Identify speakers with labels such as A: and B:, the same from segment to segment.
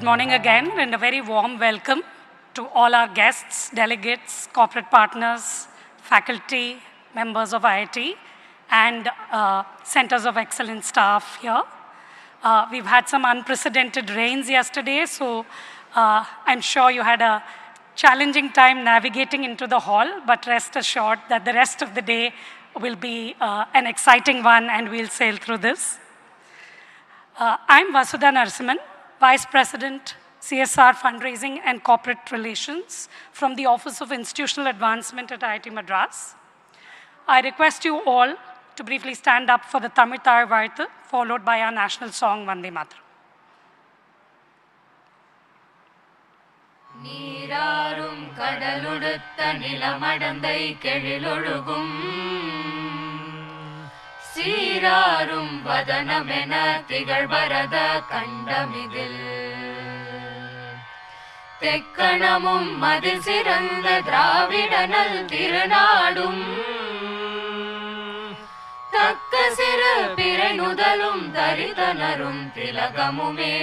A: Good morning again, and a very warm welcome to all our guests, delegates, corporate partners, faculty, members of IIT, and Centers of Excellence staff here. We've had some unprecedented rains yesterday, so I'm sure you had a challenging time navigating into the hall, but rest assured that the rest of the day will be an exciting one, and we'll sail through this. I'm Vasudha Narasimhan, Vice President, CSR Fundraising and Corporate Relations from the Office of Institutional Advancement at Iit Madras. I request you all to briefly stand up for the Tamil Thai Varthu, followed by our national song, Vande Mataram.
B: நீராறும் கடலுடுத்த நிலமடந்தை கெழிலொழுகும் சீராரும் வதனமென திகழ்பரத கண்டமிதில் தெக்கணமும் மதில் சிறந்த திராவிடனல் திருநாடும் தக்க சிறு பிறை நுதலும் தரிதனரும் திலகமுமே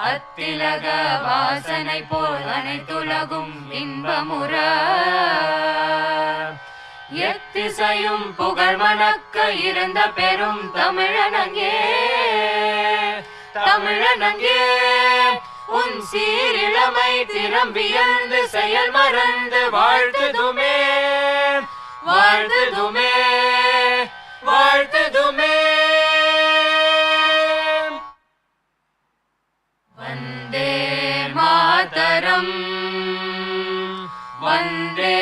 B: அத்திலக வாசனை போல் அனைத்துலகும் இன்பமுற எத்திசையும் புகழ் மணக்க இருந்த பெரும் தமிழனங்கே தமிழனங்கே உன் சீரிழமை திறம் வியந்து செயல் மறந்து வாழ்த்துதுமே வாழ்த்துதுமே வாழ்த்துதுமே வந்தே மாதரம் வந்தே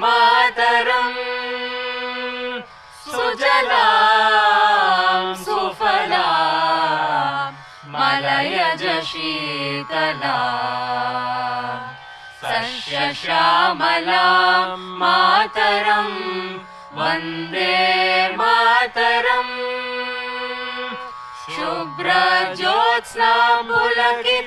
B: மாதரம் சுஜலாம் சுஃபலாம் மலயஜ ஷீதலாம் சஸ்யஷ்யாமலாம் மாதரம் வந்தே மாதரம் शुभ्रज्योत्स्नां पुलकितयामिनीं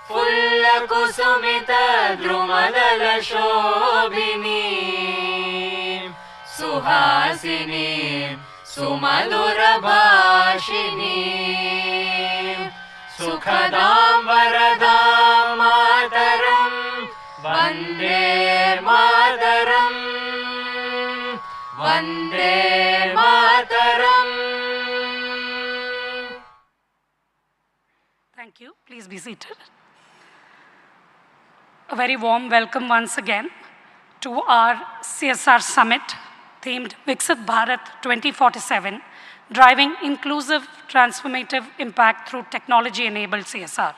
B: फुल्लकुसुमितद्रुमदलशोभिनीं सुहासिनीं सुमधुरभाषिनीं सुखदां वरदां मातरं Vande Mataram Vande Mataram.
A: Thank you. Please be seated. A very warm welcome once again to our CSR Summit themed Viksit Bharat 2047, driving inclusive, transformative impact through technology-enabled CSR.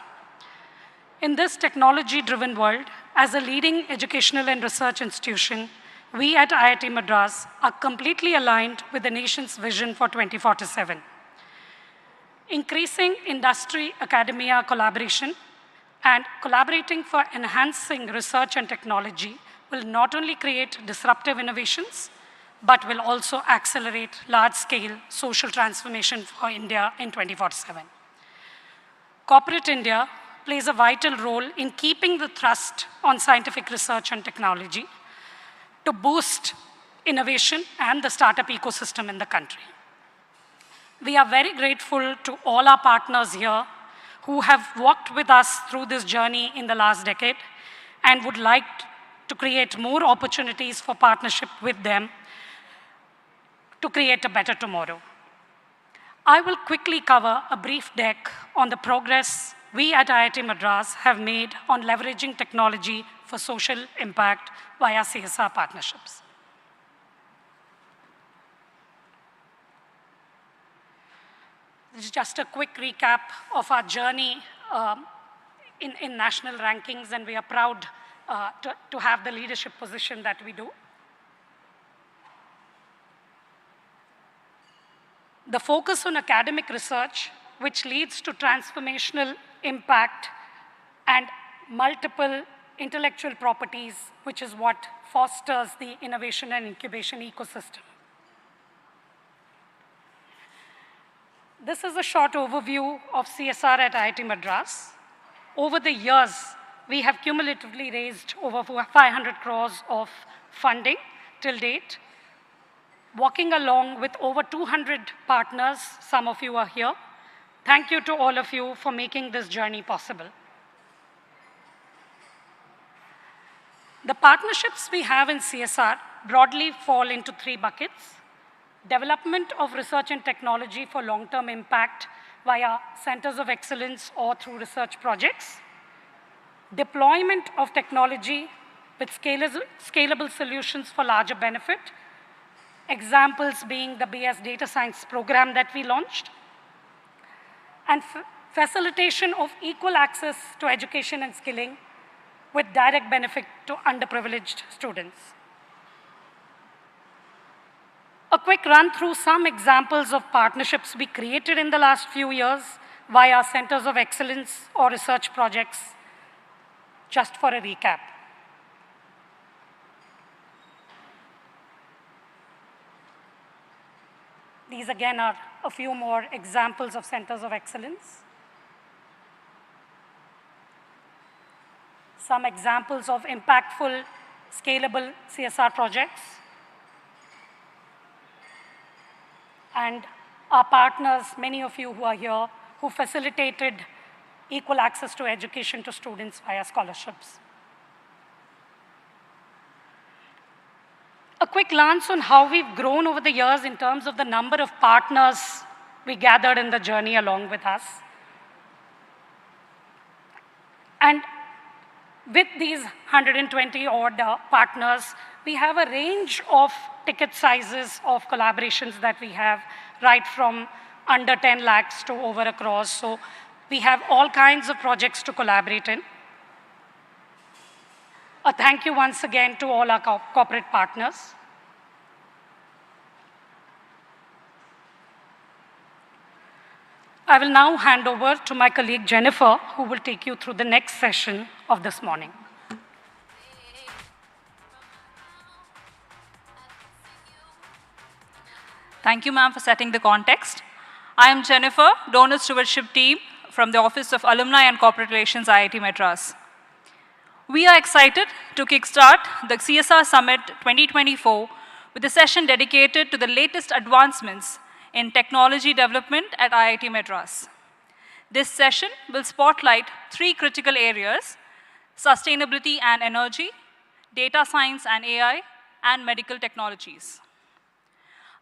A: In this technology-driven world, as a leading educational and research institution, we at IIT Madras are completely aligned with the nation's vision for 2047. Increasing industry-academia collaboration and collaborating for enhancing research and technology will not only create disruptive innovations, but will also accelerate large-scale social transformation for India in 2047. Corporate India plays a vital role in keeping the thrust on scientific research and technology to boost innovation and the startup ecosystem in the country. We are very grateful to all our partners here who have walked with us through this journey in the last decade and would like to create more opportunities for partnership with them to create a better tomorrow. I will quickly cover a brief deck on the progress we at IIT Madras have made on leveraging technology for social impact via CSR partnerships. This is just a quick recap of our journey in national rankings, and we are proud to have the leadership position that we do. The focus on academic research, which leads to transformational impact and multiple intellectual properties, which is what fosters the innovation and incubation ecosystem. This is a short overview of CSR at IIT Madras. Over the years, we have cumulatively raised over 500 crores of funding till date. working along with over 200 partners. Some of you are here. Thank you to all of you for making this journey possible. The partnerships we have in CSR broadly fall into 3 buckets: development of research and technology for long-term impact via centers of excellence or through research projects, deployment of technology with scalable solutions for larger benefit, examples being the BS Data Science program that we launched, and facilitation of equal access to education and skilling with direct benefit to underprivileged students. A quick run through some examples of partnerships we created in the last few years via centers of excellence or research projects, just for a recap. These again are a few more examples of centers of excellence. Some examples of impactful, scalable CSR projects. And our partners, many of you who are here, who facilitated equal access to education to students via scholarships. A quick glance on how we've grown over the years in terms of the number of partners we gathered in the journey along with us. And with these 120 odd partners, we have a range of ticket sizes of collaborations that we have, right from under 10 lakhs to over a crore. So we have all kinds of projects to collaborate in. A thank you once again to all our corporate partners. I will now hand over to my colleague Jennifer, who will take you through the next session of this morning.
C: Thank you, ma'am, for setting the context. I am Jennifer, Donor Stewardship Team from the Office of Alumni and Corporate Relations, Iit Madras. We are excited to kickstart the CSR Summit 2024 with a session dedicated to the latest advancements in technology development at Iit Madras. This session will spotlight 3 critical areas: sustainability and energy, data science and AI, and medical technologies.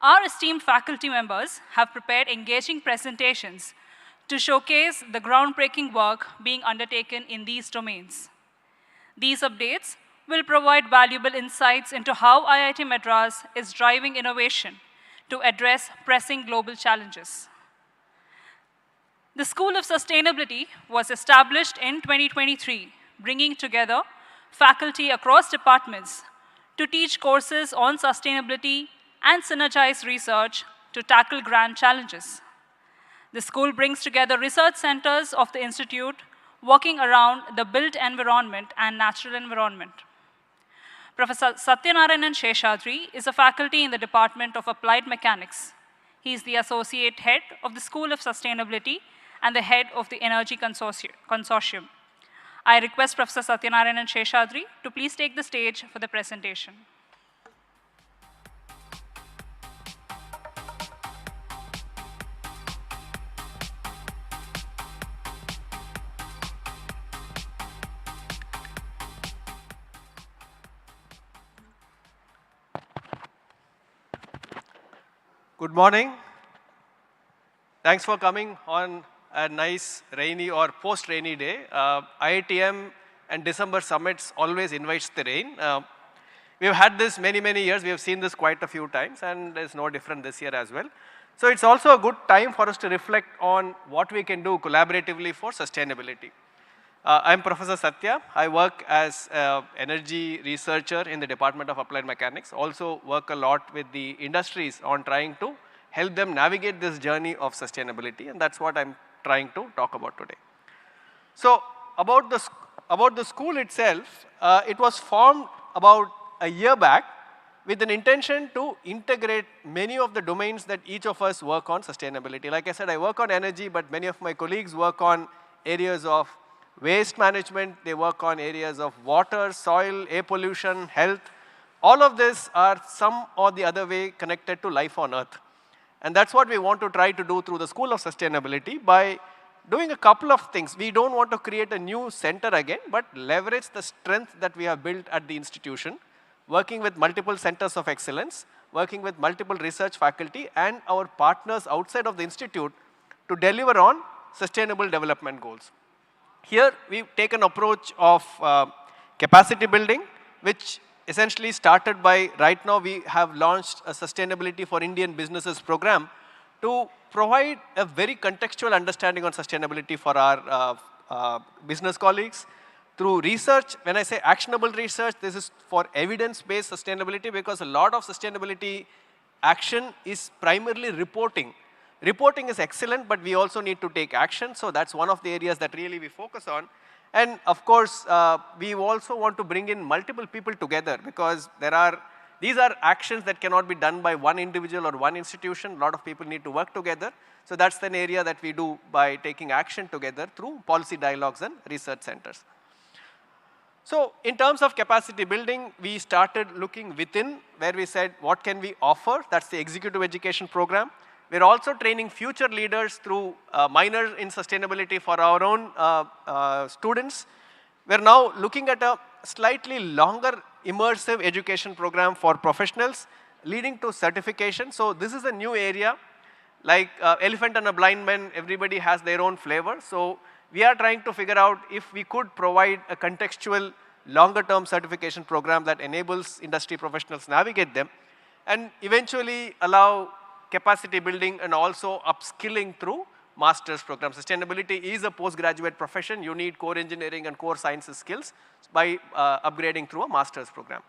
C: Our esteemed faculty members have prepared engaging presentations to showcase the groundbreaking work being undertaken in these domains. These updates will provide valuable insights into how Iit Madras is driving innovation to address pressing global challenges. The School of Sustainability was established in 2023, bringing together faculty across departments to teach courses on sustainability and synergize research to tackle grand challenges. The school brings together research centers of the institute working around the built environment and natural environment. Professor Satyanarayanan Sheshadri is a faculty in the Department of Applied Mechanics. He is the Associate Head of the School of Sustainability and the Head of the Energy Consortium. I request Professor Satyanarayanan Sheshadri to please take the stage for the presentation.
D: Good morning. Thanks for coming on a nice rainy or post-rainy day. IITM and December summits always invites the rain. We've had this many years. We have seen this quite a few times, and it's no different this year as well. So it's also a good time for us to reflect on what we can do collaboratively for sustainability. I'm Professor Satya. I work as an energy researcher in the Department of Applied Mechanics. Also work a lot with the industries on trying to help them navigate this journey of sustainability, and that's what I'm trying to talk about today. So about the school itself, it was formed about a year back with an intention to integrate many of the domains that each of us work on sustainability. Like I said, I work on energy, but many of my colleagues work on areas of waste management, they work on areas of water, soil, air pollution, health. all of this are some or the other way connected to life on Earth. And that's what we want to try to do through the School of Sustainability by doing a couple of things. We don't want to create a new center again, but leverage the strength that we have built at the institution, working with multiple centers of excellence, working with multiple research faculty and our partners outside of the institute to deliver on sustainable development goals. Here, we take an approach of capacity building, which essentially started by, right now we have launched a Sustainability for Indian Businesses program to provide a very contextual understanding on sustainability for our business colleagues. Through research, when I say actionable research, this is for evidence-based sustainability because a lot of sustainability action is primarily reporting. Reporting is excellent, but we also need to take action, so that's one of the areas that really we focus on. And of course, we also want to bring in multiple people together because these are actions that cannot be done by one individual or one institution. A lot of people need to work together. So that's an area that we do by taking action together through policy dialogues and research centers. So in terms of capacity building, we started looking within where we said, what can we offer? That's the executive education program. We're also training future leaders through minors in sustainability for our own students. We're now looking at a slightly longer immersive education program for professionals leading to certification. So this is a new area. Like elephant and a blind man, everybody has their own flavor. So we are trying to figure out if we could provide a contextual longer term certification program that enables industry professionals navigate them and eventually allow capacity building and also upskilling through master's program. Sustainability is a postgraduate profession. You need core engineering and core sciences skills by upgrading through a master's program.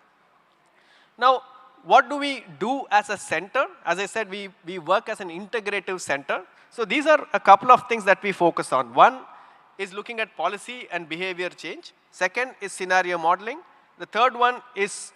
D: Now, what do we do as a center? As I said, we work as an integrative center. So these are a couple of things that we focus on. One is looking at policy and behavior change. Second is scenario modeling. The third one is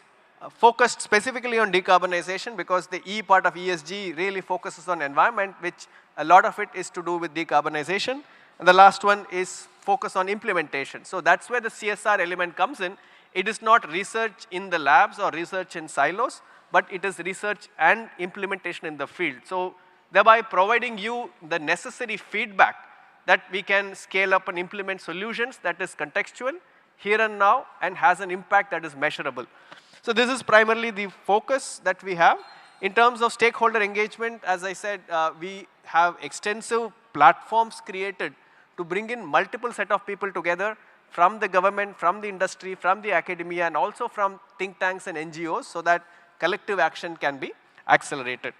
D: focused specifically on decarbonization because the E part of ESG really focuses on environment, which a lot of it is to do with decarbonization. And the last one is focus on implementation. So that's where the CSR element comes in. It is not research in the labs or research in silos, but it is research and implementation in the field. So thereby providing you the necessary feedback that we can scale up and implement solutions that is contextual, here and now, and has an impact that is measurable. So this is primarily the focus that we have. In terms of stakeholder engagement, as I said, we have extensive platforms created to bring in multiple set of people together from the government, from the industry, from the academia, and also from think tanks and NGOs so that collective action can be accelerated.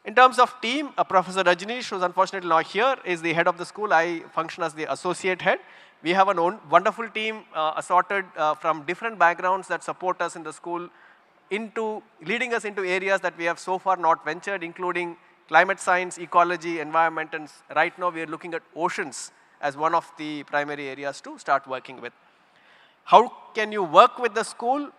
D: In terms of team, Professor Rajneesh, who's unfortunately not here, is the head of the school. I function as the associate head. We have a wonderful team assorted from different backgrounds that support us in the school, leading us into areas that we have so far not ventured, including climate science, ecology, environment, and right now we are looking at oceans as one of the primary areas to start working with. How can you work with the school?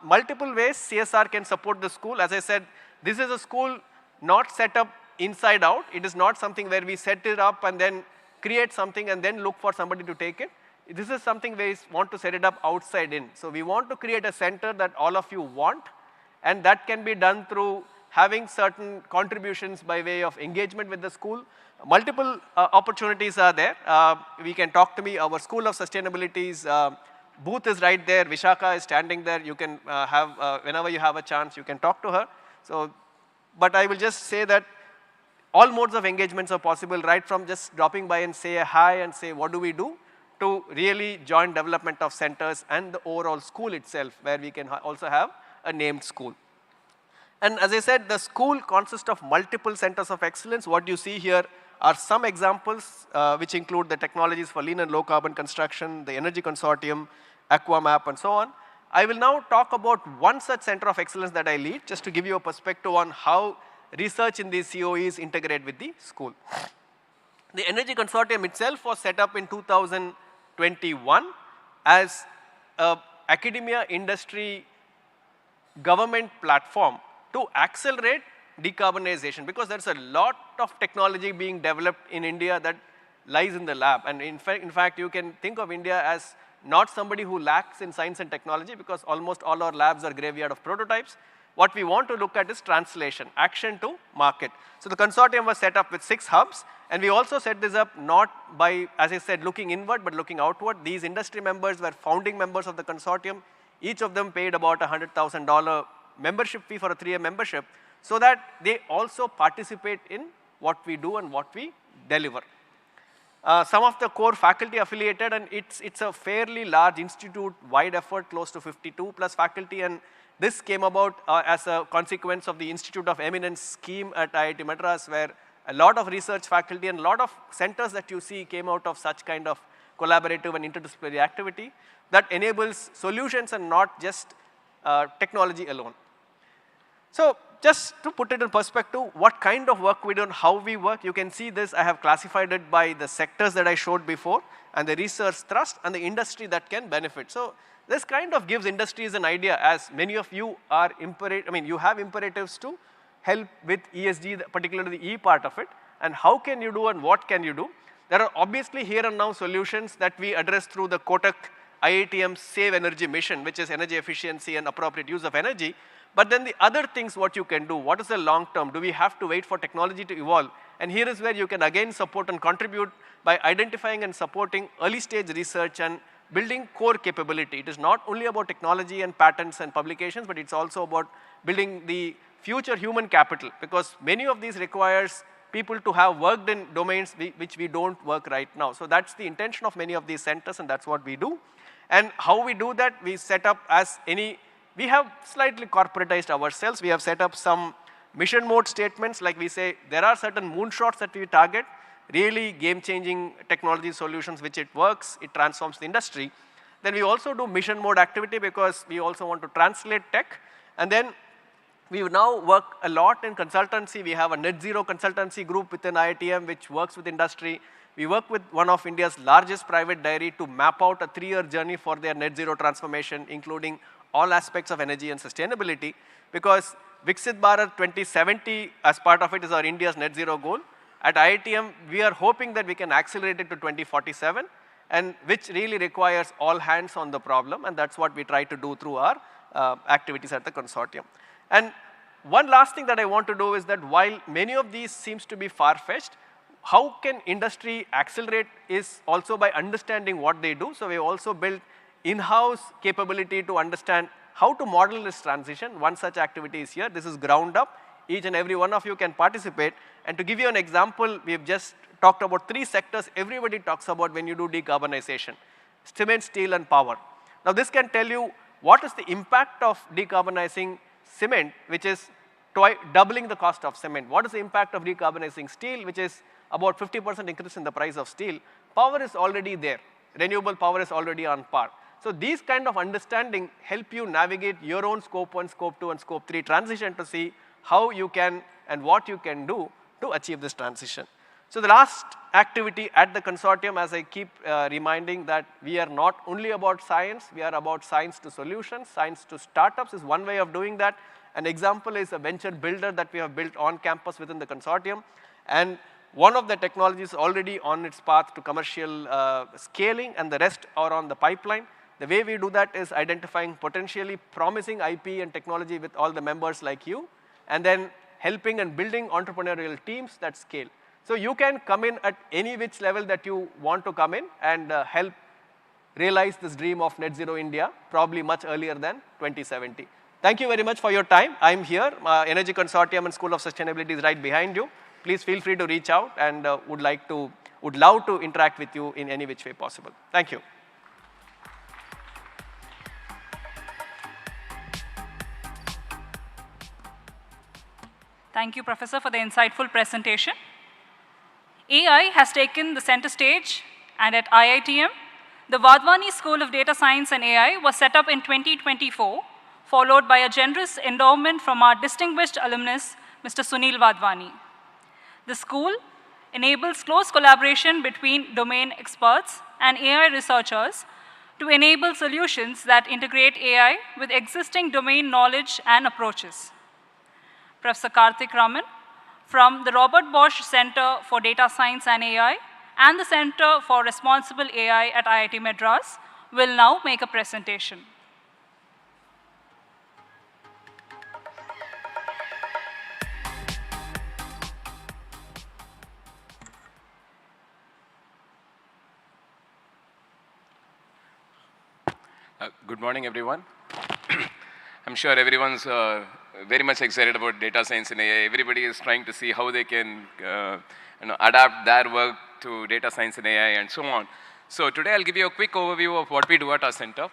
D: Multiple ways CSR can support the school. As I said, this is a school not set up inside out. It is not something where we set it up and then create something and then look for somebody to take it. This is something where we want to set it up outside in. So we want to create a center that all of you want, and that can be done through having certain contributions by way of engagement with the school. Multiple opportunities are there. We can talk to me. Our School of Sustainability's booth is right there. Vishaka is standing there. You can whenever you have a chance, you can talk to her. So, but I will just say that all modes of engagements are possible, right from just dropping by and say hi and say what do we do, to really joint development of centers and the overall school itself, where we can also have a named school. And as I said, the school consists of multiple centers of excellence. What you see here are some examples which include the technologies for lean and low carbon construction, the energy consortium, AquaMap, and so on. I will now talk about one such center of excellence that I lead, just to give you a perspective on how research in these COEs integrate with the school. The energy consortium itself was set up in 2021 as an academia, industry, government platform to accelerate decarbonization, because there's a lot of technology being developed in India that lies in the lab. And in fact, you can think of India as not somebody who lacks in science and technology, because almost all our labs are graveyard of prototypes. What we want to look at is translation, action to market. So the consortium was set up with 6 hubs, and we also set this up not by, as I said, looking inward, but looking outward. These industry members were founding members of the consortium. Each of them paid about $100,000 membership fee for a 3-year membership, so that they also participate in what we do and what we deliver. Some of the core faculty affiliated, and it's a fairly large institute-wide effort, close to 52 plus faculty, and this came about as a consequence of the Institute of Eminence scheme at Iit Madras, where a lot of research faculty and a lot of centers that you see came out of such kind of collaborative and interdisciplinary activity that enables solutions and not just technology alone. So just to put it in perspective, what kind of work we do and how we work, you can see this. I have classified it by the sectors that I showed before, and the research thrust, and the industry that can benefit. So this kind of gives industries an idea, as many of you are you have imperatives to help with ESG, particularly the E part of it, and how can you do and what can you do. There are obviously here and now solutions that we address through the Kotak IITM Save Energy mission, which is energy efficiency and appropriate use of energy. But then the other things what you can do, what is the long term? Do we have to wait for technology to evolve? And here is where you can again support and contribute by identifying and supporting early stage research and building core capability. It is not only about technology and patents and publications, but it's also about building the future human capital, because many of these requires people to have worked in domains which we don't work right now. So that's the intention of many of these centers, and that's what we do. And how we do that, we set up we have slightly corporatized ourselves. We have set up some mission mode statements, like we say, there are certain moonshots that we target, really game-changing technology solutions which it works, it transforms the industry. Then we also do mission mode activity, because we also want to translate tech. And then we now work a lot in consultancy. We have a net zero consultancy group within IITM which works with industry. We work with one of India's largest private dairy to map out a 3-year journey for their net zero transformation, including all aspects of energy and sustainability, because Viksit Bharat 2070, as part of it, is our India's net zero goal. At IITM, we are hoping that we can accelerate it to 2047, and which really requires all hands on the problem, and that's what we try to do through our activities at the consortium. And one last thing that I want to do is that while many of these seems to be far-fetched, how can industry accelerate is also by understanding what they do. So we also built in-house capability to understand how to model this transition. One such activity is here. This is ground up. Each and every one of you can participate. And to give you an example, we've just talked about 3 sectors everybody talks about when you do decarbonization: cement, steel, and power. Now this can tell you what is the impact of decarbonizing cement, which is doubling the cost of cement. What is the impact of decarbonizing steel, which is about 50% increase in the price of steel. Power is already there. Renewable power is already on par. So these kind of understanding help you navigate your own scope 1, scope 2, and scope 3 transition to see how you can and what you can do to achieve this transition. So the last activity at the consortium, as I keep reminding, that we are not only about science, we are about science to solutions. Science to startups is one way of doing that. An example is a venture builder that we have built on campus within the consortium. And one of the technologies already on its path to commercial scaling, and the rest are on the pipeline. The way we do that is identifying potentially promising IP and technology with all the members like you, and then helping and building entrepreneurial teams that scale. So you can come in at any which level that you want to come in and help realize this dream of net zero India, probably much earlier than 2070. Thank you very much for your time. I'm here. Energy Consortium and School of Sustainability is right behind you. Please feel free to reach out, and would love to interact with you in any which way possible. Thank you.
C: Thank you, Professor, for the insightful presentation. AI has taken the center stage, and at IITM, the Vadvani School of Data Science and AI was set up in 2024, followed by a generous endowment from our distinguished alumnus, Mr. Sunil Vadvani. The school enables close collaboration between domain experts and AI researchers to enable solutions that integrate AI with existing domain knowledge and approaches. Professor Karthik Raman from the Robert Bosch Center for Data Science and AI and the Center for Responsible AI at IIT Madras will now make a presentation.
E: Good morning, everyone. I'm sure everyone's very much excited about data science and AI. Everybody is trying to see how they can adapt their work to data science and AI and so on. So today I'll give you a quick overview of what we do at our center.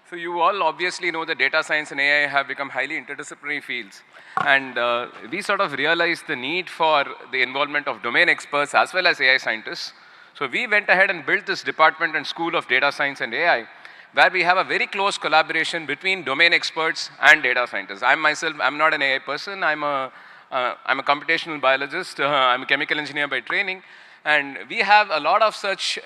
E: So you all obviously know that data science and AI have become highly interdisciplinary fields. And we sort of realized the need for the involvement of domain experts as well as AI scientists. So we went ahead and built this department and school of data science and AI, where we have a very close collaboration between domain experts and data scientists. I'm not an AI person. I'm a computational biologist. I'm a chemical engineer by training. And we have a lot of such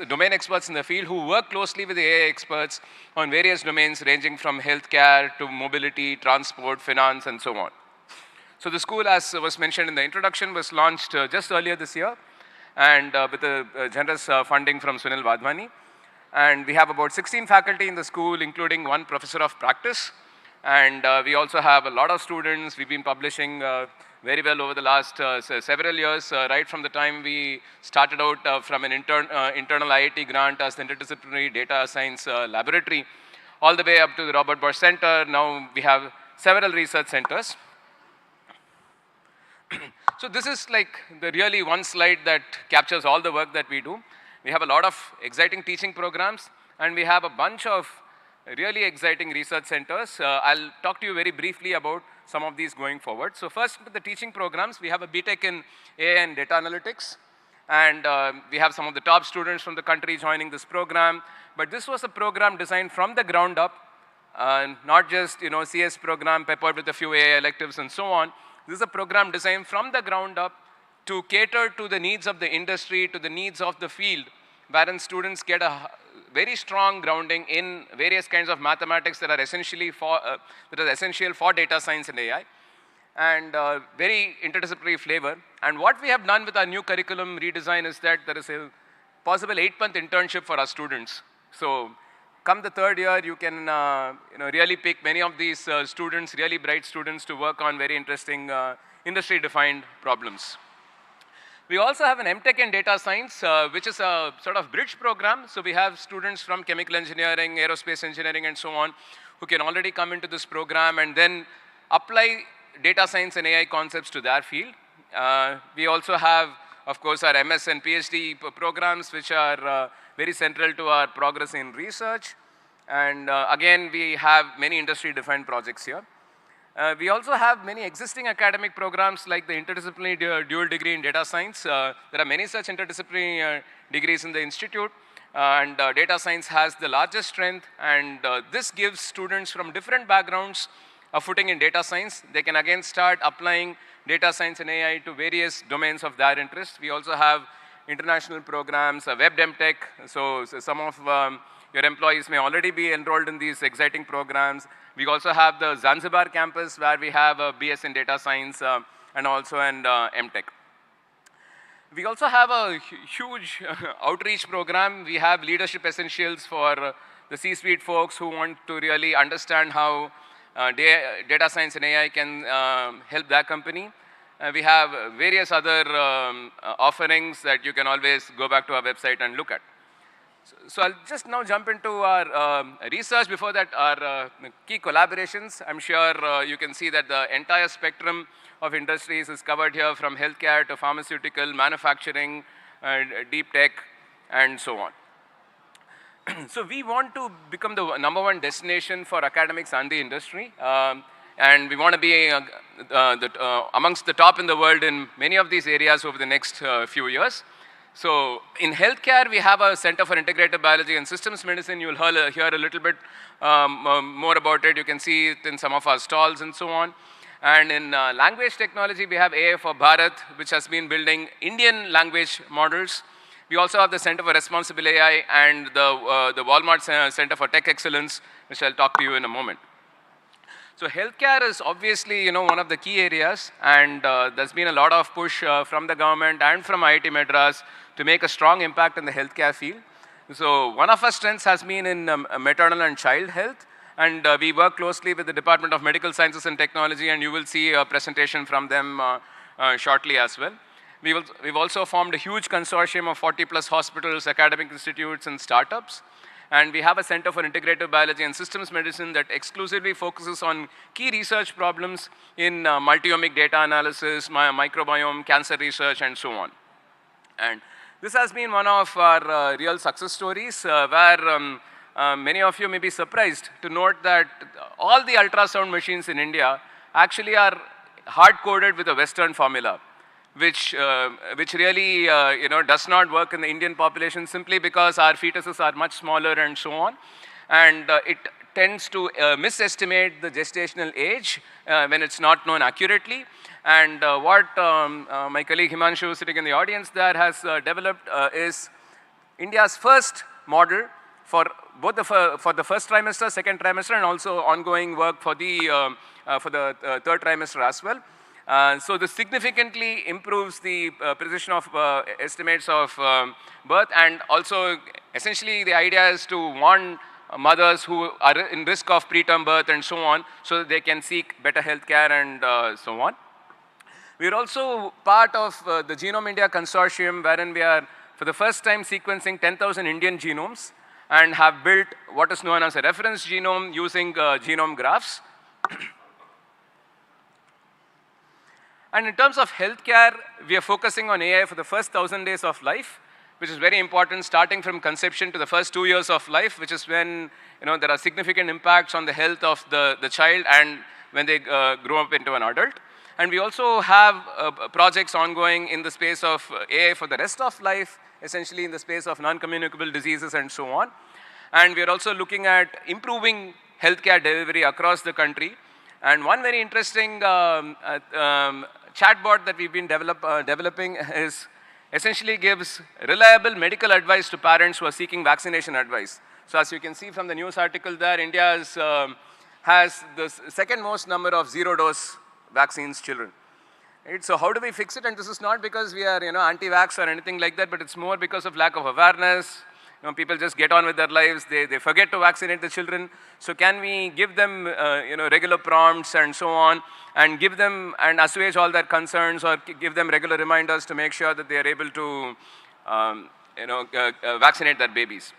E: domain experts in the field who work closely with the AI experts on various domains ranging from healthcare to mobility, transport, finance, and so on. So the school, as was mentioned in the introduction, was launched just earlier this year, and with a generous funding from Sunil Wadhwani. And we have about 16 faculty in the school, including one professor of practice. And we also have a lot of students. We've been publishing very well over the last several years, right from the time we started out from an internal IIT grant as the interdisciplinary data science laboratory, all the way up to the Robert Bosch Center. Now we have several research centers. So this is like the really one slide that captures all the work that we do. We have a lot of exciting teaching programs, and we have a bunch of really exciting research centers. I'll talk to you very briefly about some of these going forward. So first, with the teaching programs, we have a BTech in AI and data analytics, and we have some of the top students from the country joining this program. But this was a program designed from the ground up, not just CS program peppered with a few AI electives and so on. This is a program designed from the ground up to cater to the needs of the industry, to the needs of the field, wherein students get a very strong grounding in various kinds of mathematics that are essential for data science and AI, and very interdisciplinary flavor. And what we have done with our new curriculum redesign is that there is a possible 8-month internship for our students. So come the third year, you can really pick many of these students, really bright students, to work on very interesting industry-defined problems. We also have an MTech in data science, which is a sort of bridge program. So we have students from chemical engineering, aerospace engineering, and so on, who can already come into this program and then apply data science and AI concepts to their field. We also have, of course, our MS and PhD programs, which are very central to our progress in research. And again, we have many industry-defined projects here. We also have many existing academic programs like the interdisciplinary dual degree in data science. There are many such interdisciplinary degrees in the institute, and data science has the largest strength, and this gives students from different backgrounds a footing in data science. They can again start applying data science and AI to various domains of their interest. We also have international programs, WebDem Tech, so some of your employees may already be enrolled in these exciting programs. We also have the Zanzibar campus, where we have a BS in data science and also an MTech. We also have a huge outreach program. We have leadership essentials for the C-suite folks who want to really understand how data science and AI can help their company. We have various other offerings that you can always go back to our website and look at. So I'll just now jump into our research. Before that, our key collaborations. I'm sure you can see that the entire spectrum of industries is covered here, from healthcare to pharmaceutical, manufacturing, deep tech, and so on. So we want to become the #1 destination for academics and the industry. And we want to be amongst the top in the world in many of these areas over the next few years. So in healthcare, we have a Center for Integrative Biology and Systems Medicine. You'll hear a little bit more about it. You can see it in some of our stalls and so on. And in language technology, we have AI for Bharat, which has been building Indian language models. We also have the Center for Responsible AI and the Walmart Center for Tech Excellence, which I'll talk to you in a moment. So healthcare is obviously, one of the key areas, and there's been a lot of push from the government and from IIT Madras to make a strong impact in the healthcare field. So one of our strengths has been in maternal and child health, and we work closely with the Department of Medical Sciences and Technology, and you will see a presentation from them shortly as well. We've also formed a huge consortium of 40 plus hospitals, academic institutes, and startups. And we have a Center for Integrative Biology and Systems Medicine that exclusively focuses on key research problems in multiomic data analysis, microbiome, cancer research, and so on. And this has been one of our real success stories where many of you may be surprised to note that all the ultrasound machines in India actually are hard-coded with a Western formula, which really does not work in the Indian population simply because our fetuses are much smaller and so on. And it tends to misestimate the gestational age when it's not known accurately. And what my colleague Himanshu sitting in the audience there has developed is India's first model for both for the first trimester, second trimester, and also ongoing work for the third trimester as well. So this significantly improves the precision of estimates of birth, and also essentially the idea is to warn mothers who are in risk of preterm birth and so on, so that they can seek better health care and so on. We are also part of the Genome India Consortium, wherein we are for the first time sequencing 10,000 Indian genomes and have built what is known as a reference genome using genome graphs. And in terms of healthcare, we are focusing on AI for the first 1,000 days of life, which is very important, starting from conception to the first 2 years of life, which is when there are significant impacts on the health of the child and when they grow up into an adult. And we also have projects ongoing in the space of AI for the rest of life, essentially in the space of non-communicable diseases and so on. And we are also looking at improving healthcare delivery across the country. And one very interesting chatbot that we've been developing is essentially gives reliable medical advice to parents who are seeking vaccination advice. So as you can see from the news article there, India has the second most number of zero-dose vaccines children. Right? So how do we fix it? And this is not because we are anti-vax or anything like that, but it's more because of lack of awareness. People just get on with their lives. They forget to vaccinate the children. So can we give them regular prompts and so on, and give them and assuage all their concerns, or give them regular reminders to make sure that they are able to vaccinate their babies.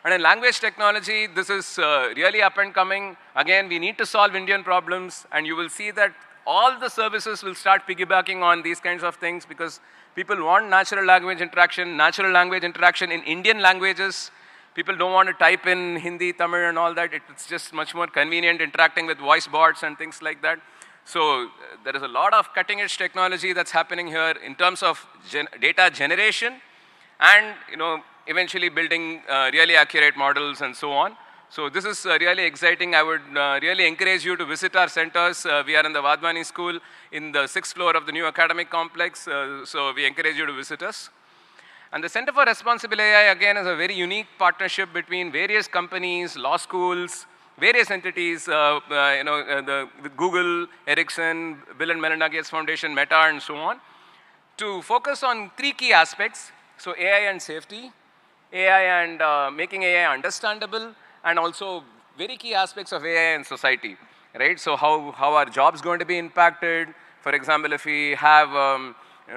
E: And in language technology, this is really up and coming. Again, we need to solve Indian problems, and you will see that all the services will start piggybacking on these kinds of things because people want natural language interaction in Indian languages. People don't want to type in Hindi, Tamil and all that. It's just much more convenient interacting with voice bots and things like that. So there is a lot of cutting edge technology that's happening here in terms of data generation and eventually building really accurate models and so on. So this is really exciting. I would really encourage you to visit our centers. We are in the Vadhwani School in the 6th floor of the new academic complex. So we encourage you to visit us. And the Center for Responsible AI, again, is a very unique partnership between various companies, law schools, various entities, with Google, Ericsson, Bill and Melinda Gates Foundation, Meta, and so on, to focus on 3 key aspects. So AI and safety, AI and making AI understandable, and also very key aspects of AI in society, right? So how are jobs going to be impacted? For example, if we have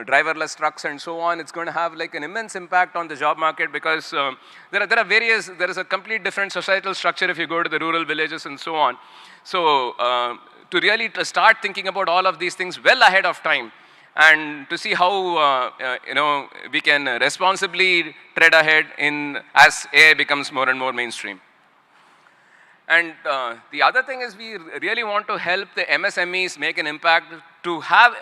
E: driverless trucks and so on, it's going to have like an immense impact on the job market because there is a complete different societal structure if you go to the rural villages and so on. So to really start thinking about all of these things well ahead of time, and to see how we can responsibly tread ahead as AI becomes more and more mainstream. And the other thing is we really want to help the MSMEs make an impact, to have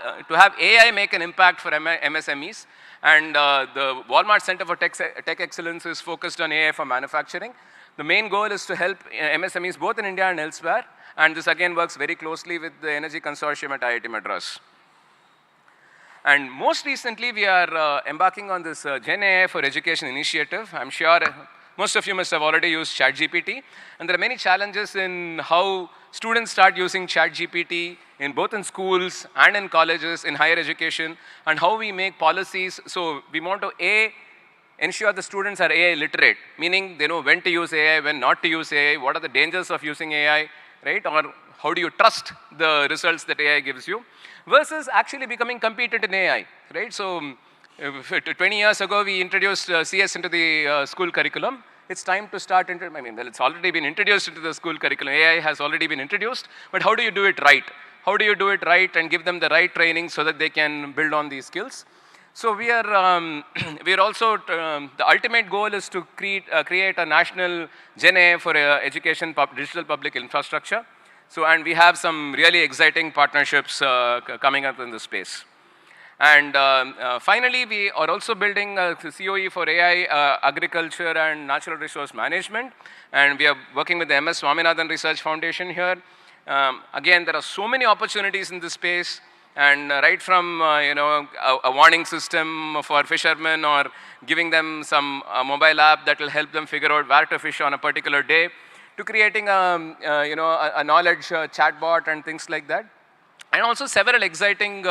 E: AI make an impact for MSMEs. And the Walmart Center for Tech Excellence is focused on AI for manufacturing. The main goal is to help MSMEs both in India and elsewhere. And this again works very closely with the Energy Consortium at Iit Madras. And most recently, we are embarking on this Gen AI for Education initiative. I'm sure most of you must have already used ChatGPT. And there are many challenges in how students start using ChatGPT both in schools and in colleges, in higher education, and how we make policies. So we want to ensure the students are AI literate, meaning they know when to use AI, when not to use AI, what are the dangers of using AI, right? Or how do you trust the results that AI gives you, versus actually becoming competent in AI, right? So 20 years ago, we introduced CS into the school curriculum. It's time to start, well, it's already been introduced into the school curriculum. AI has already been introduced, but how do you do it right? How do you do it right and give them the right training so that they can build on these skills? So we are, we are also, the ultimate goal is to create a national Gen AI for education, digital public infrastructure. So, and we have some really exciting partnerships coming up in this space. And finally, we are also building a COE for AI, agriculture and natural resource management. And we are working with the MS Swaminathan Research Foundation here. Again, there are so many opportunities in this space. And right from a warning system for fishermen, or giving them some mobile app that will help them figure out where to fish on a particular day, to creating a knowledge chatbot and things like that. And also several exciting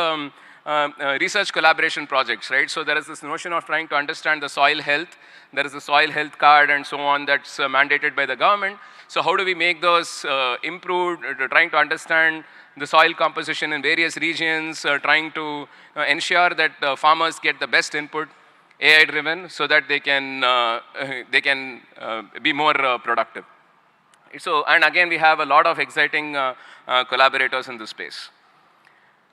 E: research collaboration projects, right? So there is this notion of trying to understand the soil health. There is a soil health card and so on that's mandated by the government. So how do we make those improved, trying to understand the soil composition in various regions, trying to ensure that farmers get the best input, AI-driven, so that they can be more productive. So, and again, we have a lot of exciting collaborators in this space.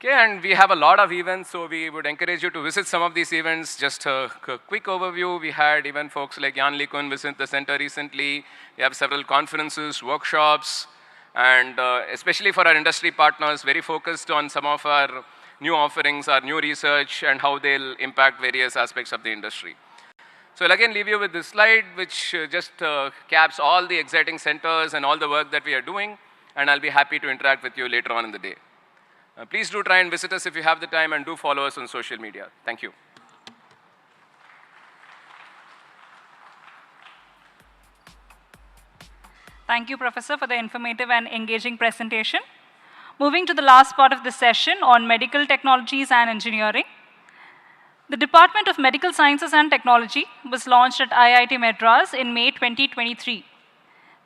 E: Okay, and we have a lot of events, so we would encourage you to visit some of these events. Just a quick overview, we had even folks like Jan Likun visit the center recently. We have several conferences, workshops, and especially for our industry partners, very focused on some of our new offerings, our new research, and how they'll impact various aspects of the industry. So I'll again leave you with this slide, which just caps all the exciting centers and all the work that we are doing, and I'll be happy to interact with you later on in the day. Please do try and visit us if you have the time, and do follow us on social media. Thank you.
C: Thank you, Professor, for the informative and engaging presentation. Moving to the last part of the session on medical technologies and engineering. The Department of Medical Sciences and Technology was launched at IIT Madras in May 2023.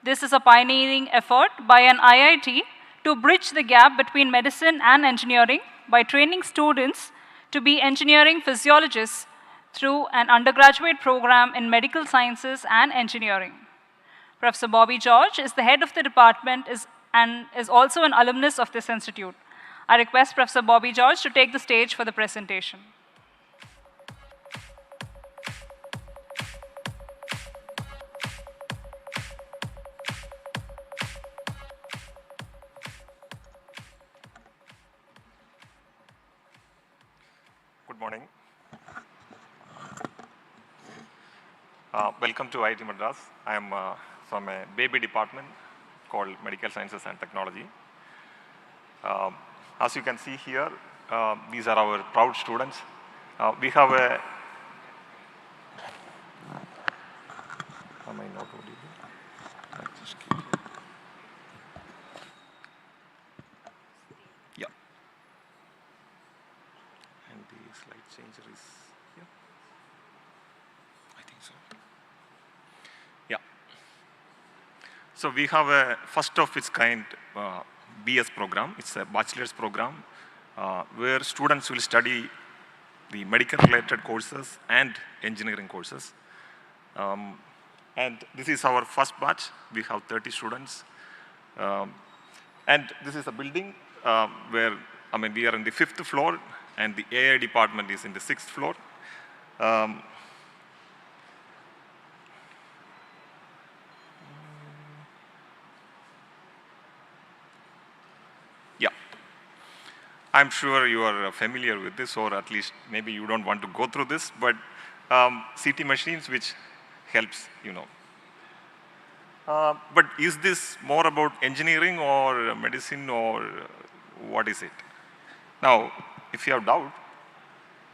C: This is a pioneering effort by an IIT to bridge the gap between medicine and engineering by training students to be engineering physiologists through an undergraduate program in medical sciences and engineering. Professor Bobby George is the head of the department and is also an alumnus of this institute. I request Professor Bobby George to take the stage for the presentation.
F: Good morning. Welcome to IIT Madras. I am from a baby department called Medical Sciences and Technology. As you can see here, these are our proud students. We have a... Am I not audible? I'll just keep it. Yeah. And the slide changer is here. I think so. Yeah. So we have a first of its kind BS program. It's a bachelor's program where students will study the medical related courses and engineering courses. And this is our first batch. We have 30 students. And this is a building where, we are in the 5th floor, and the AI department is in the 6th floor. Yeah. I'm sure you are familiar with this, or at least maybe you don't want to go through this, but CT machines, which helps, but is this more about engineering or medicine, or what is it? Now, if you have doubt,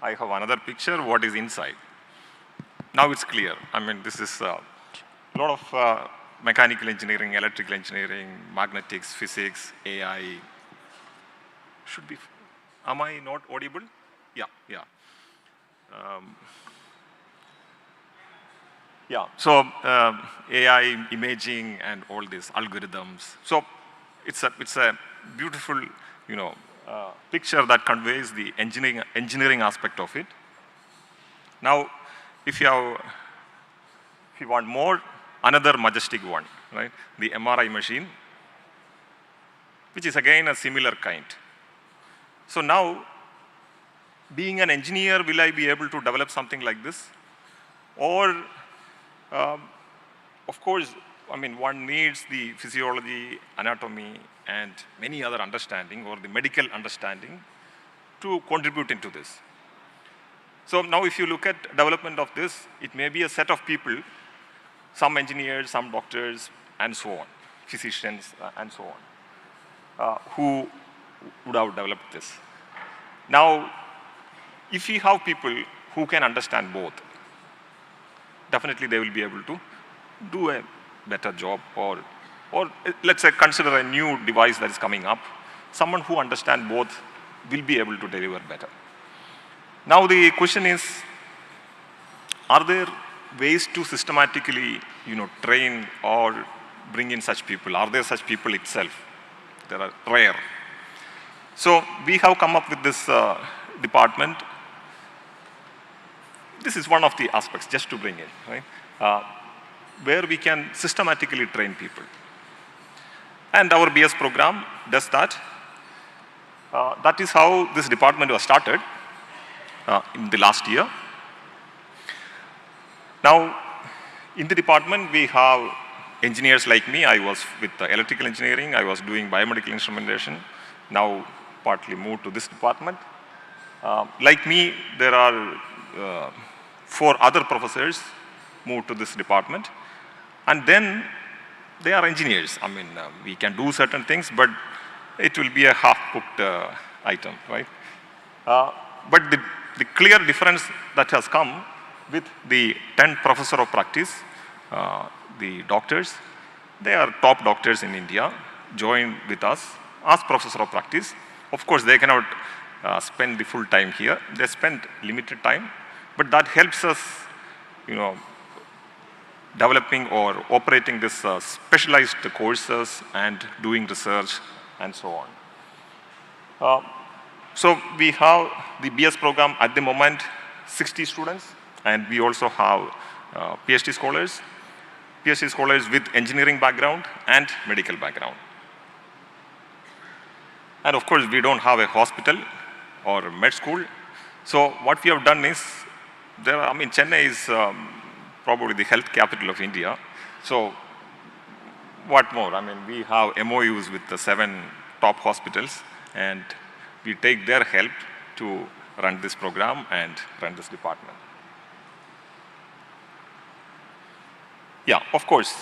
F: I have another picture, what is inside. Now it's clear. This is a lot of mechanical engineering, electrical engineering, magnetics, physics, AI. Should be, am I not audible? Yeah. Yeah, so AI, imaging, and all these algorithms. So it's a beautiful, picture that conveys the engineering aspect of it. Now, if you want more, another majestic one, right? The MRI machine, which is again a similar kind. So now, being an engineer, will I be able to develop something like this? Or, of course, I mean, one needs the physiology, anatomy, and many other understanding, or the medical understanding, to contribute into this. So now if you look at development of this, it may be a set of people, some engineers, some doctors, and so on, physicians, and so on, who would have developed this. Now, if we have people who can understand both, definitely they will be able to do a better job, or let's say consider a new device that is coming up. Someone who understands both will be able to deliver better. Now the question is, are there ways to systematically, train or bring in such people? Are there such people itself? They are rare. So we have come up with this department. This is one of the aspects, just to bring in, right? Where we can systematically train people. And our BS program does that. That is how this department was started in the last year. Now, in the department, we have engineers like me. I was with electrical engineering. I was doing biomedical instrumentation. Now, partly moved to this department. Like me, there are 4 other professors moved to this department. And then they are engineers. I mean, we can do certain things, but it will be a half-cooked item, right? But the clear difference that has come with the 10 professor of practice, the doctors, they are top doctors in India, joined with us as professor of practice. Of course, they cannot spend the full time here. They spend limited time, but that helps us, developing or operating this specialized courses and doing research and so on. So we have the BS program at the moment, 60 students, and we also have PhD scholars with engineering background and medical background. And of course, we don't have a hospital or med school. So what we have done is, Chennai is probably the health capital of India. So what more? We have MOUs with the 7 top hospitals, and we take their help to run this program and run this department. Yeah, of course,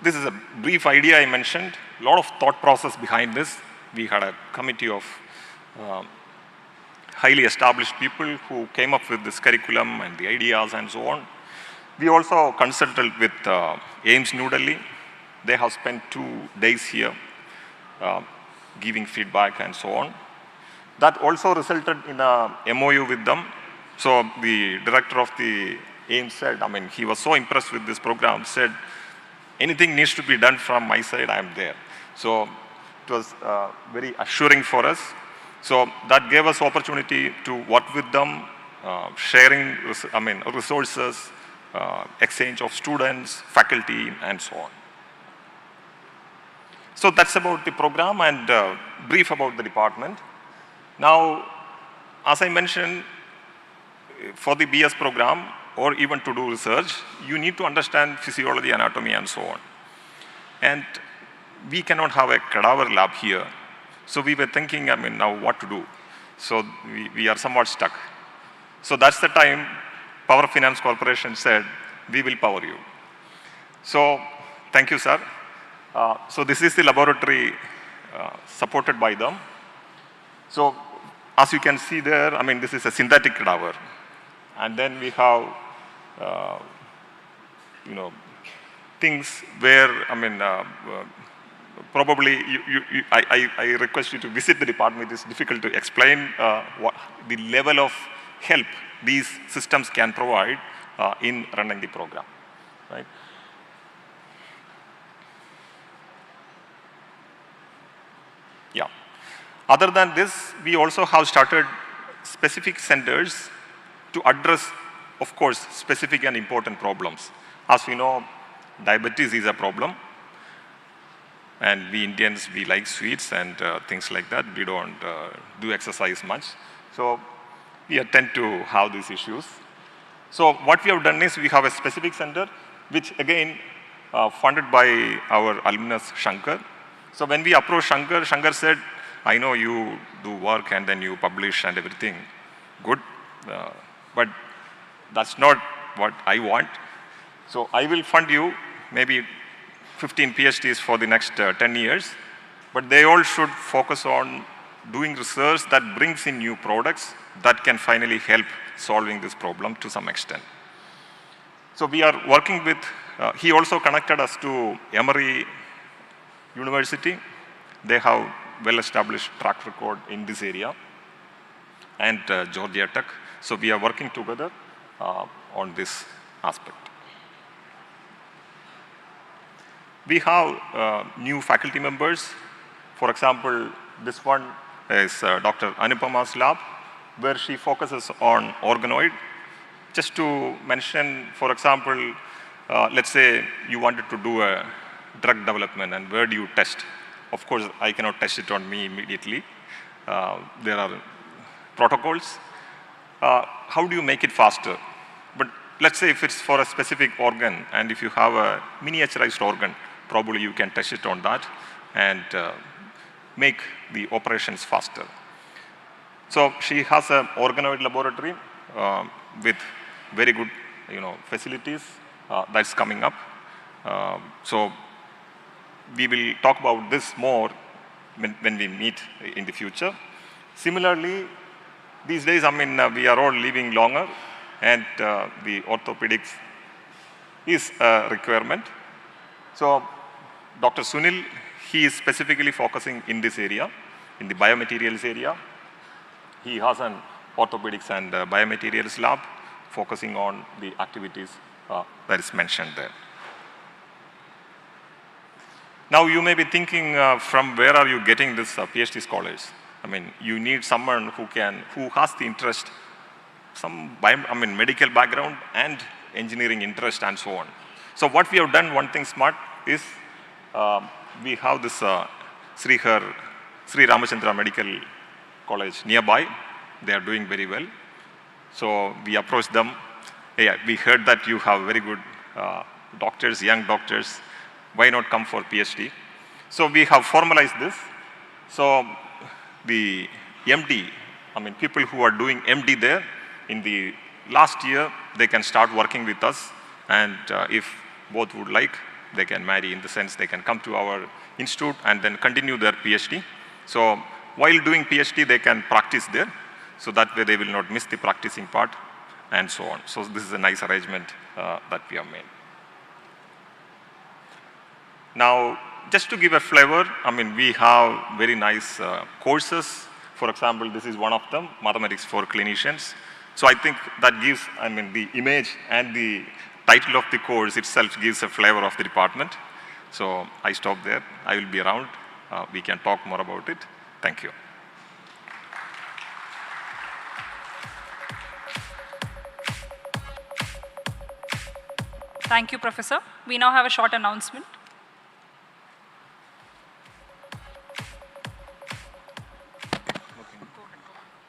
F: this is a brief idea I mentioned. A lot of thought process behind this. We had a committee of highly established people who came up with this curriculum and the ideas and so on. We also consulted with AIIMS New Delhi. They have spent 2 days here giving feedback and so on. That also resulted in a MOU with them. So the director of the AIIMS said, he was so impressed with this program, said, anything needs to be done from my side, I am there. So it was very assuring for us. So that gave us opportunity to work with them, sharing resources, exchange of students, faculty, and so on. So that's about the program and brief about the department. Now, as I mentioned, for the BS program, or even to do research, you need to understand physiology, anatomy, and so on. And we cannot have a cadaver lab here. So we were thinking, now what to do? So we are somewhat stuck. So that's the time Power Finance Corporation said, we will power you. So thank you, sir. So this is the laboratory supported by them. So as you can see there, this is a synthetic cadaver. And then we have, things where, probably I request you to visit the department. It's difficult to explain what the level of help these systems can provide in running the program. right? Yeah. Other than this, we also have started specific centers to address, of course, specific and important problems. As we know, diabetes is a problem. And we Indians, we like sweets and things like that. We don't do exercise much. So we tend to have these issues. So what we have done is we have a specific center, which again, funded by our alumnus Shankar. So when we approached Shankar, Shankar said, I know you do work and then you publish and everything. Good. But that's not what I want. So I will fund you maybe 15 PhDs for the next 10 years, but they all should focus on doing research that brings in new products that can finally help solving this problem to some extent. So we are working with, he also connected us to Emory University. They have well-established track record in this area, and Georgia Tech. So we are working together on this aspect. We have new faculty members. For example, this one is Dr. Anupama's lab, where she focuses on organoid. Just to mention, for example, let's say you wanted to do a drug development, and where do you test? Of course, I cannot test it on me immediately. There are protocols. How do you make it faster? But let's say if it's for a specific organ, and if you have a miniaturized organ, probably you can test it on that and make the operations faster. So she has an organoid laboratory with very good, facilities that's coming up. So we will talk about this more when we meet in the future. Similarly, these days, we are all living longer, and the orthopedics is a requirement. So Dr. Sunil, he is specifically focusing in this area, in the biomaterials area. He has an orthopedics and biomaterials lab focusing on the activities that is mentioned there. Now you may be thinking, from where are you getting this PhD scholars? You need someone who has the interest, medical background and engineering interest and so on. So what we have done, one thing smart is, we have this Sri Ramachandra Medical College nearby. They are doing very well. So we approached them. Yeah, we heard that you have very good doctors, young doctors. Why not come for PhD? So we have formalized this. So the MD, people who are doing MD there, in the last year, they can start working with us. And if both would like, they can marry, in the sense they can come to our institute and then continue their PhD. So while doing PhD, they can practice there. So that way they will not miss the practicing part and so on. So this is a nice arrangement that we have made. Now, just to give a flavor, we have very nice courses. For example, this is one of them, mathematics for clinicians. So I think that gives, the image and the title of the course itself gives a flavor of the department. So I stop there. I will be around. We can talk more about it. Thank you.
C: Thank you, Professor. We now have a short announcement.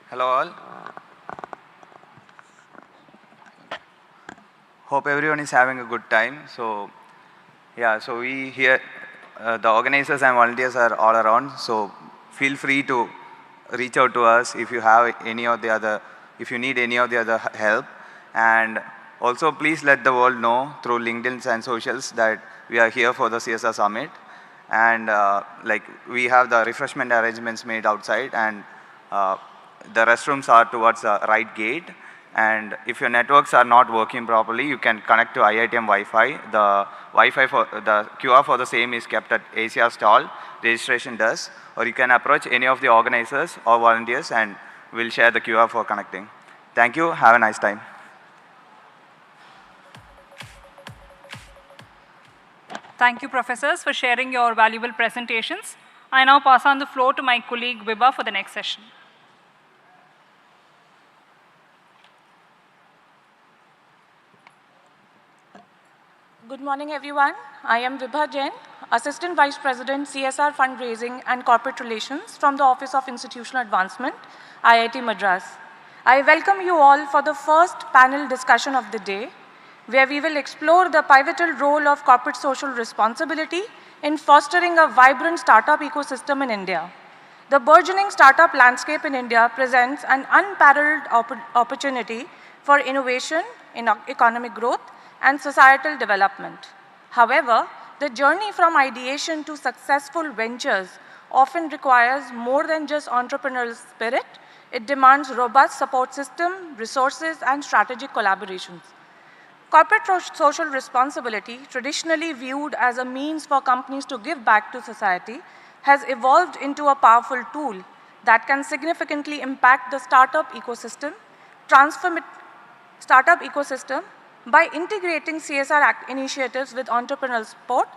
G: Hello all. Hope everyone is having a good time. So, yeah, so we here, the organizers and volunteers are all around. So feel free to reach out to us if you have any of the other, if you need any of the other help. And also please let the world know through LinkedIn and socials that we are here for the CSR Summit. And we have the refreshment arrangements made outside, and the restrooms are towards the right gate. And if your networks are not working properly, you can connect to IITM Wi-Fi. The Wi-Fi for the QR for the same is kept at ACR stall, registration desk, or you can approach any of the organizers or volunteers and we'll share the QR for connecting. Thank you. Have a nice time.
C: Thank you, professors, for sharing your valuable presentations. I now pass on the floor to my colleague Vibha for the next session.
H: Good morning, everyone. I am Vibha Jain, Assistant Vice President, CSR Fundraising and Corporate Relations from the Office of Institutional Advancement, Iit Madras. I welcome you all for the first panel discussion of the day, where we will explore the pivotal role of corporate social responsibility in fostering a vibrant startup ecosystem in India. The burgeoning startup landscape in India presents an unparalleled opportunity for innovation, in economic growth, and societal development. However, the journey from ideation to successful ventures often requires more than just entrepreneurial spirit. It demands robust support system, resources, and strategic collaborations. Corporate social responsibility, traditionally viewed as a means for companies to give back to society, has evolved into a powerful tool that can significantly impact the startup ecosystem, by integrating CSR initiatives with entrepreneurial support.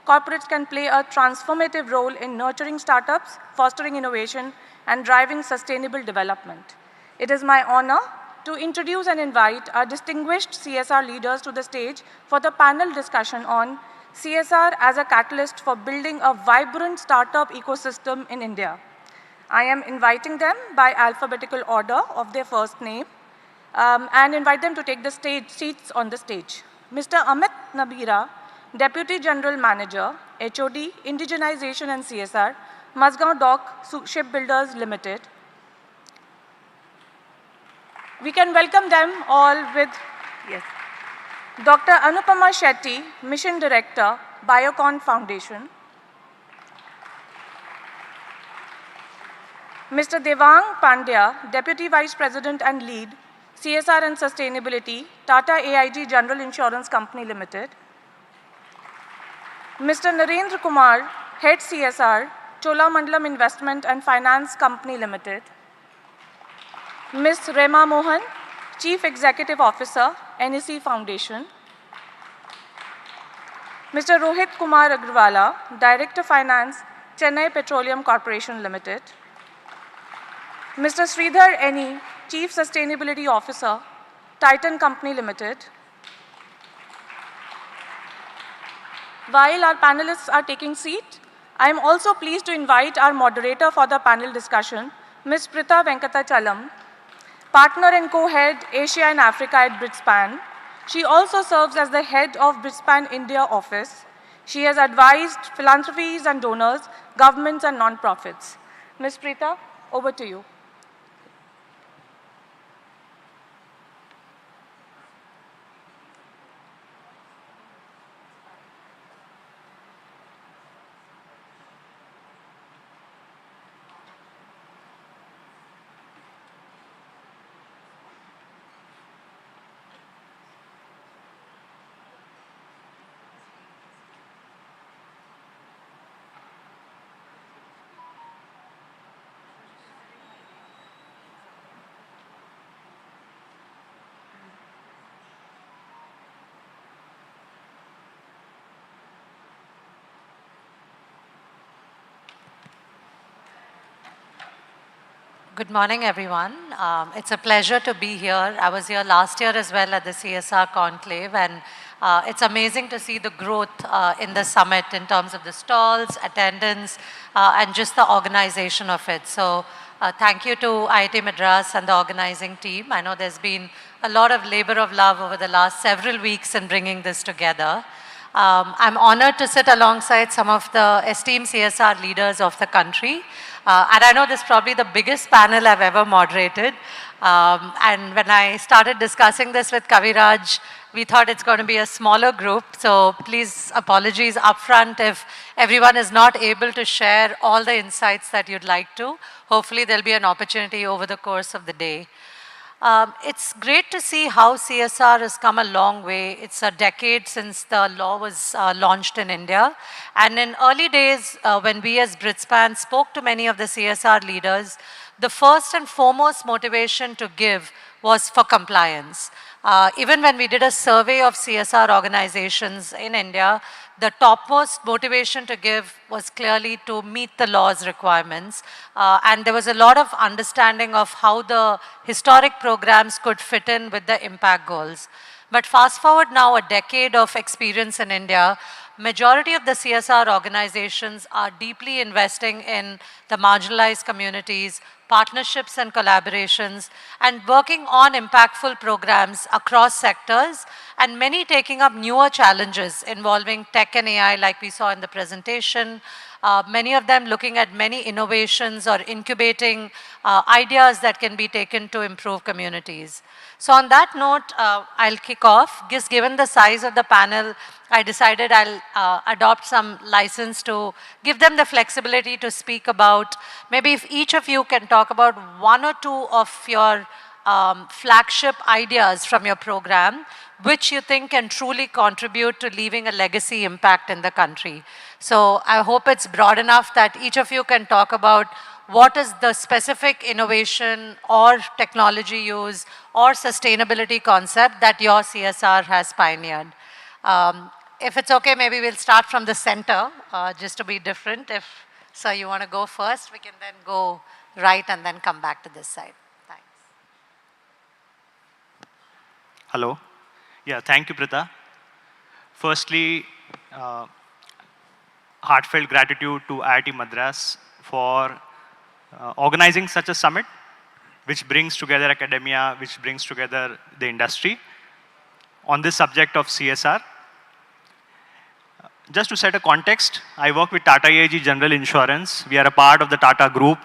H: Corporates can play a transformative role in nurturing startups, fostering innovation, and driving sustainable development. It is my honor to introduce and invite our distinguished CSR leaders to the stage for the panel discussion on CSR as a catalyst for building a vibrant startup ecosystem in India. I am inviting them by alphabetical order of their first name and invite them to take the seats on the stage. Mr. Amit Nabira, Deputy General Manager, HOD, Indigenization and CSR, Mazgaon Dock Shipbuilders Limited. We can welcome them all with, yes, Dr. Anupama Shetty, Mission Director, Biocon Foundation. Mr. Devang Pandya, Deputy Vice President and Lead, CSR and Sustainability, Tata AIG General Insurance Company Limited. Mr. Narendra Kumar, Head CSR, Cholamandalam Investment and Finance Company Limited. Ms. Rema Mohan, Chief Executive Officer, NEC Foundation. Mr. Rohit Kumar Agrawala, Director Finance, Chennai Petroleum Corporation Limited. Mr. Sridhar Eni, Chief Sustainability Officer, Titan Company Limited. While our panelists are taking seat, I am also pleased to invite our moderator for the panel discussion, Ms. Pritha Venkatachalam, Partner and Co-Head, Asia and Africa at Bridgespan. She also serves as the Head of Bridgespan India Office. She has advised philanthropies and donors, governments and non-profits. Ms. Pritha, over to you.
I: Good morning, everyone. It's a pleasure to be here. I was here last year as well at the CSR Conclave, and it's amazing to see the growth in the summit in terms of the stalls, attendance, and just the organization of it. So thank you to Iit Madras and the organizing team. I know there's been a lot of labor of love over the last several weeks in bringing this together. I'm honored to sit alongside some of the esteemed CSR leaders of the country. And I know this is probably the biggest panel I've ever moderated. And when I started discussing this with Kaviraj, we thought it's going to be a smaller group. So please, apologies upfront if everyone is not able to share all the insights that you'd like to. Hopefully there'll be an opportunity over the course of the day. It's great to see how CSR has come a long way. It's a decade since the law was launched in India. And in early days, when we as Bridgespan spoke to many of the CSR leaders, the first and foremost motivation to give was for compliance. Even when we did a survey of CSR organizations in India, the topmost motivation to give was clearly to meet the law's requirements. And there was a lot of understanding of how the historic programs could fit in with the impact goals. But fast forward now a decade of experience in India, majority of the CSR organizations are deeply investing in the marginalized communities, partnerships and collaborations, and working on impactful programs across sectors, and many taking up newer challenges involving tech and AI like we saw in the presentation. Many of them looking at many innovations or incubating ideas that can be taken to improve communities. So on that note, I'll kick off. Just given the size of the panel, I decided I'll adopt some license to give them the flexibility to speak about, maybe if each of you can talk about one or two of your flagship ideas from your program, which you think can truly contribute to leaving a legacy impact in the country. So I hope it's broad enough that each of you can talk about what is the specific innovation or technology use or sustainability concept that your CSR has pioneered. If it's okay, maybe we'll start from the center, just to be different. If, sir, you want to go first, we can then go right and then come back to this side. Thanks.
J: Hello. Yeah, thank you, Prita. Firstly, heartfelt gratitude to IIT Madras for organizing such a summit, which brings together academia, which brings together the industry on this subject of CSR. Just to set a context, I work with Tata AIG General Insurance. We are a part of the Tata Group,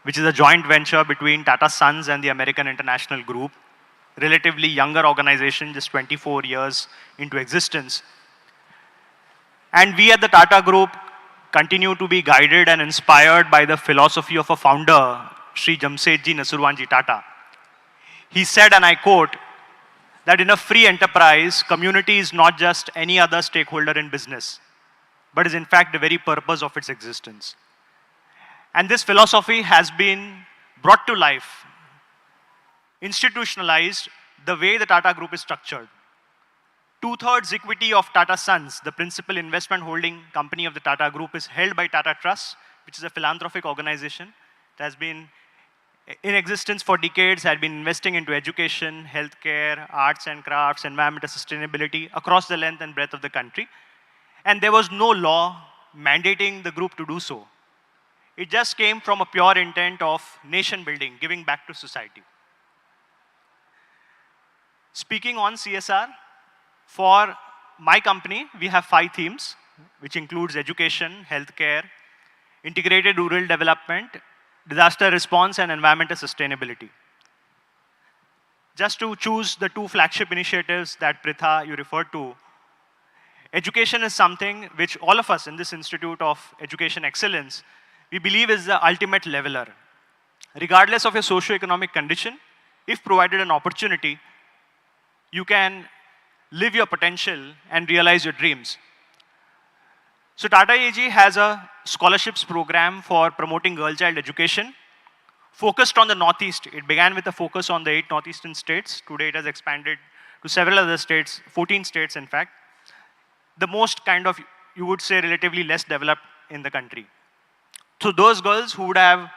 J: which is a joint venture between Tata Sons and the American International Group, relatively younger organization, just 24 years into existence. And we at the Tata Group continue to be guided and inspired by the philosophy of a founder, Sri Jamsetji Nasurwanji Tata. He said, and I quote, that in a free enterprise, community is not just any other stakeholder in business, but is in fact the very purpose of its existence. And this philosophy has been brought to life, institutionalized, the way the Tata Group is structured. 2/3 equity of Tata Sons, the principal investment holding company of the Tata Group, is held by Tata Trust, which is a philanthropic organization that has been in existence for decades, had been investing into education, healthcare, arts and crafts, environmental sustainability across the length and breadth of the country. And there was no law mandating the group to do so. It just came from a pure intent of nation building, giving back to society. Speaking on CSR, for my company, we have 5 themes, which includes education, healthcare, integrated rural development, disaster response, and environmental sustainability. Just to choose the 2 flagship initiatives that Pritha, you referred to, education is something which all of us in this Institute of Education Excellence, we believe is the ultimate leveler. Regardless of your socio-economic condition, if provided an opportunity, you can live your potential and realize your dreams. So Tata AG has a scholarships program for promoting girl child education, focused on the Northeast. It began with a focus on the 8 Northeastern states. Today it has expanded to several other states, 14 states in fact. The most kind of, you would say, relatively less developed in the country. So those girls who would have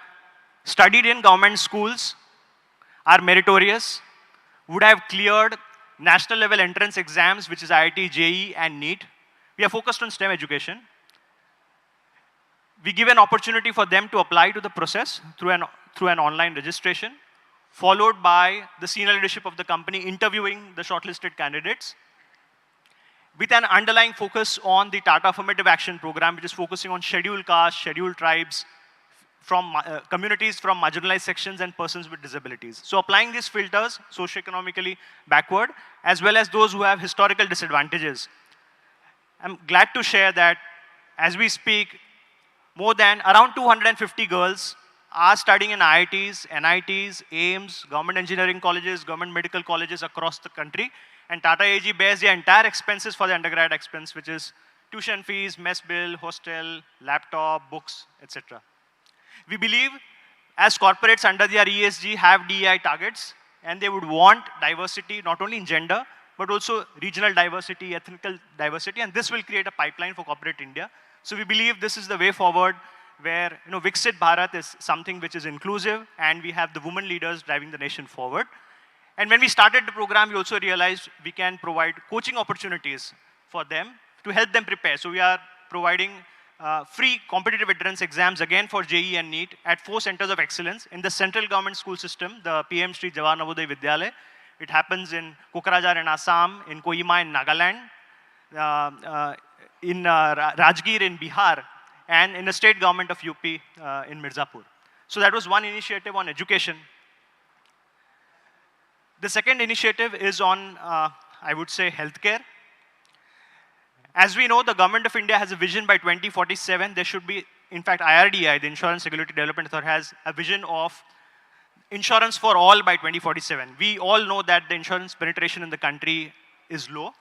J: studied in government schools are meritorious, would have cleared national level entrance exams, which is IIT, JEE, and NEET. We are focused on STEM education. We give an opportunity for them to apply to the process through an online registration, followed by the senior leadership of the company interviewing the shortlisted candidates, with an underlying focus on the Tata Affirmative Action Program, which is focusing on scheduled castes, scheduled tribes, from communities from marginalized sections and persons with disabilities. So applying these filters, socioeconomically backward, as well as those who have historical disadvantages. I'm glad to share that as we speak, more than around 250 girls are studying in IITs, NITs, AIMS, government engineering colleges, government medical colleges across the country. And Tata AG bears the entire expenses for the undergrad expense, which is tuition fees, mess bill, hostel, laptop, books, etc. We believe as corporates under their ESG have DEI targets, and they would want diversity, not only in gender, but also regional diversity, ethnical diversity, and this will create a pipeline for corporate India. So we believe this is the way forward, where Viksit Bharat is something which is inclusive, and we have the women leaders driving the nation forward. And when we started the program, we also realized we can provide coaching opportunities for them to help them prepare. So we are providing free competitive entrance exams again for JEE and NEET at 4 centers of excellence in the central government school system, the PM Shri Jawahar Navodaya Vidyalaya. It happens in Kokrajhar in Assam, in Kohima in Nagaland, in Rajgir in Bihar, and in the state government of UP in Mirzapur. So that was one initiative on education. The second initiative is on, I would say, healthcare. As we know, the government of India has a vision by 2047. There should be, in fact, IRDI, the Insurance Regulatory Development Authority, has a vision of insurance for all by 2047. We all know that the insurance penetration in the country is low,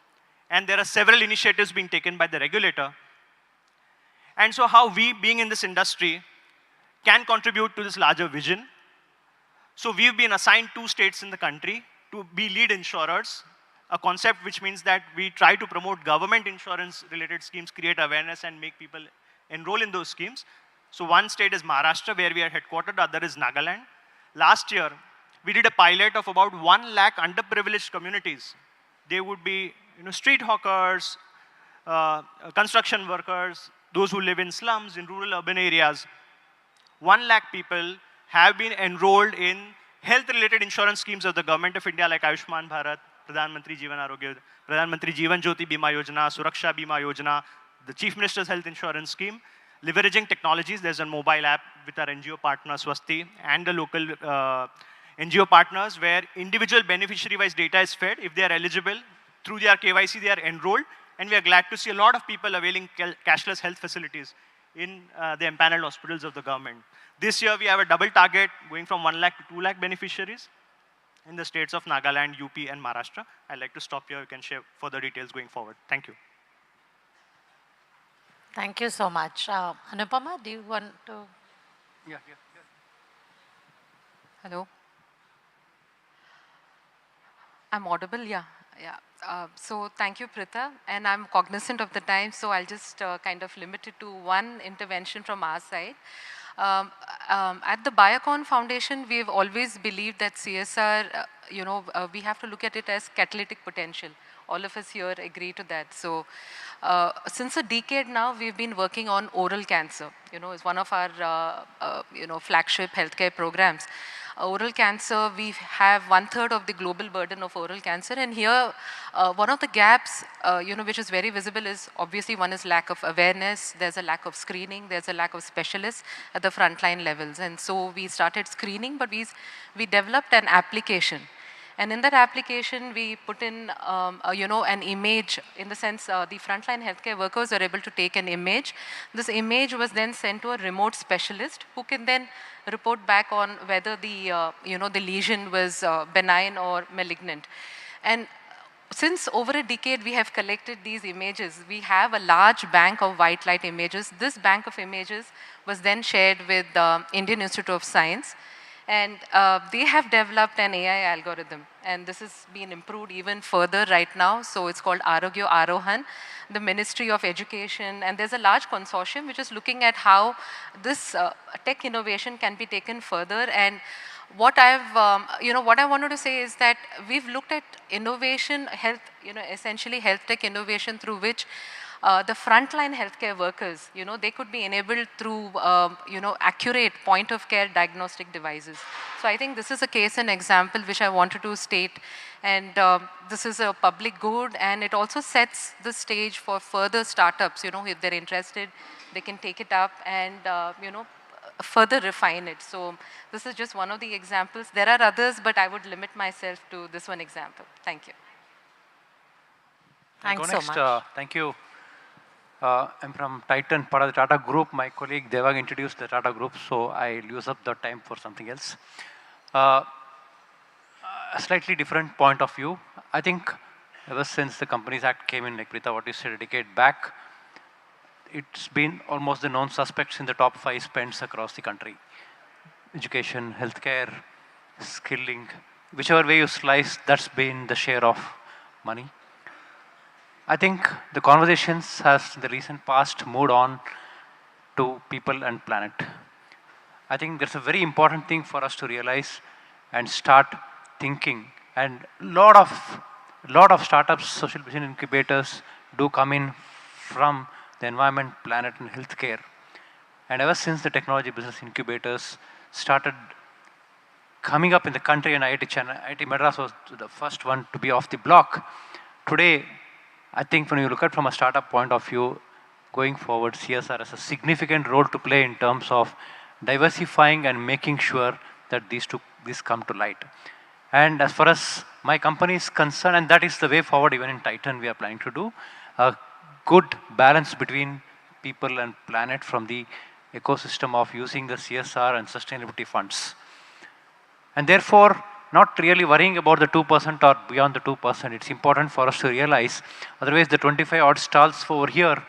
J: and there are several initiatives being taken by the regulator. And so how we, being in this industry, can contribute to this larger vision. So we've been assigned 2 states in the country to be lead insurers, a concept which means that we try to promote government insurance related schemes, create awareness, and make people enroll in those schemes. So one state is Maharashtra, where we are headquartered, the other is Nagaland. Last year, we did a pilot of about 1 lakh underprivileged communities. They would be street hawkers, construction workers, those who live in slums, in rural urban areas. 1 lakh people have been enrolled in health-related insurance schemes of the government of India, like Ayushman Bharat, Pradhan Mantri Jeevan Arogya, Pradhan Mantri Jeevan Jyoti Bima Yojana, Suraksha Bima Yojana, the Chief Minister's Health Insurance Scheme. Leveraging technologies, there's a mobile app with our NGO partner Swasti and the local NGO partners, where individual beneficiary-wise data is fed. If they are eligible, through their KYC, they are enrolled, and we are glad to see a lot of people availing cashless health facilities in the empaneled hospitals of the government. This year, we have a double target, going from 1 lakh to 2 lakh beneficiaries in the states of Nagaland, UP, and Maharashtra. I'd like to stop here. You can share further details going forward. Thank you.
I: Thank you so much. Anupama, do you want to?
K: Yeah.
L: Hello. I'm audible, yeah. So thank you, Pritha, and I'm cognizant of the time, so I'll just kind of limit it to one intervention from our side. At the Biocon Foundation, we've always believed that CSR, we have to look at it as catalytic potential. All of us here agree to that. So since a decade now, we've been working on oral cancer. It's one of our, flagship healthcare programs. Oral cancer, we have 1/3 of the global burden of oral cancer. And here, one of the gaps, which is very visible is, obviously, one is lack of awareness. There's a lack of screening. There's a lack of specialists at the frontline levels. And so we started screening, but we developed an application. And in that application, we put in, an image, in the sense the frontline healthcare workers are able to take an image. This image was then sent to a remote specialist who can then report back on whether the, the lesion was benign or malignant. And since over a decade, we have collected these images. We have a large bank of white light images. This bank of images was then shared with the Indian Institute of Science. And they have developed an AI algorithm, and this has been improved even further right now. So it's called Arogya Arohan, the Ministry of Education, and there's a large consortium which is looking at how this tech innovation can be taken further. And what what I wanted to say is that we've looked at innovation, essentially health tech innovation through which the frontline healthcare workers, they could be enabled through, accurate point-of-care diagnostic devices. So I think this is a case and example which I wanted to state. And this is a public good, and it also sets the stage for further startups. If they're interested, they can take it up and, further refine it. So this is just one of the examples. There are others, but I would limit myself to this one example. Thank you.
I: Thanks so much.
K: Thank you. I'm from Titan, part of the Tata Group. My colleague Devang introduced the Tata Group, so I'll use up the time for something else. A slightly different point of view. I think ever since the Companies Act came in, like Prita, what you said a decade back, it's been almost the known suspects in the top 5 spends across the country. Education, healthcare, skilling, whichever way you slice, that's been the share of money. I think the conversations has in the recent past moved on to people and planet. I think that's a very important thing for us to realize and start thinking. And lot of startups, social business incubators do come in from the environment, planet, and healthcare. And ever since the technology business incubators started coming up in the country, and IIT Madras was the first one to be off the block. Today, I think when you look at from a startup point of view, going forward, CSR has a significant role to play in terms of diversifying and making sure that these come to light. And as far as my company is concerned, and that is the way forward even in Titan we are planning to do, a good balance between people and planet from the ecosystem of using the CSR and sustainability funds. And therefore, not really worrying about the 2% or beyond the 2%. It's important for us to realize, otherwise the 25 odd stalls over here,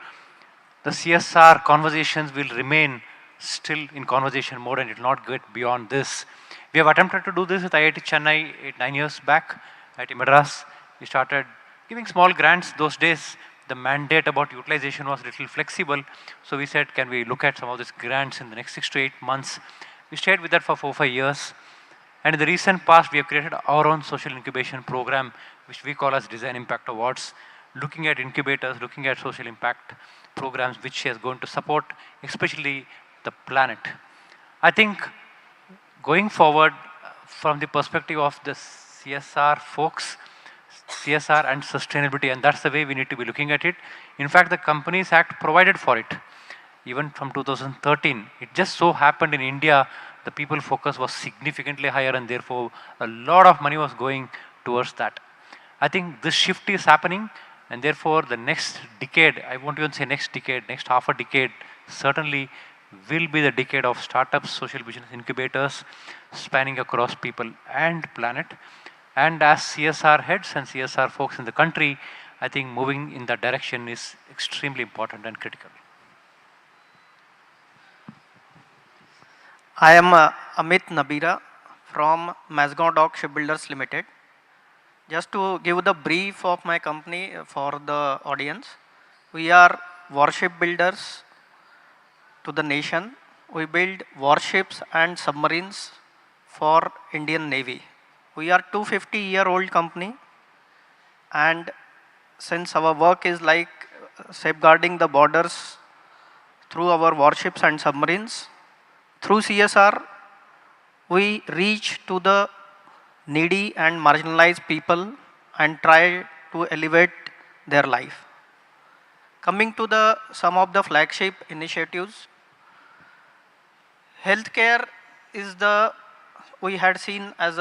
K: the CSR conversations will remain still in conversation mode and it will not get beyond this. We have attempted to do this with IIT Chennai 9 years back. IIT Madras, we started giving small grants. Those days, the mandate about utilization was a little flexible. So we said, can we look at some of these grants in the next 6 to 8 months? We stayed with that for 4 or 5 years. And in the recent past, we have created our own social incubation program, which we call as Design Impact Awards, looking at incubators, looking at social impact programs, which is going to support, especially the planet. I think going forward, from the perspective of the CSR folks, CSR and sustainability, and that's the way we need to be looking at it. In fact, the Companies Act provided for it, even from 2013. It just so happened in India, the people focus was significantly higher and therefore a lot of money was going towards that. I think this shift is happening and therefore the next decade, I won't even say next decade, next half a decade, certainly will be the decade of startups, social business incubators, spanning across people and planet. And as CSR heads and CSR folks in the country, I think moving in that direction is extremely important and critical.
M: I am Amit Nabira from Mazgaon Dock Shipbuilders Limited. Just to give the brief of my company for the audience, we are warship builders to the nation. We build warships and submarines for Indian Navy. We are 250-year-old company, and since our work is like safeguarding the borders through our warships and submarines, through CSR, we reach to the needy and marginalized people and try to elevate their life. Coming to some of the flagship initiatives, healthcare is we had seen as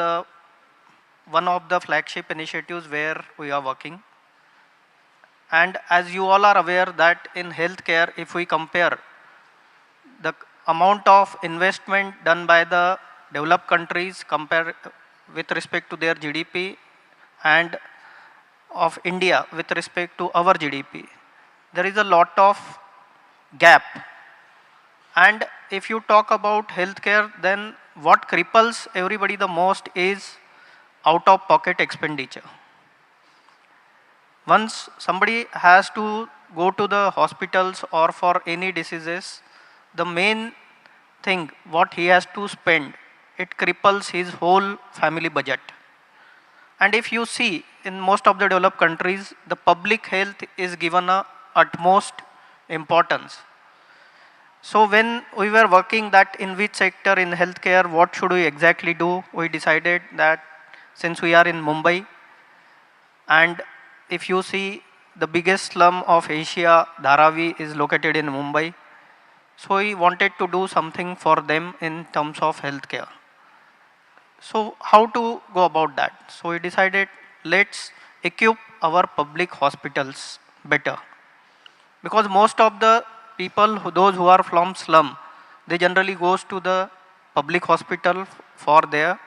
M: one of the flagship initiatives where we are working. And as you all are aware that in healthcare, if we compare the amount of investment done by the developed countries compared with respect to their GDP and of India with respect to our GDP, there is a lot of gap. And if you talk about healthcare, then what cripples everybody the most is out-of-pocket expenditure. Once somebody has to go to the hospitals or for any diseases, the main thing what he has to spend, it cripples his whole family budget. And if you see in most of the developed countries, the public health is given a utmost importance. So when we were working that in which sector in healthcare, what should we exactly do, we decided that since we are in Mumbai, and if you see the biggest slum of Asia, Dharavi, is located in Mumbai. So we wanted to do something for them in terms of healthcare. So how to go about that? So we decided, let's equip our public hospitals better. Because most of the people, those who are from slum, they generally goes to the public hospital for their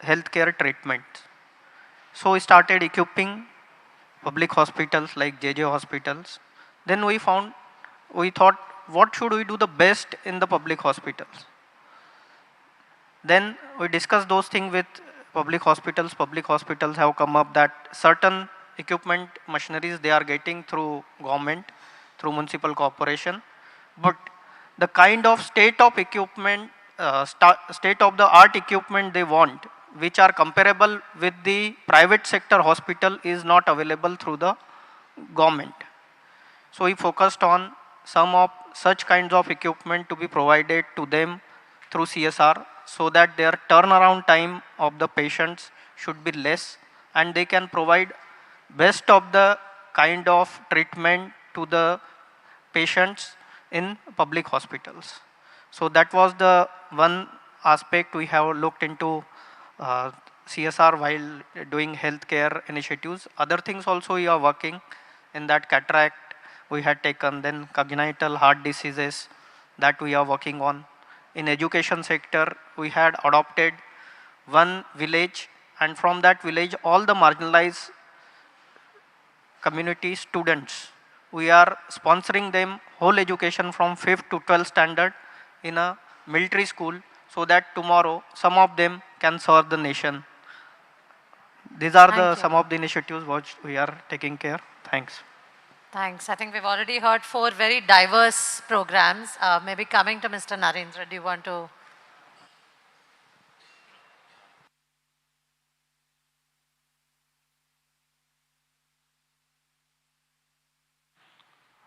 M: healthcare treatment. So we started equipping public hospitals like JJ hospitals. Then we thought, what should we do the best in the public hospitals? Then we discussed those things with public hospitals have come up that certain equipment, machineries they are getting through government, through municipal corporation, but the kind of state of equipment, state of the art equipment they want, which are comparable with the private sector hospital, is not available through the government. So we focused on some of such kinds of equipment to be provided to them through CSR, so that their turnaround time of the patients should be less and they can provide best of the kind of treatment to the patients in public hospitals. So that was the one aspect we have looked into CSR while doing healthcare initiatives. Other things also we are working in that. Cataract we had taken, then congenital heart diseases that we are working on. In education sector, we had adopted one village, and from that village all the marginalized community students, we are sponsoring them whole education from 5th to 12th standard in a military school, so that tomorrow some of them can serve the nation. These are some of the initiatives which we are taking care. Thanks.
I: Thanks. I think we've already heard 4 very diverse programs. Maybe coming to Mr. Narendra, do you want to?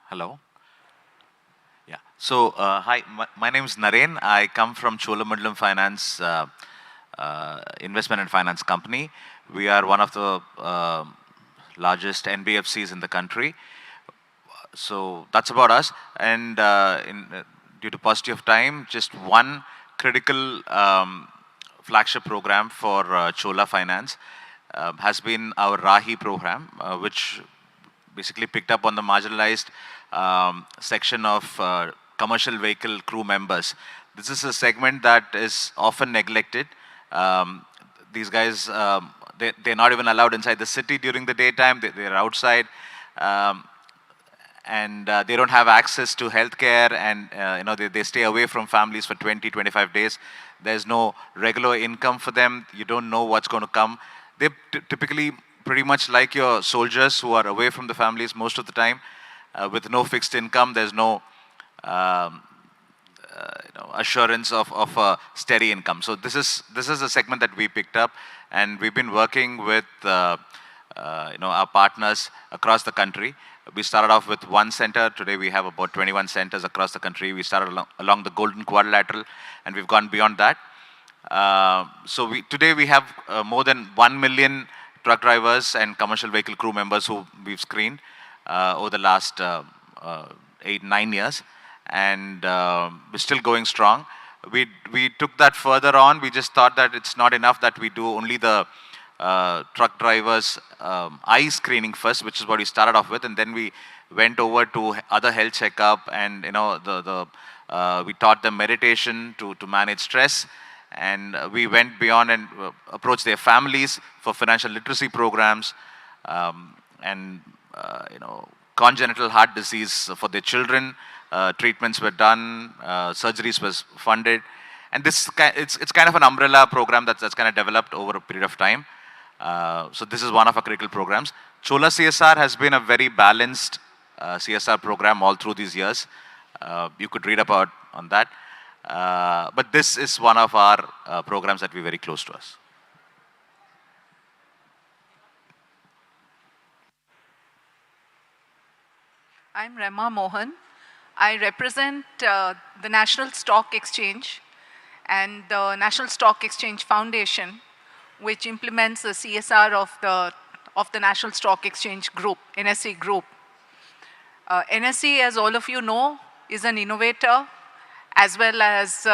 N: Hello. Yeah. So, hi, my name is Naren. I come from Cholamandalam Finance, investment and finance company. We are one of the largest NBFCs in the country. So that's about us. And due to paucity of time, just one critical flagship program for Chola Finance has been our Rahi program, which basically picked up on the marginalized section of commercial vehicle crew members. This is a segment that is often neglected. These guys, they're not even allowed inside the city during the daytime. They're outside. And they don't have access to healthcare, and they stay away from families for 20-25 days. There's no regular income for them. You don't know what's going to come. They're typically pretty much like your soldiers who are away from the families most of the time, with no fixed income. There's no assurance of a steady income. So this is a segment that we picked up, and we've been working with our partners across the country. We started off with one center. Today we have about 21 centers across the country. We started along the Golden Quadrilateral, and we've gone beyond that. Today we have more than 1 million truck drivers and commercial vehicle crew members who we've screened over the last 8-9 years, and we're still going strong. We took that further on. We just thought that it's not enough that we do only the truck drivers eye screening first, which is what we started off with, and then we went over to other health checkup, and we taught them meditation to manage stress, and we went beyond and approached their families for financial literacy programs, and congenital heart disease for their children. Treatments were done, surgeries was funded, and it's kind of an umbrella program that's kind of developed over a period of time. So this is one of our critical programs. Chola CSR has been a very balanced CSR program all through these years. You could read about on that. But this is one of our programs that we're very close to us.
O: I'm Rema Mohan. I represent the National Stock Exchange and the National Stock Exchange Foundation, which implements the CSR of the National Stock Exchange Group, NSE Group. NSE, as all of you know, is an innovator, as well as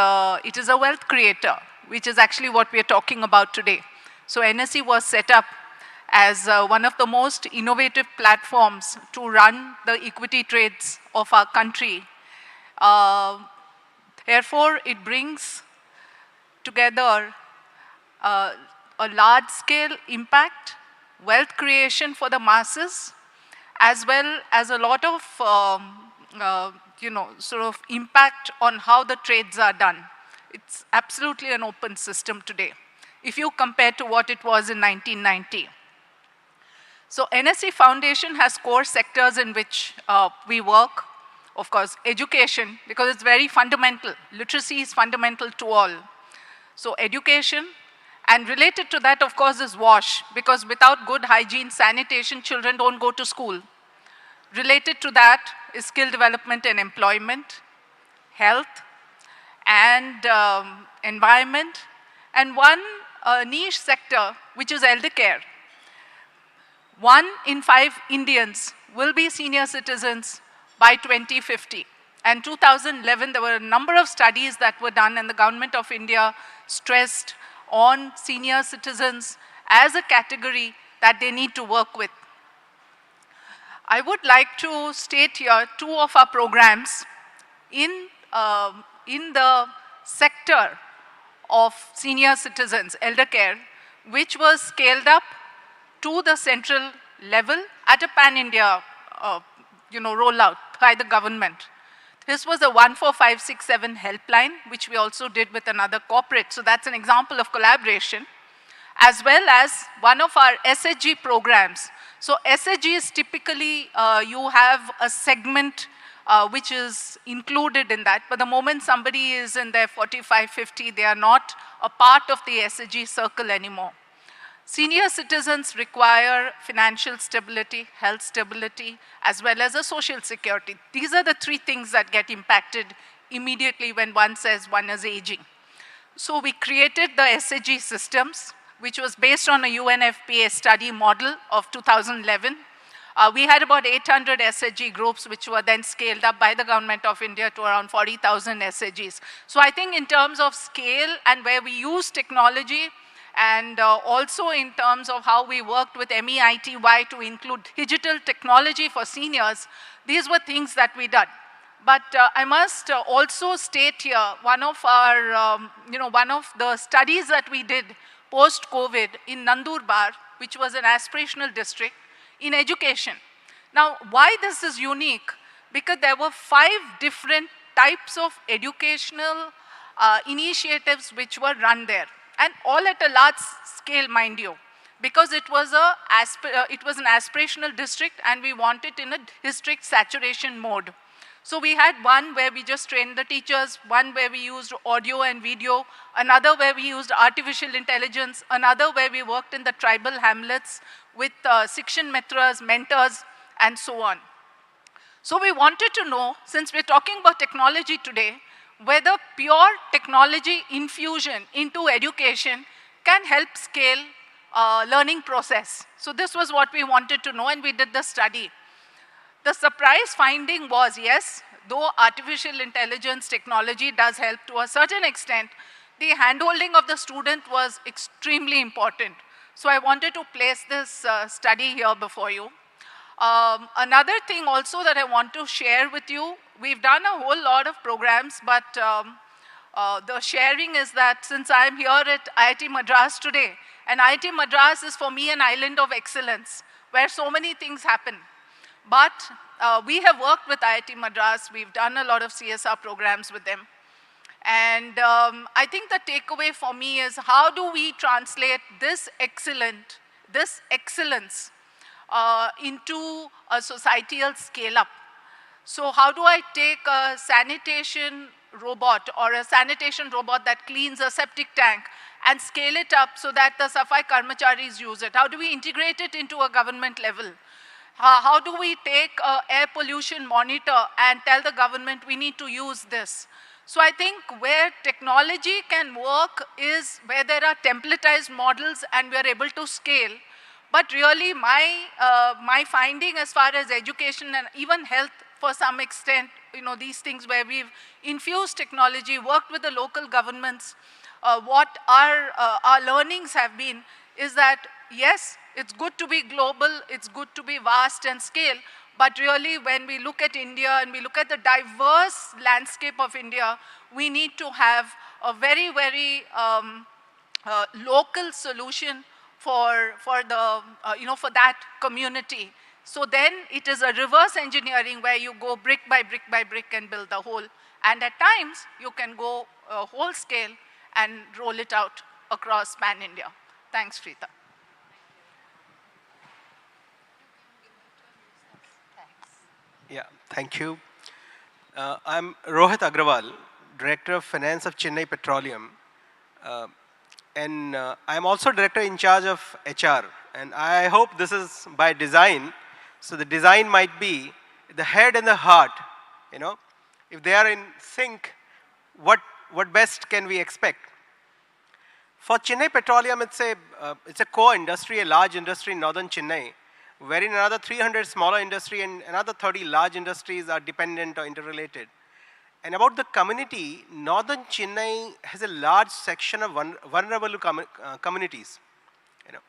O: it is a wealth creator, which is actually what we are talking about today. So NSE was set up as one of the most innovative platforms to run the equity trades of our country. Therefore, it brings together a large-scale impact, wealth creation for the masses, as well as a lot of sort of impact on how the trades are done. It's absolutely an open system today. if you compare to what it was in 1990. So NSE Foundation has core sectors in which we work. Of course, education, because it's very fundamental. Literacy is fundamental to all. So education, and related to that, of course, is WASH, because without good hygiene, sanitation, children don't go to school. Related to that is skill development and employment, health, and environment, and one niche sector, which is elder care. 1 in 5 Indians will be senior citizens by 2050. And 2011, there were a number of studies that were done, and the government of India stressed on senior citizens as a category that they need to work with. I would like to state here 2 of our programs in the sector of senior citizens, elder care, which was scaled up to the central level at a pan-India rollout by the government. This was a 14567 helpline, which we also did with another corporate. So that's an example of collaboration, as well as one of our SHG programs. So SHG is typically, you have a segment which is included in that. But the moment somebody is in their 45, 50, they are not a part of the SHG circle anymore. Senior citizens require financial stability, health stability, as well as a social security. These are the 3 things that get impacted immediately when one says one is aging. So we created the SHG systems, which was based on a UNFPA study model of 2011. We had about 800 SHG groups, which were then scaled up by the government of India to around 40,000 SHGs. So I think in terms of scale and where we use technology, and also in terms of how we worked with MEITY to include digital technology for seniors, these were things that we did. But I must also state here, one of our, one of the studies that we did post-COVID in Nandurbar, which was an aspirational district, in education. Now, why this is unique? Because there were 5 different types of educational initiatives which were run there. And all at a large scale, mind you, because it was an aspirational district and we want it in a district saturation mode. So we had one where we just trained the teachers, one where we used audio and video, another where we used artificial intelligence, another where we worked in the tribal hamlets with Sikshan Mitras, mentors, and so on. So we wanted to know, since we're talking about technology today, whether pure technology infusion into education can help scale learning process. So this was what we wanted to know, and we did the study. The surprise finding was, yes, though artificial intelligence technology does help to a certain extent, the handholding of the student was extremely important. So I wanted to place this study here before you. Another thing also that I want to share with you, we've done a whole lot of programs, but the sharing is that since I'm here at Iit Madras today, and Iit Madras is for me an island of excellence, where so many things happen. But we have worked with Iit Madras, we've done a lot of CSR programs with them. And I think the takeaway for me is how do we translate this excellence into a societal scale-up. So how do I take a sanitation robot or a sanitation robot that cleans a septic tank and scale it up so that the Safai Karmacharis use it? How do we integrate it into a government level? How do we take an air pollution monitor and tell the government we need to use this? So I think where technology can work is where there are templatized models and we are able to scale. But really my finding as far as education and even health for some extent, these things where we've infused technology, worked with the local governments, what our learnings have been is that, yes, it's good to be global, it's good to be vast and scale, but really when we look at India and we look at the diverse landscape of India, we need to have a very, very local solution for that community. So then it is a reverse engineering where you go brick by brick by brick and build the whole. And at times you can go whole scale and roll it out across pan-India. Thanks, Preeta.
P: Yeah, thank you. I'm Rohit Agrawal, Director of Finance of Chennai Petroleum. And I'm also Director in charge of HR. And I hope this is by design. So the design might be the head and the heart, you know. If they are in sync, what best can we expect? For Chennai Petroleum, it's a core industry, a large industry in northern Chennai, wherein another 300 smaller industry and another 30 large industries are dependent or interrelated. And about the community, northern Chennai has a large section of vulnerable communities. You know.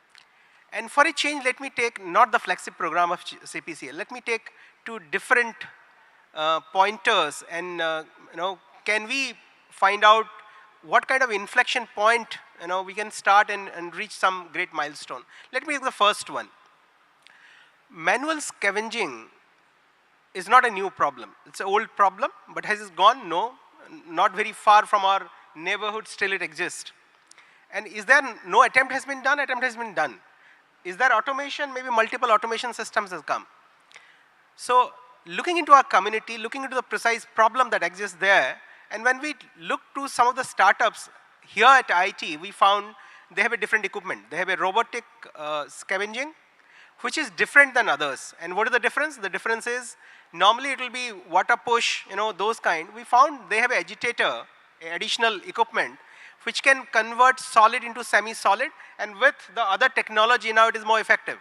P: And for a change, let me take not the flagship program of CPCL. Let me take two different pointers, and you know, can we find out what kind of inflection point we can start and reach some great milestone. Let me take the first one. Manual scavenging is not a new problem. It's an old problem, but has it gone? No, not very far from our neighborhood, still it exists. And is there no attempt has been done? Attempt has been done. Is there automation? Maybe multiple automation systems has come. So looking into our community, looking into the precise problem that exists there, and when we look to some of the startups here at IIT, we found they have a different equipment. They have a robotic scavenging, which is different than others. And what is the difference? The difference is normally it will be water push, those kind. We found they have an agitator, additional equipment, which can convert solid into semi-solid, and with the other technology now it is more effective.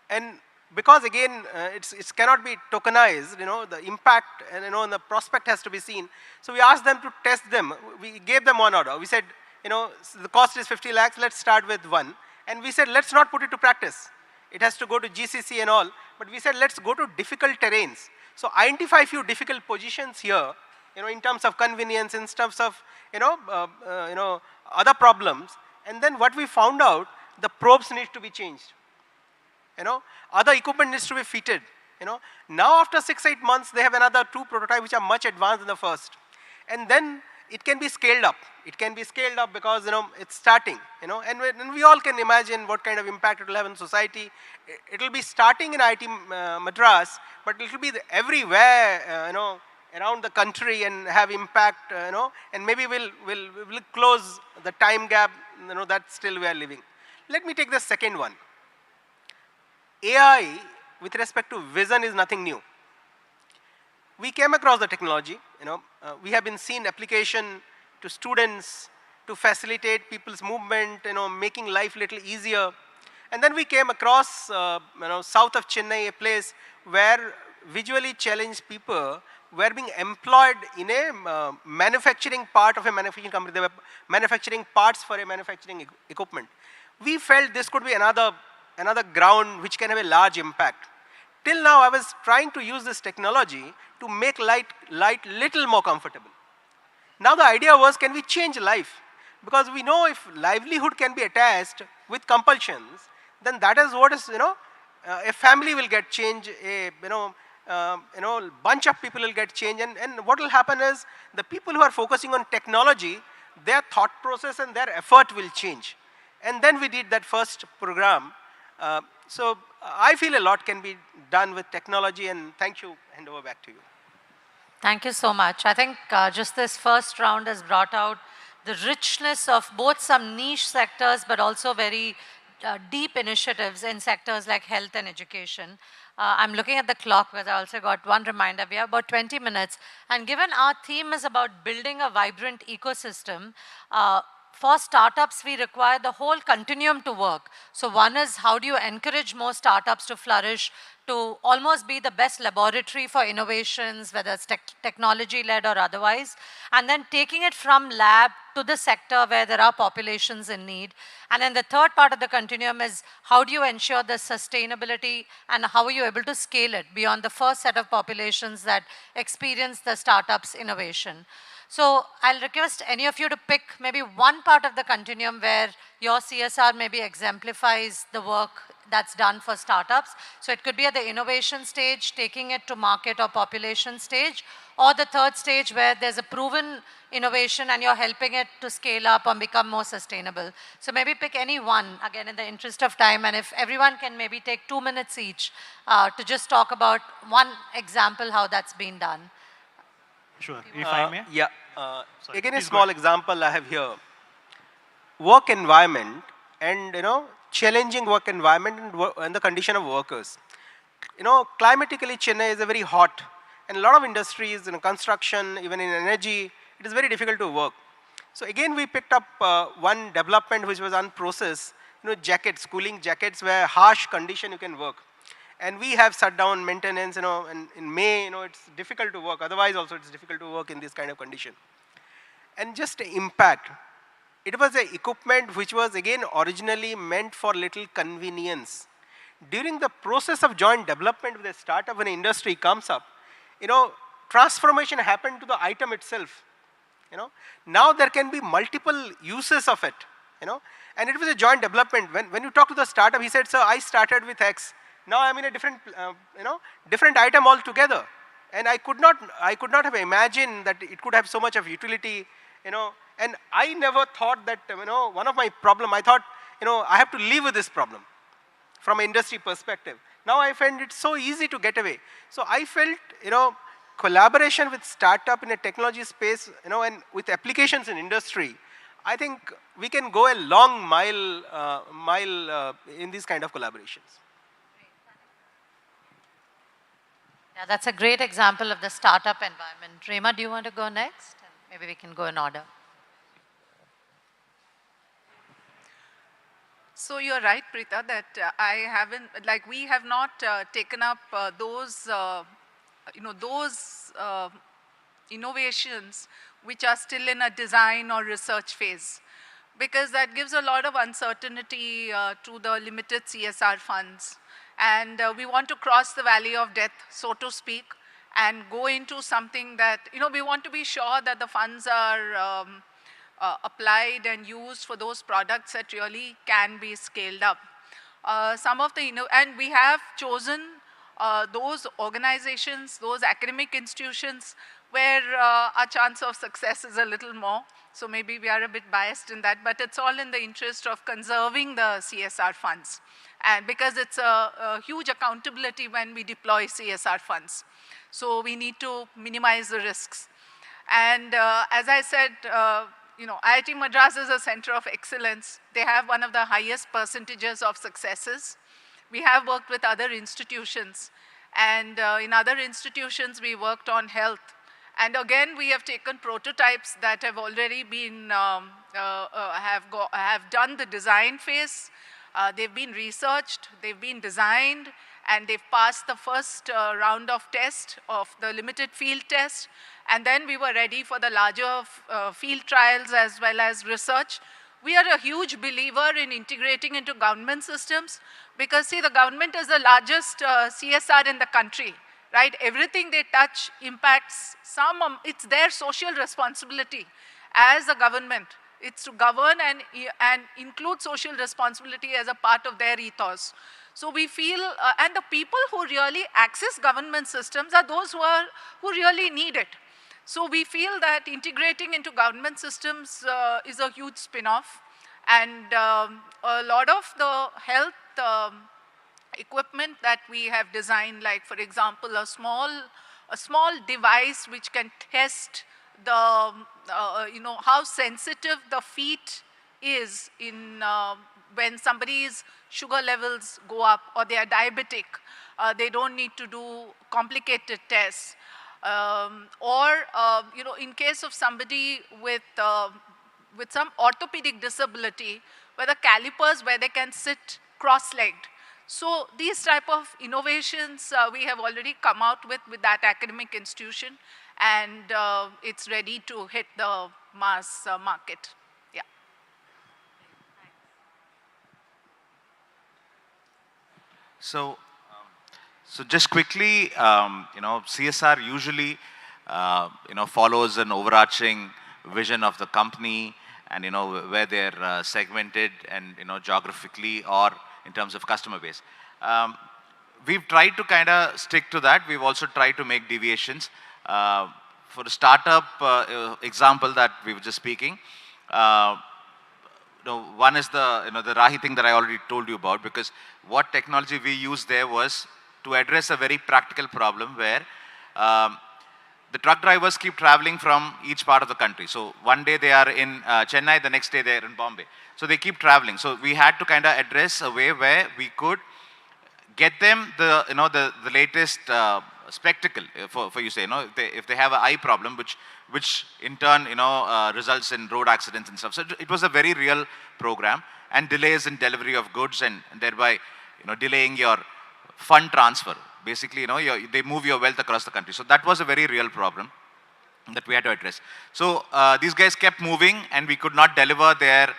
P: And because again, it cannot be tokenized, the impact and the prospect has to be seen. So we asked them to test them. We gave them one order. We said, the cost is 50 lakhs, let's start with one. And we said, let's not put it to practice. It has to go to GCC and all. But we said, let's go to difficult terrains. So identify a few difficult positions here, in terms of convenience, in terms of, other problems. And then what we found out, the probes need to be changed. Other equipment needs to be fitted. Now after 6-8 months, they have another 2 prototypes which are much advanced than the first. And then it can be scaled up. It can be scaled up because it's starting. And we all can imagine what kind of impact it will have in society. It will be starting in Iit Madras, but it will be everywhere, around the country and have impact. And maybe we'll close the time gap. That still we are living. Let me take the second one. AI with respect to vision is nothing new. We came across the technology, we have been seeing application to students to facilitate people's movement, making life a little easier. And then we came across, south of Chennai, a place where visually challenged people were being employed in a manufacturing part of a manufacturing company. They were manufacturing parts for a manufacturing equipment. We felt this could be another ground which can have a large impact. Till now, I was trying to use this technology to make light little more comfortable. Now the idea was, can we change life? Because we know if livelihood can be attached with compulsions, then that is what is, a family will get change, a bunch of people will get change, and what will happen is the people who are focusing on technology, their thought process and their effort will change. And then we did that first program. So I feel a lot can be done with technology, and thank you. Hand over back to you.
I: Thank you so much. I think just this first round has brought out the richness of both some niche sectors, but also very deep initiatives in sectors like health and education. I'm looking at the clock because I also got one reminder. We have about 20 minutes. And given our theme is about building a vibrant ecosystem, for startups, we require the whole continuum to work. So one is, how do you encourage more startups to flourish, to almost be the best laboratory for innovations, whether it's technology-led or otherwise, and then taking it from lab to the sector where there are populations in need. And then the third part of the continuum is, how do you ensure the sustainability and how are you able to scale it beyond the first set of populations that experience the startup's innovation? So I'll request any of you to pick maybe one part of the continuum where your CSR maybe exemplifies the work that's done for startups. So it could be at the innovation stage, taking it to market or population stage, or the third stage where there's a proven innovation and you're helping it to scale up and become more sustainable. So maybe pick any one, again, in the interest of time, and if everyone can maybe take 2 minutes each to just talk about one example how that's been done.
J: Sure, if I may.
P: Yeah.
J: Sorry,
P: Again, a
J: please go
P: small
J: ahead.
P: example I have here. Work environment and, challenging work environment and the condition of workers. Climatically, Chennai is a very hot, and a lot of industries, construction, even in energy, it is very difficult to work. So again, we picked up one development which was on process, jackets, cooling jackets where harsh condition you can work. And we have shut down maintenance, and in May, it's difficult to work. Otherwise also it's difficult to work in this kind of condition. And just the impact. It was an equipment which was again originally meant for little convenience. During the process of joint development with a startup, when an industry comes up, transformation happened to the item itself. Now there can be multiple uses of it. And it was a joint development. When you talk to the startup, he said, "Sir, I started with X. Now I'm in a different, different item altogether." And I could not have imagined that it could have so much of utility. And I never thought that, one of my problem, I thought, I have to live with this problem from an industry perspective. Now I find it so easy to get away. So I felt, collaboration with startup in a technology space, and with applications in industry, I think we can go a long mile in these kind of collaborations.
I: Yeah, that's a great example of the startup environment. Rema, do you want to go next? Maybe we can go in order.
O: So you're right, Preeta, that we have not taken up those innovations which are still in a design or research phase, because that gives a lot of uncertainty to the limited CSR funds. And we want to cross the valley of death, so to speak, and go into something that, we want to be sure that the funds are applied and used for those products that really can be scaled up. And we have chosen those organizations, those academic institutions where our chance of success is a little more. So maybe we are a bit biased in that, but it's all in the interest of conserving the CSR funds. And because it's a huge accountability when we deploy CSR funds. So we need to minimize the risks. And as I said, IIT Madras is a center of excellence. They have one of the highest percentages of successes. We have worked with other institutions. And in other institutions, we worked on health. And again, we have taken prototypes that have already been, have done the design phase. They've been researched, they've been designed, and they've passed the first round of test of the limited field test. And then we were ready for the larger field trials as well as research. We are a huge believer in integrating into government systems because, see, the government is the largest CSR in the country, right? Everything they touch impacts it's their social responsibility as a government. It's to govern and include social responsibility as a part of their ethos. So we feel, and the people who really access government systems are those who really need it. So we feel that integrating into government systems is a huge spin-off. And a lot of the health equipment that we have designed, like for example, a small device which can test the, how sensitive the feet is in when somebody's sugar levels go up or they are diabetic. They don't need to do complicated tests. In case of somebody with some orthopedic disability, where the calipers where they can sit cross-legged. So these type of innovations we have already come out with that academic institution, and it's ready to hit the mass market. Yeah.
N: So just quickly, CSR usually follows an overarching vision of the company and, where they're segmented and, geographically or in terms of customer base. We've tried to kind of stick to that. We've also tried to make deviations. For the startup example that we were just speaking, one is the Rahi thing that I already told you about, because what technology we used there was to address a very practical problem where the truck drivers keep traveling from each part of the country. So one day they are in Chennai, the next day they are in Bombay. So they keep traveling. So we had to kind of address a way where we could get them the latest spectacle for you say, if they have an eye problem, which in turn results in road accidents and stuff. So it was a very real program, and delays in delivery of goods and thereby delaying your fund transfer. Basically, they move your wealth across the country. So that was a very real problem that we had to address. So these guys kept moving, and we could not deliver their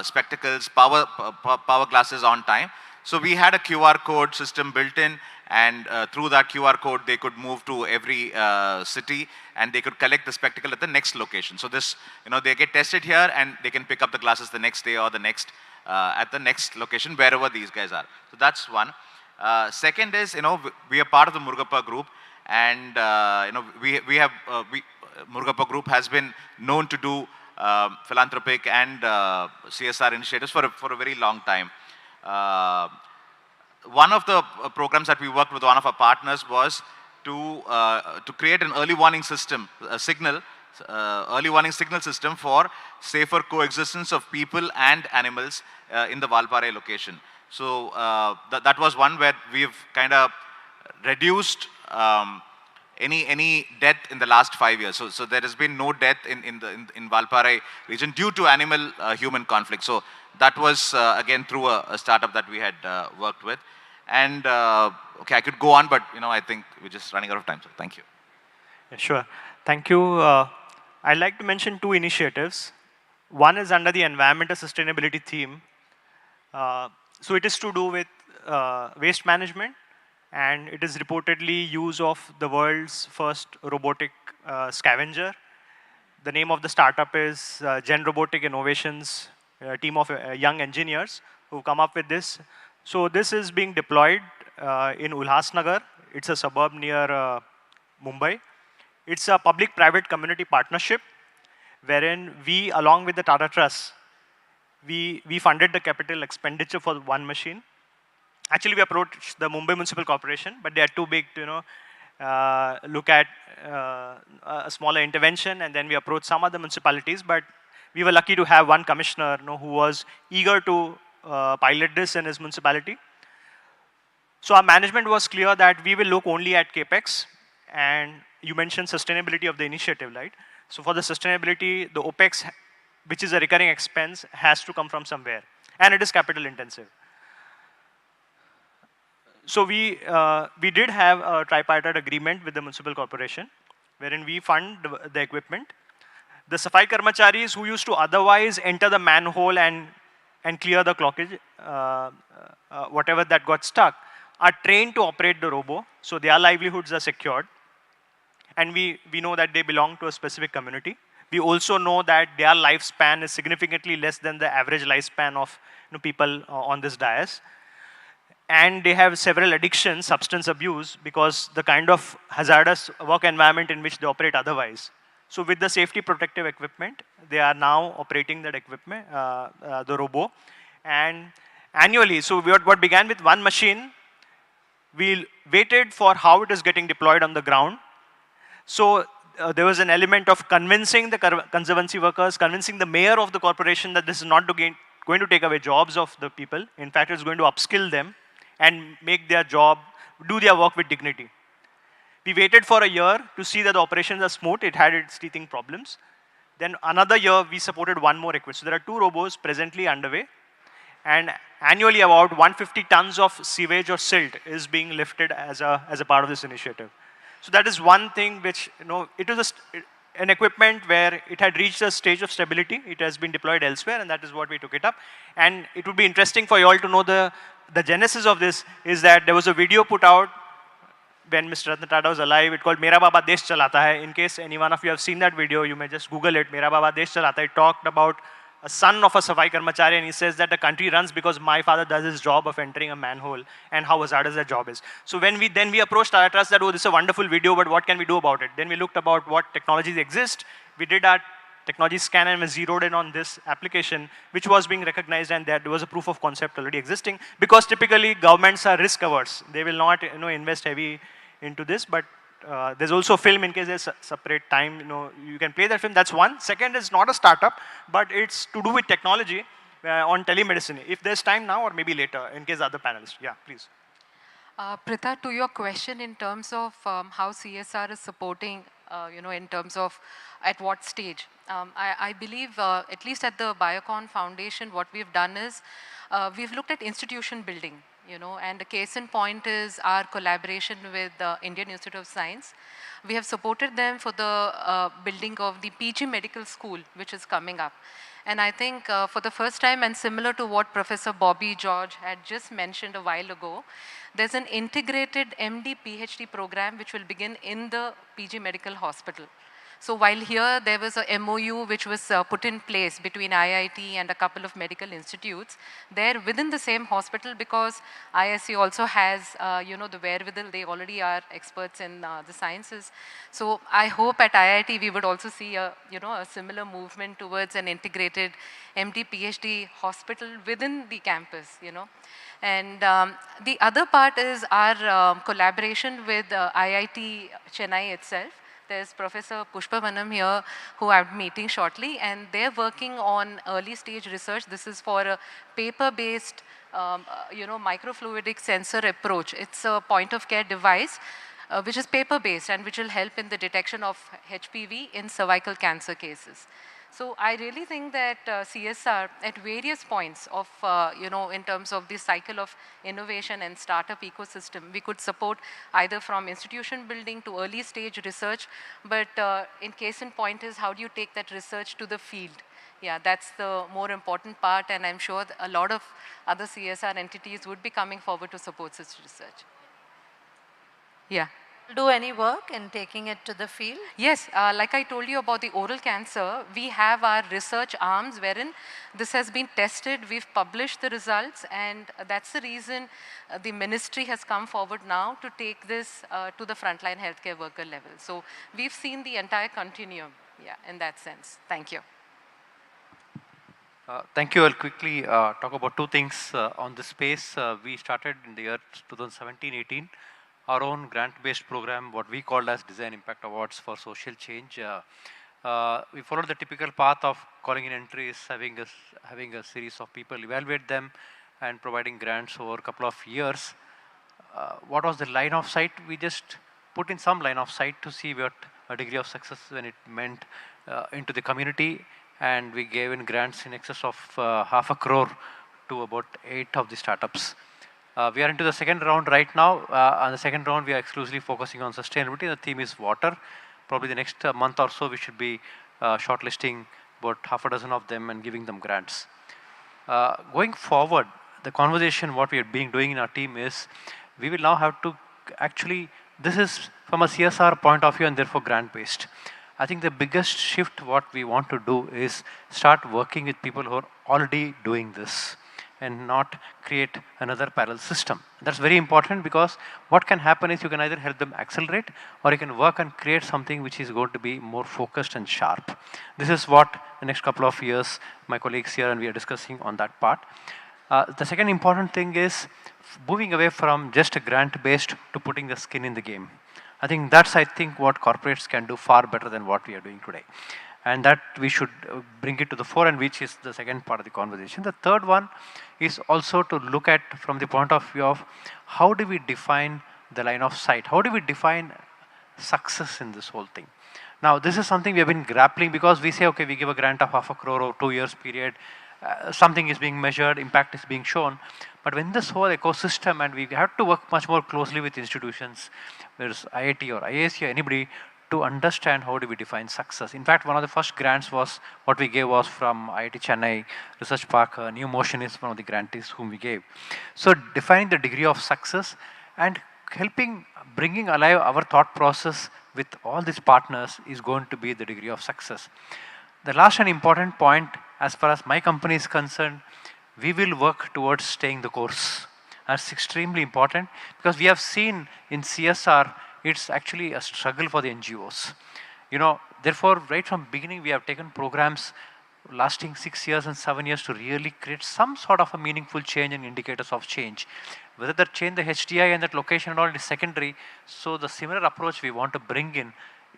N: spectacles, power glasses on time. So we had a QR code system built in, and through that QR code, they could move to every city, and they could collect the spectacle at the next location. So this, they get tested here, and they can pick up the glasses the next day or the next at the next location, wherever these guys are. So that's one. Second is, we are part of the Murugappa group, and Murugappa group has been known to do philanthropic and CSR initiatives for a very long time. One of the programs that we worked with one of our partners was to create an early warning system, early warning signal system for safer coexistence of people and animals in the Valparai location. So that was one where we've kind of reduced any death in the last 5 years. So there has been no death in Valparai region due to animal-human conflict. So that was again through a startup that we had worked with. And okay, I could go on, but I think we're just running out of time. So thank you.
J: Yeah, sure. Thank you. I'd like to mention two initiatives. One is under the environmental sustainability theme. So it is to do with waste management, and it is reportedly use of the world's first robotic scavenger. The name of the startup is Gen Robotic Innovations, a team of young engineers who come up with this. So this is being deployed in Ulhasnagar. It's a suburb near Mumbai. It's a public-private community partnership wherein we, along with the Tata Trust, we funded the capital expenditure for one machine. Actually, we approached the Mumbai Municipal Corporation, but they are too big to look at a smaller intervention, and then we approached some other municipalities. But we were lucky to have one commissioner who was eager to pilot this in his municipality. So our management was clear that we will look only at CAPEX, and you mentioned sustainability of the initiative, right? So for the sustainability, the OPEX, which is a recurring expense, has to come from somewhere, and it is capital intensive. So we did have a tripartite agreement with the municipal corporation, wherein we fund the equipment. The Safai Karmacharis who used to otherwise enter the manhole and clear the clockage, whatever that got stuck, are trained to operate the robo, so their livelihoods are secured. And we know that they belong to a specific community. We also know that their lifespan is significantly less than the average lifespan of people on this dais. And they have several addictions, substance abuse, because the kind of hazardous work environment in which they operate otherwise. So with the safety protective equipment, they are now operating that equipment, the robo. And annually, so what began with one machine, we waited for how it is getting deployed on the ground. So there was an element of convincing the conservancy workers, convincing the mayor of the corporation that this is not going to take away jobs of the people. In fact, it's going to upskill them and make their job, do their work with dignity. We waited for a year to see that the operations are smooth. It had its teething problems. Then another year, we supported one more equipment. So there are 2 robos presently underway. And annually, about 150 tons of sewage or silt is being lifted as a part of this initiative. So that is one thing which, it was an equipment where it had reached a stage of stability. It has been deployed elsewhere, and that is what we took it up. And it would be interesting for you all to know the genesis of this is that there was a video put out when Mr. Ratan Tata was alive. It's called Mera Baba Desh Chalata Hai. In case any one of you have seen that video, you may just Google it. Mera Baba Desh Chalata Hai. It talked about a son of a Safai Karmachari, and he says that the country runs because my father does his job of entering a manhole, and how hazardous that job is. So when we approached Tata Trust that, oh, this is a wonderful video, but what can we do about it? Then we looked about what technologies exist. We did our technology scan and we zeroed in on this application, which was being recognized, and there was a proof of concept already existing. Because typically governments are risk averse; they will not, invest heavy into this. But there's also film in case there's a separate time. You can play that film. That's one. Second is not a startup, but it's to do with technology on telemedicine. If there's time now, or maybe later, in case other panelists. Yeah, please.
L: Pritha, to your question in terms of how CSR is supporting, in terms of at what stage. I believe, at least at the Biocon Foundation, what we've done is we've looked at institution building, and the case in point is our collaboration with the Indian Institute of Science. We have supported them for the building of the PG Medical School, which is coming up. And I think for the first time, and similar to what Professor Bobby George had just mentioned a while ago, there's an integrated MD PhD program which will begin in the PG Medical Hospital. So while here there was a MOU which was put in place between IIT and a couple of medical institutes, there within the same hospital, because ISC also has, the wherewithal, they already are experts in the sciences. So I hope at IIT we would also see a similar movement towards an integrated MD PhD hospital within the campus, And the other part is our collaboration with IIT Chennai itself. There's Professor Pushpa Vanam here, who I'm meeting shortly, and they're working on early stage research. This is for a paper-based, microfluidic sensor approach. It's a point-of-care device, which is paper-based and which will help in the detection of HPV in cervical cancer cases. So I really think that CSR at various points of, in terms of this cycle of innovation and startup ecosystem, we could support either from institution building to early stage research, but in case in point is how do you take that research to the field? Yeah, that's the more important part, and I'm sure a lot of other CSR entities would be coming forward to support such research. Yeah.
I: Do any work in taking it to the field?
L: Yes, like I told you about the oral cancer, we have our research arms wherein this has been tested, we've published the results, and that's the reason the ministry has come forward now to take this to the frontline healthcare worker level. So we've seen the entire continuum, in that sense. Thank you.
K: Thank you. I'll quickly talk about two things on this space. We started in the year 2017-18. Our own grant-based program, what we called as Design Impact Awards for Social Change. We followed the typical path of calling in entries, having a series of people evaluate them, and providing grants over a couple of years. What was the line of sight? We just put in some line of sight to see what a degree of success when it meant into the community, and we gave in grants in excess of ₹500 million to about 8 of the startups. We are into the second round right now. On the second round, we are exclusively focusing on sustainability. The theme is water. Probably the next month or so, we should be shortlisting about half a dozen of them and giving them grants. Going forward, the conversation what we are doing in our team is, we will now have to actually, this is from a CSR point of view and therefore grant-based. I think the biggest shift what we want to do is start working with people who are already doing this, and not create another parallel system. That's very important, because what can happen is you can either help them accelerate, or you can work and create something which is going to be more focused and sharp. This is what the next couple of years my colleagues here and we are discussing on that part. The second important thing is moving away from just a grant-based to putting the skin in the game. I think that's what corporates can do far better than what we are doing today. And that we should bring it to the fore, and which is the second part of the conversation. The third one is also to look at from the point of view of how do we define the line of sight? How do we define success in this whole thing? Now, this is something we have been grappling, because we say, okay, we give a grant of ₹500 million over 2 years period, something is being measured, impact is being shown. But when this whole ecosystem, and we have to work much more closely with institutions, whether it's IIT or IAC or anybody, to understand how do we define success. In fact, one of the first grants was, what we gave was from IIT Chennai Research Park. New Motion is one of the grantees whom we gave. So defining the degree of success and bringing alive our thought process with all these partners is going to be the degree of success. The last and important point, as far as my company is concerned, we will work towards staying the course. That's extremely important because we have seen in CSR, it's actually a struggle for the NGOs. Therefore, right from beginning, we have taken programs lasting 6 years and 7 years to really create some sort of a meaningful change and indicators of change. Whether that change the HDI and that location and all is secondary. So the similar approach we want to bring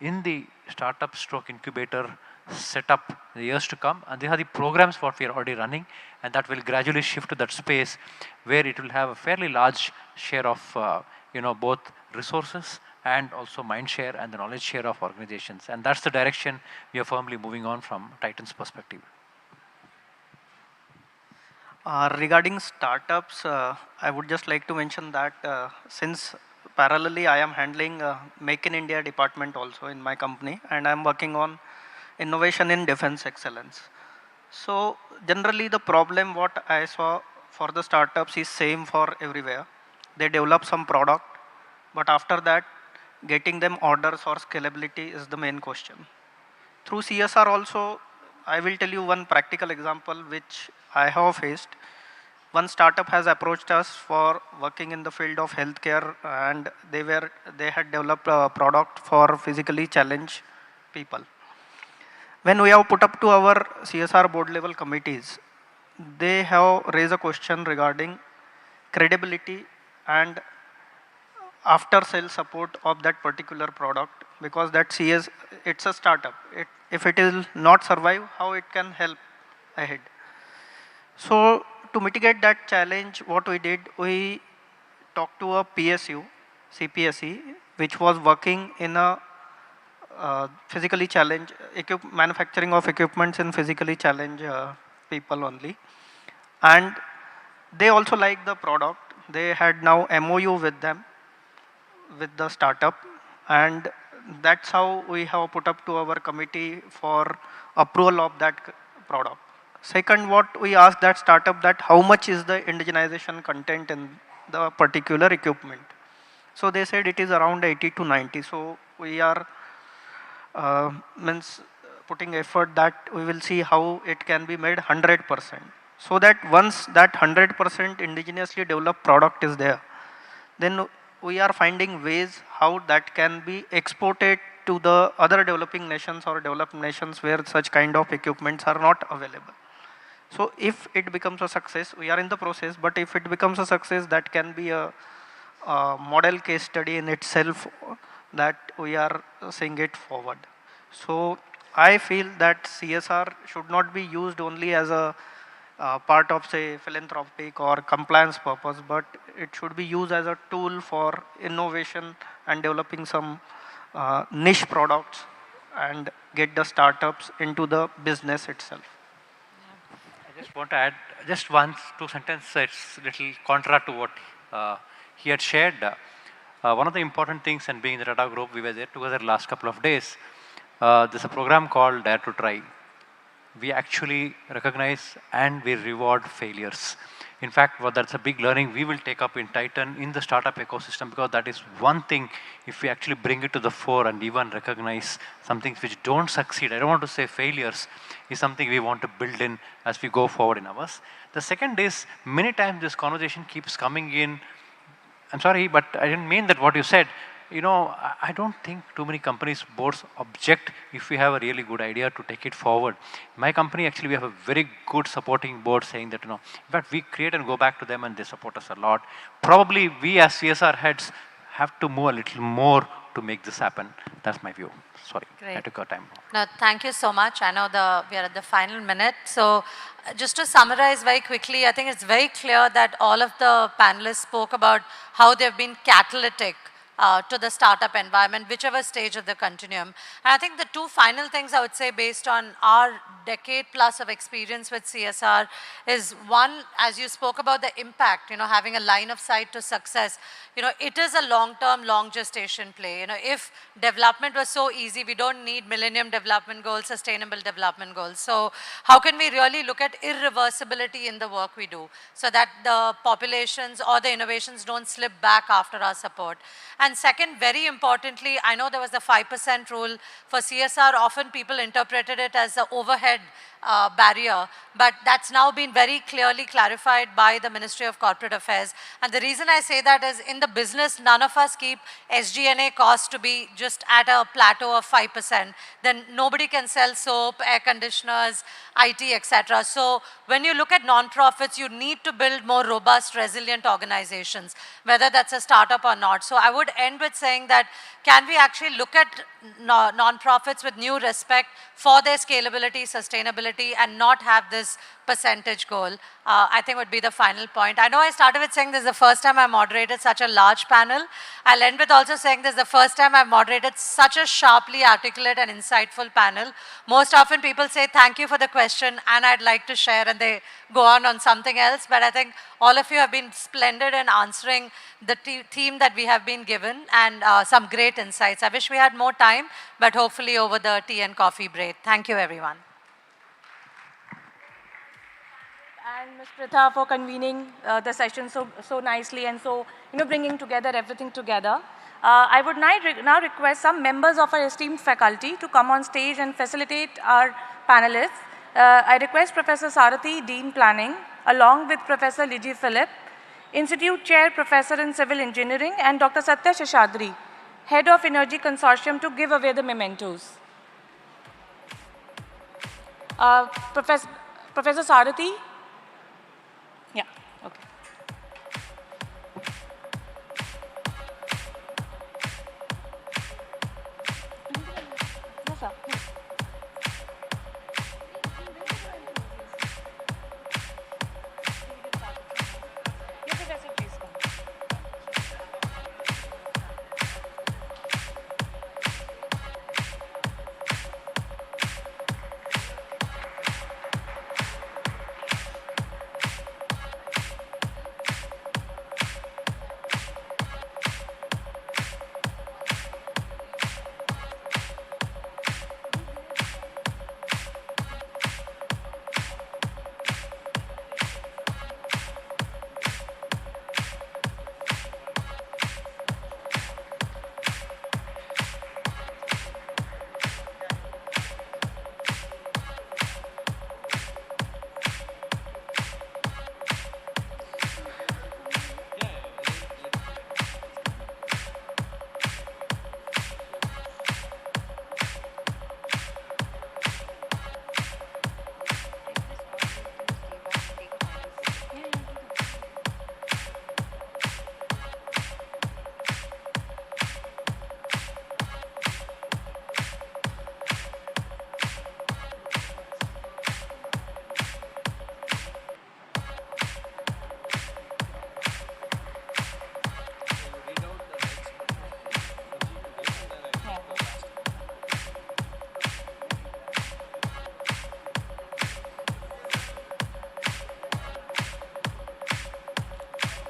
K: in the startup stroke incubator setup in the years to come. And these are the programs what we are already running, and that will gradually shift to that space where it will have a fairly large share of both resources and also mind share and the knowledge share of organizations. And that's the direction we are firmly moving on from Titan's perspective.
M: Regarding startups, I would just like to mention that since parallelly I am handling Make in India department also in my company, and I am working on innovation in defense excellence. So generally the problem what I saw for the startups is same for everywhere. They develop some product, but after that getting them orders or scalability is the main question. Through CSR also, I will tell you one practical example which I have faced. One startup has approached us for working in the field of healthcare, and they had developed a product for physically challenged people. When we have put up to our CSR board level committees, they have raised a question regarding credibility and after sale support of that particular product, because it's a startup. If it will not survive, how it can help ahead. So to mitigate that challenge, what we did, we talked to a PSU, CPSE, which was working in a physically challenged manufacturing of equipments in physically challenged people only. And they also liked the product. They had now MOU with them, with the startup, and that's how we have put up to our committee for approval of that product. Second, what we asked that startup that how much is the indigenization content in the particular equipment. So they said it is around 80 to 90. So we are putting effort that we will see how it can be made 100%. So that once that 100% indigenously developed product is there, then we are finding ways how that can be exported to the other developing nations or developed nations where such kind of equipments are not available. So if it becomes a success, we are in the process, but if it becomes a success, that can be a model case study in itself that we are seeing it forward. So I feel that CSR should not be used only as a part of, say, philanthropic or compliance purpose, but it should be used as a tool for innovation and developing some niche products and get the startups into the business itself.
K: I just want to add just 1-2 sentences. It's a little contra to what he had shared. One of the important things, and being in the Tata Group, we were there together the last couple of days. There's a program called Dare to Try. We actually recognize and we reward failures. In fact, that's a big learning we will take up in Titan in the startup ecosystem, because that is one thing, if we actually bring it to the fore and even recognize some things which don't succeed, I don't want to say failures, is something we want to build in as we go forward in ours. The second is, many times this conversation keeps coming in, I'm sorry, but I didn't mean that what you said. I don't think too many companies, boards object if we have a really good idea to take it forward. In my company, actually, we have a very good supporting board saying that, in fact, we create and go back to them and they support us a lot. Probably we as CSR heads have to move a little more to make this happen. That's my view. Sorry,
I: Great.
K: I took your time.
I: No, thank you so much. I know we are at the final minute. So just to summarize very quickly, I think it's very clear that all of the panelists spoke about how they've been catalytic to the startup environment, whichever stage of the continuum. And I think the two final things I would say based on our decade plus of experience with CSR is one, as you spoke about the impact, having a line of sight to success, it is a long-term, long gestation play. If development was so easy, we don't need Millennium Development Goals, Sustainable Development Goals. So how can we really look at irreversibility in the work we do so that the populations or the innovations don't slip back after our support? And second, very importantly, I know there was the 5% rule for CSR. Often people interpreted it as an overhead barrier, but that's now been very clearly clarified by the Ministry of Corporate Affairs. And the reason I say that is in the business, none of us keep SG&A costs to be just at a plateau of 5%. Then nobody can sell soap, air conditioners, IT, etc. So when you look at non-profits, you need to build more robust, resilient organizations, whether that's a startup or not. So I would end with saying that can we actually look at non-profits with new respect for their scalability, sustainability, and not have this percentage goal, I think would be the final point. I know I started with saying this is the first time I moderated such a large panel. I'll end with also saying this is the first time I've moderated such a sharply articulate and insightful panel. Most often people say thank you for the question and I'd like to share, and they go on something else. But I think all of you have been splendid in answering the theme that we have been given, and some great insights. I wish we had more time, but hopefully over the tea and coffee break. Thank you, everyone.
H: And Ms. Pritha for convening the session so nicely and so, bringing together everything together. I would now request some members of our esteemed faculty to come on stage and facilitate our panelists. I request Professor Sarathi, Dean Planning, along with Professor Liji Philip, Institute Chair, Professor in Civil Engineering, and Dr. Satya Sheshadri, Head of Energy Consortium, to give away the mementos. Professor Sarathi? Yeah, okay. Yes, sir. Please. Yes, Professor, please come.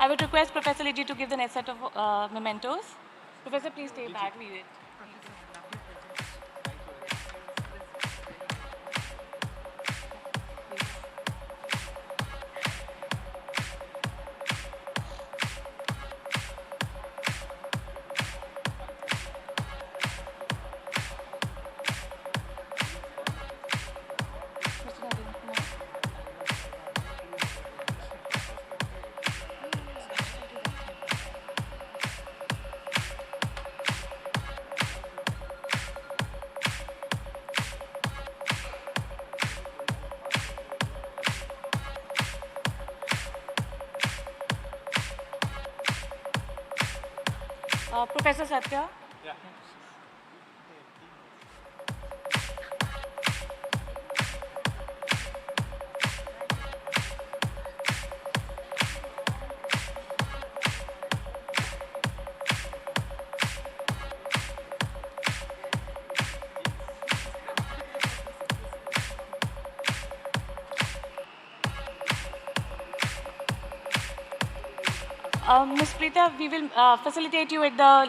H: I would request Professor Liji to give the next set of mementos. Professor, please stay back. We wait. Professor Satya? Yeah. Ms. Preeta, we will facilitate you at the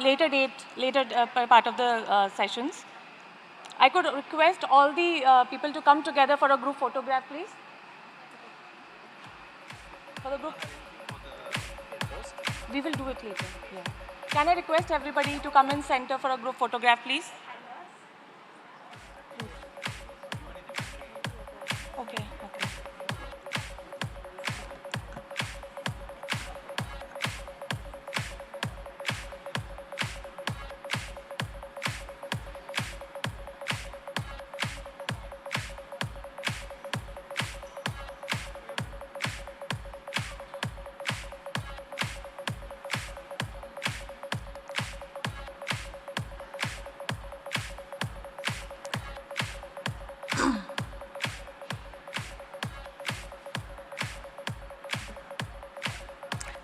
H: later part of the sessions. I could request all the people to come together for a group photograph, please. For the group. We will do it later. Yeah. Can I request everybody to come in center for a group photograph, please? Okay. Okay.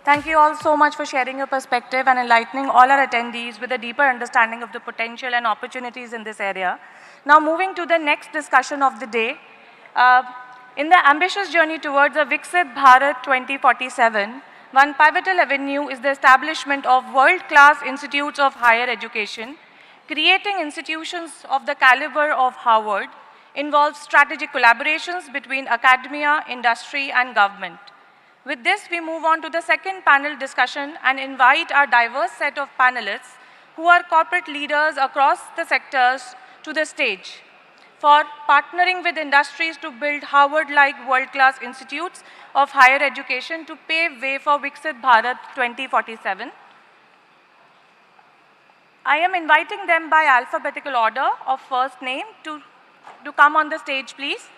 H: Thank you all so much for sharing your perspective and enlightening all our attendees with a deeper understanding of the potential and opportunities in this area. Now moving to the next discussion of the day. In the ambitious journey towards a Viksit Bharat 2047, one pivotal avenue is the establishment of world-class institutes of higher education. Creating institutions of the caliber of Harvard involves strategic collaborations between academia, industry, and government. With this, we move on to the second panel discussion and invite our diverse set of panelists who are corporate leaders across the sectors to the stage for partnering with industries to build Harvard-like world-class institutes of higher education to pave way for Viksit Bharat 2047. I am inviting them by alphabetical order of first name to come on the stage, please.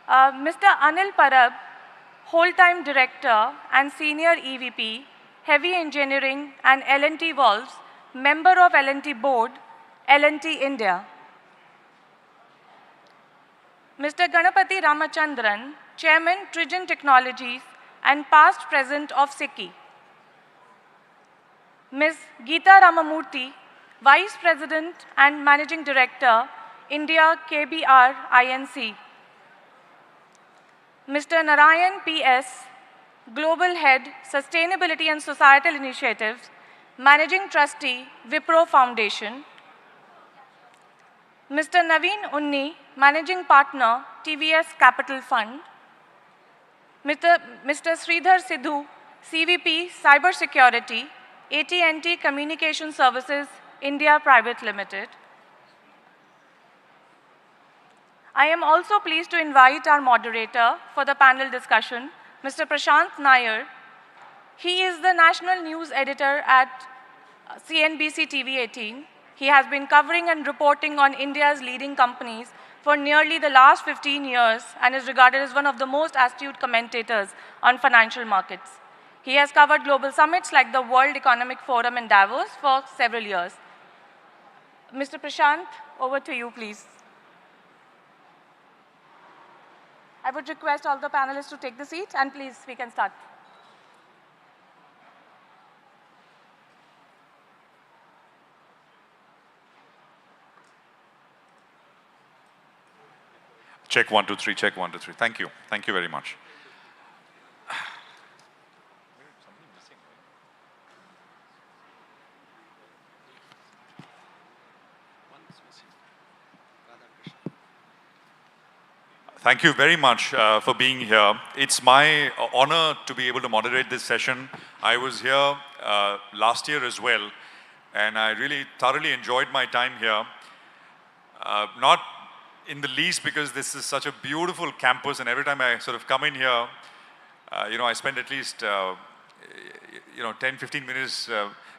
H: Mr. Anil Parab, Whole-time Director and Senior EVP, Heavy Engineering and L&T Valves, Member of L&T Board, L&T India. Mr. Ganapati Ramachandran, Chairman, Trigen Technologies and past president of SICKI. Ms. Geeta Ramamurthy, Vice President and Managing Director, India KBR Inc. Mr. Narayan P.S., Global Head, Sustainability and Societal Initiatives, Managing Trustee, Wipro Foundation. Mr. Naveen Unni, Managing Partner, TVS Capital Fund. Mr. Sridhar Sidhu, CVP, Cybersecurity, AT&T Communication Services, India Private Limited. I am also pleased to invite our moderator for the panel discussion, Mr. Prashant Nair. He is the National News Editor at CNBC TV 18. He has been covering and reporting on India's leading companies for nearly the last 15 years and is regarded as one of the most astute commentators on financial markets. He has covered global summits like the World Economic Forum in Davos for several years. Mr. Prashant, over to you, please. I would request all the panelists to take the seats, and please, we can start.
Q: Check 1, 2, 3, check 1, 2, 3. Thank you. Thank you very much. Thank you very much for being here. It's my honor to be able to moderate this session. I was here last year as well, and I really thoroughly enjoyed my time here. Not in the least because this is such a beautiful campus, and every time I sort of come in here, I spend at least 10, 15 minutes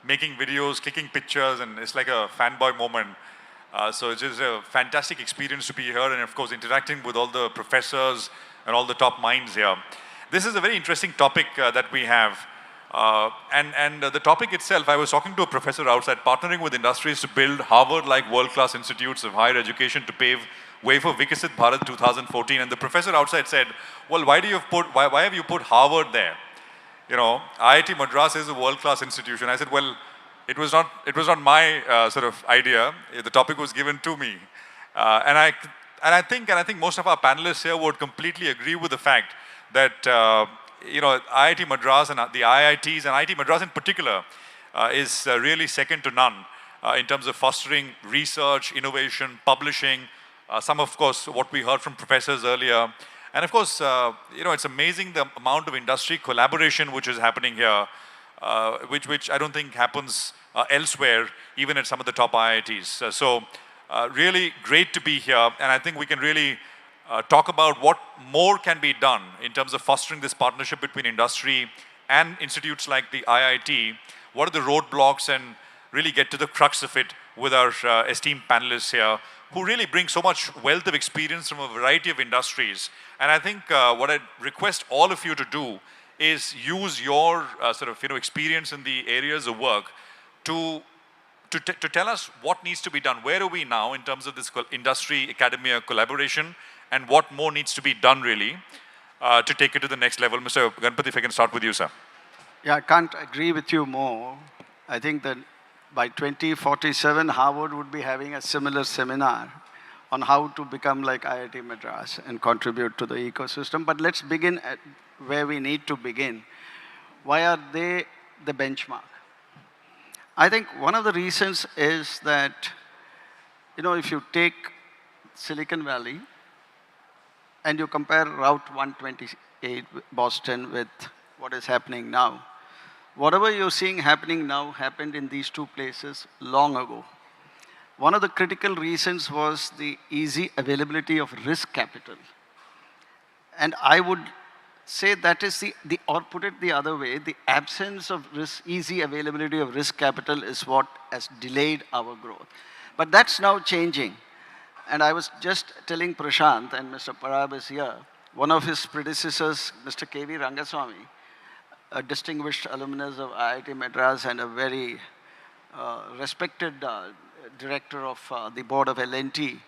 Q: making videos, clicking pictures, and it's like a fanboy moment. So it's just a fantastic experience to be here, and of course interacting with all the professors and all the top minds here. This is a very interesting topic that we have. And the topic itself, I was talking to a professor outside, partnering with industries to build Harvard-like world-class institutes of higher education to pave way for Viksit Bharat 2014. And the professor outside said, well, why have you put Harvard there? Iit Madras is a world-class institution. I said, well, it was not my sort of idea. The topic was given to me, and I think most of our panelists here would completely agree with the fact that IIT Madras and the IITs and IIT Madras in particular is really second to none in terms of fostering research, innovation, publishing, some of course what we heard from professors earlier. And of course, it's amazing the amount of industry collaboration which is happening here, which I don't think happens elsewhere, even at some of the top IITs. So really great to be here, and I think we can really talk about what more can be done in terms of fostering this partnership between industry and institutes like the IIT. What are the roadblocks, and really get to the crux of it with our esteemed panelists here, who really bring so much wealth of experience from a variety of industries. And I think what I request all of you to do is use your experience in the areas of work to tell us what needs to be done. Where are we now in terms of this industry academia collaboration, and what more needs to be done really to take it to the next level? Mr. Ganpati, if I can start with you, sir.
R: Yeah, I can't agree with you more. I think that by 2047, Harvard would be having a similar seminar on how to become like IIT Madras and contribute to the ecosystem. But let's begin at where we need to begin. Why are they the benchmark? I think one of the reasons is that, if you take Silicon Valley and you compare Route 128 Boston with what is happening now, whatever you're seeing happening now happened in these two places long ago. One of the critical reasons was the easy availability of risk capital. And I would say that is or put it the other way, the absence of easy availability of risk capital is what has delayed our growth. But that's now changing. And I was just telling Prashant, and Mr. Parab is here, one of his predecessors, Mr. K.V. Rangaswamy, a distinguished alumnus of IIT Madras and a very respected director of the board of L&T.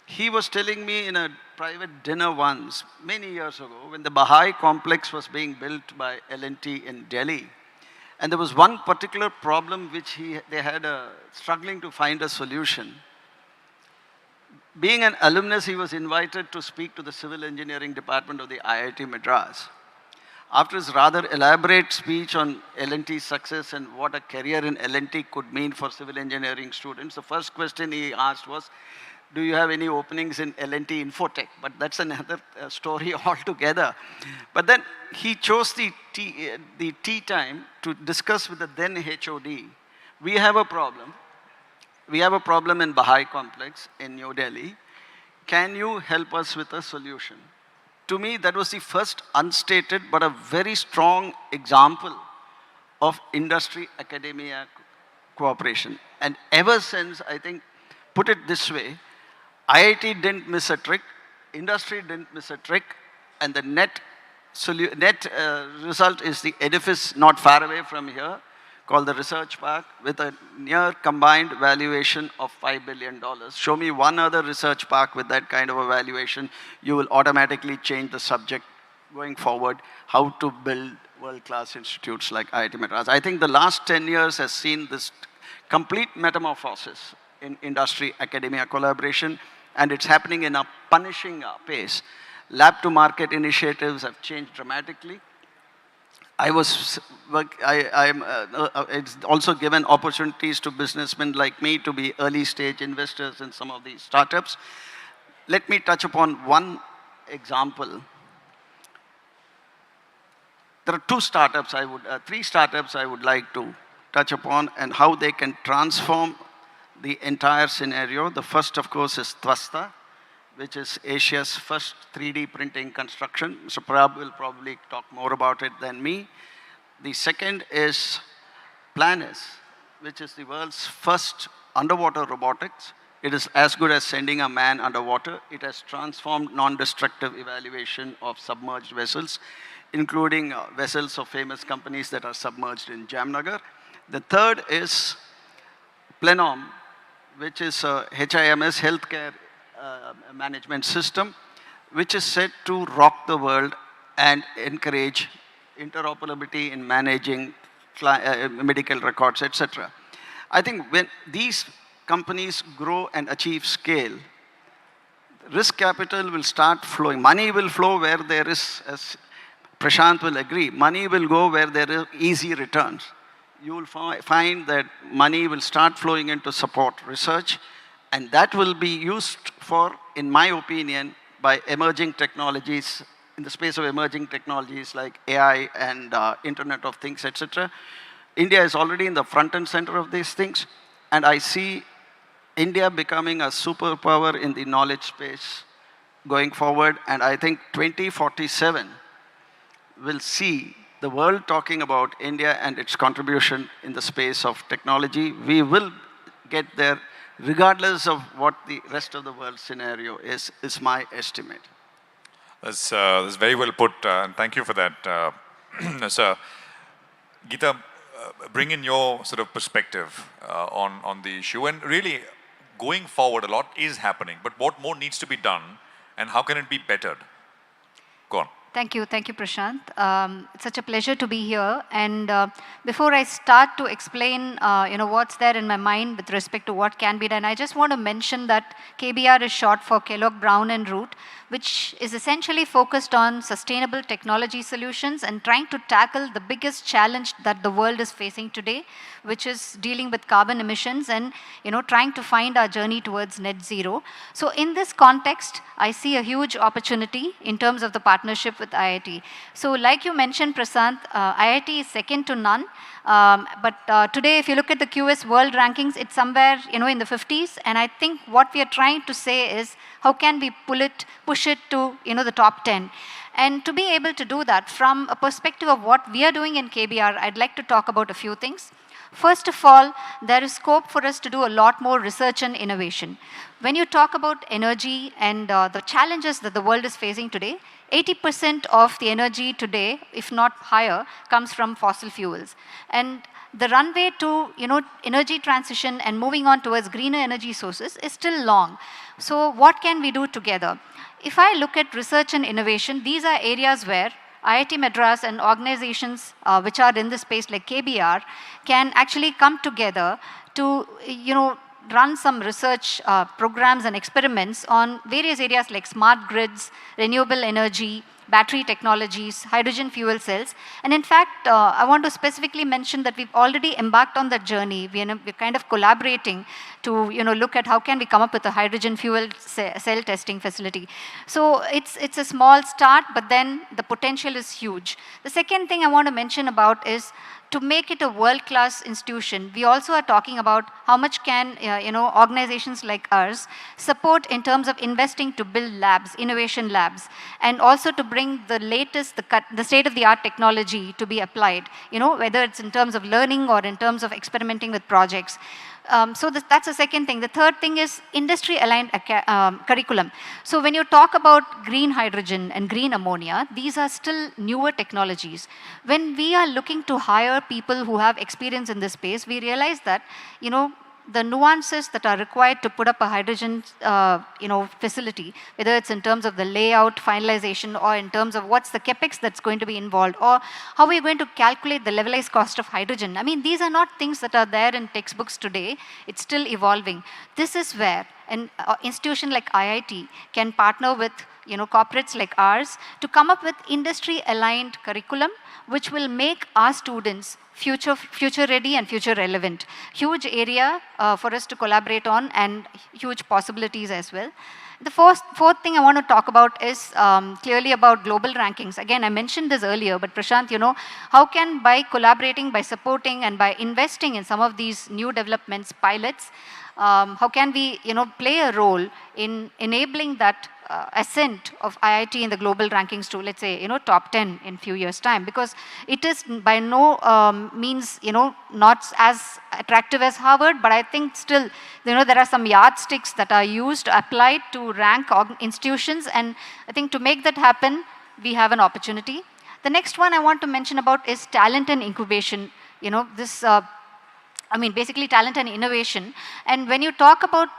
R: He was telling me in a private dinner once, many years ago, when the Baha'i complex was being built by L&T in Delhi, and there was one particular problem which they had struggling to find a solution. Being an alumnus, he was invited to speak to the civil engineering department of the IIT Madras. After his rather elaborate speech on L&T's success and what a career in L&T could mean for civil engineering students, the first question he asked was, do you have any openings in L&T Infotech? But that's another story altogether. But then he chose the tea time to discuss with the then HOD. We have a problem. We have a problem in Baha'i complex in New Delhi. Can you help us with a solution? To me, that was the first unstated but a very strong example of industry-academia cooperation. And ever since, I think, put it this way, IIT didn't miss a trick, industry didn't miss a trick, and the net result is the edifice not far away from here, called the Research Park, with a near combined valuation of $5 billion. Show me one other research park with that kind of a valuation, you will automatically change the subject going forward, how to build world-class institutes like IIT Madras. I think the last 10 years has seen this complete metamorphosis in industry-academia collaboration, and it's happening in a punishing pace. Lab-to-market initiatives have changed dramatically. It's also given opportunities to businessmen like me to be early-stage investors in some of these startups. Let me touch upon one example. There are three startups I would like to touch upon and how they can transform the entire scenario. The first, of course, is Twasta, which is Asia's first 3D printing construction. Mr. Parab will probably talk more about it than me. The second is Planis, which is the world's first underwater robotics. It is as good as sending a man underwater. It has transformed non-destructive evaluation of submerged vessels, including vessels of famous companies that are submerged in Jamnagar. The third is Plenom, which is a HIMS, healthcare management system, which is set to rock the world and encourage interoperability in managing medical records, etc. I think when these companies grow and achieve scale, risk capital will start flowing. Money will flow where there is Prashant will agree, money will go where there are easy returns. You will find that money will start flowing into support research, and that will be used for, in my opinion, by emerging technologies, in the space of emerging technologies like AI and Internet of Things, etc. India is already in the front and center of these things, and I see India becoming a superpower in the knowledge space going forward, and I think 2047 will see the world talking about India and its contribution in the space of technology. We will get there regardless of what the rest of the world scenario is my estimate.
Q: That's very well put, and thank you for that, sir. Geeta, bring in your sort of perspective on the issue, and really going forward a lot is happening, but what more needs to be done and how can it be bettered? Go on.
S: Thank you, Prashant. It's such a pleasure to be here. And before I start to explain, what's there in my mind with respect to what can be done, I just want to mention that KBR is short for Kellogg Brown and Root, which is essentially focused on sustainable technology solutions and trying to tackle the biggest challenge that the world is facing today, which is dealing with carbon emissions and trying to find our journey towards net zero. So in this context, I see a huge opportunity in terms of the partnership with IIT. So like you mentioned, Prashant, IIT is second to none. But today, if you look at the QS world rankings, it's somewhere in the 50s. And I think what we are trying to say is, how can we push it to the top 10? And to be able to do that from a perspective of what we are doing in KBR, I'd like to talk about a few things. First of all, there is scope for us to do a lot more research and innovation. When you talk about energy and the challenges that the world is facing today, 80% of the energy today, if not higher, comes from fossil fuels. And the runway to energy transition and moving on towards greener energy sources is still long. So what can we do together? If I look at research and innovation, these are areas where IIT Madras and organizations which are in this space like KBR can actually come together to run some research programs and experiments on various areas like smart grids, renewable energy, battery technologies, hydrogen fuel cells. And in fact, I want to specifically mention that we've already embarked on that journey. We're kind of collaborating to look at how can we come up with a hydrogen fuel cell testing facility. So it's a small start, but then the potential is huge. The second thing I want to mention about is to make it a world-class institution. We also are talking about how much can organizations like ours support in terms of investing to build labs, innovation labs, and also to bring the latest, the state-of-the-art technology to be applied, whether it's in terms of learning or in terms of experimenting with projects. So that's the second thing. The third thing is industry-aligned curriculum. So when you talk about green hydrogen and green ammonia, these are still newer technologies. When we are looking to hire people who have experience in this space, we realize that, the nuances that are required to put up a hydrogen facility, whether it's in terms of the layout, finalization, or in terms of what's the capex that's going to be involved, or how we're going to calculate the levelized cost of hydrogen. I mean, these are not things that are there in textbooks today. It's still evolving. This is where an institution like IIT can partner with corporates like ours to come up with industry-aligned curriculum, which will make our students future ready and future relevant. Huge area for us to collaborate on and huge possibilities as well. The fourth thing I want to talk about is clearly about global rankings. Again, I mentioned this earlier, but Prashant, how can by collaborating, by supporting and by investing in some of these new developments, pilots, how can we play a role in enabling that ascent of IIT in the global rankings to, let's say, top 10 in few years' time? Because it is by no means, not as attractive as Harvard, but I think still, there are some yardsticks that are used, applied to rank institutions, and I think to make that happen, we have an opportunity. The next one I want to mention about is talent and incubation. Basically talent and innovation. And when you talk about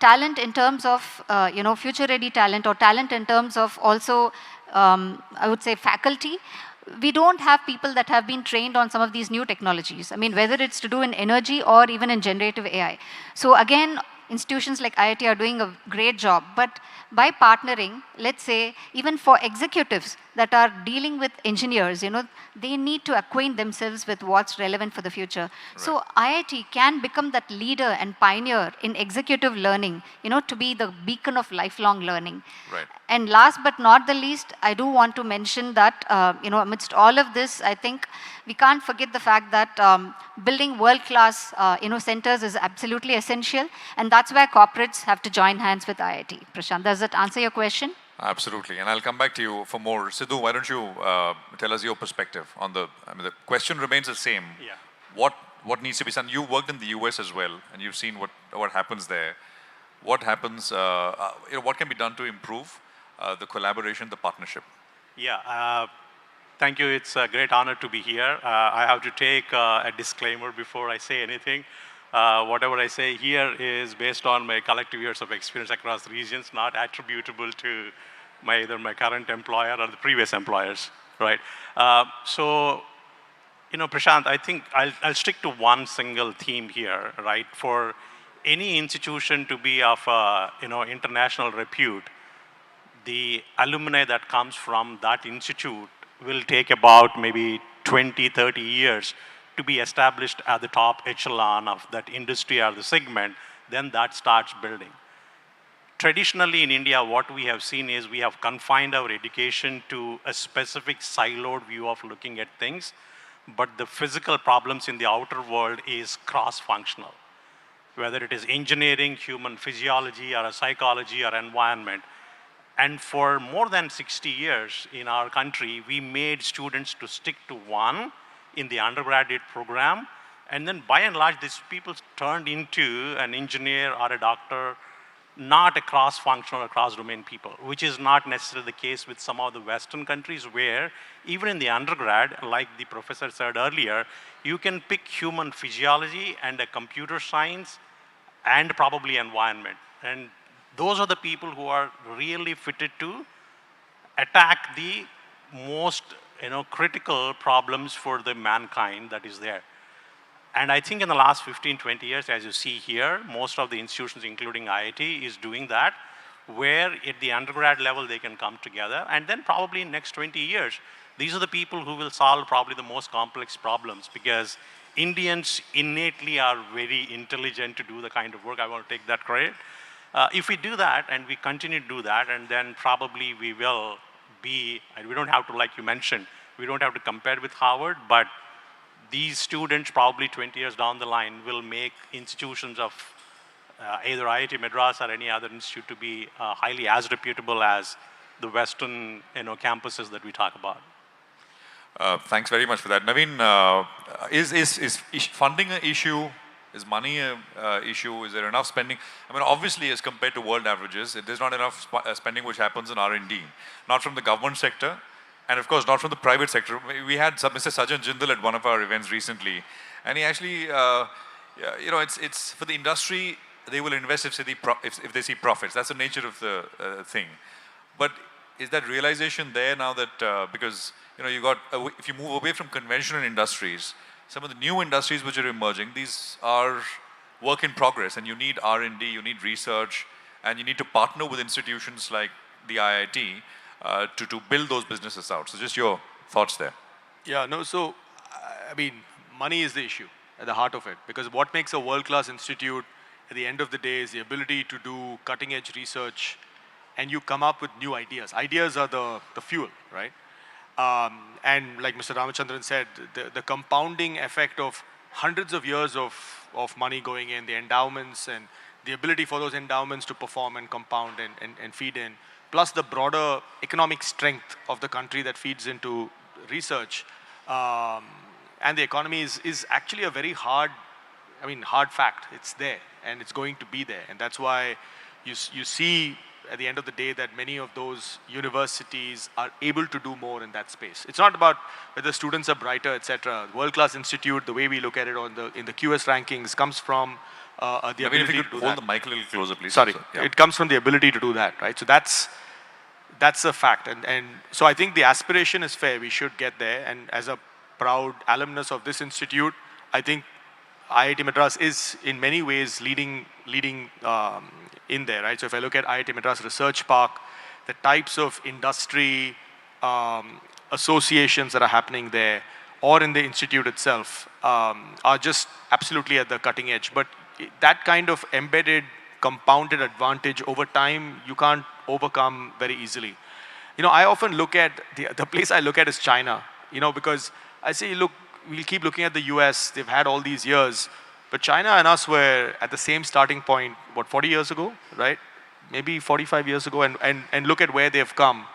S: talent in terms of, future-ready talent, or talent in terms of also, I would say, faculty, we don't have people that have been trained on some of these new technologies. I mean, whether it's to do in energy or even in generative AI. So again, institutions like IIT are doing a great job. But by partnering, let's say, even for executives that are dealing with engineers, they need to acquaint themselves with what's relevant for the future. So IIT can become that leader and pioneer in executive learning, to be the beacon of lifelong learning.
N: Right.
S: And last but not the least, I do want to mention that, amidst all of this, I think we can't forget the fact that building world-class, centers is absolutely essential, and that's where corporates have to join hands with IIT. Prashant, does that answer your question?
Q: Absolutely, and I'll come back to you for more. Sidhu, why don't you tell us your perspective on the question remains the same.
J: Yeah.
Q: What needs to be done? You worked in the US as well, and you've seen what happens there. What happens, what can be done to improve the collaboration, the partnership?
K: Yeah, thank you. It's a great honor to be here. I have to take a disclaimer before I say anything. Whatever I say here is based on my collective years of experience across regions, not attributable to either my current employer or the previous employers, right? Prashant, I think I'll stick to one single theme here, right? For any institution to be of, international repute, the alumni that comes from that institute will take about maybe 20, 30 years to be established at the top echelon of that industry or the segment, then that starts building. Traditionally in India, what we have seen is we have confined our education to a specific siloed view of looking at things, but the physical problems in the outer world is cross-functional. Whether it is engineering, human physiology, or a psychology, or environment. And for more than 60 years in our country, we made students to stick to one in the undergraduate program, and then by and large, these people turned into an engineer or a doctor, not a cross-functional or cross-domain people, which is not necessarily the case with some of the Western countries where even in the undergrad, like the professor said earlier, you can pick human physiology and a computer science and probably environment. And those are the people who are really fitted to attack the most critical problems for the mankind that is there. And I think in the last 15, 20 years, as you see here, most of the institutions, including IIT, is doing that, where at the undergrad level, they can come together. And then probably in next 20 years, these are the people who will solve probably the most complex problems, because Indians innately are very intelligent to do the kind of work. I want to take that credit. If we do that, and we continue to do that, and then probably we will be, and we don't have to, like you mentioned, we don't have to compare with Harvard, but these students probably 20 years down the line will make institutions of either IIT Madras or any other institute to be highly as reputable as the Western campuses that we talk about.
Q: Thanks very much for that. Naveen, is funding an issue? Is money an issue? Is there enough spending? I mean, obviously, as compared to world averages, there's not enough spending which happens in R&D. Not from the government sector, and of course, not from the private sector. We had Mr. Sajjan Jindal at one of our events recently, and he actually, it's for the industry, they will invest if they see profits. That's the nature of the thing. But is that realization there now that, because, if you move away from conventional industries, some of the new industries which are emerging, these are work in progress, and you need R&D, you need research, and you need to partner with institutions like the IIT to build those businesses out. So just your thoughts there.
T: Yeah, no, so, I mean, money is the issue at the heart of it, because what makes a world-class institute at the end of the day is the ability to do cutting-edge research, and you come up with new ideas. Ideas are the fuel, right? And like Mr. Ramachandran said, the compounding effect of hundreds of years of money going in, the endowments and the ability for those endowments to perform and compound and feed in, plus the broader economic strength of the country that feeds into research and the economy is actually a very hard fact. It's there and it's going to be there. And that's why you see at the end of the day that many of those universities are able to do more in that space. It's not about whether students are brighter, etc. World-class institute, the way we look at it in the QS rankings, comes from the ability
Q: if you
T: to
Q: could
T: do
Q: hold
T: that.
Q: the mic a little closer, please.
T: Sorry,
Q: Yeah.
T: it comes from the ability to do that, right? So that's a fact. And so I think the aspiration is fair. We should get there. And as a proud alumnus of this institute, I think IIT Madras is in many ways leading in there, right? So if I look at IIT Madras Research Park, the types of industry associations that are happening there, or in the institute itself, are just absolutely at the cutting edge. But that kind of embedded, compounded advantage over time, you can't overcome very easily. You know, I often look at, the place I look at is China, you know, because I say, look, we'll keep looking at the US, they've had all these years, but China and us were at the same starting point, what, 40 years ago, right? Maybe 45 years ago, and look at where they've come.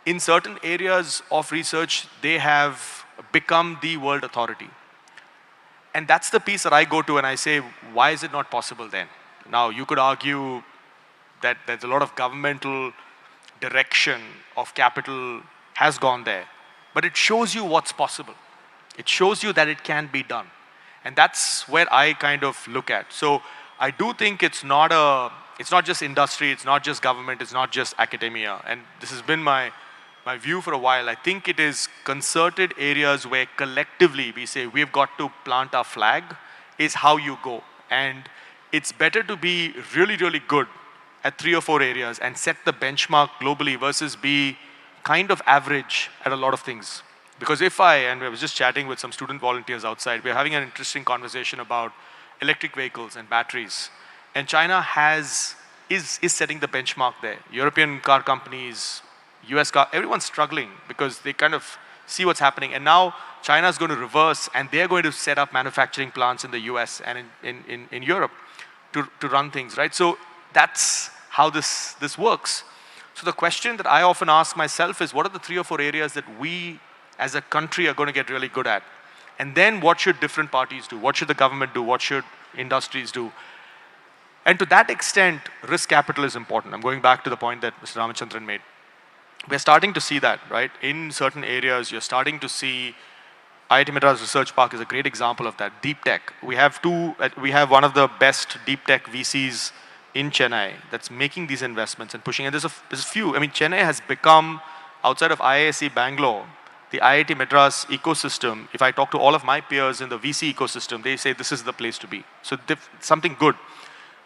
T: In certain areas of research, they have become the world authority. And that's the piece that I go to and I say, why is it not possible then? Now, you could argue that there's a lot of governmental direction of capital has gone there, but it shows you what's possible. It shows you that it can be done. And that's where I kind of look at. So I do think it's not just industry, it's not just government, it's not just academia. And this has been my view for a while. I think it is concerted areas where collectively we say we've got to plant our flag is how you go. And it's better to be really, really good at 3 or 4 areas and set the benchmark globally versus be kind of average at a lot of things. Because and I was just chatting with some student volunteers outside, we're having an interesting conversation about electric vehicles and batteries. And China is setting the benchmark there. European car companies, US car, everyone's struggling because they kind of see what's happening. And now China's going to reverse and they're going to set up manufacturing plants in the US and in Europe to run things, right? So that's how this works. So the question that I often ask myself is, what are the 3 or 4 areas that we as a country are going to get really good at? And then what should different parties do? What should the government do? What should industries do? And to that extent, risk capital is important. I'm going back to the point that Mr. Ramachandran made. We're starting to see that, right? In certain areas, you're starting to see IIT Madras Research Park is a great example of that. Deep tech. We have one of the best deep tech VCs in Chennai that's making these investments and pushing. And there's a few. I mean, Chennai has become, outside of IISc Bangalore, the IIT Madras ecosystem. If I talk to all of my peers in the VC ecosystem, they say this is the place to be. So something good.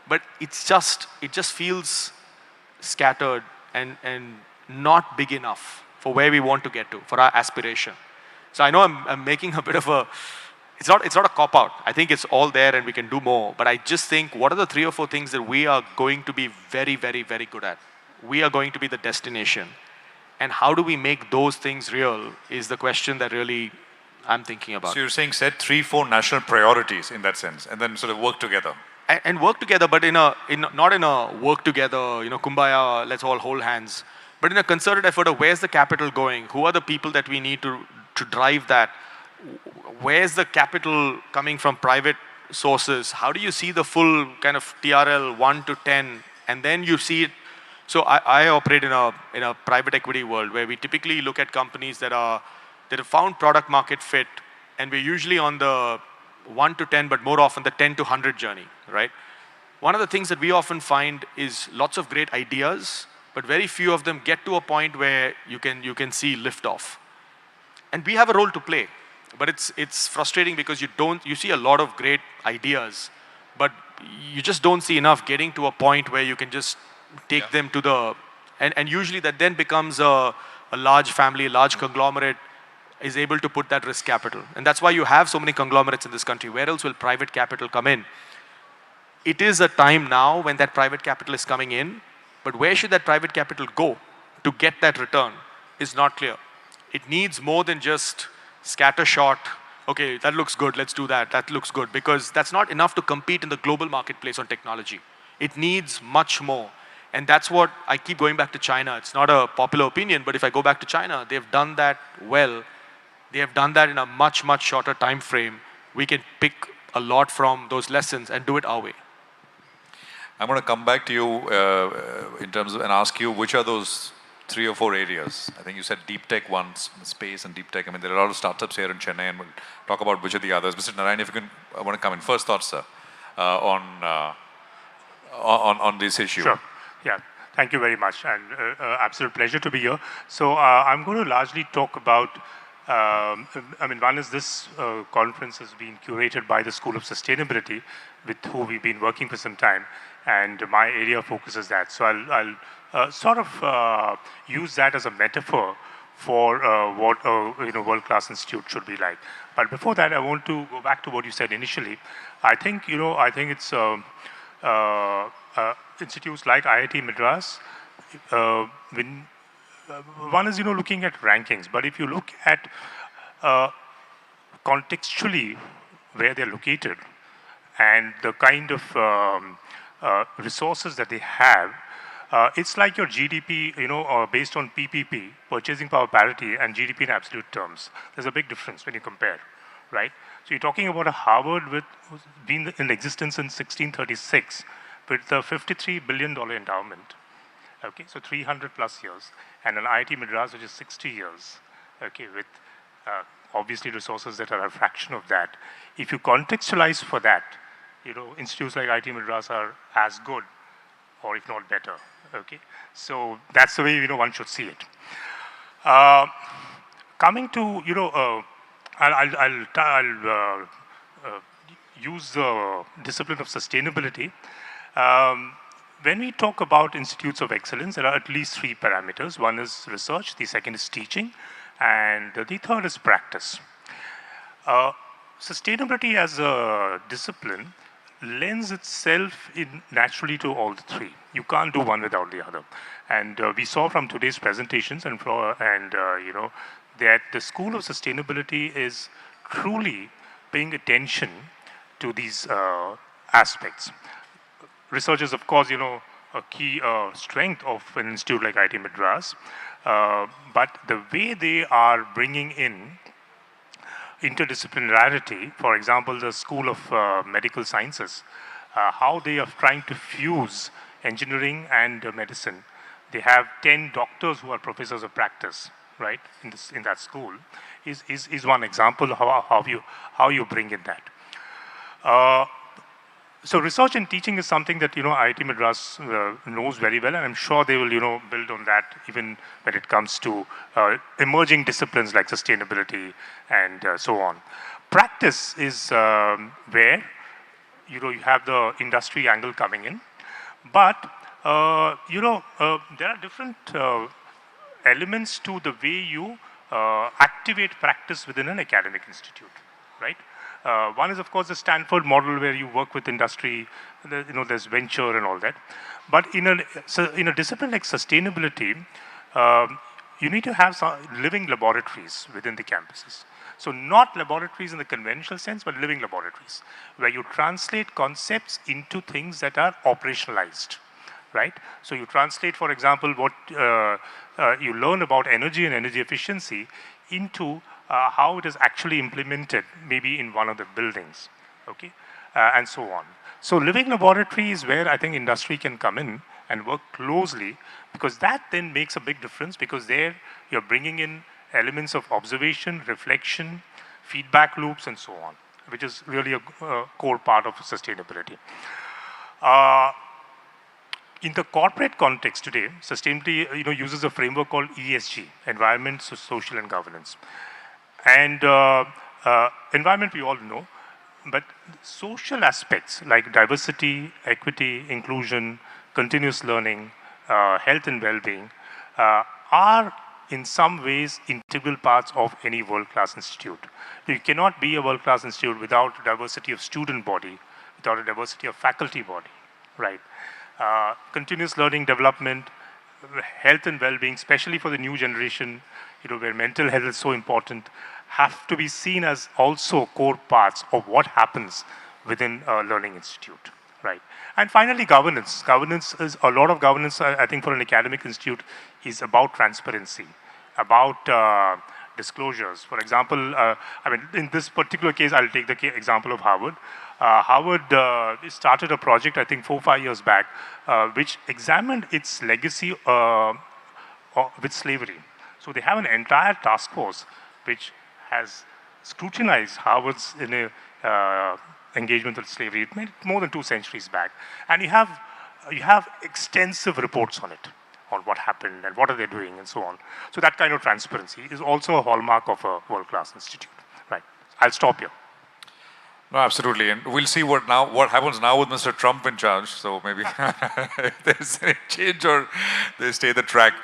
T: But it just feels scattered and not big enough for where we want to get to, for our aspiration. So I know I'm making a bit of a, it's not a cop-out. I think it's all there and we can do more. But I just think, what are the 3 or 4 things that we are going to be very, very, very good at? We are going to be the destination. And how do we make those things real is the question that really I'm thinking about.
Q: So you're saying set 3, 4 national priorities in that sense, and then sort of work together.
T: And work together, but not in a work together, you know, kumbaya, let's all hold hands. But in a concerted effort of where's the capital going? Who are the people that we need to drive that? Where's the capital coming from private sources? How do you see the full kind of TRL 1 to 10? And then you see it. So I operate in a private equity world where we typically look at companies that have found product market fit, and we're usually on the 1 to 10, but more often the 10 to 100 journey, right? One of the things that we often find is lots of great ideas, but very few of them get to a point where you can see liftoff. And we have a role to play, but it's frustrating because you see a lot of great ideas, but you just don't see enough getting to a point where you can just take them to the, and usually that then becomes a large family, a large conglomerate is able to put that risk capital. And that's why you have so many conglomerates in this country. Where else will private capital come in? It is a time now when that private capital is coming in, but where should that private capital go to get that return is not clear. It needs more than just scattershot, okay, that looks good, let's do that, that looks good, because that's not enough to compete in the global marketplace on technology. It needs much more. And that's what I keep going back to China. It's not a popular opinion, but if I go back to China, they've done that well. They have done that in a much, much shorter time frame. We can pick a lot from those lessons and do it our way.
Q: I'm going to come back to you in terms of, and ask you which are those 3 or 4 areas. I think you said deep tech one, space and deep tech. I mean, there are a lot of startups here in Chennai, and we'll talk about which are the others. Mr. Narayan, if you can, I want to come in. First thoughts, sir, on this issue.
U: Sure. Yeah, thank you very much, and absolute pleasure to be here. So I'm going to largely talk about I mean, one is this conference has been curated by the School of Sustainability, with who we've been working for some time, and my area of focus is that. So I'll sort of use that as a metaphor for what a world-class institute should be like. But before that, I want to go back to what you said initially. I think it's institutes like IIT Madras. One is looking at rankings, but if you look at contextually where they're located and the kind of resources that they have, it's like your GDP, based on PPP, purchasing power parity, and GDP in absolute terms. There's a big difference when you compare, right? So you're talking about a Harvard who's been in existence since 1636 with a $53 billion endowment. Okay, so 300 plus years, and an IIT Madras which is 60 years, okay, with obviously resources that are a fraction of that. If you contextualize for that, institutes like IIT Madras are as good, or if not better, okay? So that's the way, one should see it. Coming to, I'll use the discipline of sustainability. When we talk about institutes of excellence, there are at least 3 parameters. One is research, the second is teaching, and the third is practice. Sustainability as a discipline lends itself naturally to all the 3. You can't do one without the other. And we saw from today's presentations that the School of Sustainability is truly paying attention to these aspects. Research is, of course, a key strength of an institute like IIT Madras, but the way they are bringing in interdisciplinarity, for example, the School of Medical Sciences, how they are trying to fuse engineering and medicine. They have 10 doctors who are professors of practice, right, in that school, is one example of how you bring in that. So research and teaching is something that IIT Madras knows very well, and I'm sure they will build on that even when it comes to emerging disciplines like sustainability and so on. Practice is where you have the industry angle coming in, but there are different elements to the way you activate practice within an academic institute, right? One is, of course, the Stanford model where you work with industry, there's venture and all that. But in a discipline like sustainability, you need to have some living laboratories within the campuses. So not laboratories in the conventional sense, but living laboratories, where you translate concepts into things that are operationalized, right? So you translate, for example, what you learn about energy and energy efficiency into how it is actually implemented, maybe in one of the buildings, okay, and so on. So living laboratory is where I think industry can come in and work closely, because that then makes a big difference, because there you're bringing in elements of observation, reflection, feedback loops, and so on, which is really a core part of sustainability. In the corporate context today, sustainability uses a framework called ESG, Environment, Social, and Governance. And environment we all know, but social aspects like diversity, equity, inclusion, continuous learning, health and well-being are in some ways integral parts of any world-class institute. You cannot be a world-class institute without a diversity of student body, without a diversity of faculty body, right? Continuous learning development, health and well-being, especially for the new generation, where mental health is so important, have to be seen as also core parts of what happens within a learning institute, right? And finally, governance. Governance is a lot of governance, I think, for an academic institute is about transparency, about disclosures. For example, in this particular case, I'll take the example of Harvard. Harvard started a project, I think, 4 or 5 years back, which examined its legacy with slavery. So they have an entire task force which has scrutinized Harvard's engagement with slavery. It made more than 2 centuries back, and you have extensive reports on it, on what happened and what are they doing and so on. So that kind of transparency is also a hallmark of a world-class institute. Right. I'll stop here.
Q: No, absolutely. And we'll see what happens now with Mr. Trump in charge. So maybe if there's any change or they stay the track.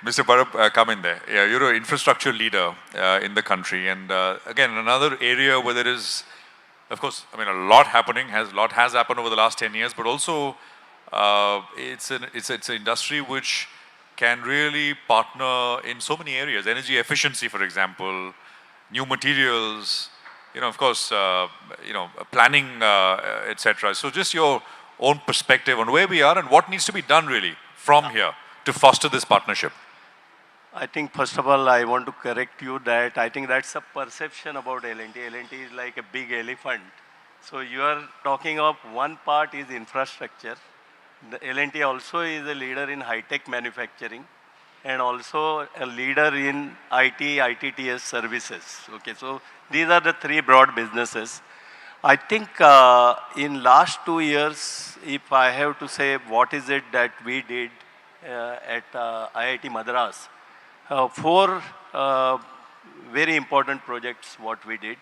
Q: Mr. Bharat, come in there. Yeah, you're an infrastructure leader in the country. And again, another area where there is, of course, I mean, a lot happening, a lot has happened over the last 10 years, but also it's an industry which can really partner in so many areas. Energy efficiency, for example, new materials, of course, planning, etc. So just your own perspective on where we are and what needs to be done really from here to foster this partnership.
B: I think first of all, I want to correct you that I think that's a perception about L&T. L&T is like a big elephant. So you are talking of one part is infrastructure. The L&T also is a leader in high-tech manufacturing and also a leader in ITTS services. Okay, so these are the three broad businesses. I think in last 2 years, if I have to say what is it that we did at Iit Madras, 4 very important projects what we did.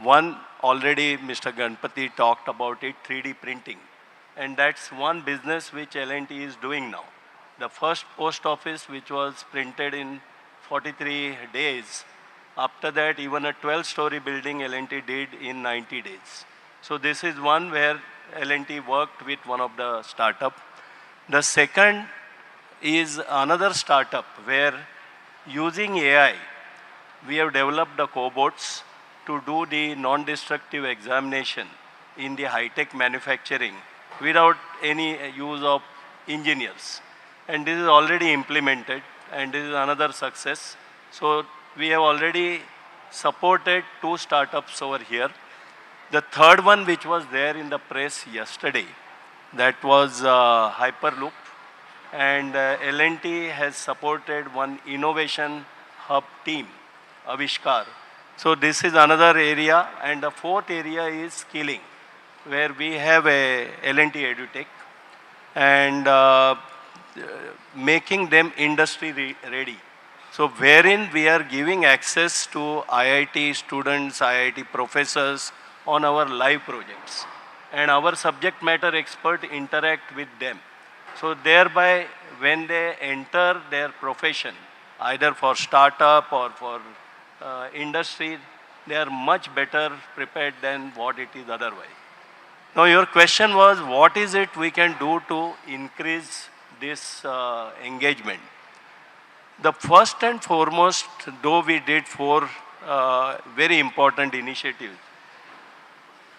B: One, already Mr. Ganpati talked about it, 3D printing. And that's one business which L&T is doing now. The first post office which was printed in 43 days. After that, even a 12-story building L&T did in 90 days. So this is one where L&T worked with one of the startup. The second is another startup where using AI, we have developed the cobots to do the non-destructive examination in the high-tech manufacturing without any use of engineers. And this is already implemented and this is another success. So we have already supported 2 startups over here. The third one which was there in the press yesterday, that was Hyperloop. And L&T has supported one innovation hub team, Avishkar. So this is another area. And the fourth area is skilling, where we have a L&T EduTech and making them industry ready. So wherein we are giving access to IIT students, IIT professors on our live projects. And our subject matter expert interact with them. So thereby, when they enter their profession, either for startup or for industry, they are much better prepared than what it is otherwise. Now your question was, what is it we can do to increase this engagement? The first and foremost, though we did 4 very important initiatives,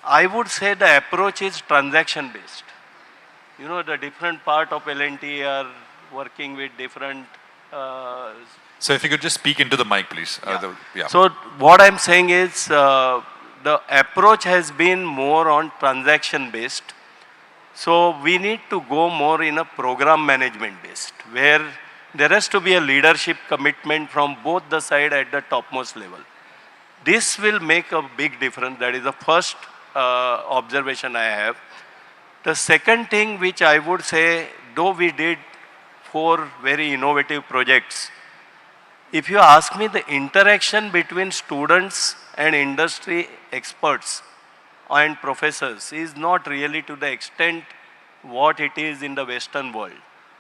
B: I would say the approach is transaction based. The different part of L&T are working with different...
Q: So if you could just speak into the mic, please.
B: Yeah. So what I'm saying is the approach has been more on transaction based. So we need to go more in a program management based, where there has to be a leadership commitment from both the side at the topmost level. This will make a big difference. That is the first observation I have. The second thing which I would say, though we did 4 very innovative projects, if you ask me, the interaction between students and industry experts and professors is not really to the extent what it is in the Western world.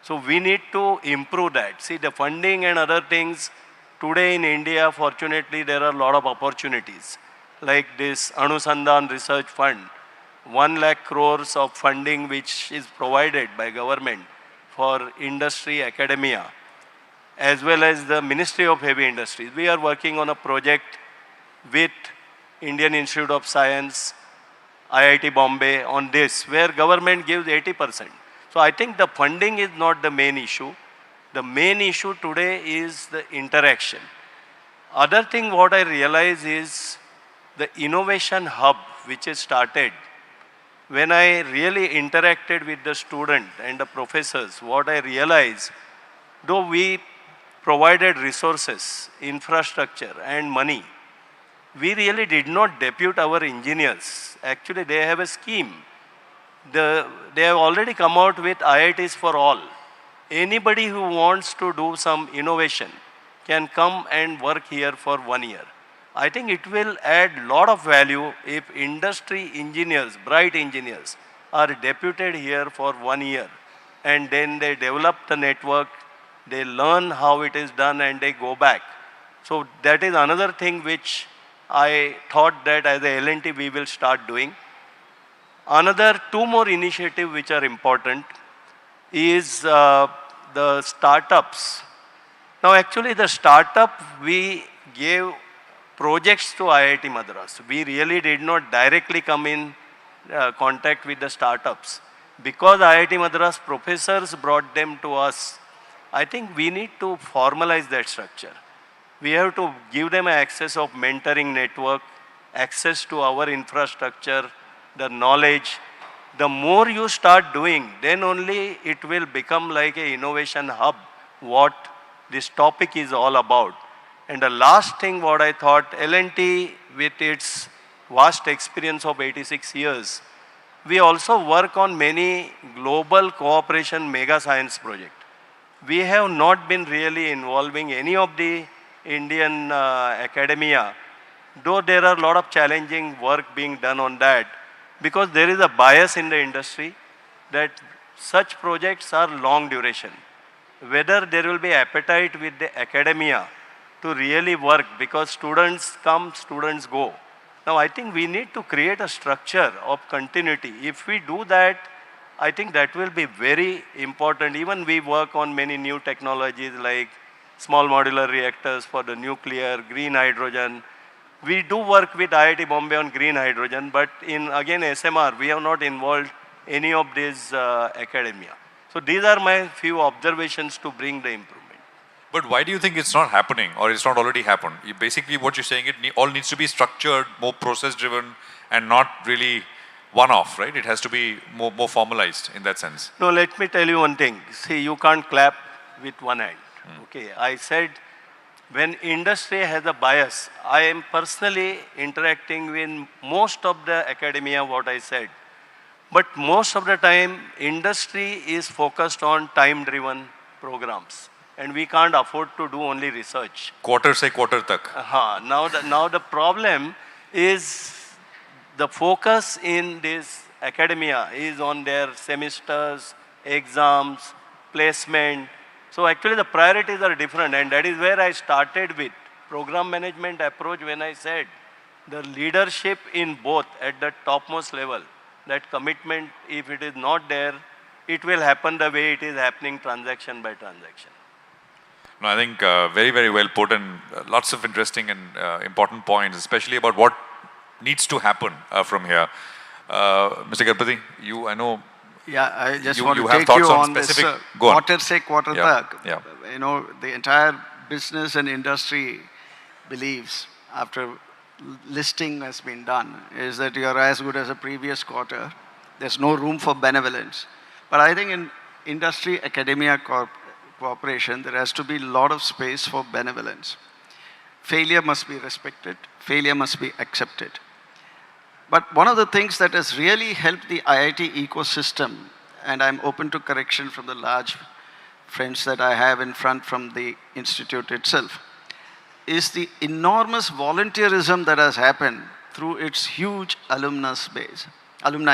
B: So we need to improve that. See, the funding and other things, today in India, fortunately, there are a lot of opportunities. Like this Anusandhan Research Fund, 1 lakh crores of funding which is provided by government for industry, academia, as well as the Ministry of Heavy Industries. We are working on a project with Indian Institute of Science, IIT Bombay on this, where government gives 80%. So I think the funding is not the main issue. The main issue today is the interaction. Other thing what I realize is the innovation hub which is started. When I really interacted with the student and the professors, what I realized, though we provided resources, infrastructure and money, we really did not depute our engineers. Actually, they have a scheme they have already come out with IITs for all. Anybody who wants to do some innovation can come and work here for 1 year. I think it will add lot of value if industry engineers, bright engineers, are deputed here for 1 year and then they develop the network, they learn how it is done and they go back. So that is another thing which I thought that as a L&T we will start doing. Another two more initiatives which are important is the startups. Now actually the startup, we gave projects to IIT Madras. We really did not directly come in contact with the startups. Because IIT Madras professors brought them to us, I think we need to formalize that structure. We have to give them access of mentoring network, access to our infrastructure, the knowledge. The more you start doing, then only it will become like an innovation hub, what this topic is all about. And the last thing what I thought, L&T with its vast experience of 86 years, we also work on many global cooperation mega science projects. We have not been really involving any of the Indian academia, though there are a lot of challenging work being done on that, because there is a bias in the industry that such projects are long duration. Whether there will be appetite with the academia to really work, because students come, students go. Now I think we need to create a structure of continuity. If we do that, I think that will be very important. Even we work on many new technologies like small modular reactors for the nuclear, green hydrogen. We do work with IIT Bombay on green hydrogen, but in again SMR, we have not involved any of these academia. So these are my few observations to bring the improvement.
Q: But why do you think it's not happening or it's not already happened? Basically what you're saying, it all needs to be structured, more process driven and not really one-off, right? It has to be more formalized in that sense.
B: No, let me tell you one thing. See, you can't clap with one hand. Okay, I said when industry has a bias, I am personally interacting with most of the academia, what I said. But most of the time, industry is focused on time-driven programs. And we can't afford to do only research.
Q: Quarter se quarter tak.
B: Now the problem is the focus in this academia is on their semesters, exams, placement. So actually the priorities are different, and that is where I started with program management approach when I said the leadership in both at the topmost level, that commitment, if it is not there, it will happen the way it is happening transaction by transaction.
Q: No, I think very, very well put, and lots of interesting and important points, especially about what needs to happen from here. Mr. Garpati, I know.
R: Yeah, I just want
Q: you
R: to
Q: have
R: take
Q: thoughts
R: you on
Q: specific.
R: this
Q: Go on.
R: quarter se quarter tak.
Q: Yeah.
R: You know, the entire business and industry believes, after listing has been done, is that you are as good as a previous quarter. There's no room for benevolence. But I think in industry academia cooperation, there has to be a lot of space for benevolence. Failure must be respected. Failure must be accepted. But one of the things that has really helped the IIT ecosystem, and I'm open to correction from the large friends that I have in front from the institute itself, is the enormous volunteerism that has happened through its huge alumni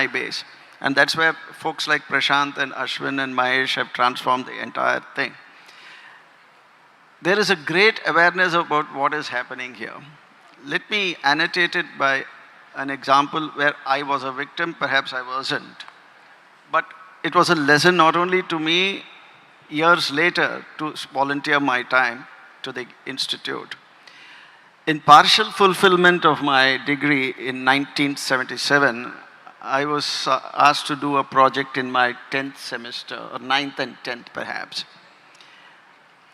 R: base. And that's where folks like Prashant and Ashwin and Mahesh have transformed the entire thing. There is a great awareness about what is happening here. Let me annotate it by an example where I was a victim, perhaps I wasn't. But it was a lesson not only to me, years later, to volunteer my time to the institute. In partial fulfillment of my degree in 1977, I was asked to do a project in my 10th semester, or 9th and 10th perhaps.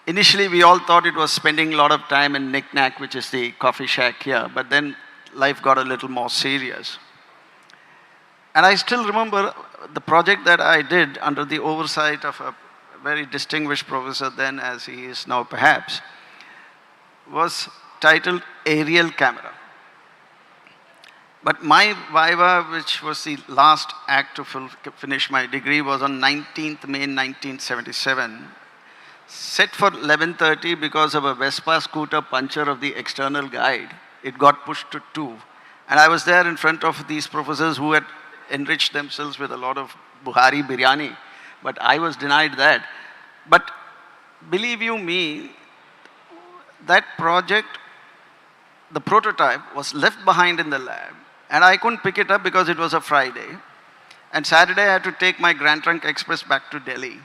R: Initially, we all thought it was spending a lot of time in Knick-Knack, which is the coffee shack here, but then life got a little more serious. And I still remember the project that I did under the oversight of a very distinguished professor then, as he is now perhaps, was titled Aerial Camera. But my Viva, which was the last act to finish my degree, was on 19th May 1977. Set for 11:30 because of a Vespa scooter puncture of the external guide. It got pushed to 2. And I was there in front of these professors who had enriched themselves with a lot of Buhari biryani. But I was denied that. But believe you me, that project, the prototype, was left behind in the lab. And I couldn't pick it up because it was a Friday. And Saturday I had to take my Grand Trunk Express back to Delhi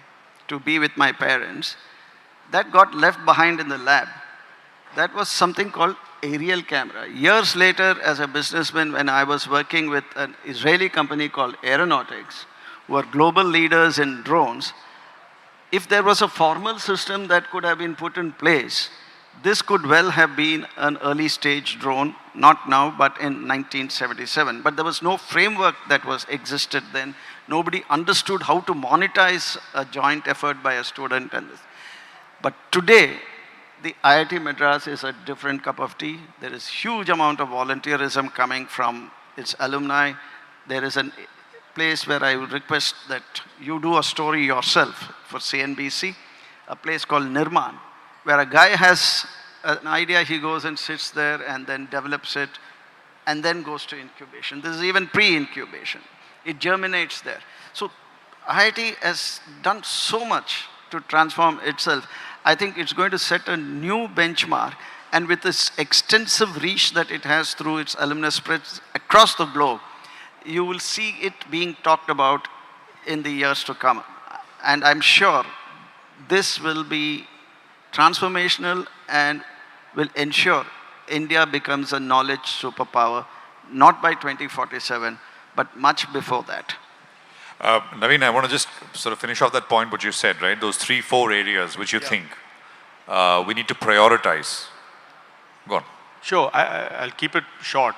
R: to be with my parents. That got left behind in the lab. That was something called aerial camera. Years later, as a businessman, when I was working with an Israeli company called Aeronautics, who are global leaders in drones, if there was a formal system that could have been put in place, this could well have been an early stage drone, not now, but in 1977. But there was no framework that was existed then. Nobody understood how to monetize a joint effort by a student and this. But today, the IIT Madras is a different cup of tea. There is huge amount of volunteerism coming from its alumni. There is a place where I would request that you do a story yourself for CNBC, a place called Nirman, where a guy has an idea, he goes and sits there and then develops it and then goes to incubation. This is even pre-incubation. It germinates there. So IIT has done so much to transform itself. I think it's going to set a new benchmark, and with this extensive reach that it has through its alumnus spreads across the globe, you will see it being talked about in the years to come. And I'm sure this will be transformational and will ensure India becomes a knowledge superpower, not by 2047, but much before that.
Q: Naveen, I want to just sort of finish off that point what you said, right? Those 3-4 areas which you think we need to prioritize. Go on.
T: Sure, I'll keep it short.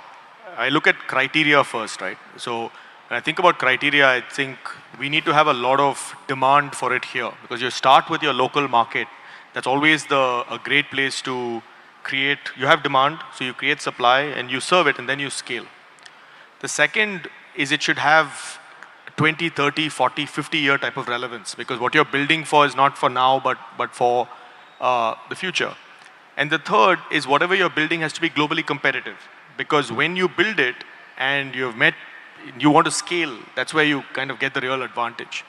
T: I look at criteria first, right? So when I think about criteria, I think we need to have a lot of demand for it here, because you start with your local market. That's always a great place to create. You have demand, so you create supply and you serve it and then you scale. The second is it should have 20, 30, 40, 50-year type of relevance, because what you're building for is not for now, but for the future. And the third is whatever you're building has to be globally competitive, because when you build it and you want to scale, that's where you kind of get the real advantage.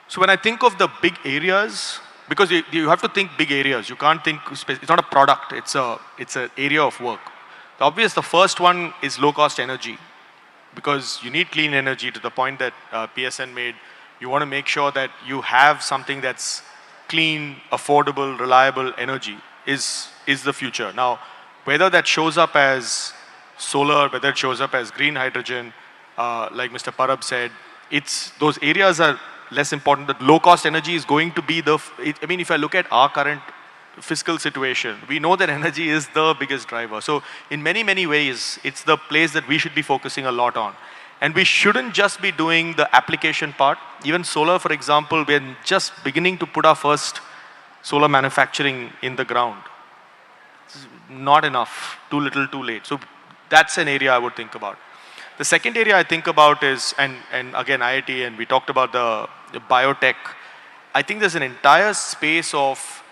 T: So when I think of the big areas, because you have to think big areas, you can't think, it's not a product, it's an area of work. The first one is low-cost energy, because you need clean energy to the point that PSN made. You want to make sure that you have something that's clean, affordable, reliable energy is the future. Now, whether that shows up as solar, whether it shows up as green hydrogen, like Mr. Parab said, those areas are less important. That low-cost energy is going to be if I look at our current fiscal situation, we know that energy is the biggest driver. So in many, many ways, it's the place that we should be focusing a lot on. And we shouldn't just be doing the application part. Even solar, for example, we're just beginning to put our first solar manufacturing in the ground. Not enough, too little, too late. So that's an area I would think about. The second area I think about is, and again IIT, and we talked about the biotech. I think there's an entire space of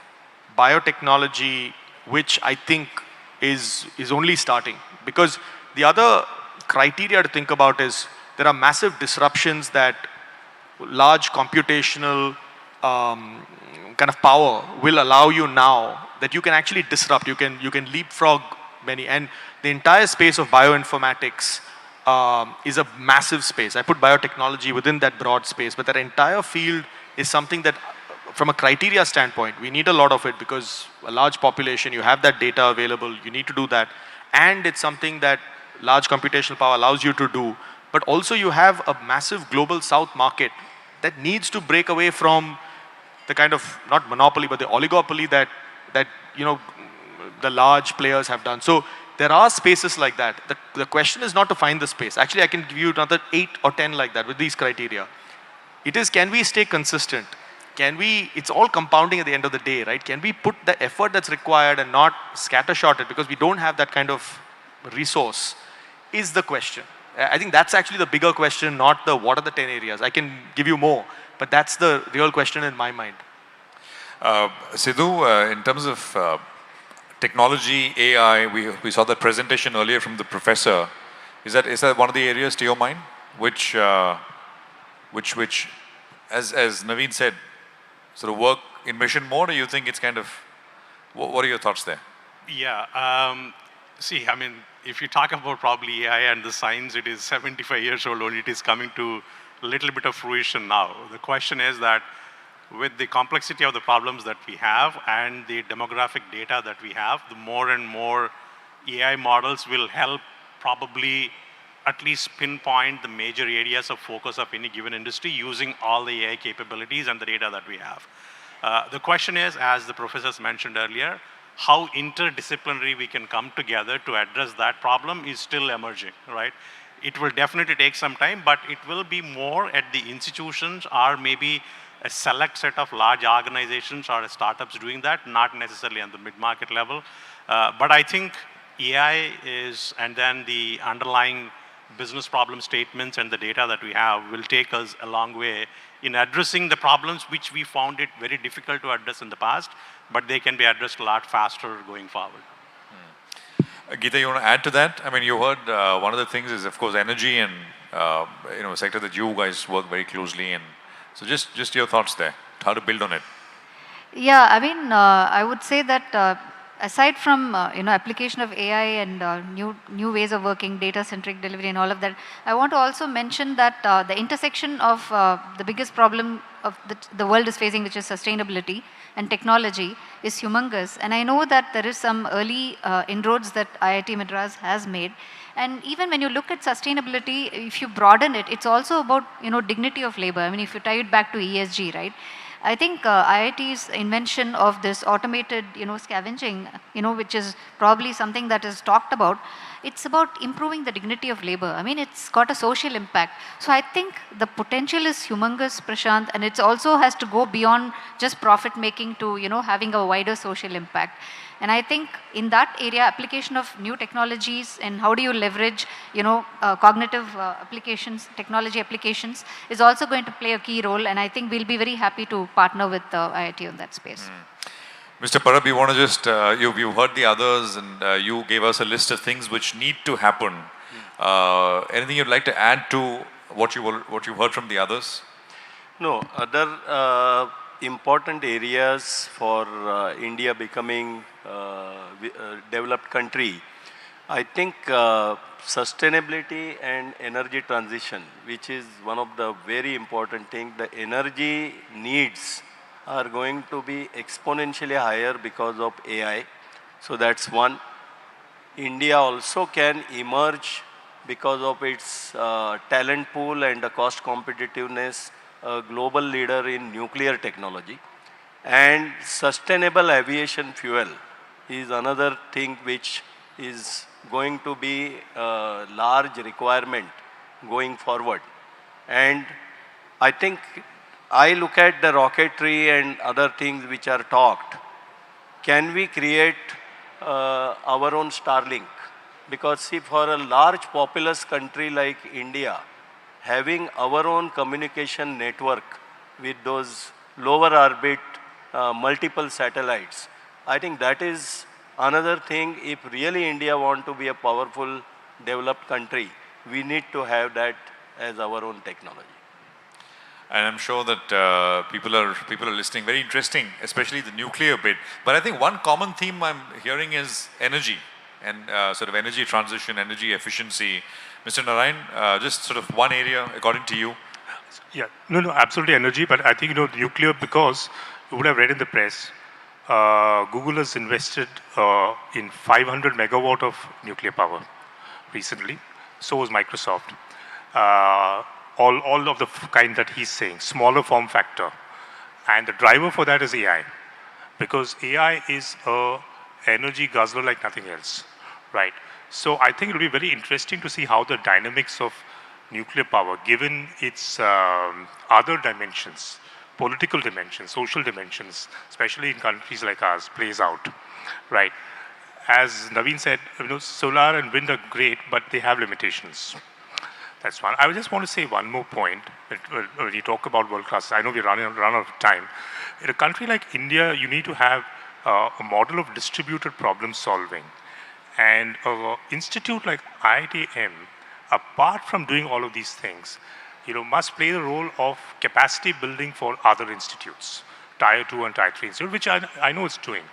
T: biotechnology which I think is only starting. Because the other criteria to think about is there are massive disruptions that large computational kind of power will allow you now, that you can actually disrupt. You can leapfrog many. And the entire space of bioinformatics is a massive space. I put biotechnology within that broad space, but that entire field is something that, from a criteria standpoint, we need a lot of it, because a large population, you have that data available, you need to do that. And it's something that large computational power allows you to do. But also you have a massive global south market that needs to break away from the kind of, not monopoly, but the oligopoly that the large players have done. So there are spaces like that. The question is not to find the space. Actually, I can give you another 8 or 10 like that with these criteria. It is, can we stay consistent? It's all compounding at the end of the day, right? Can we put the effort that's required and not scattershot it, because we don't have that kind of resource is the question. I think that's actually the bigger question, not the what are the 10 areas. I can give you more, but that's the real question in my mind.
Q: Sidhu, in terms of technology, AI, we saw the presentation earlier from the professor. Is that one of the areas to your mind, which as Naveen said, sort of work in mission mode, or you think it's kind of, what are your thoughts there?
A: Yeah, see, I mean, if you talk about probably AI and the science, it is 75 years old only. It is coming to a little bit of fruition now. The question is that with the complexity of the problems that we have and the demographic data that we have, the more and more AI models will help probably at least pinpoint the major areas of focus of any given industry using all the AI capabilities and the data that we have. The question is, as the professors mentioned earlier, how interdisciplinary we can come together to address that problem is still emerging, right? It will definitely take some time, but it will be more at the institutions or maybe a select set of large organizations or startups doing that, not necessarily on the mid-market level. But I think AI is, and then the underlying business problem statements and the data that we have will take us a long way in addressing the problems which we found it very difficult to address in the past, but they can be addressed a lot faster going forward.
Q: Geeta, you want to add to that? I mean, you heard one of the things is, of course, energy and a sector that you guys work very closely in. So just your thoughts there, how to build on it.
S: Yeah, I mean, I would say that aside from application of AI and new ways of working, data-centric delivery and all of that, I want to also mention that the intersection of the biggest problem of the world is facing, which is sustainability and technology, is humongous. And I know that there is some early inroads that IIT Madras has made. And even when you look at sustainability, if you broaden it, it's also about dignity of labor. I mean, if you tie it back to ESG, right? I think IIT's invention of this automated, scavenging, which is probably something that is talked about, it's about improving the dignity of labor. I mean, it's got a social impact. So I think the potential is humongous, Prashant, and it also has to go beyond just profit making to, having a wider social impact. And I think in that area, application of new technologies and how do you leverage, cognitive applications, technology applications is also going to play a key role. And I think we'll be very happy to partner with IIT on that space.
Q: Mr. Parab, you want to just, you've heard the others and you gave us a list of things which need to happen. Anything you'd like to add to what you've heard from the others?
B: No, other important areas for India becoming a developed country, I think sustainability and energy transition, which is one of the very important things. The energy needs are going to be exponentially higher because of AI. So that's one. India also can emerge because of its talent pool and the cost competitiveness, a global leader in nuclear technology. And sustainable aviation fuel is another thing which is going to be a large requirement going forward. And I think I look at the rocketry and other things which are talked. Can we create our own Starlink? Because see, for a large populous country like India, having our own communication network with those lower orbit multiple satellites, I think that is another thing. If really India want to be a powerful developed country, we need to have that as our own technology.
Q: And I'm sure that people are listening. Very interesting, especially the nuclear bit. But I think one common theme I'm hearing is energy and sort of energy transition, energy efficiency. Mr. Narayan, just sort of one area according to you.
U: Yeah, no, absolutely energy. But I think nuclear, because you would have read in the press, Google has invested in 500 megawatt of nuclear power recently. So was Microsoft. All of the kind that he's saying, smaller form factor. And the driver for that is AI. Because AI is a energy guzzler like nothing else, right? So I think it will be very interesting to see how the dynamics of nuclear power, given its other dimensions, political dimensions, social dimensions, especially in countries like ours, plays out, right? as Naveen said, solar and wind are great, but they have limitations. That's one. I just want to say one more point. When you talk about world class, I know we're run out of time. In a country like India, you need to have a model of distributed problem solving. And an institute like IITM, apart from doing all of these things, must play the role of capacity building for other institutes, Tier 2 and Tier 3 institutes, which I know it's doing.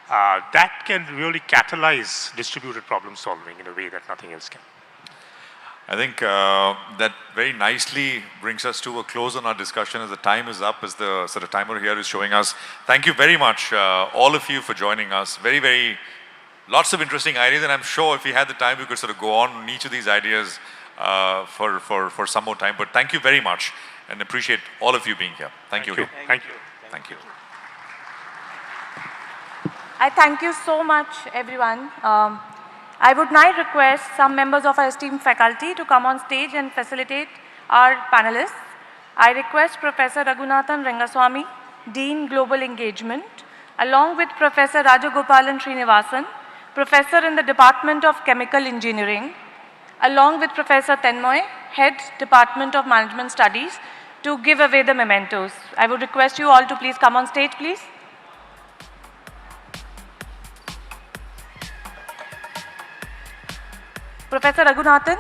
U: That can really catalyze distributed problem solving in a way that nothing else can.
Q: I think that very nicely brings us to a close on our discussion as the time is up, as the sort of timer here is showing us. Thank you very much, all of you, for joining us. Lots of interesting ideas, and I'm sure if we had the time, we could sort of go on each of these ideas for some more time. But thank you very much, and appreciate all of you being here. Thank you.
U: Thank you.
Q: Thank you.
H: I thank you so much, everyone. I would now request some members of our esteemed faculty to come on stage and facilitate our panelists. I request Professor Raghunathan Rangaswamy, Dean Global Engagement, along with Professor Rajagopalan Srinivasan, Professor in the Department of Chemical Engineering, along with Professor Tanmoy, Head, Department of Management Studies, to give away the mementos. I would request you all to please come on stage, please. Professor Raghunathan.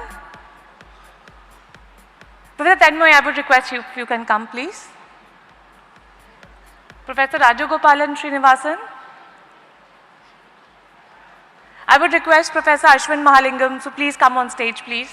H: Professor Tanmoy, I would request you if you can come, please. Professor Rajagopalan Srinivasan. I would request Professor Ashwin Mahalingam to please come on stage, please.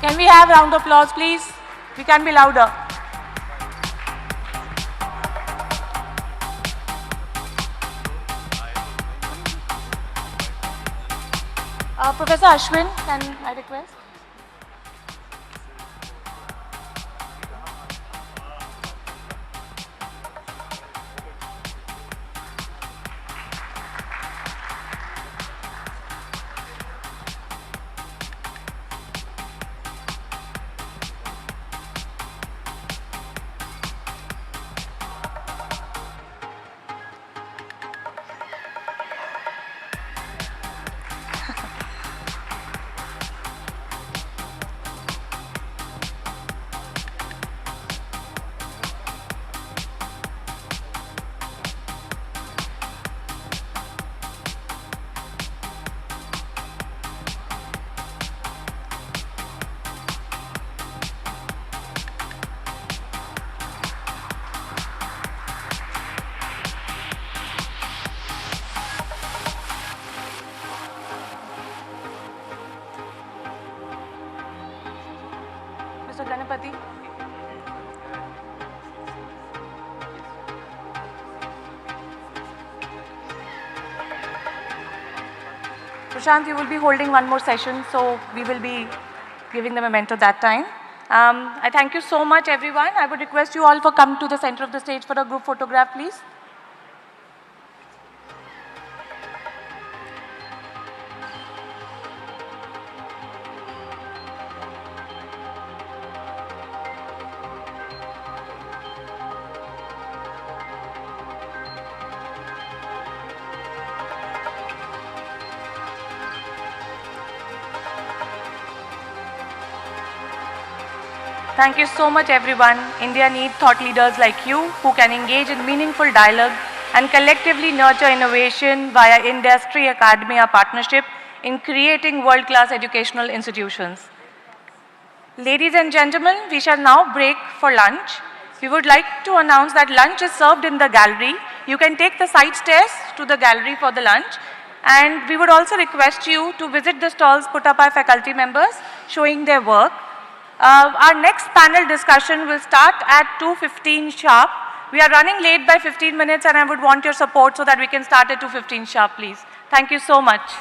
H: Can we have a round of applause, please? We can be louder. Professor Ashwin, can I request? Mr. Ganapati. Prashant, you will be holding one more session, so we will be giving the memento that time. I thank you so much, everyone. I would request you all for come to the center of the stage for a group photograph, please. Thank you so much, everyone. India needs thought leaders like you who can engage in meaningful dialogue and collectively nurture innovation via industry-academia partnership in creating world-class educational institutions. Ladies and gentlemen, we shall now break for lunch. We would like to announce that lunch is served in the gallery. You can take the side stairs to the gallery for the lunch. And we would also request you to visit the stalls put up by faculty members showing their work. Our next panel discussion will start at 2:15 sharp We are running late by 15 minutes and I would want your support so that we can start at 2:15 sharp, please. Thank you so much.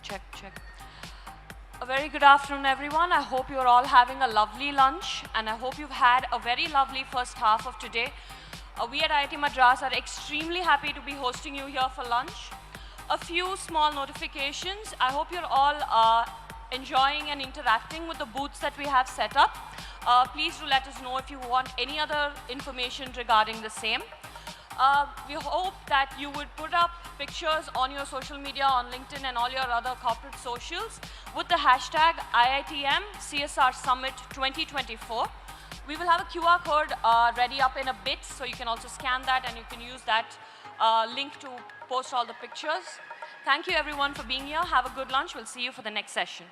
D: Check, check. A very good afternoon, everyone. I hope you're all having a lovely lunch, and I hope you've had a very lovely first half of today. We at IIT Madras are extremely happy to be hosting you here for lunch. A few small notifications. I hope you're all enjoying and interacting with the booths that we have set up. Please do let us know if you want any other information regarding the same. We hope that you would put up pictures on your social media, on LinkedIn and all your other corporate socials with the hashtag IITM CSR Summit 2024. We will have a QR code ready up in a bit, so you can also scan that and you can use that link to post all the pictures. Thank you everyone for being here. Have a good lunch. We'll see you for the next session.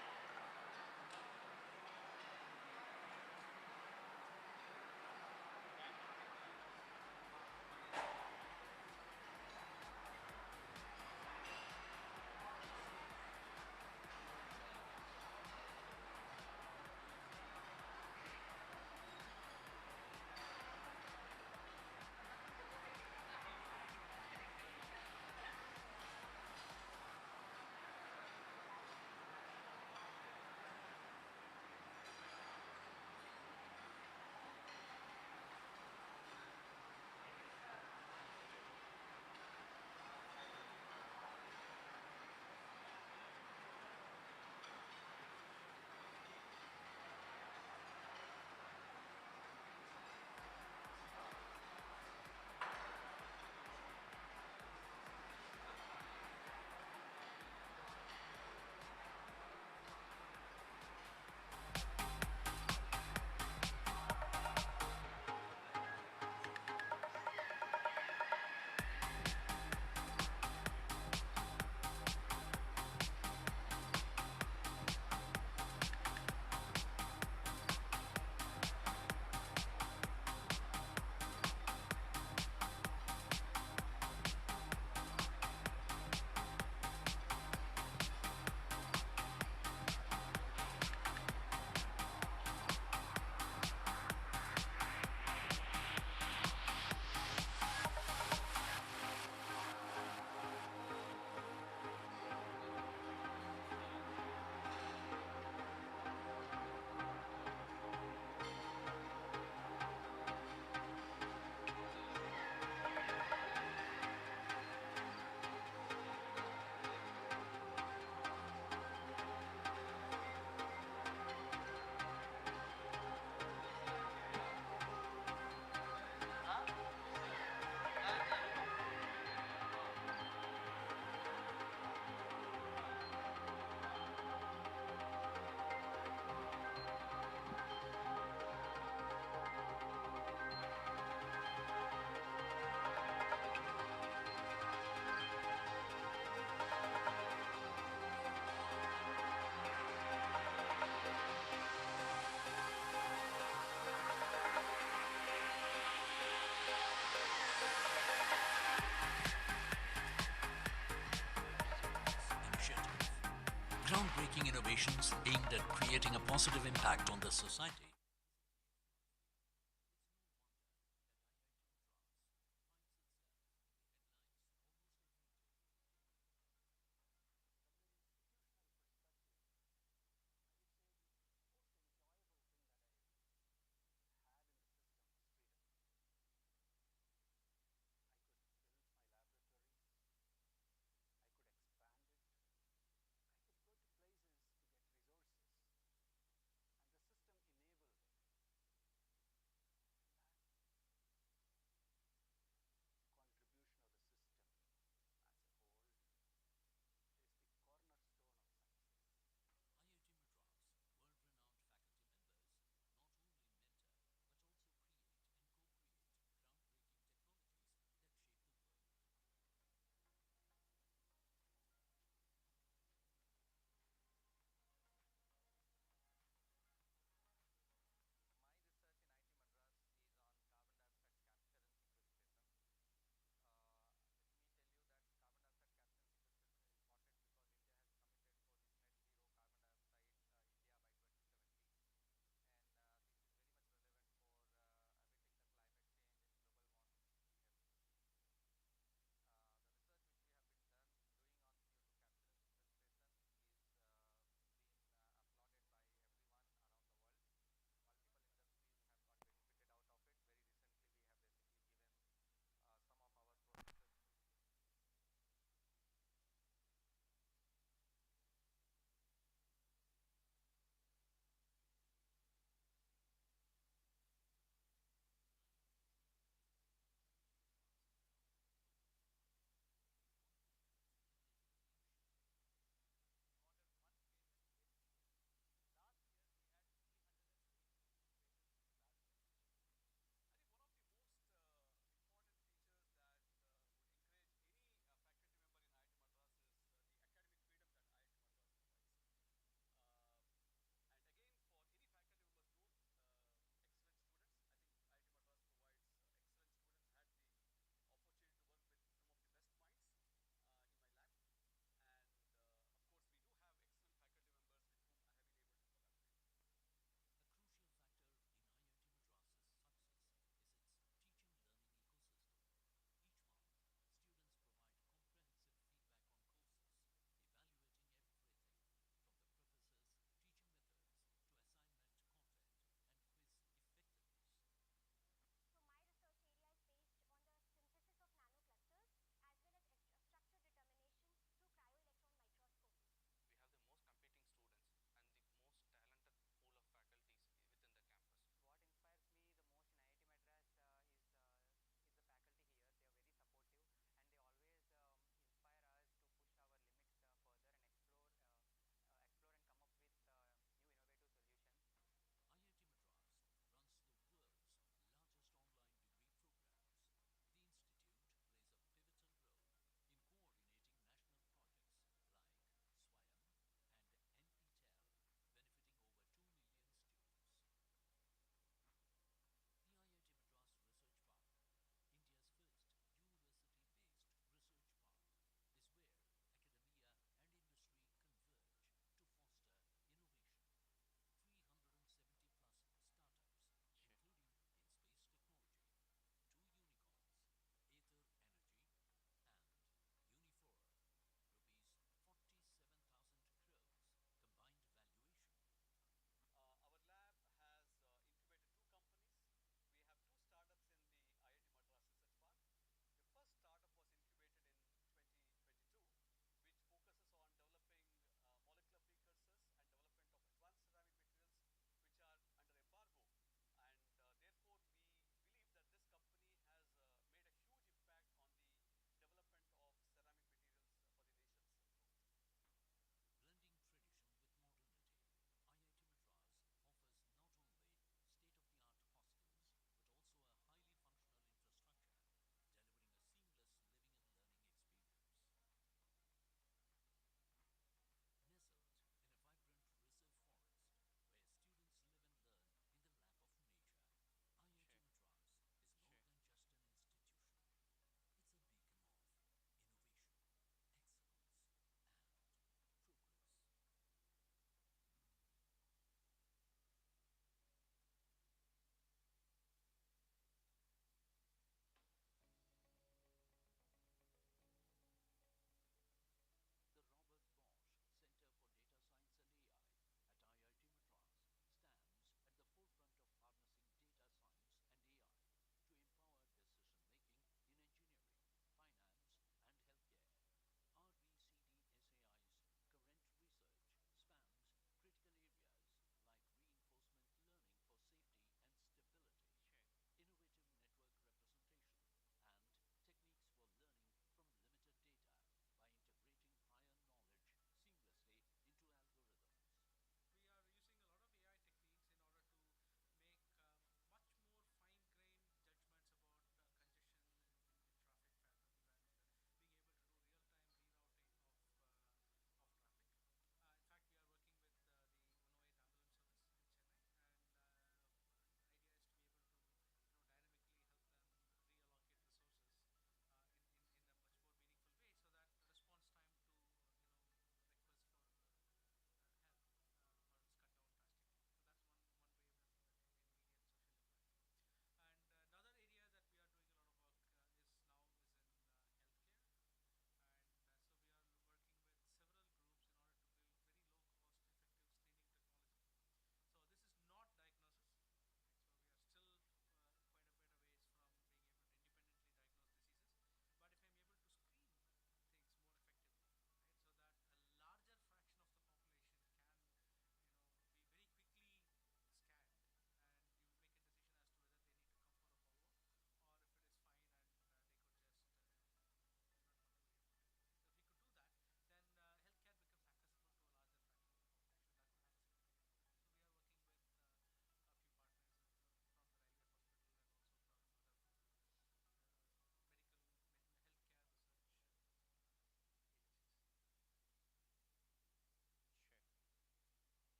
V: Groundbreaking innovations aimed at creating a positive impact on the society.
W: Places to get resources, and the system enabled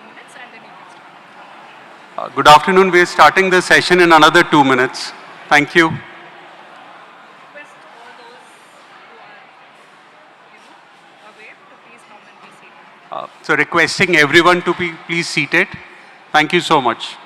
C: minutes and then you can start.
E: Good afternoon. We are starting the session in another 2 minutes. Thank you.
C: Request all those who are, away to please come and be seated.
E: So requesting everyone to be please seated. Thank you so much.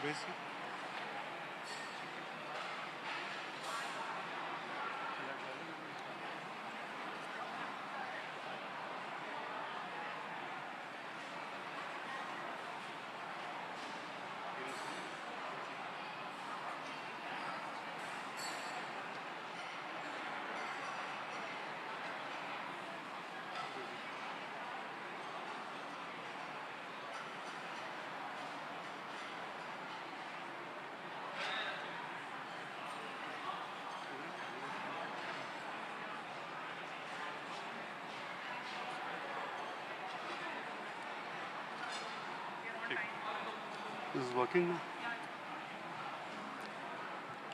E: This is working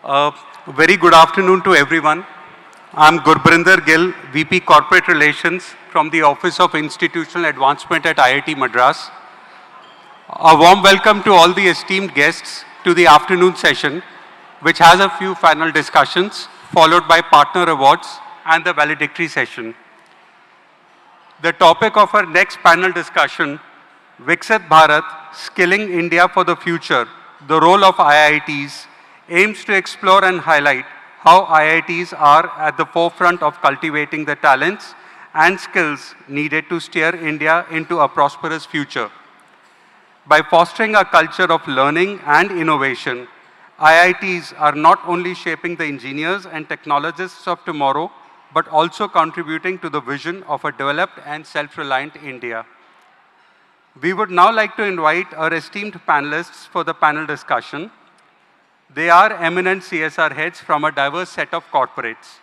E: now. Very good afternoon to everyone. I'm Gurbrinder Gill, VP Corporate Relations from the Office of Institutional Advancement at IIT Madras. A warm welcome to all the esteemed guests to the afternoon session, which has a few final discussions, followed by partner awards and the valedictory session. The topic of our next panel discussion, Viksit Bharat, Skilling India for the Future, the role of IITs, aims to explore and highlight how IITs are at the forefront of cultivating the talents and skills needed to steer India into a prosperous future. By fostering a culture of learning and innovation, IITs are not only shaping the engineers and technologists of tomorrow, but also contributing to the vision of a developed and self-reliant India. We would now like to invite our esteemed panelists for the panel discussion. They are eminent CSR heads from a diverse set of corporates.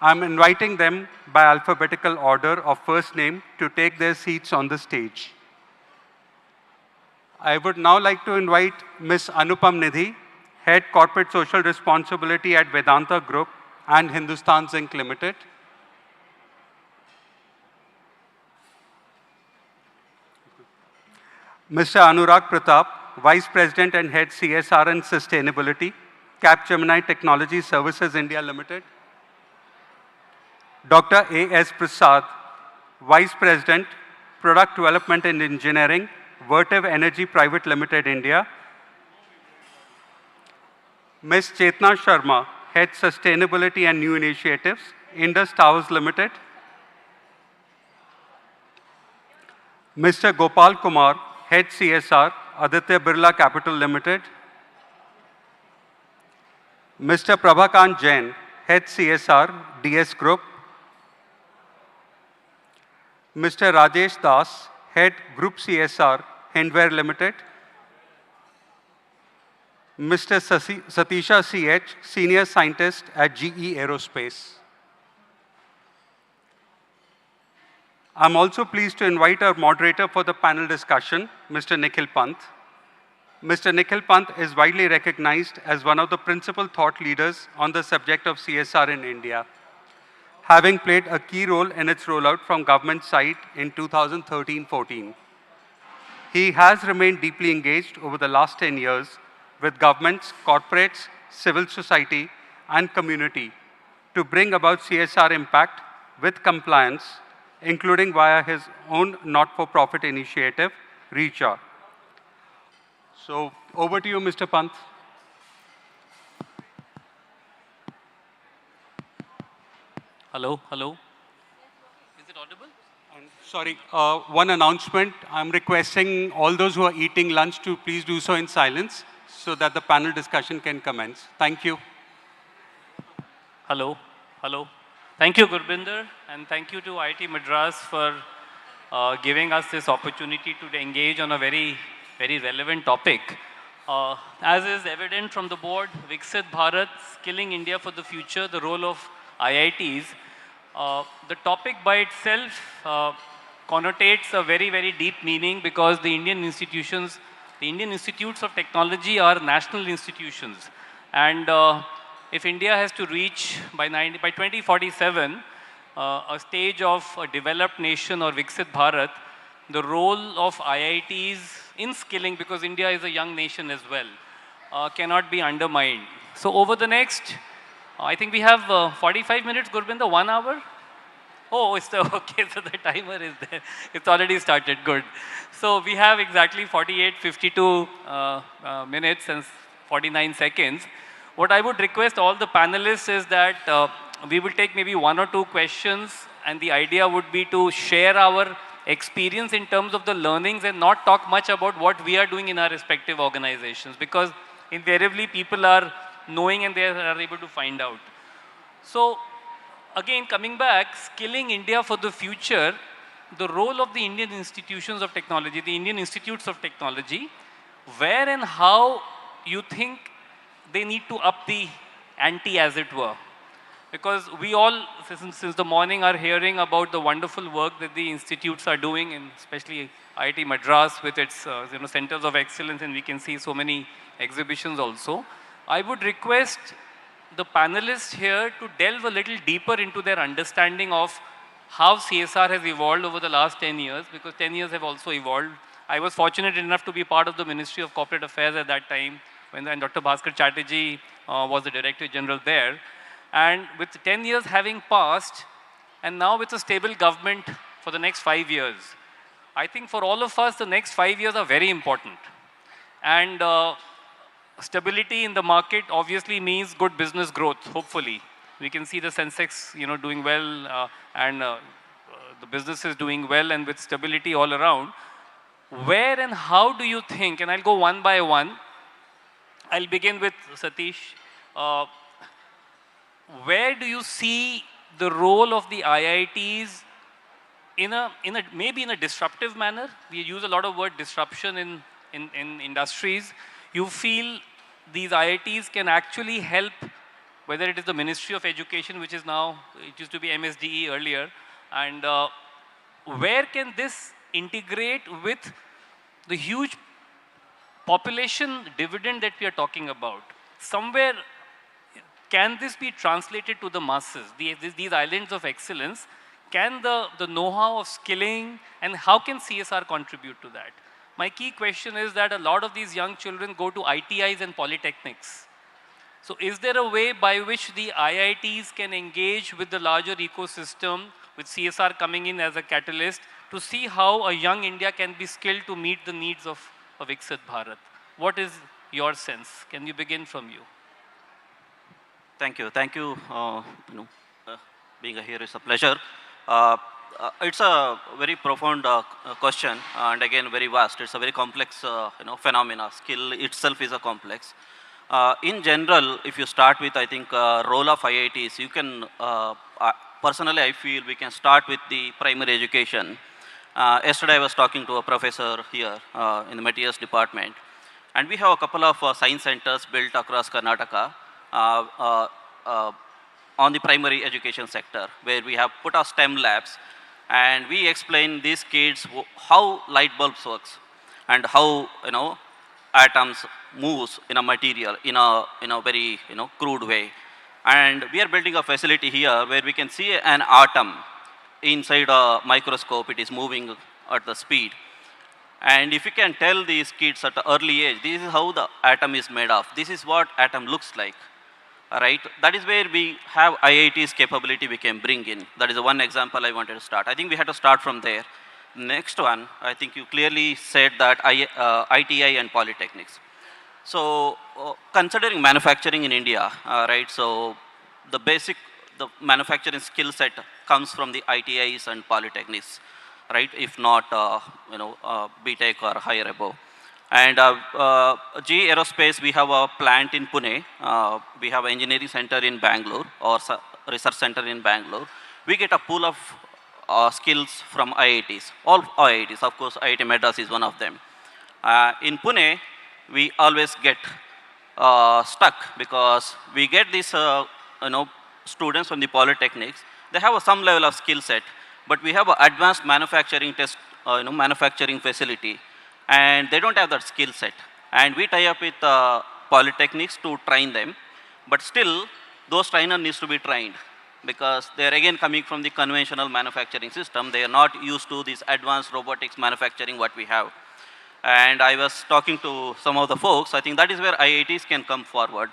E: I'm inviting them by alphabetical order of first name to take their seats on the stage. I would now like to invite Ms. Anupam Nidhi, Head Corporate Social Responsibility at Vedanta Group and Hindustan Zinc Limited. Mr. Anurag Pratap, Vice President and Head CSR and Sustainability, Capgemini Technology Services India Limited. Dr. A.S. Prasad, Vice President, Product Development and Engineering, Vertiv Energy Private Limited, India. Ms. Chetna Sharma, Head Sustainability and New Initiatives, Indus Towers Limited. Mr. Gopal Kumar, Head CSR, Aditya Birla Capital Limited. Mr. Prabhakant Jain, Head CSR, DS Group. Mr. Rajesh Das, Head Group CSR, Hindware Limited. Mr. Satisha CH, Senior Scientist at GE Aerospace. I'm also pleased to invite our moderator for the panel discussion, Mr. Nikhil Pant. Mr. Nikhil Pant is widely recognized as one of the principal thought leaders on the subject of CSR in India, having played a key role in its rollout from government side in 2013-14. He has remained deeply engaged over the last 10 years with governments, corporates, civil society, and community to bring about CSR impact with compliance, including via his own not-for-profit initiative, REACHA. So over to you, Mr. Pant.
F: Hello, hello. Is it audible?
E: Sorry, one announcement. I'm requesting all those who are eating lunch to please do so in silence so that the panel discussion can commence. Thank you.
F: Hello, hello. Thank you, Gurbinder, and thank you to IIT Madras for giving us this opportunity to engage on a very, very relevant topic. As is evident from the board, Viksit Bharat, Skilling India for the Future, the role of IITs. The topic by itself connotates a very, very deep meaning because the Indian institutions, the Indian institutes of technology are national institutions. And if India has to reach by 2047 a stage of a developed nation or Viksit Bharat, the role of IITs in skilling, because India is a young nation as well, cannot be undermined. So over the next, I think we have 45 minutes, Gurbinder, 1 hour? Oh, it's okay, so the timer is there. It's already started, good. So we have exactly 52 minutes and 49 seconds. What I would request all the panelists is that we will take maybe 1 or 2 questions, and the idea would be to share our experience in terms of the learnings and not talk much about what we are doing in our respective organizations, because invariably people are knowing and they are able to find out. So again, coming back, skilling India for the future, the role of the Indian institutions of technology, the Indian institutes of technology, where and how you think they need to up the ante, as it were. Because we all, since the morning, are hearing about the wonderful work that the institutes are doing, and especially IIT Madras with its centers of excellence, and we can see so many exhibitions also. I would request the panelists here to delve a little deeper into their understanding of how CSR has evolved over the last 10 years, because 10 years have also evolved. I was fortunate enough to be part of the Ministry of Corporate Affairs at that time, when Dr. Bhaskar Chatterjee was the Director General there. And with 10 years having passed, and now with a stable government for the next 5 years, I think for all of us, the next 5 years are very important. And stability in the market obviously means good business growth, hopefully. We can see the Sensex doing well, and the business is doing well, and with stability all around. Where and how do you think, and I'll go one by one. I'll begin with Satish. Where do you see the role of the IITs maybe in a disruptive manner? We use a lot of word disruption in industries. You feel these IITs can actually help, whether it is the Ministry of Education, which is now, it used to be MSDE earlier, and where can this integrate with the huge population dividend that we are talking about? Somewhere, can this be translated to the masses? These islands of excellence, can the know-how of skilling, and how can CSR contribute to that? My key question is that a lot of these young children go to ITIs and polytechnics. So is there a way by which the IITs can engage with the larger ecosystem, with CSR coming in as a catalyst, to see how a young India can be skilled to meet the needs of Viksit Bharat? What is your sense? Can you begin from you?
G: Thank you. Thank you. Being here is a pleasure. It's a very profound question, and again very vast. It's a very complex phenomena. Skill itself is a complex. In general, if you start with, I think, role of IITs, you can, personally I feel we can start with the primary education. Yesterday I was talking to a professor here in the materials department, and we have a couple of science centers built across Karnataka on the primary education sector, where we have put our STEM labs, And we explain these kids how light bulbs works and how, atoms moves in a material in a very, crude way. And we are building a facility here where we can see an atom inside a microscope. It is moving at the speed. And if you can tell these kids at an early age, this is how the atom is made of. This is what atom looks like. Right? That is where we have IIT's capability we can bring in. That is the one example I wanted to start. I think we had to start from there. Next one, I think you clearly said that ITI and polytechnics. So considering manufacturing in India, right? So the manufacturing skill set comes from the ITIs and polytechnics, right? If not, BTech or higher above. And GE Aerospace, we have a plant in Pune. We have an engineering center in Bangalore or research center in Bangalore. We get a pool of skills from IITs, all IITs. Of course, Iit Madras is one of them. In Pune, we always get stuck because we get these students from the polytechnics. They have some level of skill set, but we have an advanced manufacturing manufacturing facility, and they don't have that skill set. And we tie up with polytechnics to train them, but still those trainers needs to be trained because they are again coming from the conventional manufacturing system. They are not used to this advanced robotics manufacturing what we have. And I was talking to some of the folks. I think that is where IITs can come forward,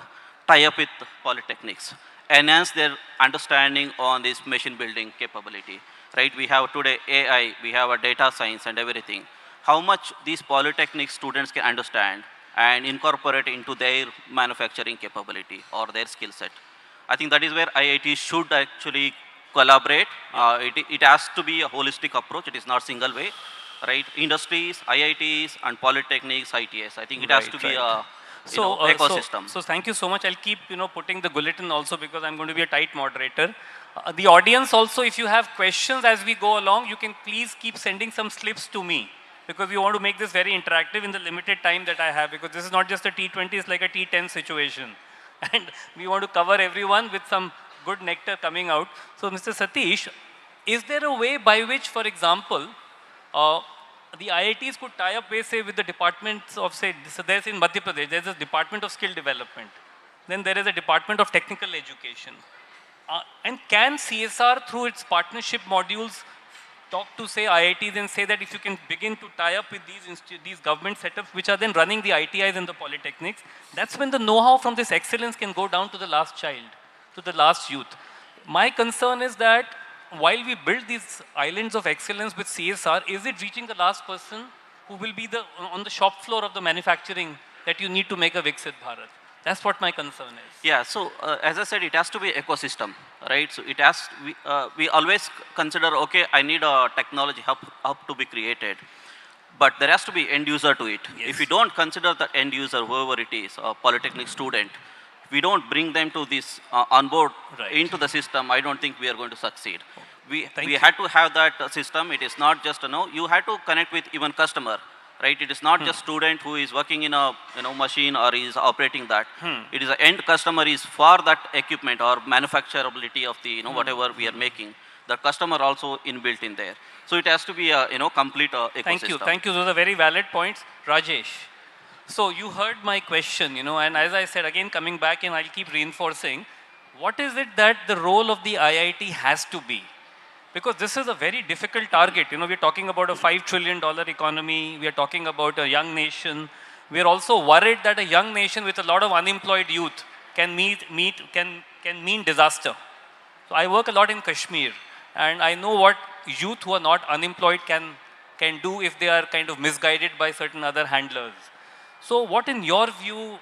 G: tie up with polytechnics, enhance their understanding on this machine building capability. Right? We have today AI, we have a data science and everything. How much these polytechnic students can understand and incorporate into their manufacturing capability or their skill set. I think that is where IIT should actually collaborate. It has to be a holistic approach. It is not single way, right? Industries, IITs, and polytechnics, ITS. I think it has to be a ecosystem.
F: So thank you so much. I'll keep putting the bulletin also because I'm going to be a tight moderator. The audience also, if you have questions as we go along, you can please keep sending some slips to me because we want to make this very interactive in the limited time that I have, because this is not just a T20, it's like a T10 situation. And we want to cover everyone with some good nectar coming out. So Mr. Satish, is there a way by which, for example, the IITs could tie up, say, with the departments of, say, so there's in Madhya Pradesh, there's a department of skill development. Then there is a department of technical education. And can CSR, through its partnership modules, talk to, say, IITs and say that if you can begin to tie up with these government setups, which are then running the ITIs and the polytechnics, that's when the know-how from this excellence can go down to the last child, to the last youth. My concern is that while we build these islands of excellence with CSR, is it reaching the last person who will be on the shop floor of the manufacturing that you need to make a Viksit Bharat? That's what my concern is.
G: Yeah, so as I said, it has to be ecosystem, right? So it has, we always consider, okay, I need a technology hub to be created, but there has to be end user to it. Yes. If we don't consider the end user, whoever it is, a polytechnic student, we don't bring them to this on board into the system, I don't think we are going to succeed. We had to have that system. It is not just, you had to connect with even customer. Right? It is not just student who is working in a machine or is operating that. It is the end customer is for that equipment or manufacturability of the whatever we are making. The customer also inbuilt in there. So it has to be a complete ecosystem.
F: Thank you. Those are very valid points, Rajesh. So you heard my question, and as I said again, coming back and I'll keep reinforcing, what is it that the role of the IIT has to be? Because this is a very difficult target. We're talking about a $5 trillion economy. We are talking about a young nation. We are also worried that a young nation with a lot of unemployed youth can mean disaster. So I work a lot in Kashmir, and I know what youth who are not unemployed can do if they are kind of misguided by certain other handlers. So what in your view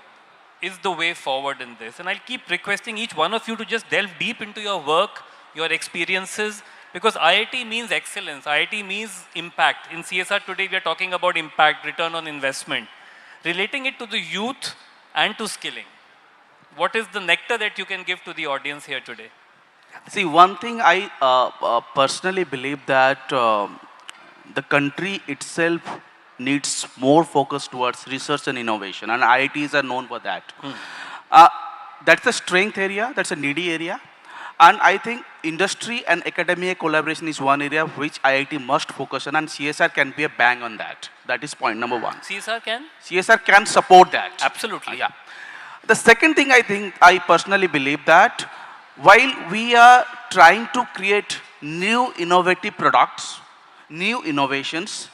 F: is the way forward in this? And I'll keep requesting each one of you to just delve deep into your work, your experiences, because IIT means excellence, IIT means impact. In CSR today, we are talking about impact, return on investment, relating it to the youth and to skilling. What is the nectar that you can give to the audience here today?
O: See, one thing I personally believe that the country itself needs more focus towards research and innovation, and IITs are known for that. That's a strength area, that's a needy area. And I think industry and academia collaboration is one area which IIT must focus on, and CSR can be a bang on that. That is point number one.
F: CSR can?
O: CSR can support that.
F: Absolutely.
O: Yeah. The second thing I personally believe that while we are trying to create new innovative products, new innovations,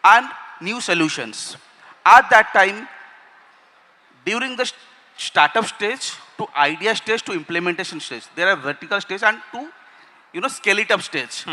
O: and new solutions, at that time, during the startup stage, to idea stage, to implementation stage, there are vertical stage and to scale it up stage.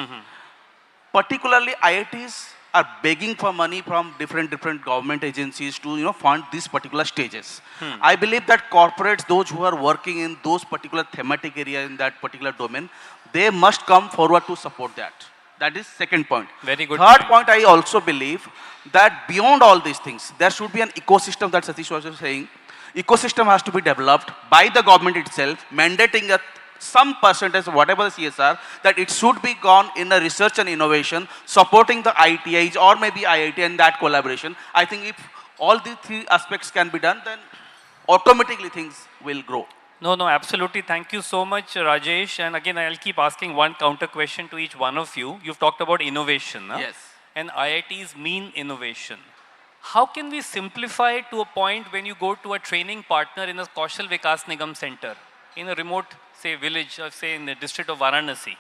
O: Particularly IITs are begging for money from different government agencies to fund these particular stages. I believe that corporates, those who are working in those particular thematic area in that particular domain, they must come forward to support that. That is second point.
F: Very good.
O: Third point, I also believe that beyond all these things, there should be an ecosystem that Satish was saying. Ecosystem has to be developed by the government itself, mandating some percentage, whatever the CSR, that it should be gone in the research and innovation, supporting the ITIs or maybe IIT and that collaboration. I think if all these three aspects can be done, then automatically things will grow.
F: No, absolutely. Thank you so much, Rajesh. And again, I'll keep asking one counter question to each one of you. You've talked about innovation. Huh?
O: Yes.
F: And IITs mean innovation. How can we simplify it to a point when you go to a training partner in a Kaushal Vikas Nigam center, in a remote, say, village, or say in the district of Varanasi,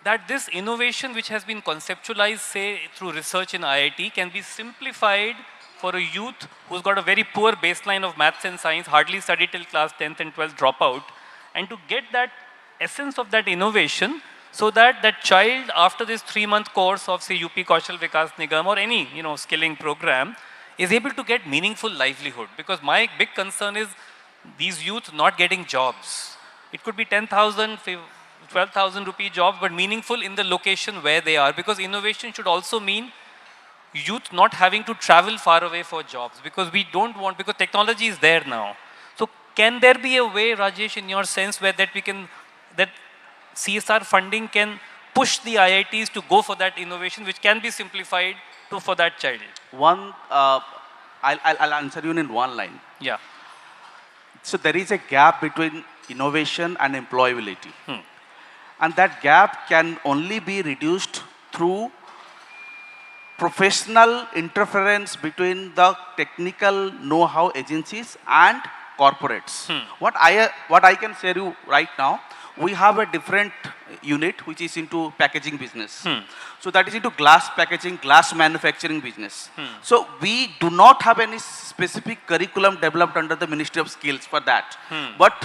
F: that this innovation which has been conceptualized, say, through research in IIT can be simplified for a youth who's got a very poor baseline of maths and science, hardly studied till class 10th and 12th dropout, and to get that essence of that innovation so that that child after this 3-month course of say UP Kaushal Vikas Nigam or any skilling program is able to get meaningful livelihood. Because my big concern is these youth not getting jobs. It could be 10,000, 12,000 rupee jobs, but meaningful in the location where they are, because innovation should also mean youth not having to travel far away for jobs, because we don't want, because technology is there now. So can there be a way, Rajesh, in your sense, where that we can, that CSR funding can push the IITs to go for that innovation, which can be simplified for that child?
O: One, I'll answer you in one line.
F: Yeah.
O: So there is a gap between innovation and employability. And that gap can only be reduced through professional interference between the technical know-how agencies and corporates. What I can share you right now, we have a different unit which is into packaging business. So that is into glass packaging, glass manufacturing business. So we do not have any specific curriculum developed under the Ministry of Skills for that. But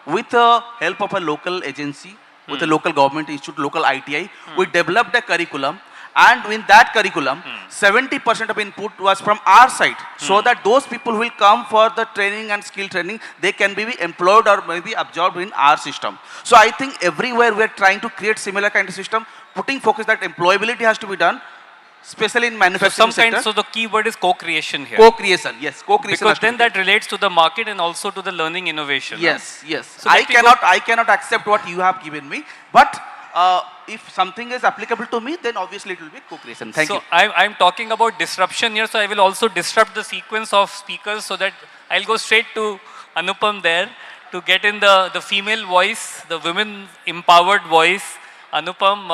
O: with the help of a local agency, with a local government institute, local ITI, we developed a curriculum. And in that curriculum, 70% of input was from our side, so that those people who will come for the training and skill training, they can be employed or maybe absorbed in our system. So I think everywhere we are trying to create similar kind of system, putting focus that employability has to be done, especially in manufacturing sector.
F: So the key word is co-creation here.
O: Co-creation, yes, co-creation.
F: Because then that relates to the market and also to the learning innovation.
O: Yes, yes.
F: So
O: I cannot accept what you have given me, but if something is applicable to me, then obviously it will be co-creation. Thank you.
F: So I'm talking about disruption here, so I will also disrupt the sequence of speakers so that I'll go straight to Anupam there to get in the female voice, the women empowered voice. Anupam,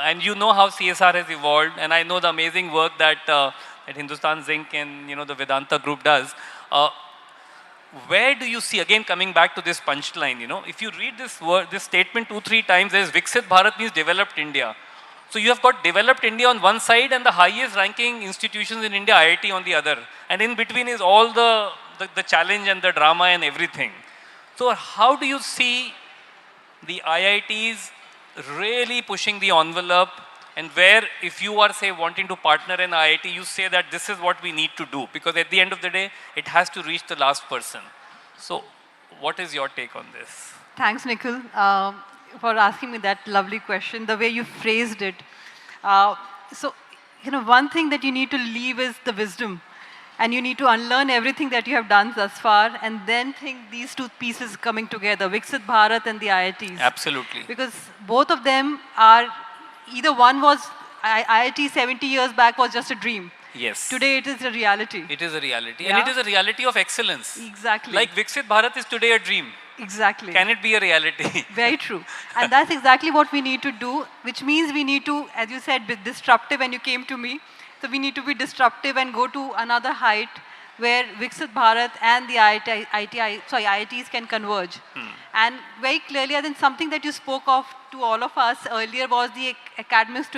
F: and you know how CSR has evolved, and I know the amazing work that Hindustan Zinc and the Vedanta group does. Where do you see, again coming back to this punchline, if you read this word, this statement 2-3 times, there's Viksit Bharat means developed India. So you have got developed India on one side and the highest ranking institutions in India, IIT on the other. And in between is all the challenge and the drama and everything. So how do you see the IITs really pushing the envelope, and where if you are say wanting to partner in IIT, you say that this is what we need to do, because at the end of the day, it has to reach the last person. So what is your take on this?
L: Thanks, Nikhil, for asking me that lovely question, the way you phrased it. So, one thing that you need to leave is the wisdom, and you need to unlearn everything that you have done thus far, and then think these two pieces coming together, Viksit Bharat and the IITs.
F: Absolutely.
L: Because both of them are, either one was, IIT 70 years back was just a dream.
F: Yes.
L: Today it is a reality.
F: It is a reality.
L: Yeah.
F: And it is a reality of excellence.
L: Exactly.
F: Like Viksit Bharat is today a dream.
L: Exactly.
F: Can it be a reality?
L: Very true. And that's exactly what we need to do, which means we need to, as you said, be disruptive when you came to me. So we need to be disruptive and go to another height where Viksit Bharat and the IITs can converge. And very clearly, I think something that you spoke of to all of us earlier was the academics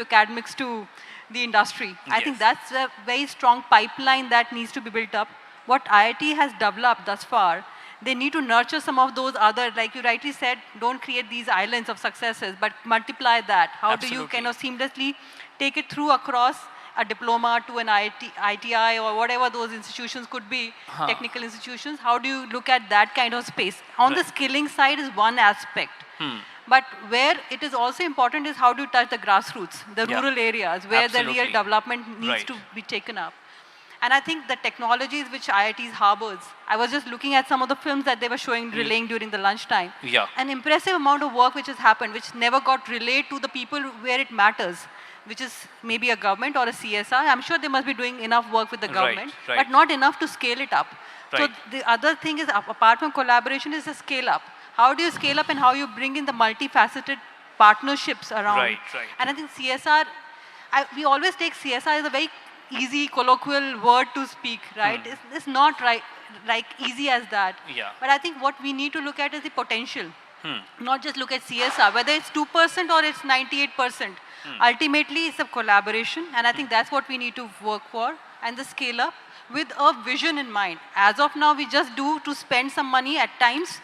L: to the industry. I think that's a very strong pipeline that needs to be built up. What IIT has developed thus far, they need to nurture some of those other, like you rightly said, don't create these islands of successes, but multiply that. How do you kind of seamlessly take it through across a diploma to an ITI or whatever those institutions could be, technical institutions? How do you look at that kind of space? On the skilling side is one aspect. But where it is also important is how do you touch the grassroots, the rural areas, where the real development needs to be taken up. And I think the technologies which IITs harbors, I was just looking at some of the films that they were showing, relaying during the lunchtime. An impressive amount of work which has happened, which never got relayed to the people where it matters, which is maybe a government or a CSR. I'm sure they must be doing enough work with the government, but not enough to scale it up. So the other thing is, apart from collaboration, is a scale up. How do you scale up and how you bring in the multifaceted partnerships around? And I think CSR, we always take CSR as a very easy colloquial word to speak, right? It's not like easy as that. But I think what we need to look at is the potential. Not just look at CSR, whether it's 2% or it's 98%. Ultimately, it's a collaboration, and I think that's what we need to work for, and the scale up with a vision in mind. As of now, we just do to spend some money at times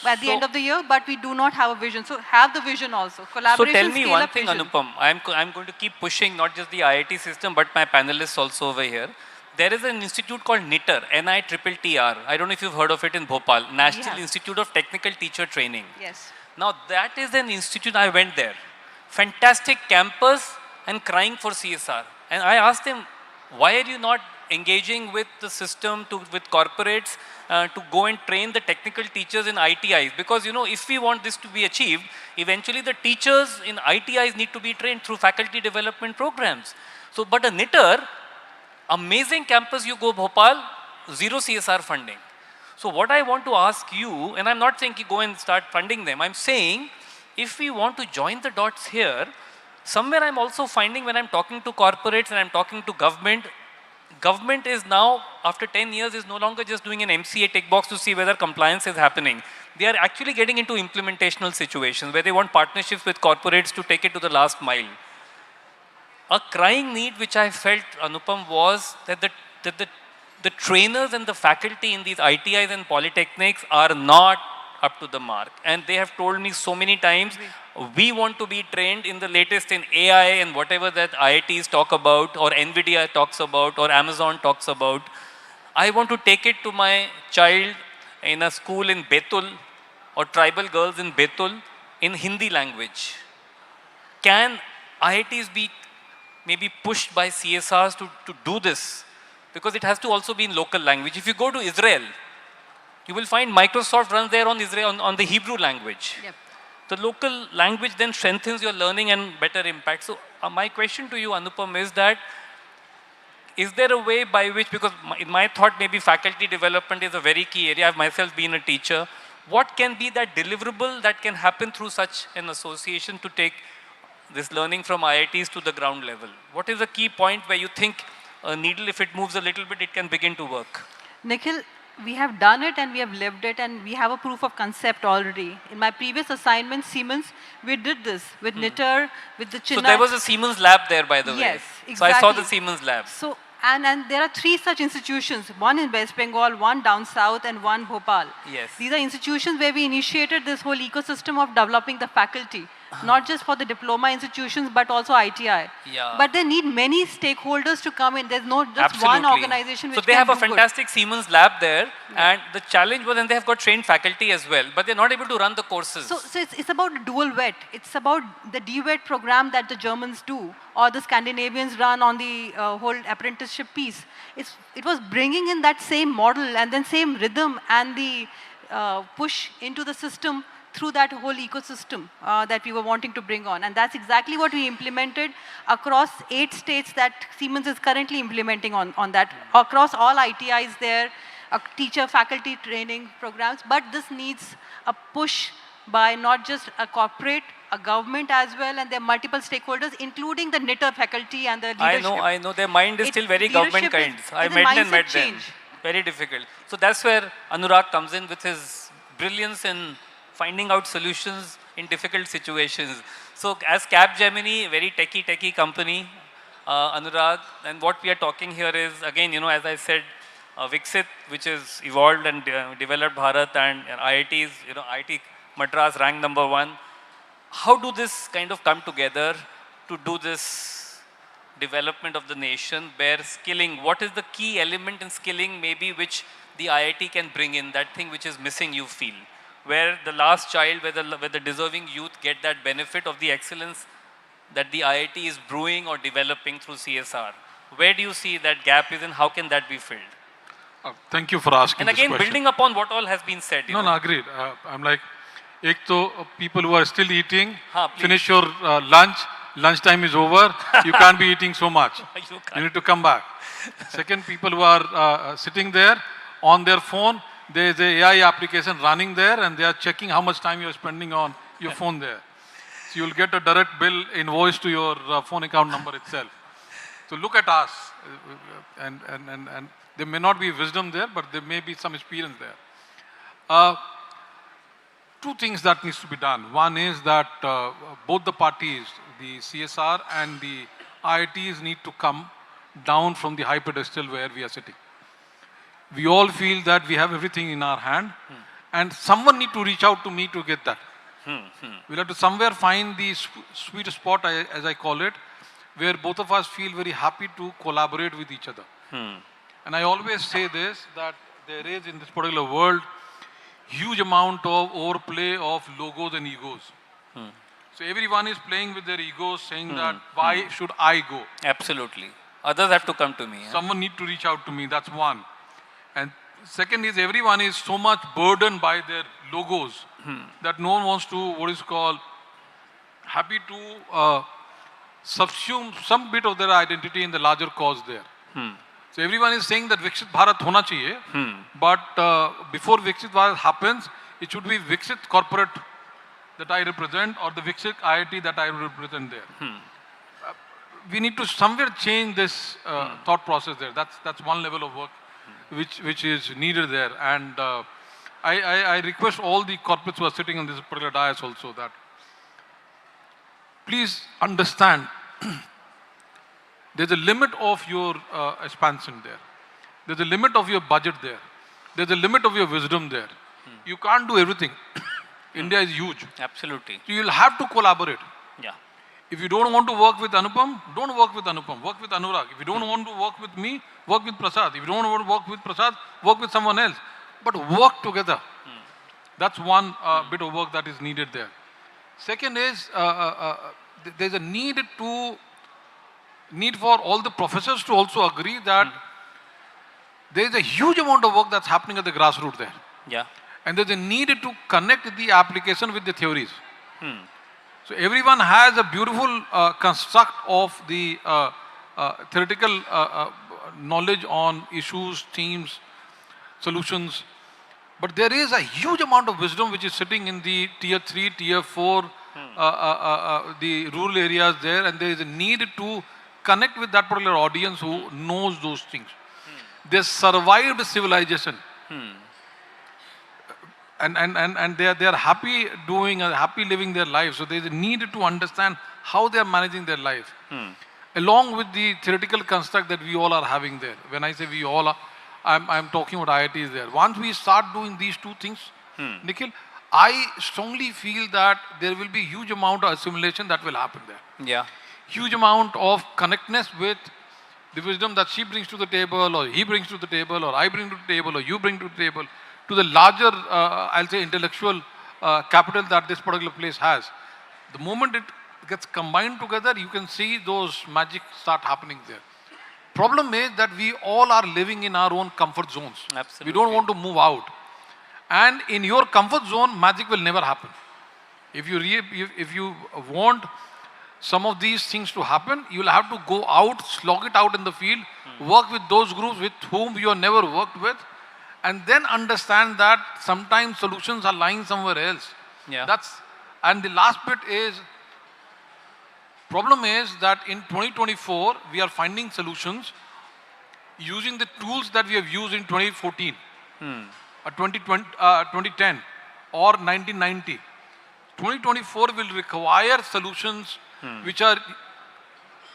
L: at the end of the year, but we do not have a vision. So have the vision also. Collaboration,
F: so tell me one thing, Anupam. I'm going to keep pushing not just the IIT system, but my panelists also over here. There is an institute called NITR, NITTR. I don't know if you've heard of it in Bhopal, National Institute of Technical Teacher Training.
L: Yes.
F: Now that is an institute, I went there. Fantastic campus and crying for CSR. And I asked them, why are you not engaging with the system, with corporates, to go and train the technical teachers in ITIs? Because, you know, if we want this to be achieved, eventually the teachers in ITIs need to be trained through faculty development programs. So, but a NITR, amazing campus, you go Bhopal, zero CSR funding. So what I want to ask you, and I'm not saying you go and start funding them, I'm saying if we want to join the dots here, somewhere I'm also finding when I'm talking to corporates and I'm talking to government, government is now, after 10 years, is no longer just doing an MCA tick box to see whether compliance is happening. They are actually getting into implementational situations where they want partnerships with corporates to take it to the last mile. A crying need which I felt, Anupam, was that the trainers and the faculty in these ITIs and polytechnics are not up to the mark. And they have told me so many times, we want to be trained in the latest in AI and whatever that IITs talk about, or NVIDIA talks about, or Amazon talks about. I want to take it to my child in a school in Betul, or tribal girls in Betul, in Hindi language. Can IITs be maybe pushed by CSRs to do this? Because it has to also be in local language. If you go to Israel, you will find Microsoft runs there on Israel on the Hebrew language. The local language then strengthens your learning and better impact. So my question to you, Anupam, is that, is there a way by which, because in my thought maybe faculty development is a very key area, I've myself been a teacher, what can be that deliverable that can happen through such an association to take this learning from IITs to the ground level? What is the key point where you think a needle, if it moves a little bit, it can begin to work?
L: Nikhil, we have done it and we have lived it, and we have a proof of concept already. In my previous assignment, Siemens, we did this with NITR, with the Chennai.
F: So there was a Siemens lab there, by the way.
L: Yes, exactly.
F: So I saw the Siemens lab.
L: So, and there are 3 such institutions, one in West Bengal, one down south, and one Bhopal.
F: Yes.
L: These are institutions where we initiated this whole ecosystem of developing the faculty, not just for the diploma institutions, but also ITI. But they need many stakeholders to come in. There's no just one organization which
F: So they have a fantastic Siemens lab there, and the challenge was, and they have got trained faculty as well, but they're not able to run the courses.
L: So it's about dual wet. It's about the DWET program that the Germans do, or the Scandinavians run on the whole apprenticeship piece. It was bringing in that same model and then same rhythm and the push into the system through that whole ecosystem that we were wanting to bring on. And that's exactly what we implemented across 8 states that Siemens is currently implementing on that, across all ITIs there, teacher faculty training programs, but this needs a push by not just a corporate, a government as well, and there are multiple stakeholders, including the knitter faculty and the leadership.
F: I know. Their mind is still very government kind. I met them. Very difficult. So that's where Anurag comes in with his brilliance in finding out solutions in difficult situations. So as Capgemini, very techie company, Anurag, and what we are talking here is, again, as I said, Viksit, which is evolved and developed Bharat, and IITs, IIT Madras ranked #1. How do this kind of come together to do this development of the nation, where skilling, what is the key element in skilling maybe which the IIT can bring in, that thing which is missing, you feel, where the last child, where the deserving youth get that benefit of the excellence that the IIT is brewing or developing through CSR? Where do you see that gap is and how can that be filled?
M: Thank you for asking
F: And again,
M: this question.
F: building upon what all has been said.
M: No, agreed. I'm like, people who are still eating,
F: please.
M: finish your lunch. Lunchtime is over. You can't be eating so much. You need to come back. Second, people who are sitting there on their phone, there is a AI application running there, and they are checking how much time you are spending on your phone there. So you'll get a direct bill invoice to your phone account number itself. So look at us, and there may not be wisdom there, but there may be some experience there. Two things that needs to be done. One is that both the parties, the CSR and the IITs, need to come down from the high pedestal where we are sitting. We all feel that we have everything in our hand, and someone need to reach out to me to get that. We'll have to somewhere find the sweet spot, as I call it, where both of us feel very happy to collaborate with each other. And I always say this, that there is in this particular world huge amount of overplay of logos and egos. So everyone is playing with their egos, saying that why should I go?
F: Absolutely. Others have to come to me.
M: Someone need to reach out to me, that's one. And second is, everyone is so much burdened by their logos that no one wants to, what is called, happy to subsume some bit of their identity in the larger cause there. So everyone is saying that Viksit Bharat hona chahiye, but before Viksit Bharat happens, it should be Viksit corporate that I represent, or the Viksit IIT that I represent there. We need to somewhere change this thought process there. That's one level of work which is needed there. And I request all the corporates who are sitting on this particular dais also that please understand there's a limit of your expansion there. There's a limit of your budget there. There's a limit of your wisdom there. You can't do everything. India is huge.
F: Absolutely.
M: So you'll have to collaborate.
F: Yeah.
M: If you don't want to work with Anupam, don't work with Anupam. Work with Anurag. If you don't want to work with me, work with Prasad. If you don't want to work with Prasad, work with someone else. But work together. That's one bit of work that is needed there. Second is, there's a need for all the professors to also agree that there is a huge amount of work that's happening at the grassroots there.
F: Yeah.
M: And there's a need to connect the application with the theories. So everyone has a beautiful construct of the theoretical knowledge on issues, themes, solutions. But there is a huge amount of wisdom which is sitting in the tier 3, tier 4, the rural areas there, and there is a need to connect with that particular audience who knows those things. They survived civilization. And they are happy doing, happy living their lives. So there is a need to understand how they are managing their life. Along with the theoretical construct that we all are having there. When I say we all are, I'm talking about IITs there. Once we start doing these two things, Nikhil, I strongly feel that there will be huge amount of assimilation that will happen there.
F: Yeah.
M: Huge amount of connectedness with the wisdom that she brings to the table, or he brings to the table, or I bring to the table, or you bring to the table, to the larger, I'll say, intellectual capital that this particular place has. The moment it gets combined together, you can see those magic start happening there. Problem is that we all are living in our own comfort zones.
F: Absolutely.
M: We don't want to move out. And in your comfort zone, magic will never happen. If you want some of these things to happen, you will have to go out, slog it out in the field, work with those groups with whom you have never worked with, and then understand that sometimes solutions are lying somewhere else.
F: Yeah.
M: And the last bit is, problem is that in 2024, we are finding solutions using the tools that we have used in 2014, or 2010, or 1990. 2024 will require solutions which are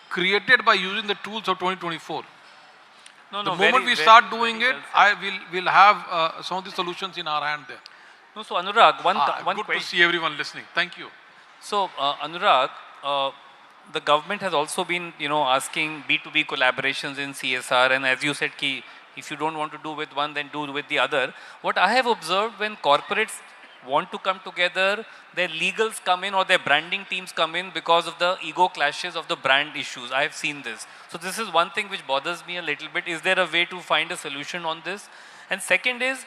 M: created by using the tools of 2024.
F: No,
M: the
F: no,
M: moment we start doing it, we'll have some of the solutions in our hand there.
F: No, so Anurag, one
M: good
F: question.
M: to see everyone listening. Thank you.
F: So Anurag, the government has also been, asking B2B collaborations in CSR, and as you said, if you don't want to do with one, then do with the other. What I have observed, when corporates want to come together, their legals come in or their branding teams come in because of the ego clashes of the brand issues. I have seen this. So this is one thing which bothers me a little bit. Is there a way to find a solution on this? And second is,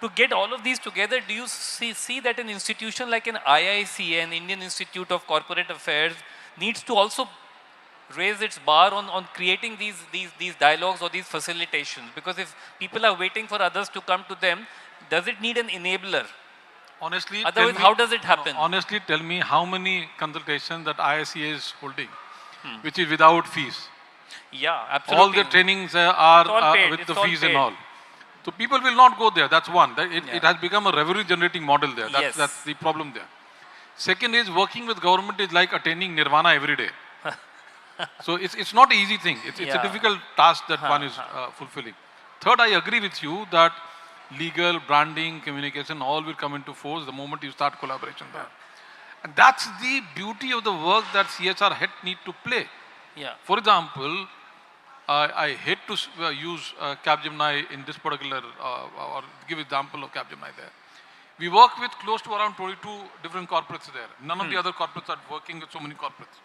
F: to get all of these together, do you see that an institution like an IIC, an Indian Institute of Corporate Affairs, needs to also raise its bar on creating these dialogues or these facilitations? Because if people are waiting for others to come to them, does it need an enabler?
M: Honestly,
F: otherwise, how does it happen?
M: Honestly, tell me how many consultations that IICA is holding, which is without fees.
F: Yeah, absolutely.
M: All the trainings are with the fees
F: paid.
M: and all. So people will not go there. That's one. It has become a revenue generating model there. That's the problem there. Second is, working with government is like attaining nirvana every day. So it's not an easy thing. It's a difficult task that one is fulfilling. Third, I agree with you that legal, branding, communication, all will come into force the moment you start collaboration there. And that's the beauty of the work that CSR head need to play.
F: Yeah.
M: For example, I hate to use Capgemini in this particular, or give example of Capgemini there. We work with close to around 22 different corporates there. None of the other corporates are working with so many corporates.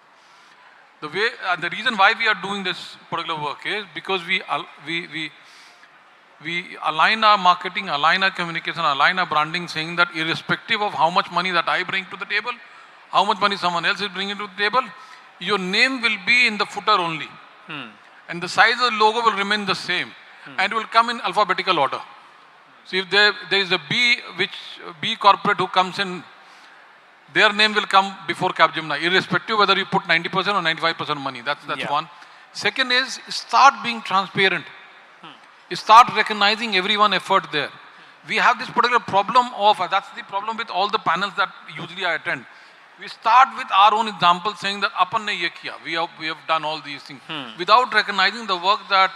M: The reason why we are doing this particular work is because we align our marketing, align our communication, align our branding, saying that irrespective of how much money that I bring to the table, how much money someone else is bringing to the table, your name will be in the footer only. And the size of the logo will remain the same. And it will come in alphabetical order. So if there is a B corporate who comes in, their name will come before Capgemini, irrespective whether you put 90% or 95% money. That's one. Second is, start being transparent. Start recognizing everyone's effort there. We have this particular problem of, that's the problem with all the panels that usually I attend. We start with our own example, saying that apan ne ye kiya. We have done all these things without recognizing the work that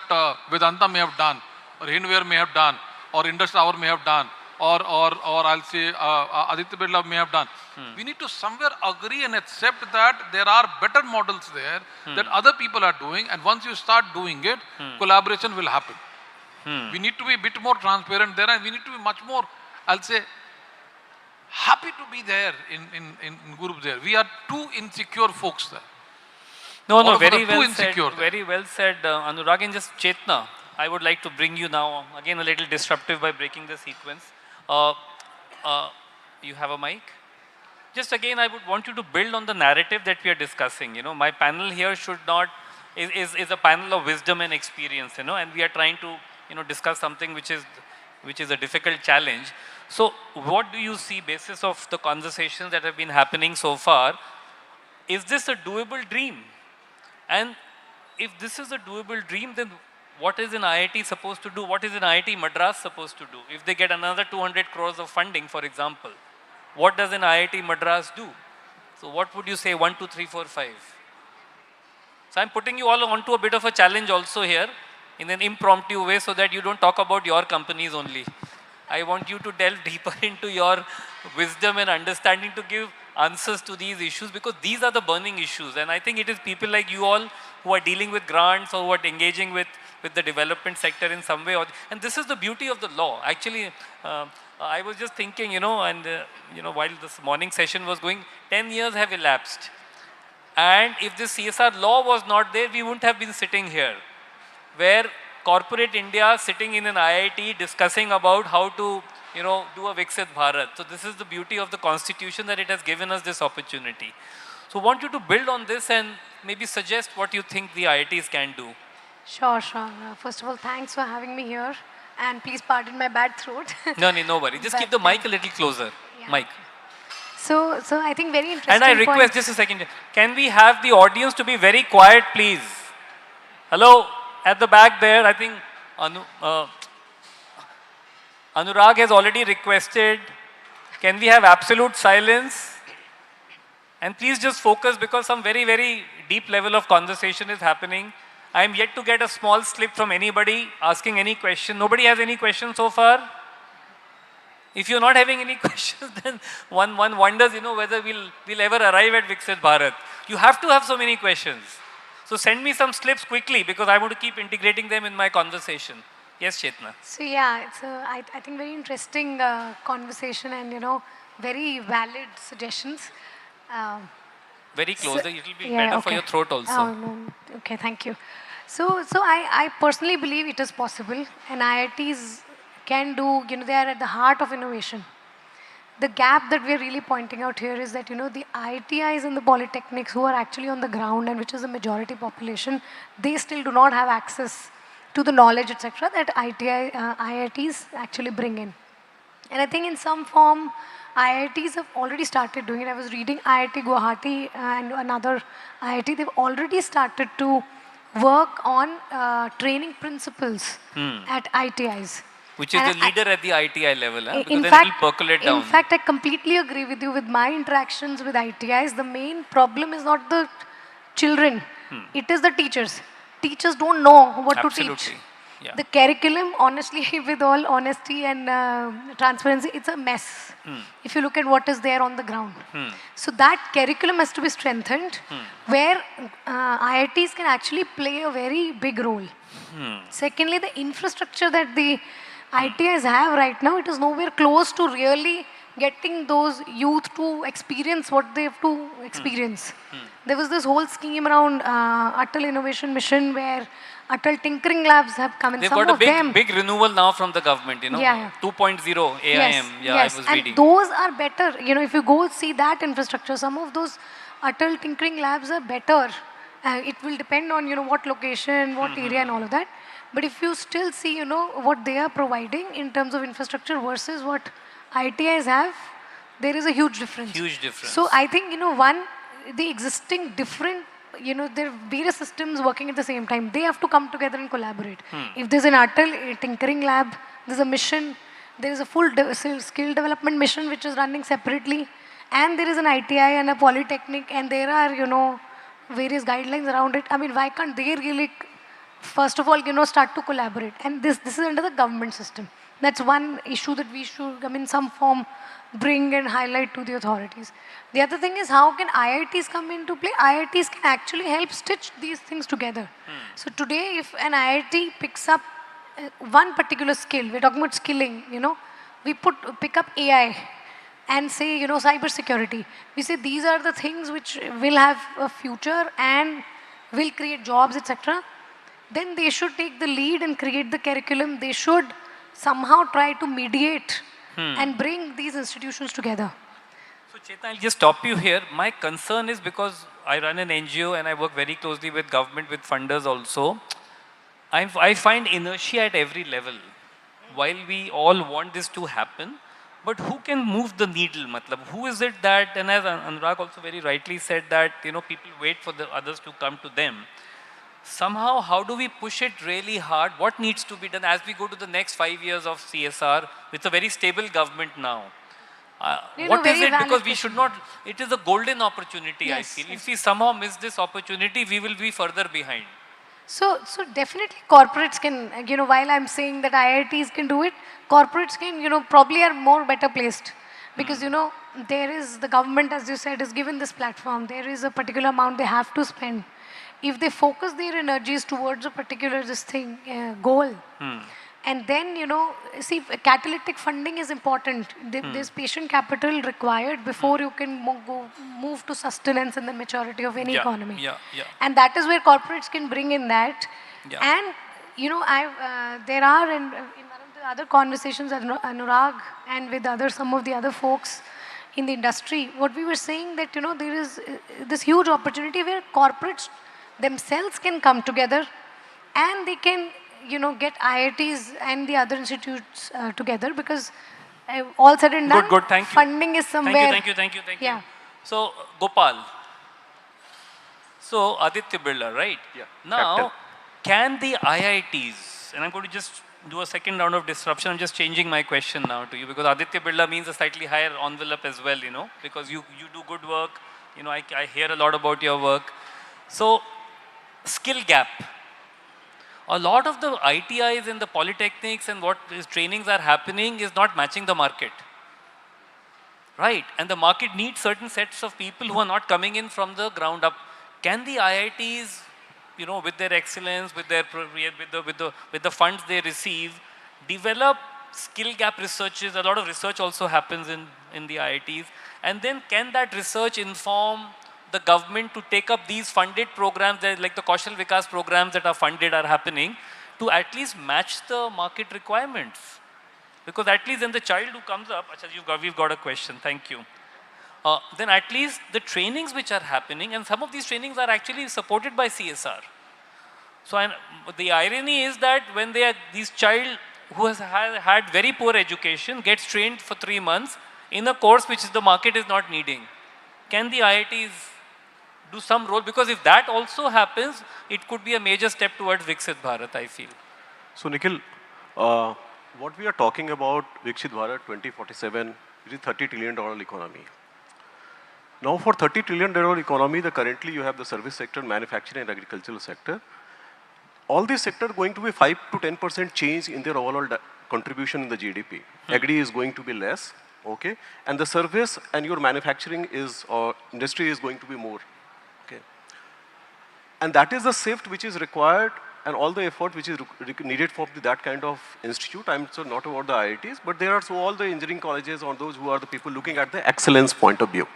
M: Vedanta may have done, or Hindware may have done, or Indus Tower may have done, or I'll say Aditya Birla may have done. We need to somewhere agree and accept that there are better models there that other people are doing, and once you start doing it, collaboration will happen. We need to be a bit more transparent there, and we need to be much more, I'll say, happy to be there in groups there. We are too insecure folks there.
F: No, very well said. Very well said, Anurag. And just Chetna, I would like to bring you now, again a little disruptive by breaking the sequence. You have a mic? Just again, I would want you to build on the narrative that we are discussing. My panel here is a panel of wisdom and experience, and we are trying to discuss something which is a difficult challenge. So what do you see basis of the conversations that have been happening so far? Is this a doable dream? And if this is a doable dream, then what is an IIT supposed to do? What is an IIT Madras supposed to do? If they get another 200 crores of funding, for example, what does an IIT Madras do? So what would you say, 1, 2, 3, 4, 5? So I'm putting you all onto a bit of a challenge also here, in an impromptu way, so that you don't talk about your companies only. I want you to delve deeper into your wisdom and understanding to give answers to these issues, because these are the burning issues. And I think it is people like you all who are dealing with grants or who are engaging with the development sector in some way. And this is the beauty of the law. Actually, I was just thinking, while this morning session was going, 10 years have elapsed. And if this CSR law was not there, we wouldn't have been sitting here, where corporate India sitting in an IIT discussing about how to, do a Viksit Bharat. So this is the beauty of the constitution, that it has given us this opportunity. So I want you to build on this and maybe suggest what you think the IITs can do.
I: Sure. First of all, thanks for having me here. and please pardon my bad throat.
F: No worry. Just keep the mic a little closer.
I: Yeah.
F: Mic.
I: So I think very interesting.
F: And I request, just a second, can we have the audience to be very quiet, please? Hello, at the back there, I think Anurag has already requested. Can we have absolute silence? And please just focus, because some very, very deep level of conversation is happening. I am yet to get a small slip from anybody asking any question. Nobody has any questions so far? If you're not having any questions, then one wonders, whether we'll ever arrive at Viksit Bharat. You have to have so many questions. So send me some slips quickly, because I want to keep integrating them in my conversation. Yes, Chetna.
I: So yeah, it's I think very interesting conversation, and very valid suggestions.
F: Very close. It will be better for your throat also.
I: Oh, no. Okay, thank you. So I personally believe it is possible, and IITs can do, they are at the heart of innovation. The gap that we are really pointing out here is that, the IITIs and the polytechnics who are actually on the ground, and which is the majority population, they still do not have access to the knowledge, etc., that IITs actually bring in. And I think in some form, IITs have already started doing it. I was reading IIT Guwahati and another IIT, they've already started to work on training principles at IITIs.
F: Which is the leader at the ITI level, because
I: in
F: then
I: fact,
F: it will percolate down.
I: In fact, I completely agree with you. With my interactions with ITIs, the main problem is not the children, it is the teachers. Teachers don't know what to teach.
F: Yeah.
I: The curriculum, honestly, with all honesty and transparency, it's a mess. If you look at what is there on the ground. So that curriculum has to be strengthened, where IITs can actually play a very big role. Secondly, the infrastructure that the IITs have right now, it is nowhere close to really getting those youth to experience what they have to experience. There was this whole scheme around Atal Innovation Mission, where Atal Tinkering Labs have come in.
F: They've
I: Some
F: got a
I: of
F: big renewal now from the government, 2.0 AIM.
I: Yes.
F: I was
I: And
F: reading.
I: those are better. If you go see that infrastructure, some of those Atal Tinkering Labs are better. It will depend on, what location, what area and all of that. But if you still see, what they are providing in terms of infrastructure versus what ITIs have, there is a huge difference.
F: Huge difference.
I: So I think, the existing different, there are various systems working at the same time. They have to come together and collaborate. If there's an Atal Tinkering Lab, there's a mission, there is a full skill development mission which is running separately, and there is an ITI and a polytechnic, and there are, various guidelines around it. I mean, why can't they really, first of all, start to collaborate? And this is under the government system. That's one issue that we should, in some form, bring and highlight to the authorities. The other thing is, how can IITs come into play? IITs can actually help stitch these things together. So today, if an IIT picks up one particular skill, we're talking about skilling, we pick up AI and say, cyber security. We say these are the things which will have a future and will create jobs, etc. Then they should take the lead and create the curriculum. They should somehow try to mediate and bring these institutions together.
F: So Chetan, I'll just stop you here. My concern is, because I run an NGO and I work very closely with government, with funders also, I find inertia at every level. While we all want this to happen, but who can move the needle? Who is it that, and as Anurag also very rightly said, that people wait for the others to come to them. Somehow, how do we push it really hard? What needs to be done as we go to the next 5 years of CSR with a very stable government now? What is it? Because we should not, it is a golden opportunity, I feel. If we somehow miss this opportunity, we will be further behind.
I: So definitely corporates can, while I'm saying that IITs can do it, corporates can, probably are more better placed. Because, there is, the government, as you said, is given this platform. There is a particular amount they have to spend. If they focus their energies towards a particular goal, and then, see, catalytic funding is important. There's patient capital required before you can move to sustenance and the maturity of any economy. And that is where corporates can bring in that. And, there are, in one of the other conversations, Anurag and with some of the other folks in the industry, what we were saying that, there is this huge opportunity where corporates themselves can come together and they can get IITs and the other institutes together, because all said and done,
F: Good, thank you.
I: funding is somewhere.
F: Thank you.
I: Yeah.
F: So, Gopal. So, Aditya Birla, right?
N: Yeah.
F: Now, can the IITs, and I'm going to just do a second round of disruption, I'm just changing my question now to you, because Aditya Birla means a slightly higher envelope as well, because you do good work, I hear a lot about your work. So, skill gap. A lot of the ITIs and the polytechnics and what is trainings are happening is not matching the market. Right? And the market needs certain sets of people who are not coming in from the ground up. Can the IITs, with their excellence, with the funds they receive, develop skill gap researches? A lot of research also happens in the IITs. And then can that research inform the government to take up these funded programs, like the Kaushal Vikas programs that are funded are happening, to at least match the market requirements? Because at least then the child who comes up, we've got a question, thank you. Then at least the trainings which are happening, and some of these trainings are actually supported by CSR. So the irony is that when this child who has had very poor education gets trained for 3 months in a course which the market is not needing, can the IITs do some role? Because if that also happens, it could be a major step towards Viksit Bharat, I feel.
N: So Nikhil, what we are talking about, Viksit Bharat 2047, it is $30 trillion economy. Now for $30 trillion economy, currently you have the service sector, manufacturing and agricultural sector. All these sectors are going to be 5 to 10% change in their overall contribution in the GDP. Agri is going to be less, okay? And the service and your manufacturing or industry is going to be more, okay? And that is the shift which is required, and all the effort which is needed for that kind of institute. I'm so not about the IITs, but there are all the engineering colleges or those who are the people looking at the excellence point of view,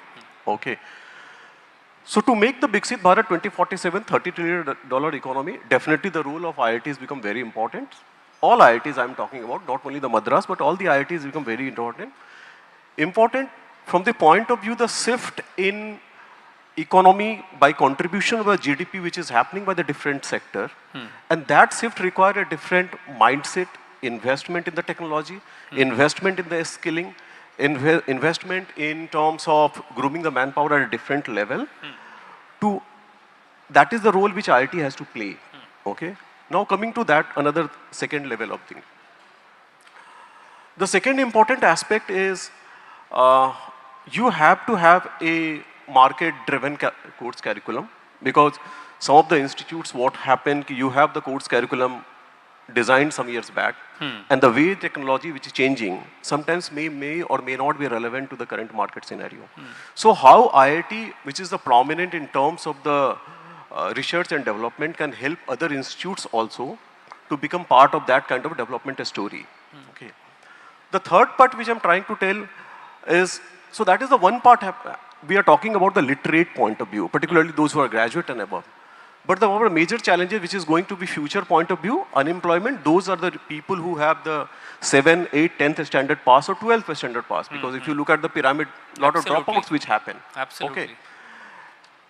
N: okay? So to make the Viksit Bharat 2047 $30 trillion economy, definitely the role of IITs become very important. All IITs I'm talking about, not only the Madras, but all the IITs become very important. Important from the point of view, the shift in economy by contribution of the GDP which is happening by the different sector. And that shift requires a different mindset, investment in the technology, investment in the skilling, investment in terms of grooming the manpower at a different level. That is the role which IIT has to play. Okay. Now coming to that, another second level of thing. The second important aspect is you have to have a market-driven course curriculum, because some of the institutes, what happened, you have the course curriculum designed some years back, and the way technology which is changing sometimes may or may not be relevant to the current market scenario. So how IIT, which is the prominent in terms of the research and development, can help other institutes also to become part of that kind of development story. Okay. The third part which I'm trying to tell is, so that is the one part we are talking about the literate point of view, particularly those who are graduate and above. But the one major challenges which is going to be future point of view, unemployment, those are the people who have the 7th, 8th, 10th standard pass or 12th standard pass. Because if you look at the pyramid, lot of dropouts which happen.
F: Absolutely.
N: Okay.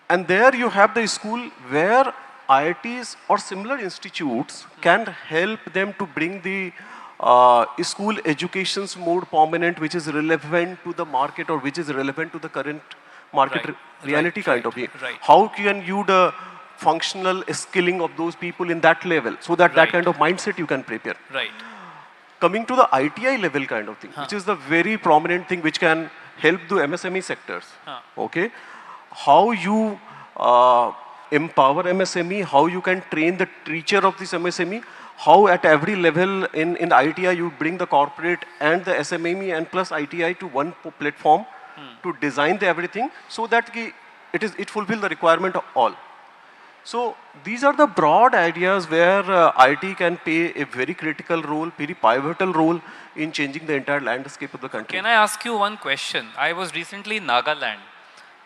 N: And there you have the school where IITs or similar institutes can help them to bring the school educations more prominent, which is relevant to the market or which is relevant to the current market reality kind of thing. How can you the functional skilling of those people in that level, so that that kind of mindset you can prepare.
F: Right.
N: Coming to the ITI level kind of thing, which is the very prominent thing which can help the MSME sectors. Okay. How you empower MSME, how you can train the teacher of this MSME, how at every level in ITI you bring the corporate and the SMME and plus ITI to one platform to design the everything, so that it fulfill the requirement of all. So these are the broad ideas where IT can play a very critical role, very pivotal role in changing the entire landscape of the country.
F: Can I ask you one question? I was recently in Nagaland,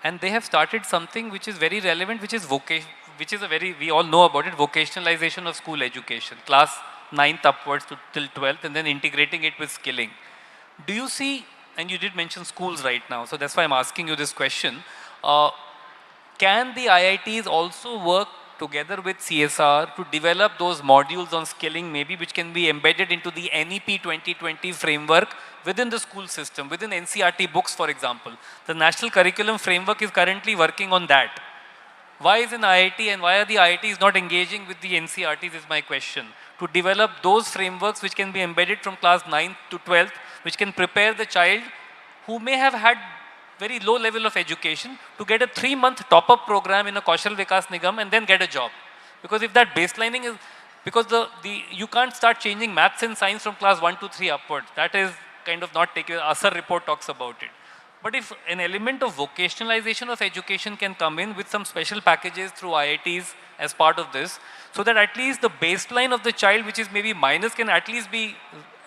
F: and they have started something which is very relevant, which is we all know about it, vocationalization of school education, class 9th upwards till 12th, and then integrating it with skilling. Do you see, and you did mention schools right now, so that's why I'm asking you this question. Can the IITs also work together with CSR to develop those modules on skilling maybe which can be embedded into the NEP 2020 framework within the school system, within NCRT books, for example. The National Curriculum Framework is currently working on that. Why is an IIT and why are the IITs not engaging with the NCRTs is my question. To develop those frameworks which can be embedded from class 9th to 12th, which can prepare the child who may have had very low level of education to get a 3-month top-up program in a Kaushal Vikas Nigam and then get a job. Because if that baselining is, because you can't start changing maths and science from class 1 to 3 upwards. That is kind of not taken, ASAR report talks about it. But if an element of vocationalization of education can come in with some special packages through IITs as part of this, so that at least the baseline of the child, which is maybe minus, can at least be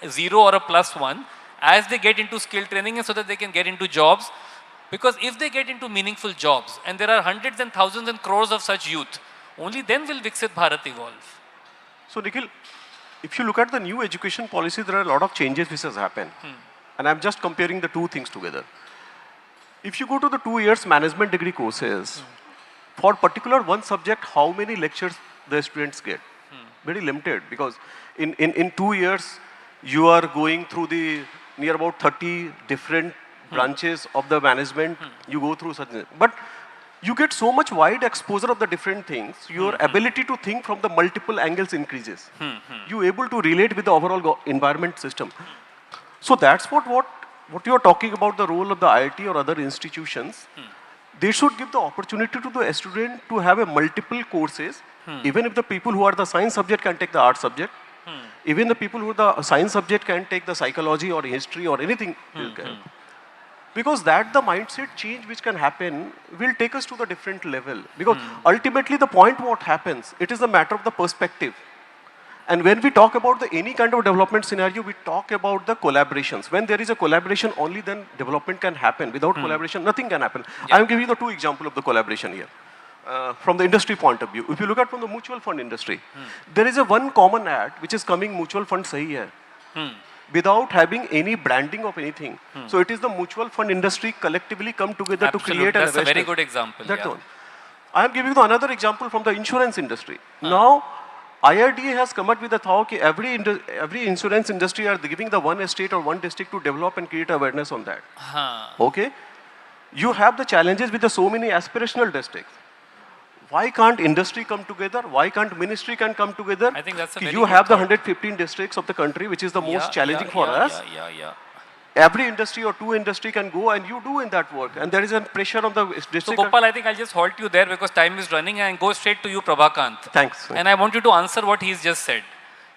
F: 0 or a +1 as they get into skill training and so that they can get into jobs. Because if they get into meaningful jobs, and there are hundreds and thousands and crores of such youth, only then will Viksit Bharat evolve.
N: So Nikhil, if you look at the new education policy, there are a lot of changes which has happened. And I'm just comparing the two things together. If you go to the 2 years management degree courses, for particular one subject, how many lectures the students get? Very limited, because in 2 years, you are going through the near about 30 different branches of the management, you go through such, but you get so much wide exposure of the different things, your ability to think from the multiple angles increases. You're able to relate with the overall environment system. So that's what you are talking about, the role of the IIT or other institutions. They should give the opportunity to the student to have a multiple courses, even if the people who are the science subject can take the art subject, even the people who are the science subject can take the psychology or history or anything. Because that the mindset change which can happen will take us to the different level. Because ultimately the point what happens, it is a matter of the perspective. And when we talk about any kind of development scenario, we talk about the collaborations. When there is a collaboration, only then development can happen. Without collaboration, nothing can happen. I am giving you the 2 examples of the collaboration here. From the industry point of view. If you look at from the mutual fund industry, there is a one common ad which is coming, mutual fund sahi hai. Without having any branding of anything. So it is the mutual fund industry collectively come together to create an
F: That's a very good example.
N: That one. I am giving you another example from the insurance industry. Now, IRDA has come up with a thought that every insurance industry are giving the one state or one district to develop and create awareness on that. Okay? You have the challenges with the so many aspirational districts. Why can't industry come together? Why can't ministry can come together?
F: I think that's a very
N: You have the 115 districts of the country, which is the most challenging for us. Every industry or two industry can go and you do in that work. And there is a pressure on the district.
F: So Gopal, I think I'll just halt you there because time is running and go straight to you, Prabhakant.
N: Thanks.
F: And I want you to answer what he's just said.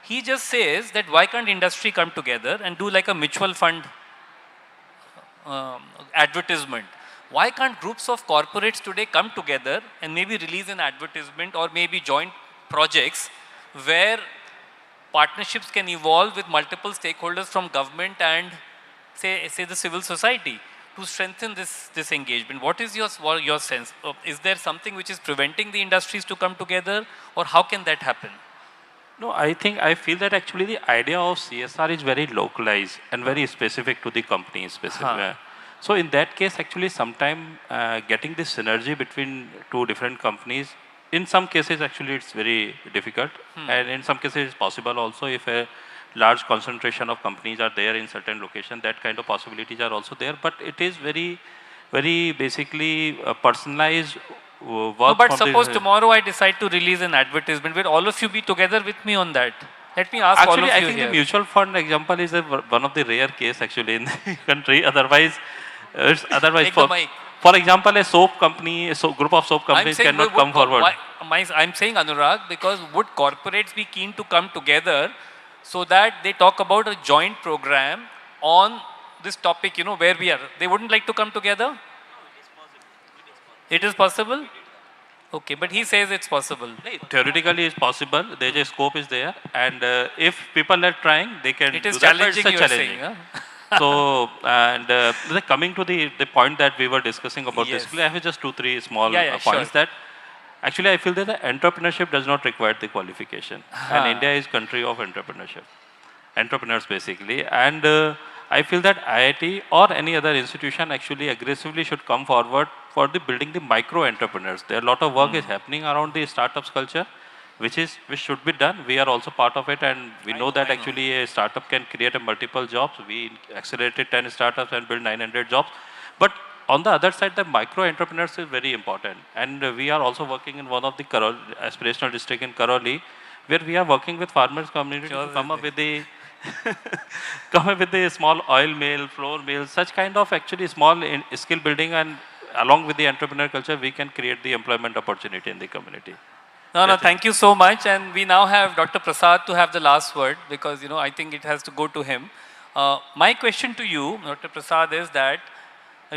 F: He just says that why can't industry come together and do like a mutual fund advertisement? Why can't groups of corporates today come together and maybe release an advertisement or maybe joint projects where partnerships can evolve with multiple stakeholders from government and say the civil society to strengthen this engagement? What is your sense? Is there something which is preventing the industries to come together, or how can that happen?
J: No, I feel that actually the idea of CSR is very localized and very specific to the company specific. So in that case, actually, sometime getting this synergy between two different companies, in some cases, actually, it's very difficult. And in some cases, it's possible also if a large concentration of companies are there in certain location, that kind of possibilities are also there. But it is very, very basically personalized work.
F: No, but suppose tomorrow I decide to release an advertisement, will all of you be together with me on that? Let me ask all of you
J: I think
F: here.
J: the mutual fund example is one of the rare case actually in the country. Otherwise, for example, a soap company, group of soap companies cannot come forward.
F: I'm saying, Anurag, because would corporates be keen to come together so that they talk about a joint program on this topic, where we are? They wouldn't like to come together? It is possible? Okay, but he says it's possible.
J: Theoretically, it's possible. There's a scope is there, and if people are trying, they can.
F: It is
J: do that,
F: challenging.
J: but it's challenging.
F: Saying,
J: So, and coming to the point that we were discussing about this, I have just 2-3 small points that actually I feel that the entrepreneurship does not require the qualification, and India is country of entrepreneurship, entrepreneurs basically, and I feel that IIT or any other institution actually aggressively should come forward for the building the micro entrepreneurs. There are a lot of work is happening around the startups culture, which should be done. We are also part of it, and we know that actually a startup can create a multiple jobs. We accelerated 10 startups and built 900 jobs. But on the other side, the micro entrepreneurs is very important. And we are also working in one of the aspirational district in Karoli, where we are working with farmers community to come up with the small oil mill, flour mill, such kind of actually small skill building, and along with the entrepreneur culture, we can create the employment opportunity in the community.
F: No, thank you so much. And we now have Dr. Prasad to have the last word because, I think it has to go to him. My question to you, Dr. Prasad, is that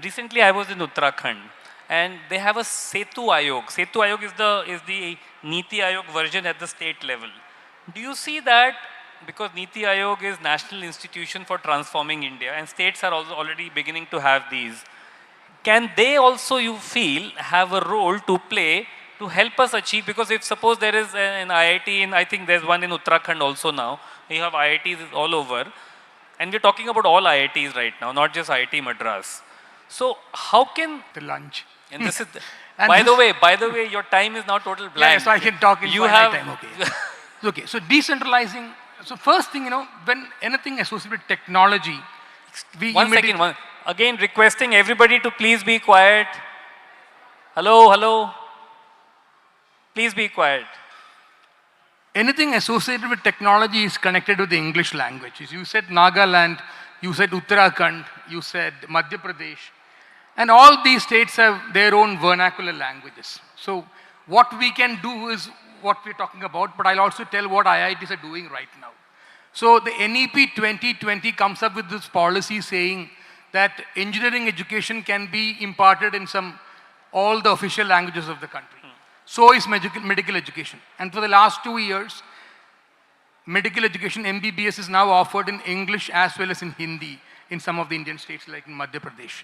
F: recently I was in Uttarakhand and they have a Setu Ayog. Setu Ayog is the Niti Ayog version at the state level. Do you see that because Niti Ayog is national institution for transforming India and states are also already beginning to have these, can they also, you feel, have a role to play to help us achieve, because if suppose there is an IIT, I think there's one in Uttarakhand also now, we have IITs all over, and we're talking about all IITs right now, not just Iit Madras. So how can...
K: The lunch.
F: And this is... by the way, your time is now total blank.
K: Yeah, so I can talk in time, okay. Okay, so decentralizing, so first thing, when anything associated with technology,
F: Again, requesting everybody to please be quiet. Hello. Please be quiet.
K: Anything associated with technology is connected with the English language. You said Nagaland, you said Uttarakhand, you said Madhya Pradesh, and all these states have their own vernacular languages. So what we can do is what we're talking about, but I'll also tell what IITs are doing right now. So the NEP 2020 comes up with this policy saying that engineering education can be imparted in all the official languages of the country. So is medical education. And for the last 2 years, medical education, MBBS, is now offered in English as well as in Hindi in some of the Indian states like in Madhya Pradesh.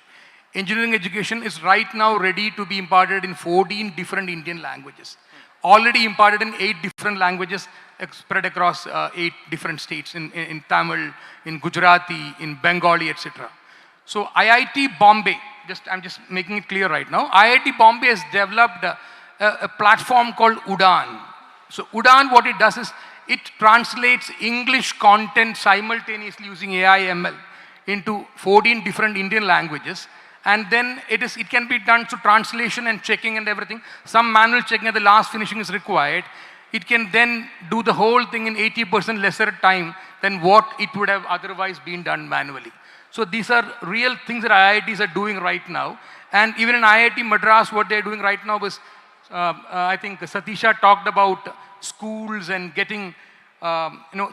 K: Engineering education is right now ready to be imparted in 14 different Indian languages. Already imparted in 8 different languages spread across 8 different states, in Tamil, in Gujarati, in Bengali, etc. So IIT Bombay, I'm just making it clear right now, IIT Bombay has developed a platform called Udaan. So Udaan, what it does is, it translates English content simultaneously using AI ML into 14 different Indian languages. And then it can be done through translation and checking and everything. Some manual checking at the last finishing is required. It can then do the whole thing in 80% lesser time than what it would have otherwise been done manually. So these are real things that IITs are doing right now. And even in IIT Madras, what they're doing right now is, I think Satisha talked about schools and getting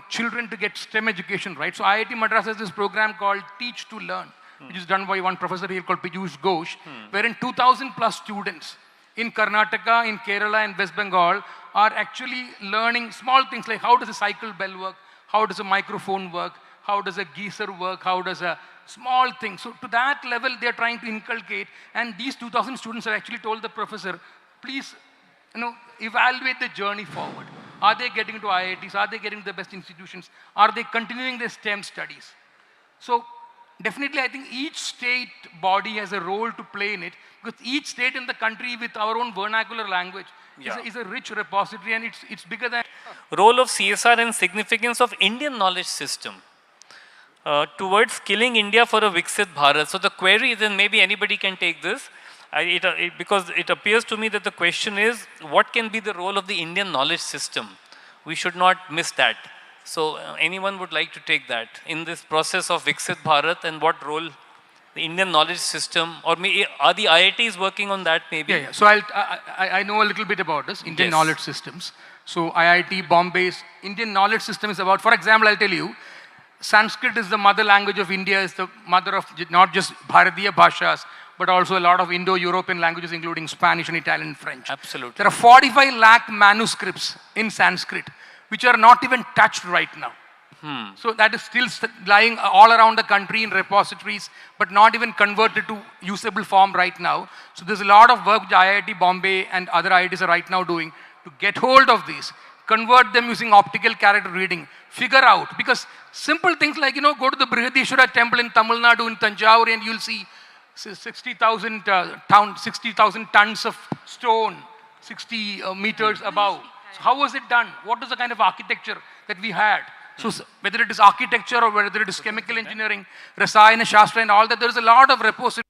K: children to get STEM education, right? So IIT Madras has this program called Teach to Learn, which is done by one professor here called Piyush Ghosh, wherein 2,000 plus students in Karnataka, in Kerala, and West Bengal are actually learning small things like how does a cycle bell work, how does a microphone work, how does a geyser work, how does a small thing. So to that level, they're trying to inculcate, and these 2,000 students have actually told the professor, please, evaluate the journey forward. Are they getting into IITs? Are they getting the best institutions? Are they continuing their STEM studies? So definitely, I think each state body has a role to play in it, because each state in the country with our own vernacular language is a rich repository, and it's bigger than...
F: Role of CSR and significance of Indian knowledge system towards skilling India for a Viksit Bharat. So the query is, and maybe anybody can take this, because it appears to me that the question is, what can be the role of the Indian knowledge system? We should not miss that. So anyone would like to take that in this process of Viksit Bharat, and what role the Indian knowledge system, or are the IITs working on that maybe?
K: Yeah. So I know a little bit about this, Indian knowledge systems. So IIT Bombay's Indian knowledge system is about, for example, I'll tell you, Sanskrit is the mother language of India, is the mother of not just Bharatiya Bhashas, but also a lot of Indo-European languages, including Spanish and Italian and French.
F: Absolutely.
K: There are 45 lakh manuscripts in Sanskrit, which are not even touched right now. So that is still lying all around the country in repositories, but not even converted to usable form right now. So there's a lot of work which IIT Bombay and other IITs are right now doing to get hold of these, convert them using optical character reading, figure out, because simple things like, go to the Brihadishwara temple in Tamil Nadu, in Tanjore, and you'll see 60,000 tons of stone, 60 meters above. So how was it done? What is the kind of architecture that we had? So whether it is architecture or whether it is chemical engineering, Rasayana Shastra and all that, there is a lot of repository.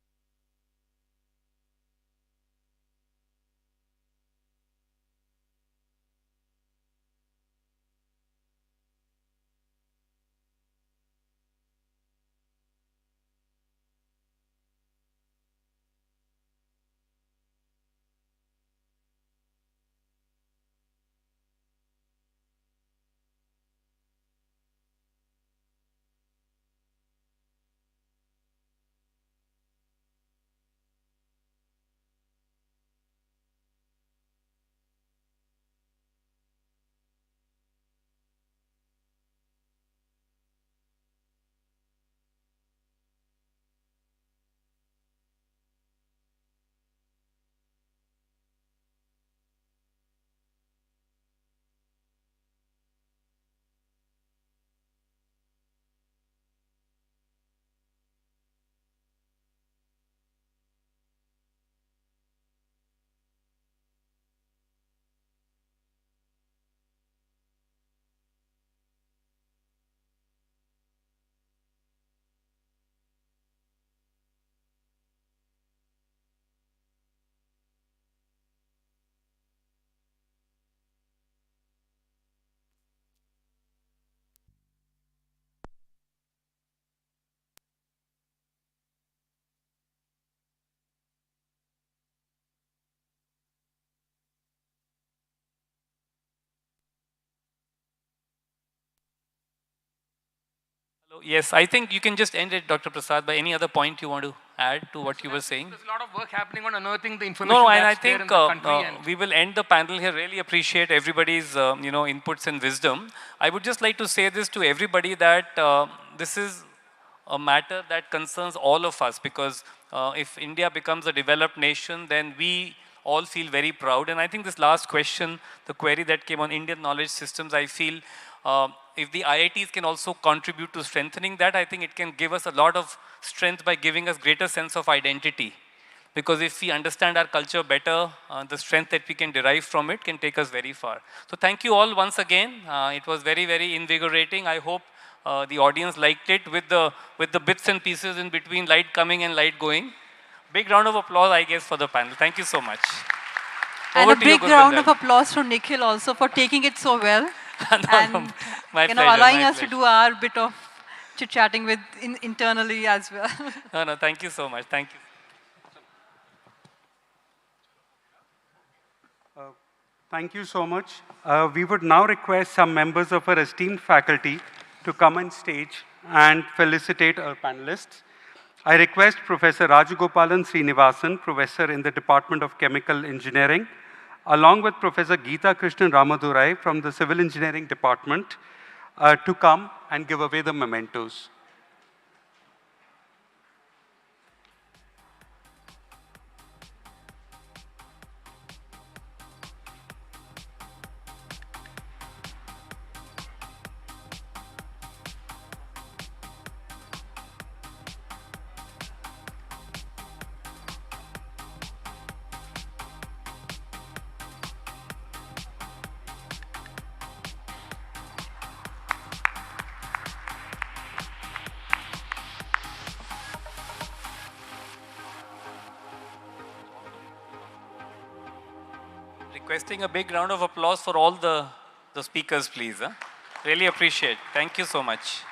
F: Yes, I think you can just end it, Dr. Prasad, by any other point you want to add to what you were saying.
K: There's a lot of work happening on unearthing the information
F: No, and I
K: that's there
F: think
K: in the country. And
F: we will end the panel here. Really appreciate everybody's inputs and wisdom. I would just like to say this to everybody that this is a matter that concerns all of us, because if India becomes a developed nation, then we all feel very proud. And I think this last question, the query that came on Indian knowledge systems, I feel if the IITs can also contribute to strengthening that, I think it can give us a lot of strength by giving us greater sense of identity. Because if we understand our culture better, the strength that we can derive from it can take us very far. So thank you all once again. It was very, very invigorating. I hope the audience liked it with the bits and pieces in between, light coming and light going. Big round of applause, I guess, for the panel. Thank you so much.
L: And a big round of applause for Nikhil also for taking it so well. And allowing us to do our bit of chit-chatting with internally as well.
F: No, thank you so much. Thank you.
E: Thank you so much. We would now request some members of our esteemed faculty to come on stage and felicitate our panelists. I request Professor Rajagopalan Srinivasan, Professor in the Department of Chemical Engineering, along with Professor Geeta Krishnan Ramadurai from the Civil Engineering Department, to come and give away the mementos.
F: Requesting a big round of applause for all the speakers, please. Really appreciate. Thank you so much.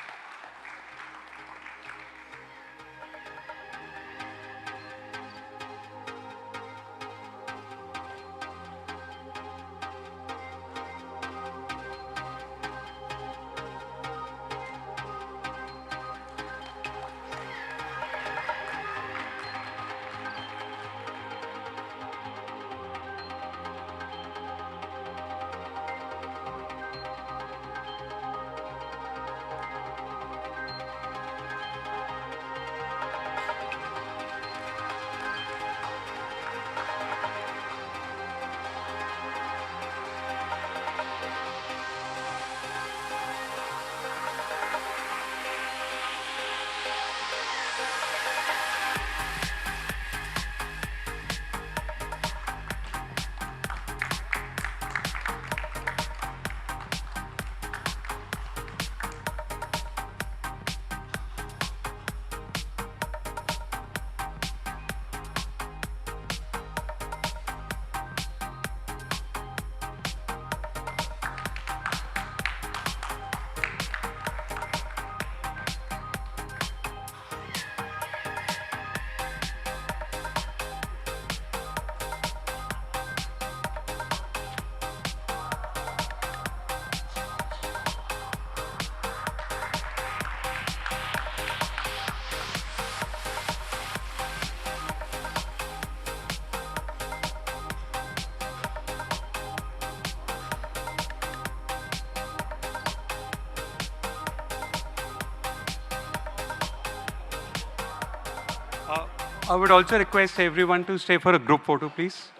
E: I would also request everyone to stay for a group photo, please.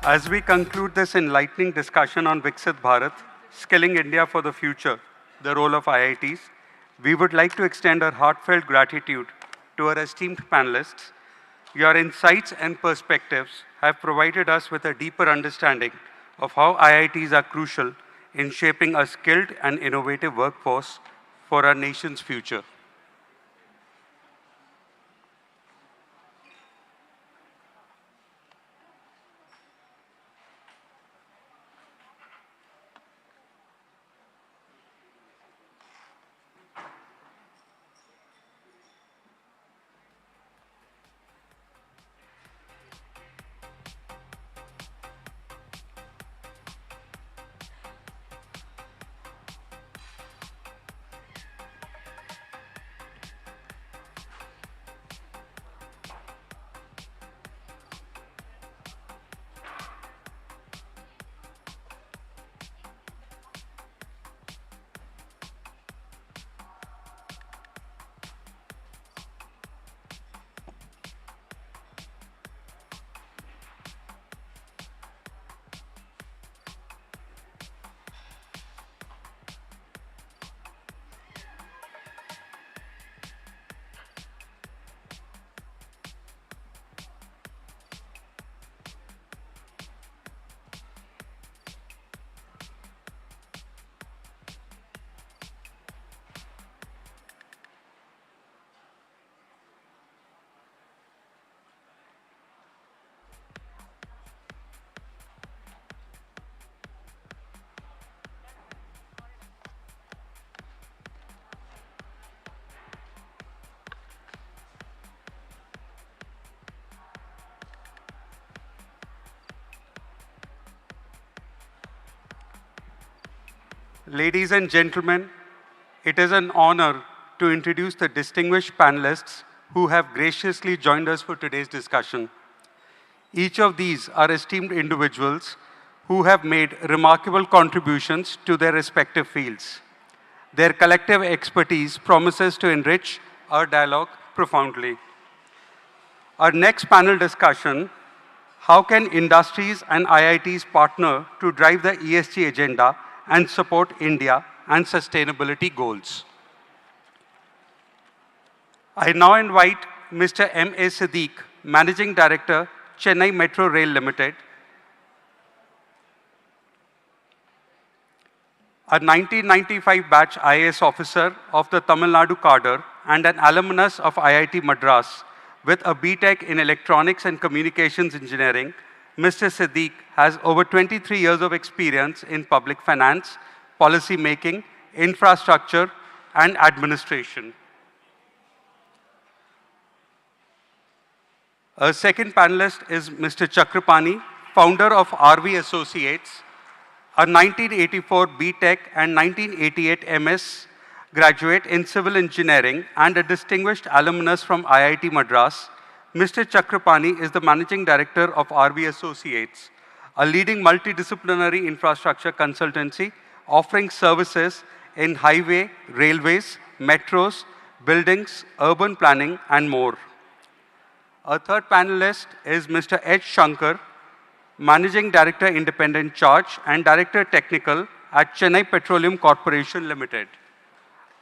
E: As we conclude this enlightening discussion on Viksit Bharat, Skilling India for the Future, the role of IITs, we would like to extend our heartfelt gratitude to our esteemed panelists. Your insights and perspectives have provided us with a deeper understanding of how IITs are crucial in shaping a skilled and innovative workforce for our nation's future. Ladies and gentlemen, it is an honor to introduce the distinguished panelists who have graciously joined us for today's discussion. Each of these are esteemed individuals who have made remarkable contributions to their respective fields. Their collective expertise promises to enrich our dialogue profoundly. Our next panel discussion, how can industries and IITs partner to drive the ESG agenda and support India and sustainability goals? I now invite Mr. M.A. Siddique, Managing Director, Chennai Metro Rail Limited, a 1995 batch IAS officer of the Tamil Nadu cadre and an alumnus of IIT Madras with a BTech in Electronics and Communications Engineering. Mr. Siddique has over 23 years of experience in public finance, policy making, infrastructure, and administration. Our second panelist is Mr. Chakrapani, founder of RV Associates, a 1984 BTech and 1988 MS graduate in civil engineering and a distinguished alumnus from IIT Madras. Mr. Chakrapani is the Managing Director of RV Associates, a leading multidisciplinary infrastructure consultancy offering services in highway, railways, metros, buildings, urban planning, and more. Our third panelist is Mr. H. Shankar, Managing Director, Independent Charge and Director Technical at Chennai Petroleum Corporation Limited.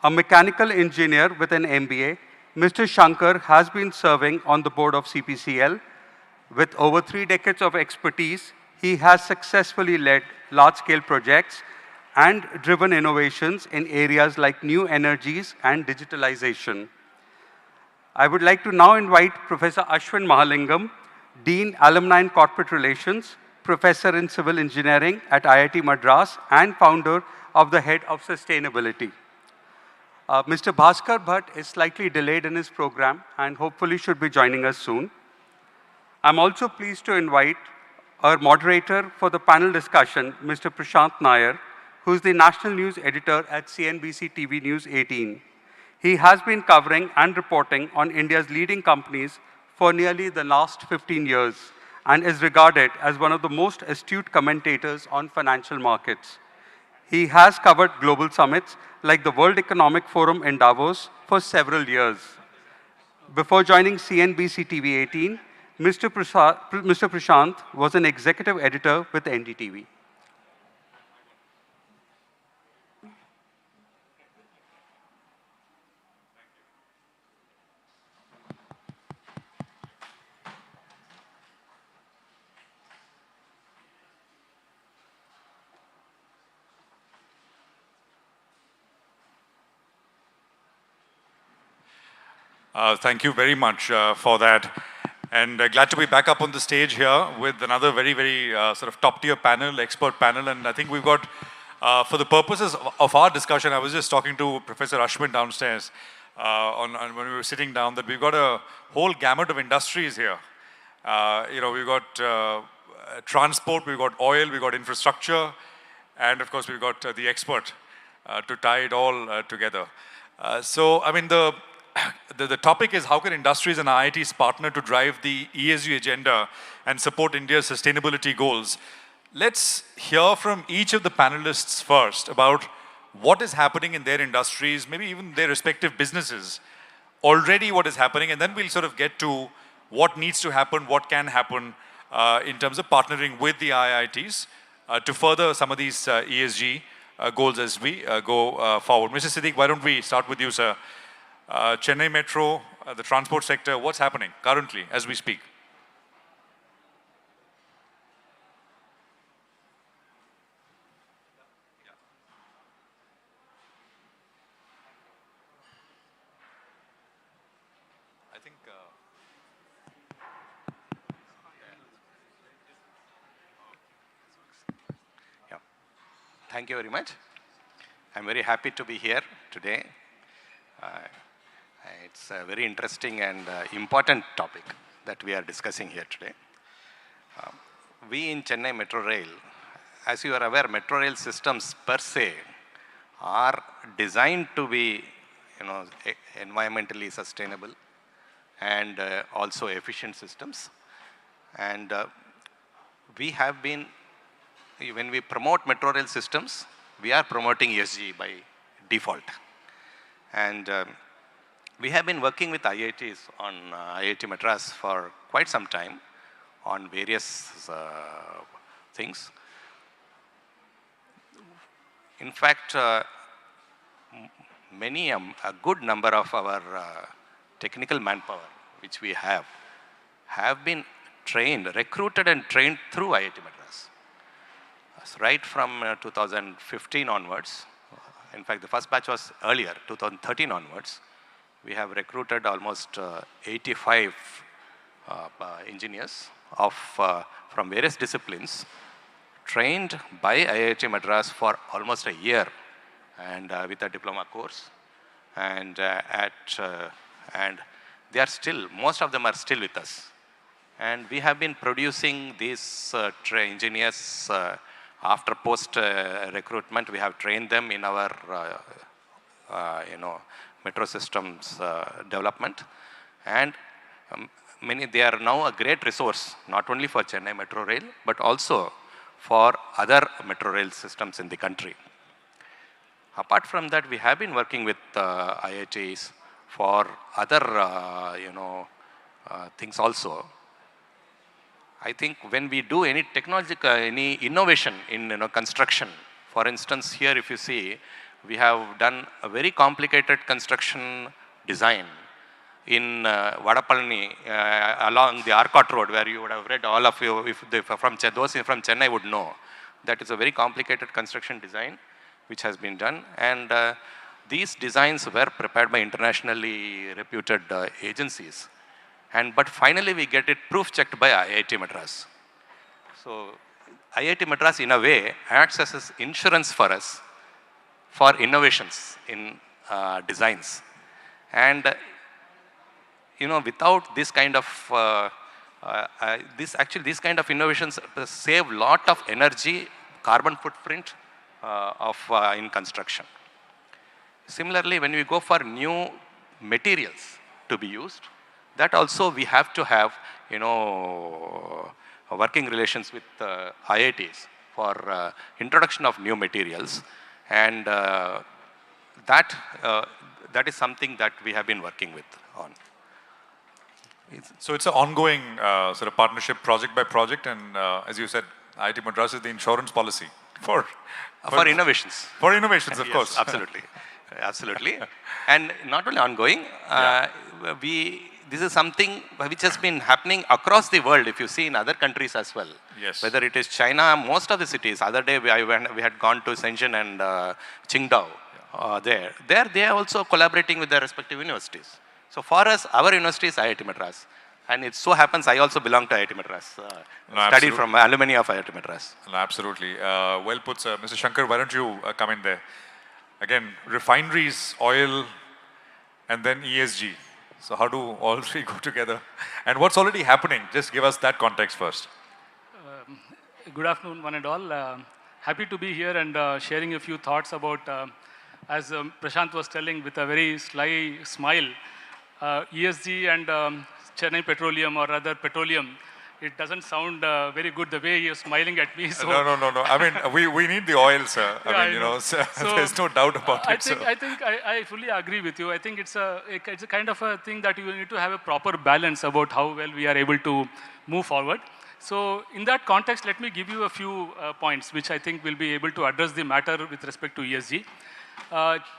E: A mechanical engineer with an MBA, Mr. Shankar has been serving on the board of CPCL. With over 3 decades of expertise, he has successfully led large-scale projects and driven innovations in areas like new energies and digitalization. I would like to now invite Professor Ashwin Mahalingam, Dean, Alumni and Corporate Relations, Professor in Civil Engineering at IIT Madras, and founder of the Head of Sustainability. Mr. Bhaskar Bhatt is slightly delayed in his program and hopefully should be joining us soon. I'm also pleased to invite our moderator for the panel discussion, Mr. Prashant Nair, who is the National News Editor at CNBC TV News 18. He has been covering and reporting on India's leading companies for nearly the last 15 years and is regarded as one of the most astute commentators on financial markets. He has covered global summits like the World Economic Forum in Davos for several years. Before joining CNBC TV 18, Mr. Prashant was an executive editor with NDTV.
Q: Thank you very much for that. And glad to be back up on the stage here with another very, very sort of top-tier panel, expert panel. And I think we've got, for the purposes of our discussion, I was just talking to Professor Ashwin downstairs when we were sitting down, that we've got a whole gamut of industries here. We've got transport, we've got oil, we've got infrastructure, and of course, we've got the expert to tie it all together. So, I mean, the topic is how can industries and IITs partner to drive the ESG agenda and support India's sustainability goals. Let's hear from each of the panelists first about what is happening in their industries, maybe even their respective businesses, already what is happening, and then we'll sort of get to what needs to happen, what can happen in terms of partnering with the IITs to further some of these ESG goals as we go forward. Mr. Siddique, why don't we start with you, sir? Chennai Metro, the transport sector, what's happening currently as we speak? I think...
P: Yeah. Thank you very much. I'm very happy to be here today. It's a very interesting and important topic that we are discussing here today. We in Chennai Metro Rail, as you are aware, Metro Rail systems per se are designed to be, environmentally sustainable and also efficient systems. And we have been, when we promote Metro Rail systems, we are promoting ESG by default. And we have been working with IITs on IIT Madras for quite some time on various things. In fact, a good number of our technical manpower, which we have been trained, recruited and trained through IIT Madras. So right from 2015 onwards, in fact, the first batch was earlier, 2013 onwards. We have recruited almost 85 engineers from various disciplines, trained by IIT Madras for almost a year, and with a diploma course. And they are still, most of them are still with us. And we have been producing these engineers after post recruitment. We have trained them in our metro systems development, and they are now a great resource not only for Chennai Metro Rail but also for other metro rail systems in the country. Apart from that, we have been working with IITs for other things also. I think when we do any technological, any innovation in construction, for instance, here if you see, we have done a very complicated construction design in Vadapalani along the Arcot Road, where you would have read, all of you, if they, those from Chennai would know, that is a very complicated construction design which has been done. And these designs were prepared by internationally reputed agencies. But finally we get it proof checked by IIT Madras. So IIT Madras in a way acts as insurance for us for innovations in designs. And without this kind of these kind of innovations save lot of energy, carbon footprint in construction. Similarly, when we go for new materials to be used, that also we have to have working relations with IITs for introduction of new materials, and that is something that we have been working with on.
Q: So it's an ongoing sort of partnership, project by project, and as you said, IIT Madras is the insurance policy for
P: innovations.
Q: For innovations, of
P: Yes,
Q: course.
P: absolutely. Absolutely. And not only ongoing, this is something which has been happening across the world, if you see in other countries as well.
Q: Yes.
P: Whether it is China, most of the cities. Other day we had gone to Shenzhen and Qingdao. They are also collaborating with their respective universities. So for us, our university is IIT Madras. And it so happens I also belong to IIT Madras. Studied from alumni of IIT Madras.
Q: No, absolutely. Well put, sir. Mr. Shankar, why don't you come in there? Again, refineries, oil, and then ESG. So how do all three go together? And what's already happening? Just give us that context first.
R: Good afternoon, one and all. Happy to be here and sharing a few thoughts about, as Prashant was telling with a very sly smile, ESG and Chennai Petroleum, or rather petroleum. It doesn't sound very good the way you're smiling at me. So
Q: No. I mean, we need the oil, sir.
R: Yeah,
Q: I mean, so there's no doubt about it, sir.
R: I fully agree with you. I think it's a kind of a thing that you need to have a proper balance about how well we are able to move forward. So in that context, let me give you a few points which I think will be able to address the matter with respect to ESG.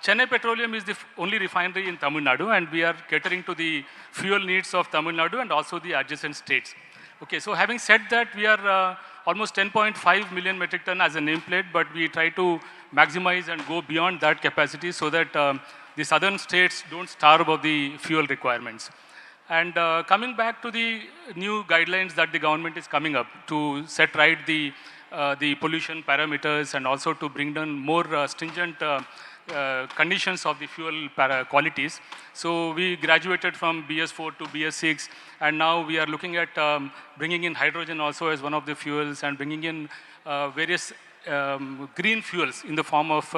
R: Chennai Petroleum is the only refinery in Tamil Nadu, and we are catering to the fuel needs of Tamil Nadu and also the adjacent states. Okay, so having said that, we are almost 10.5 million metric ton as a nameplate, but we try to maximize and go beyond that capacity so that the southern states don't starve of the fuel requirements. And coming back to the new guidelines that the government is coming up to set right the pollution parameters and also to bring down more stringent conditions of the fuel qualities. So we graduated from BS4 to BS6, and now we are looking at bringing in hydrogen also as one of the fuels and bringing in various green fuels in the form of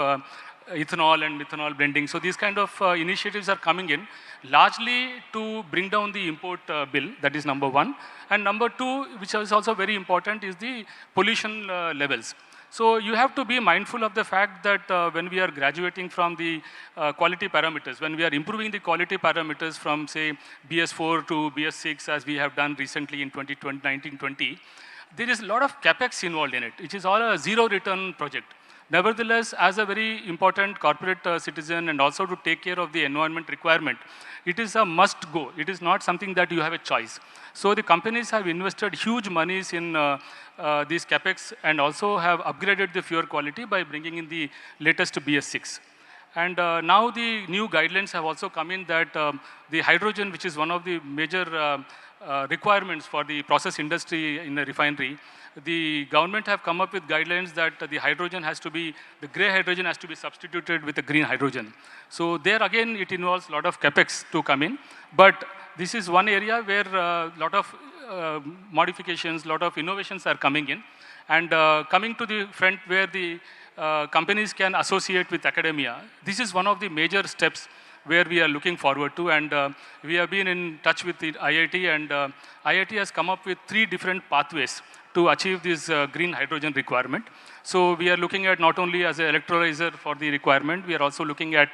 R: ethanol and methanol blending. So these kind of initiatives are coming in largely to bring down the import bill. That is number one. And number two, which is also very important, is the pollution levels. So you have to be mindful of the fact that when we are graduating from the quality parameters, when we are improving the quality parameters from, say, BS4 to BS6, as we have done recently in 2019-20, there is a lot of capex involved in it, which is all a zero return project. Nevertheless, as a very important corporate citizen and also to take care of the environment requirement, it is a must go. It is not something that you have a choice. So the companies have invested huge monies in these capex and also have upgraded the fuel quality by bringing in the latest BS6. And now the new guidelines have also come in that the hydrogen, which is one of the major requirements for the process industry in a refinery, the government have come up with guidelines that the hydrogen has to be, the gray hydrogen has to be substituted with the green hydrogen. So there again, it involves a lot of capex to come in. But this is one area where a lot of modifications, a lot of innovations are coming in. And coming to the front where the companies can associate with academia, this is one of the major steps where we are looking forward to, and we have been in touch with the IIT, and IIT has come up with 3 different pathways to achieve this green hydrogen requirement. So we are looking at not only as an electrolyzer for the requirement, we are also looking at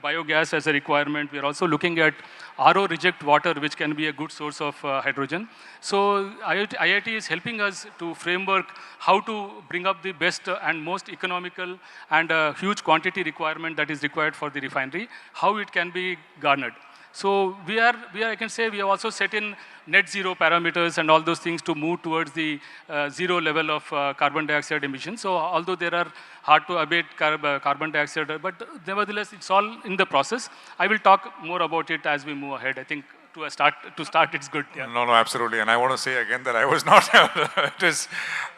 R: biogas as a requirement. We are also looking at RO reject water, which can be a good source of hydrogen. So IIT is helping us to framework how to bring up the best and most economical and huge quantity requirement that is required for the refinery, how it can be garnered. So we are, I can say, we have also set in net zero parameters and all those things to move towards the zero level of carbon dioxide emissions. So although there are hard to abate carbon dioxide, but nevertheless, it's all in the process. I will talk more about it as we move ahead. I think to start, it's good. Yeah.
Q: No, absolutely. And I want to say again that I was not, it is,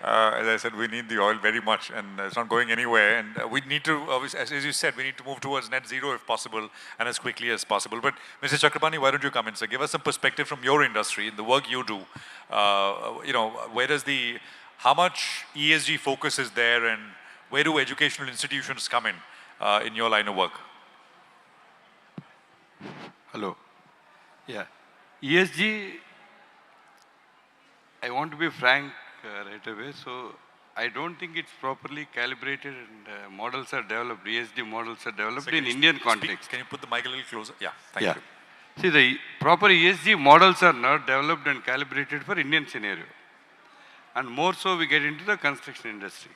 Q: as I said, we need the oil very much and it's not going anywhere. And we need to, as you said, we need to move towards net zero if possible and as quickly as possible. But Mr. Chakrapani, why don't you come in, sir? Give us some perspective from your industry, the work you do. Where does how much ESG focus is there and where do educational institutions come in your line of work?
A: Hello. Yeah. ESG, I want to be frank right away. So I don't think it's properly calibrated and models are developed, ESG models are developed in Indian context.
Q: Can you put the mic a little closer? Yeah, thank you.
A: See, the proper ESG models are not developed and calibrated for Indian scenario. And more so we get into the construction industry.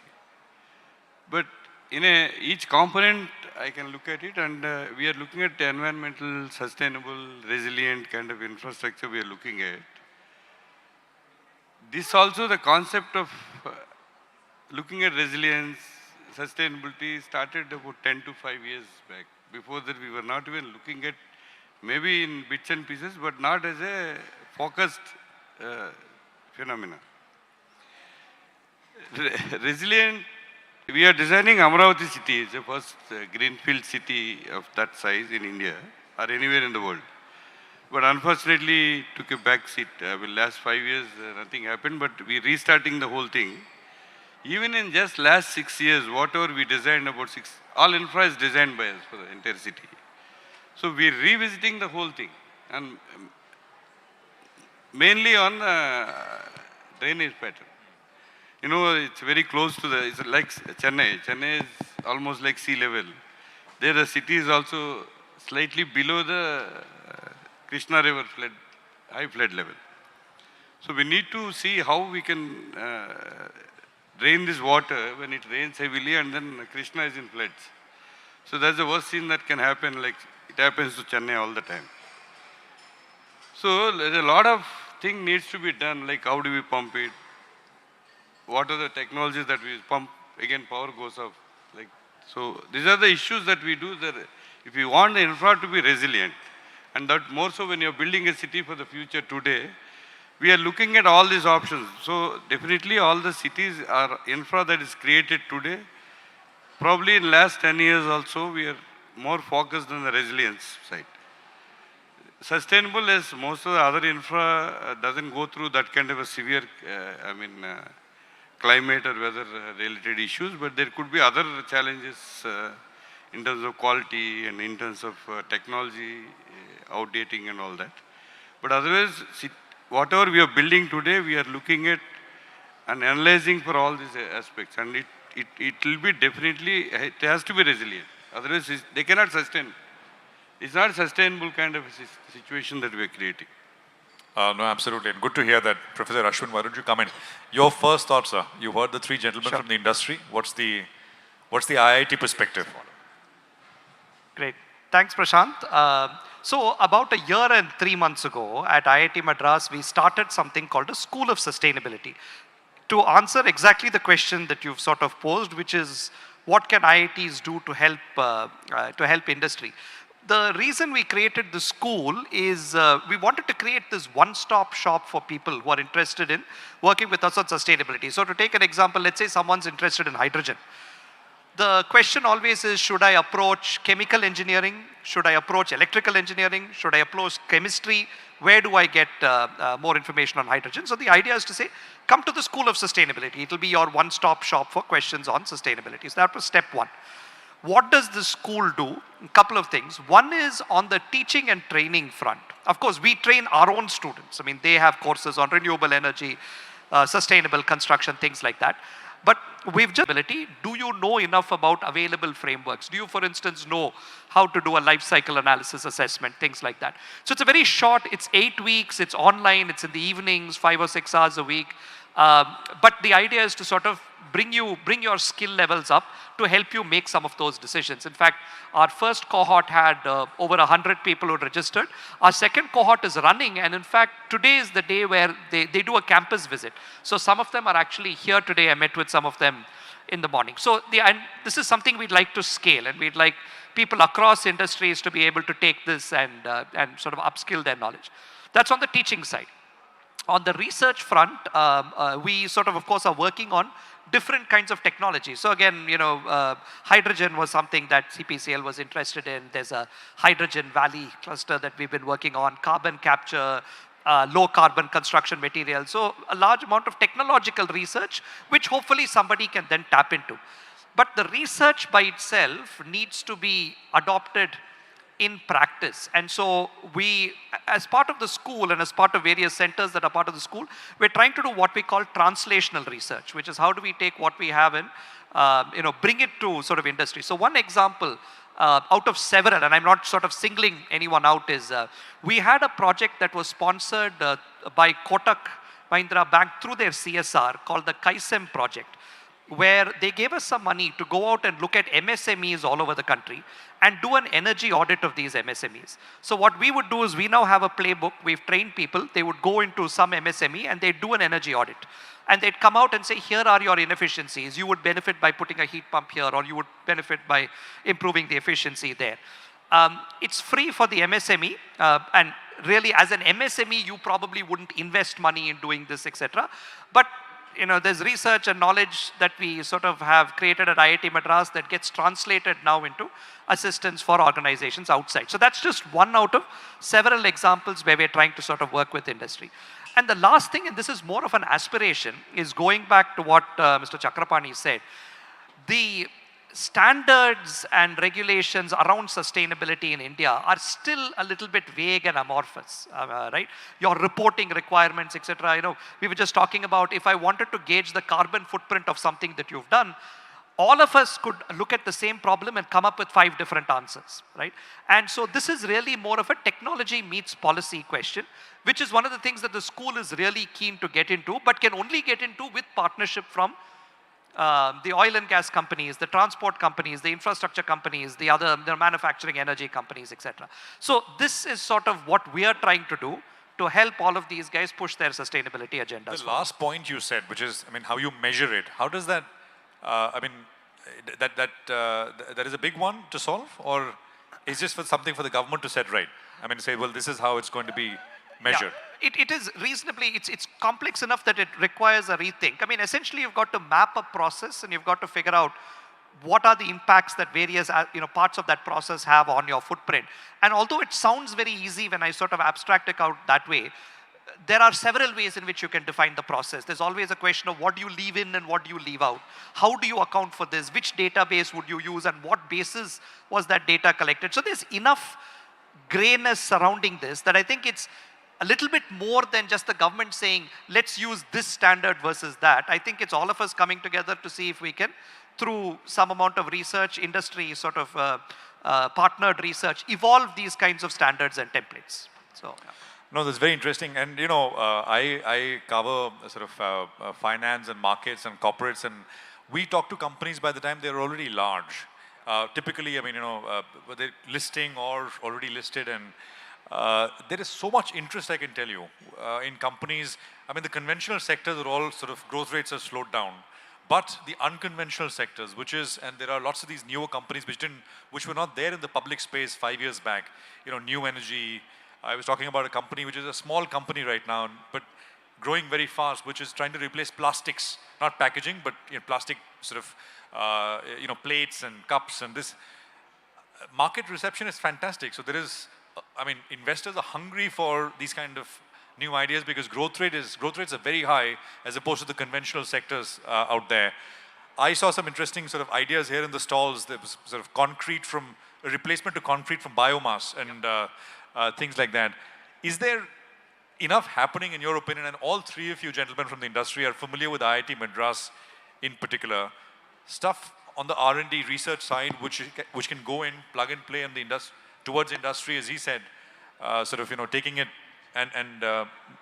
A: But in each component, I can look at it and we are looking at environmental, sustainable, resilient kind of infrastructure we are looking at. This also the concept of looking at resilience, sustainability started about 10 to 5 years back. Before that we were not even looking at, maybe in bits and pieces, but not as a focused phenomena. Resilient, we are designing Amravati city, it's the first greenfield city of that size in India or anywhere in the world. But unfortunately, it took a back seat. Last 5 years, nothing happened, but we're restarting the whole thing. Even in just last 6 years, whatever we designed all infra is designed by us for the entire city. So we're revisiting the whole thing and mainly on drainage pattern. You know, it's very close to it's like Chennai. Chennai is almost like sea level. There the city is also slightly below the Krishna river high flood level. So we need to see how we can drain this water when it rains heavily and then Krishna is in floods. So that's the worst thing that can happen, like it happens to Chennai all the time. So there's a lot of thing needs to be done, like how do we pump it? What are the technologies that we pump? Again, power goes off. So these are the issues that we do. That if you want the infra to be resilient, and that more so when you're building a city for the future today, we are looking at all these options. So definitely all the cities are infra that is created today. Probably in last 10 years also, we are more focused on the resilience side. Sustainable as most of the other infra doesn't go through that kind of a severe, climate or weather related issues, but there could be other challenges in terms of quality and in terms of technology outdating and all that. But otherwise, whatever we are building today, we are looking at and analyzing for all these aspects, and it will be definitely, it has to be resilient. Otherwise, they cannot sustain. It's not a sustainable kind of situation that we are creating.
Q: No, absolutely. And good to hear that. Professor Ashwin, why don't you come in? Your first thoughts, sir. You heard the three gentlemen from the industry. What's the IIT perspective?
T: Great. Thanks, Prashant. So about a year and 3 months ago at IIT Madras, we started something called a School of Sustainability to answer exactly the question that you've sort of posed, which is what can IITs do to help industry? The reason we created the school is we wanted to create this one-stop shop for people who are interested in working with us on sustainability. So to take an example, let's say someone's interested in hydrogen. The question always is, should I approach chemical engineering? Should I approach electrical engineering? Should I approach chemistry? Where do I get more information on hydrogen? So the idea is to say, come to the School of Sustainability. It will be your one-stop shop for questions on sustainability. So that was step one. What does the school do? A couple of things. One is on the teaching and training front. Of course, we train our own students. I mean, they have courses on renewable energy. sustainable construction, things like that. But we've just ability. Do you know enough about available frameworks? Do you, for instance, know how to do a life cycle analysis assessment, things like that? So it's a very short, it's 8 weeks, it's online, it's in the evenings, 5 or 6 hours a week. But the idea is to sort of bring your skill levels up to help you make some of those decisions. In fact, our first cohort had over 100 people who registered. Our second cohort is running, and in fact, today is the day where they do a campus visit. So some of them are actually here today. I met with some of them in the morning. So and this is something we'd like to scale, and we'd like people across industries to be able to take this and sort of upskill their knowledge. That's on the teaching side. On the research front, we sort of course, are working on different kinds of technology. So again, hydrogen was something that CPCL was interested in. There's a Hydrogen Valley cluster that we've been working on, carbon capture, low carbon construction materials. So a large amount of technological research, which hopefully somebody can then tap into. But the research by itself needs to be adopted in practice. And so we, as part of the school and as part of various centers that are part of the school, we're trying to do what we call translational research, which is how do we take what we have and bring it to sort of industry. So one example out of several, and I'm not sort of singling anyone out, is we had a project that was sponsored by Kotak Mahindra Bank through their CSR called the Kaisem project, where they gave us some money to go out and look at MSMEs all over the country and do an energy audit of these MSMEs. So what we would do is we now have a playbook. We've trained people. They would go into some MSME and they'd do an energy audit. And they'd come out and say, here are your inefficiencies. You would benefit by putting a heat pump here, or you would benefit by improving the efficiency there. It's free for the MSME, and really as an MSME, you probably wouldn't invest money in doing this, etc. But there's research and knowledge that we sort of have created at IIT Madras that gets translated now into assistance for organizations outside. So that's just one out of several examples where we're trying to sort of work with industry. And the last thing, and this is more of an aspiration, is going back to what Mr. Chakrapani said. The standards and regulations around sustainability in India are still a little bit vague and amorphous, right? Your reporting requirements, etc. We were just talking about if I wanted to gauge the carbon footprint of something that you've done, all of us could look at the same problem and come up with 5 different answers, right? And so this is really more of a technology meets policy question, which is one of the things that the school is really keen to get into, but can only get into with partnership from the oil and gas companies, the transport companies, the infrastructure companies, the manufacturing energy companies, etc. So this is sort of what we are trying to do to help all of these guys push their sustainability agendas.
Q: The last point you said, which is, how you measure it, how does that, that is a big one to solve, or is this for something for the government to set right? Say, well, this is how it's going to be measured.
T: Yeah. It is reasonably, it's complex enough that it requires a rethink. Essentially you've got to map a process and you've got to figure out what are the impacts that various parts of that process have on your footprint. And although it sounds very easy when I sort of abstract it out that way, there are several ways in which you can define the process. There's always a question of what do you leave in and what do you leave out? How do you account for this? Which database would you use and what basis was that data collected? So there's enough grayness surrounding this that I think it's a little bit more than just the government saying, let's use this standard versus that. I think it's all of us coming together to see if we can, through some amount of research, industry sort of partnered research, evolve these kinds of standards and templates. So. Yeah.
Q: No, that's very interesting. And I cover sort of finance and markets and corporates, and we talk to companies by the time they're already large. Typically, they're listing or already listed, and there is so much interest, I can tell you, in companies. The conventional sectors are all sort of growth rates have slowed down, but the unconventional sectors, and there are lots of these newer companies which were not there in the public space 5 years back. New energy. I was talking about a company which is a small company right now, but growing very fast, which is trying to replace plastics, not packaging, but plastic sort of plates and cups, and this market reception is fantastic. So there is. Investors are hungry for these kind of new ideas because growth rates are very high as opposed to the conventional sectors out there. I saw some interesting sort of ideas here in the stalls. There was sort of a replacement to concrete from biomass and things like that. Is there enough happening in your opinion, and all three of you gentlemen from the industry are familiar with IIT Madras in particular, stuff on the R&D research side which can go in, plug and play in the towards industry, as he said, sort of, taking it and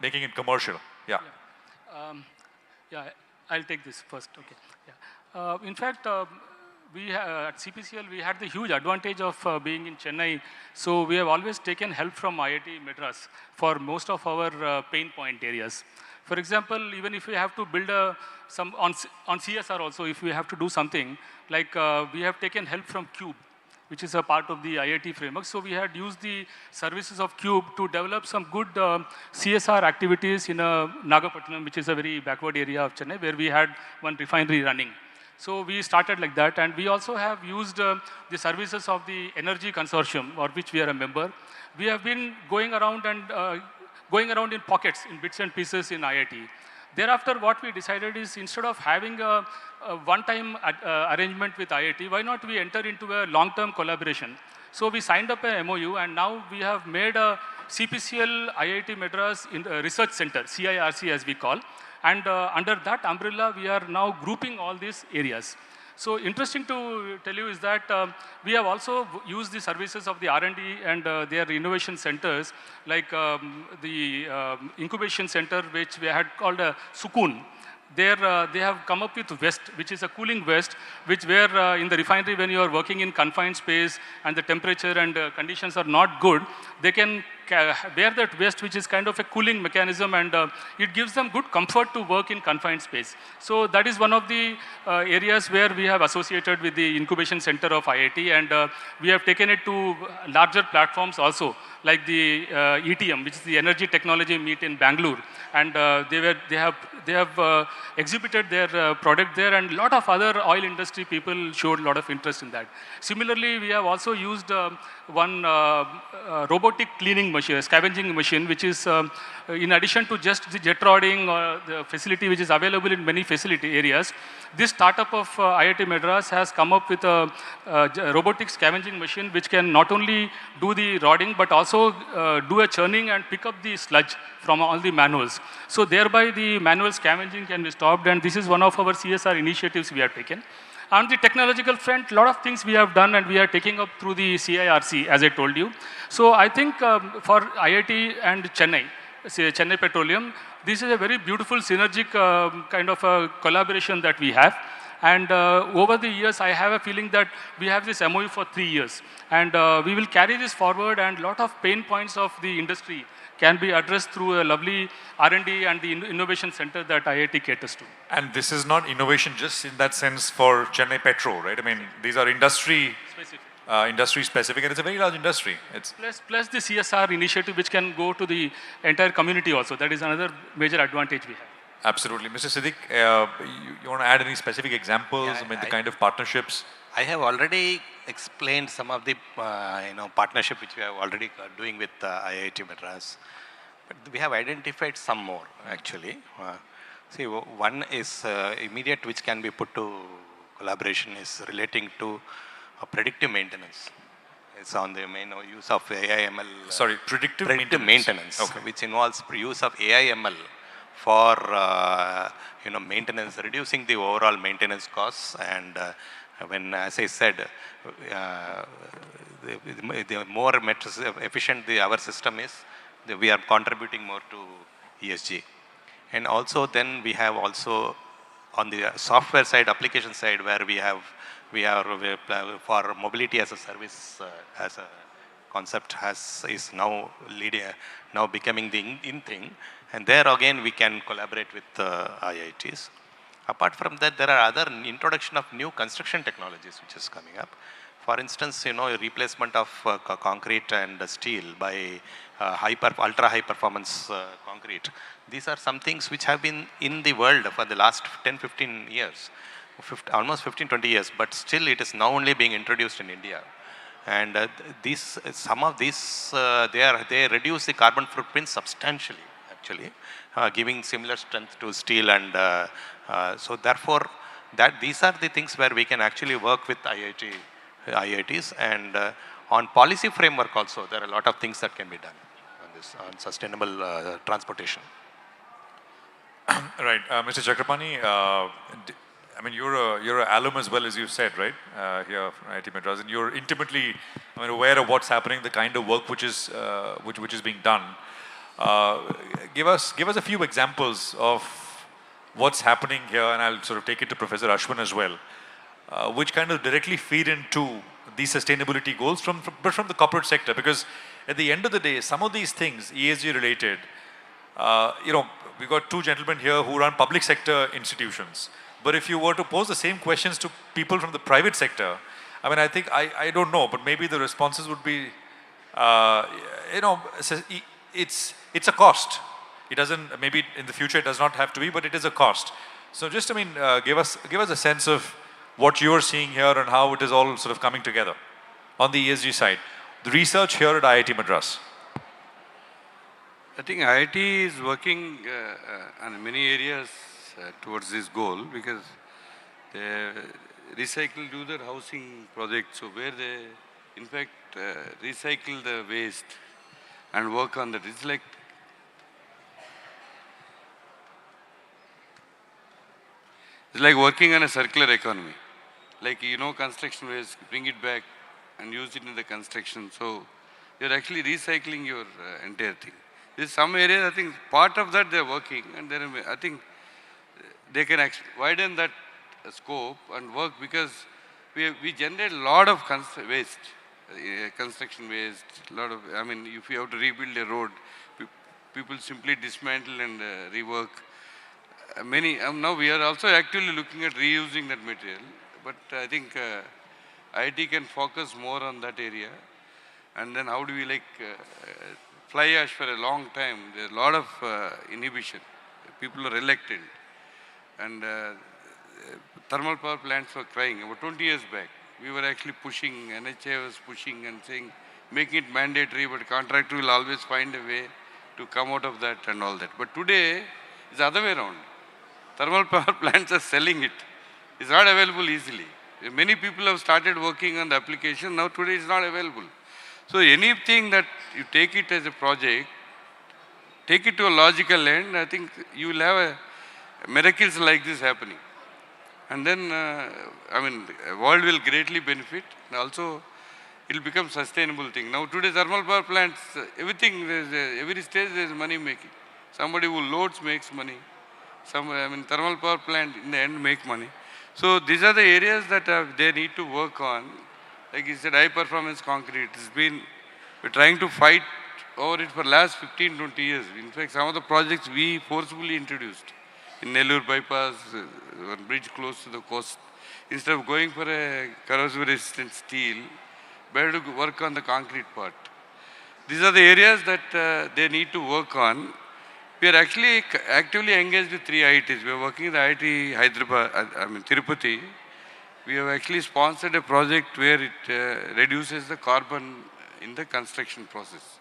Q: making it commercial. Yeah.
R: Yeah, I'll take this first. Okay. Yeah. In fact, we at CPCL, we had the huge advantage of being in Chennai. So we have always taken help from IIT Madras for most of our pain point areas. For example, even if we have to build on CSR also, if we have to do something, like we have taken help from Cube, which is a part of the IIT framework. So we had used the services of Cube to develop some good CSR activities in Nagapattinam, which is a very backward area of Chennai, where we had one refinery running. So we started like that, and we also have used the services of the Energy Consortium, of which we are a member. We have been going around in pockets, in bits and pieces in IIT. Thereafter, what we decided is, instead of having a one-time arrangement with IIT, why not we enter into a long-term collaboration? So we signed up a MOU, and now we have made a CPCL IIT Madras Research Center, CIRC as we call. And under that umbrella, we are now grouping all these areas. So interesting to tell you is that we have also used the services of the R&D and their innovation centers, like the incubation center, which we had called Sukoon. There they have come up with vest, which is a cooling vest, where in the refinery, when you are working in confined space and the temperature and conditions are not good, they can wear that vest, which is kind of a cooling mechanism, and it gives them good comfort to work in confined space. So that is one of the areas where we have associated with the incubation center of IIT, and we have taken it to larger platforms also, like the ETM, which is the Energy Technology Meet in Bangalore, and they have exhibited their product there, and a lot of other oil industry people showed a lot of interest in that. Similarly, we have also used one robotic cleaning machine, scavenging machine, which is in addition to just the jet rodding or the facility which is available in many facility areas. This startup of IIT Madras has come up with a robotic scavenging machine which can not only do the rodding but also do a churning and pick up the sludge from all the manuals. So thereby the manual scavenging can be stopped, and this is one of our CSR initiatives we have taken. On the technological front, a lot of things we have done, and we are taking up through the CIRC, as I told you. So I think for IIT and Chennai, say Chennai Petroleum, this is a very beautiful synergic kind of a collaboration that we have. And over the years, I have a feeling that we have this MOU for 3 years. And we will carry this forward, and a lot of pain points of the industry can be addressed through a lovely R&D and the innovation center that IIT caters to.
Q: And this is not innovation just in that sense for Chennai Petro, right? I mean, these are industry specific, and it's a very large industry. It's
R: plus the CSR initiative, which can go to the entire community also. That is another major advantage we have.
Q: Absolutely. Mr. Siddiq, you want to add any specific examples, the kind of partnerships?
P: I have already explained some of the partnership which we have already doing with IIT Madras, but we have identified some more actually. See, one is immediate which can be put to collaboration is relating to predictive maintenance. It's on the main use of AI/ML.
Q: Sorry, predictive
P: maintenance,
Q: okay.
P: Which involves use of AI/ML for maintenance, reducing the overall maintenance costs, and when, as I said, the more efficient our system is, we are contributing more to ESG. And also then we have also on the software side, application side, where we are for mobility as a service as a concept is now becoming the in thing, and there again we can collaborate with IITs. Apart from that, there are other introduction of new construction technologies which is coming up. For instance, replacement of concrete and steel by ultra high performance concrete. These are some things which have been in the world for the last 10-15 years, almost 15-20 years, but still it is now only being introduced in India. And some of these, they reduce the carbon footprint substantially, actually, giving similar strength to steel, and so therefore these are the things where we can actually work with IITs, and on policy framework also there are a lot of things that can be done on
V: this, on sustainable transportation.
Q: Right, Mr. Chakrapani, I mean, you're an alum as well, as you said, right? Here from IIT Madras, and you're intimately, I mean, aware of what's happening, the kind of work which is being done. Give us a few examples of what's happening here, and I'll sort of take it to Professor Ashwin as well, which kind of directly feed into these sustainability goals from the corporate sector. Because at the end of the day, some of these things, ESG related, you know, we've got two gentlemen here who run public sector institutions. But if you were to pose the same questions to people from the private sector, I mean, I think, I don't know, but maybe the responses would be, you know, it's a cost. It doesn't, maybe in the future it does not have to be, but it is a cost. So just, I mean, give us a sense of what you're seeing here and how it is all sort of coming together on the ESG side. The research here at IIT Madras.
A: I think IIT is working on many areas towards this goal, because they do their housing projects, so where they in fact recycle the waste and work on that. It's like working on a circular economy. Like, you know, construction waste, bring it back and use it in the construction. So you're actually recycling your entire thing. There's some areas, I think part of that they're working, and then I think they can widen that scope and work, because we generate a lot of waste, construction waste, lot of, I mean, if you have to rebuild a road, people simply dismantle and rework. Now we are also actively looking at reusing that material, but I think IIT can focus more on that area. And then how do we fly ash for a long time? There's a lot of inhibition. People are reluctant. And thermal power plants were crying. About 20 years back, we were actually pushing, NHA was pushing and saying, making it mandatory, but contractor will always find a way to come out of that and all that. But today, it's the other way around. Thermal power plants are selling it. It's not available easily. Many people have started working on the application. Now today it's not available. So anything that you take it as a project, take it to a logical end, I think you will have miracles like this happening. And then, I mean, the world will greatly benefit. And also, it will become sustainable thing. Now today thermal power plants, everything, every stage there is money making. Somebody who loads makes money. Thermal power plant in the end make money. So these are the areas that they need to work on. Like you said, high performance concrete. We're trying to fight over it for last 15, 20 years. In fact, some of the projects we forcibly introduced. In Nellore bypass, one bridge close to the coast. Instead of going for a corrosion resistant steel, better to work on the concrete part. These are the areas that they need to work on. We are actually actively engaged with 3 IITs. We are working with IIT Hyderabad, Tirupati. We have actually sponsored a project where it reduces the carbon in the construction process.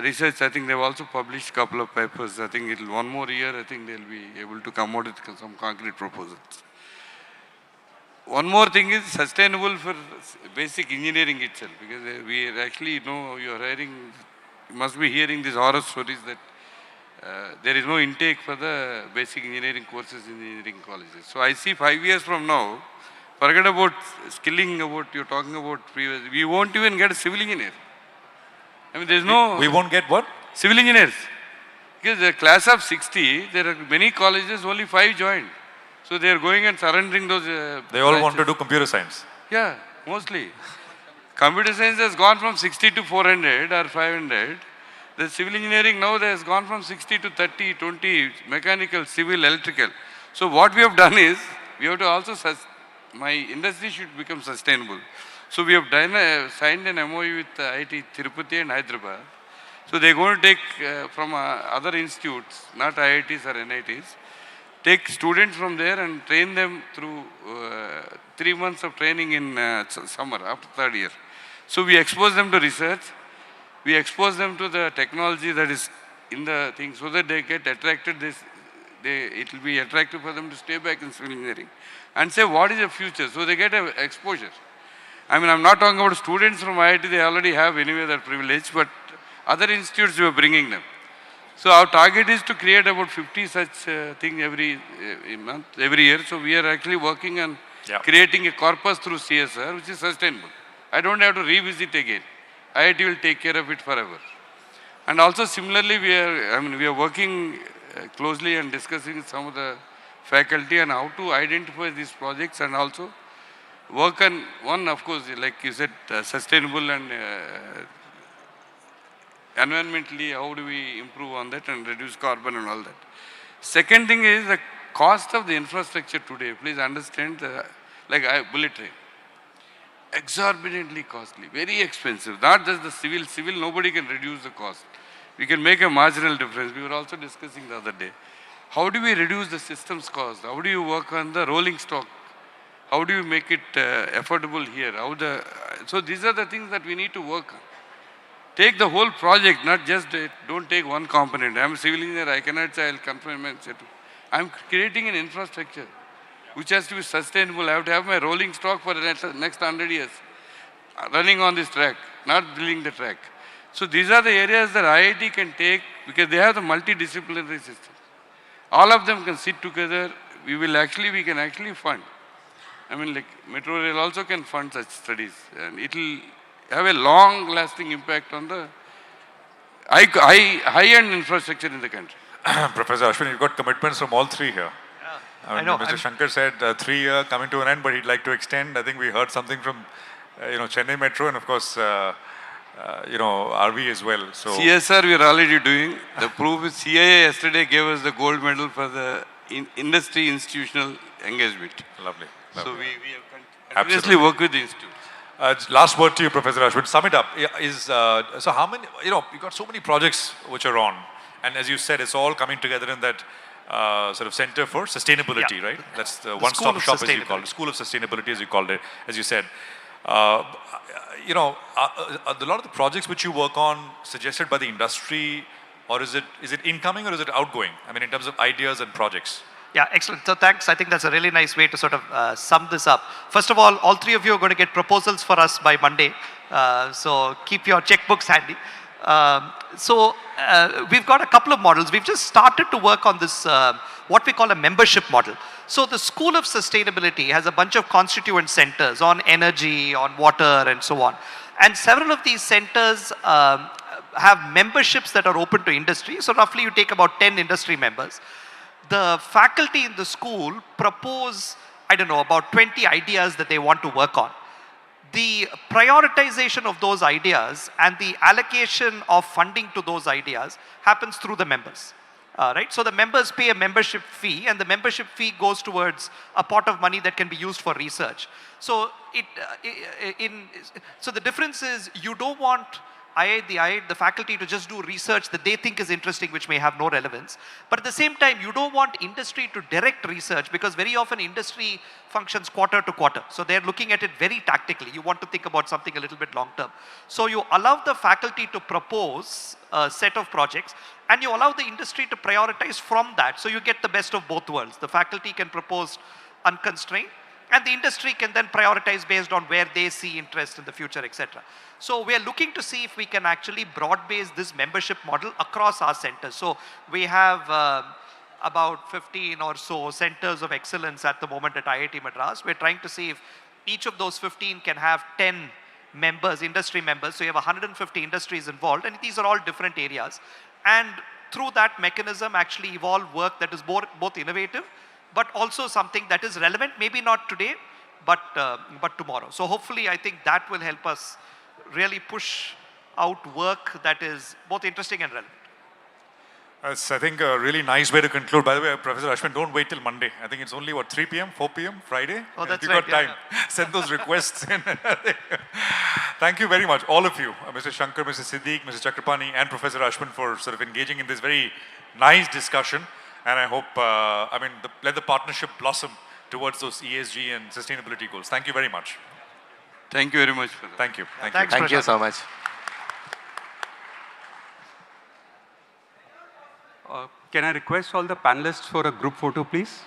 A: Research, I think they've also published a couple of papers. I think one more year, I think they'll be able to come out with some concrete proposals. One more thing is sustainable for basic engineering itself, because we actually know you must be hearing these horror stories that there is no intake for the basic engineering courses in engineering colleges. So I see 5 years from now, forget about skilling, you're talking about previous, we won't even get a civil engineer. I mean, there's no...
Q: We won't get what?
A: Civil engineers. Because the class of 60, there are many colleges, only 5 joined. So they are going and surrendering those...
Q: they all want to do computer science.
A: Yeah, mostly. Computer science has gone from 60 to 400 or 500. The civil engineering now has gone from 60 to 30, 20, mechanical, civil, electrical. So what we have done is, we have to also, my industry should become sustainable. So we have signed an MOU with IIT Tirupati and Hyderabad. So they are going to take from other institutes, not IITs or NITs, take students from there and train them through 3 months of training in summer, after 3rd year. So we expose them to research. We expose them to the technology that is in the thing, so that they get attracted. It will be attractive for them to stay back in civil engineering and say, what is the future? So they get exposure. I mean, I'm not talking about students from IIT, they already have anyway that privilege, but Other institutes we are bringing them. So our target is to create about 50 such things every month, every year. So we are actually working on creating a corpus through CSR, which is sustainable. I don't have to revisit again. IIT will take care of it forever. And also similarly, we are working closely and discussing with some of the faculty on how to identify these projects and also work on one, of course, like you said, sustainable and environmentally, how do we improve on that and reduce carbon and all that. Second thing is the cost of the infrastructure today. Please understand, bullet train, exorbitantly costly, very expensive. Not just the civil nobody can reduce the cost. We can make a marginal difference. We were also discussing the other day. How do we reduce the system's cost? How do you work on the rolling stock? How do you make it affordable here? So these are the things that we need to work on. Take the whole project, not just, don't take one component. I'm a civil engineer, I cannot say I'll confine myself to. I'm creating an infrastructure which has to be sustainable. I have to have my rolling stock for the next 100 years, running on this track, not building the track. So these are the areas that IIT can take because they have the multidisciplinary system. All of them can sit together. We can actually fund. I mean, like Metro Rail also can fund such studies, and it will have a long-lasting impact on the high-end infrastructure in the country.
Q: Professor Ashwin, you've got commitments from all three here.
T: I know.
Q: Mr. Shankar said 3 year coming to an end, but he'd like to extend. I think we heard something from, Chennai Metro and of course, RV as well. So
A: CSR we are already doing. The proof is CIA yesterday gave us the gold medal for the industry institutional engagement.
Q: Lovely.
A: So we have continuously worked with the institute.
Q: Last word to you, Professor Ashwin. Sum it up. So how many, you've got so many projects which are on. And as you said, it's all coming together in that sort of center for sustainability, right? That's the one-stop shop, as you called it. School of Sustainability, as you called it, as you said. A lot of the projects which you work on suggested by the industry, or is it incoming or is it outgoing? I mean, in terms of ideas and projects.
T: Yeah, excellent. So thanks. I think that's a really nice way to sort of sum this up. First of all three of you are going to get proposals for us by Monday. So keep your checkbooks handy. We've got a couple of models. We've just started to work on this, what we call a membership model. So the School of Sustainability has a bunch of constituent centers on energy, on water, and so on. And several of these centers have memberships that are open to industry. So roughly you take about 10 industry members. The faculty in the school propose, about 20 ideas that they want to work on. The prioritization of those ideas and the allocation of funding to those ideas happens through the members. Right? So the members pay a membership fee, and the membership fee goes towards a pot of money that can be used for research. So the difference is you don't want the faculty to just do research that they think is interesting, which may have no relevance. But at the same time, you don't want industry to direct research, because very often industry functions quarter to quarter. So they're looking at it very tactically. You want to think about something a little bit long term. So you allow the faculty to propose a set of projects, and you allow the industry to prioritize from that. So you get the best of both worlds. The faculty can propose unconstrained, and the industry can then prioritize based on where they see interest in the future, etc. So we are looking to see if we can actually broad base this membership model across our centers. So we have about 15 or so centers of excellence at the moment at IIT Madras. We're trying to see if each of those 15 can have 10 members, industry members. So you have 150 industries involved, and these are all different areas. And through that mechanism actually evolve work that is both innovative, but also something that is relevant, maybe not today, but tomorrow. So hopefully I think that will help us really push out work that is both interesting and relevant.
Q: That's, I think, a really nice way to conclude. By the way, Professor Ashwin, don't wait till Monday. I think it's only, 3 p.m., 4 p.m., Friday?
T: Oh, that's
Q: You've
T: right.
Q: got time. Send those requests in. Thank you very much, all of you, Mr. Shankar, Mr. Siddique, Mr. Chakrapani, and Professor Ashwin, for sort of engaging in this very nice discussion. And I hope, let the partnership blossom towards those ESG and sustainability goals. Thank you very much.
A: Thank you very much for that.
Q: Thank you.
B: Thank you so much.
E: Can I request all the panelists for a group photo, please?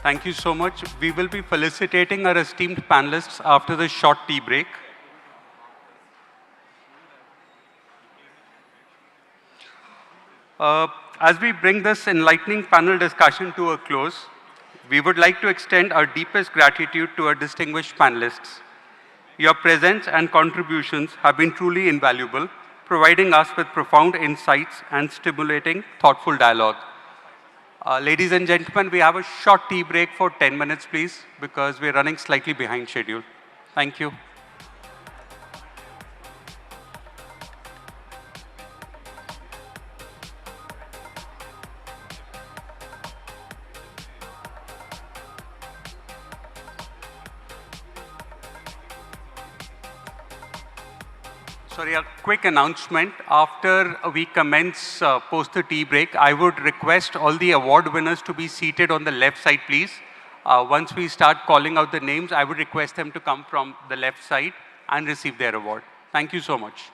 E: Thank you so much. We will be felicitating our esteemed panelists after the short tea break. As we bring this enlightening panel discussion to a close, we would like to extend our deepest gratitude to our distinguished panelists. Your presence and contributions have been truly invaluable, providing us with profound insights and stimulating thoughtful dialogue. Ladies and gentlemen, we have a short tea break for 10 minutes, please, because we're running slightly behind schedule. Thank you. Sorry, a quick announcement. After we commence post the tea break, I would request all the award winners to be seated on the left side, please. Once we start calling out the names, I would request them to come from the left side and receive their award. Thank you so much.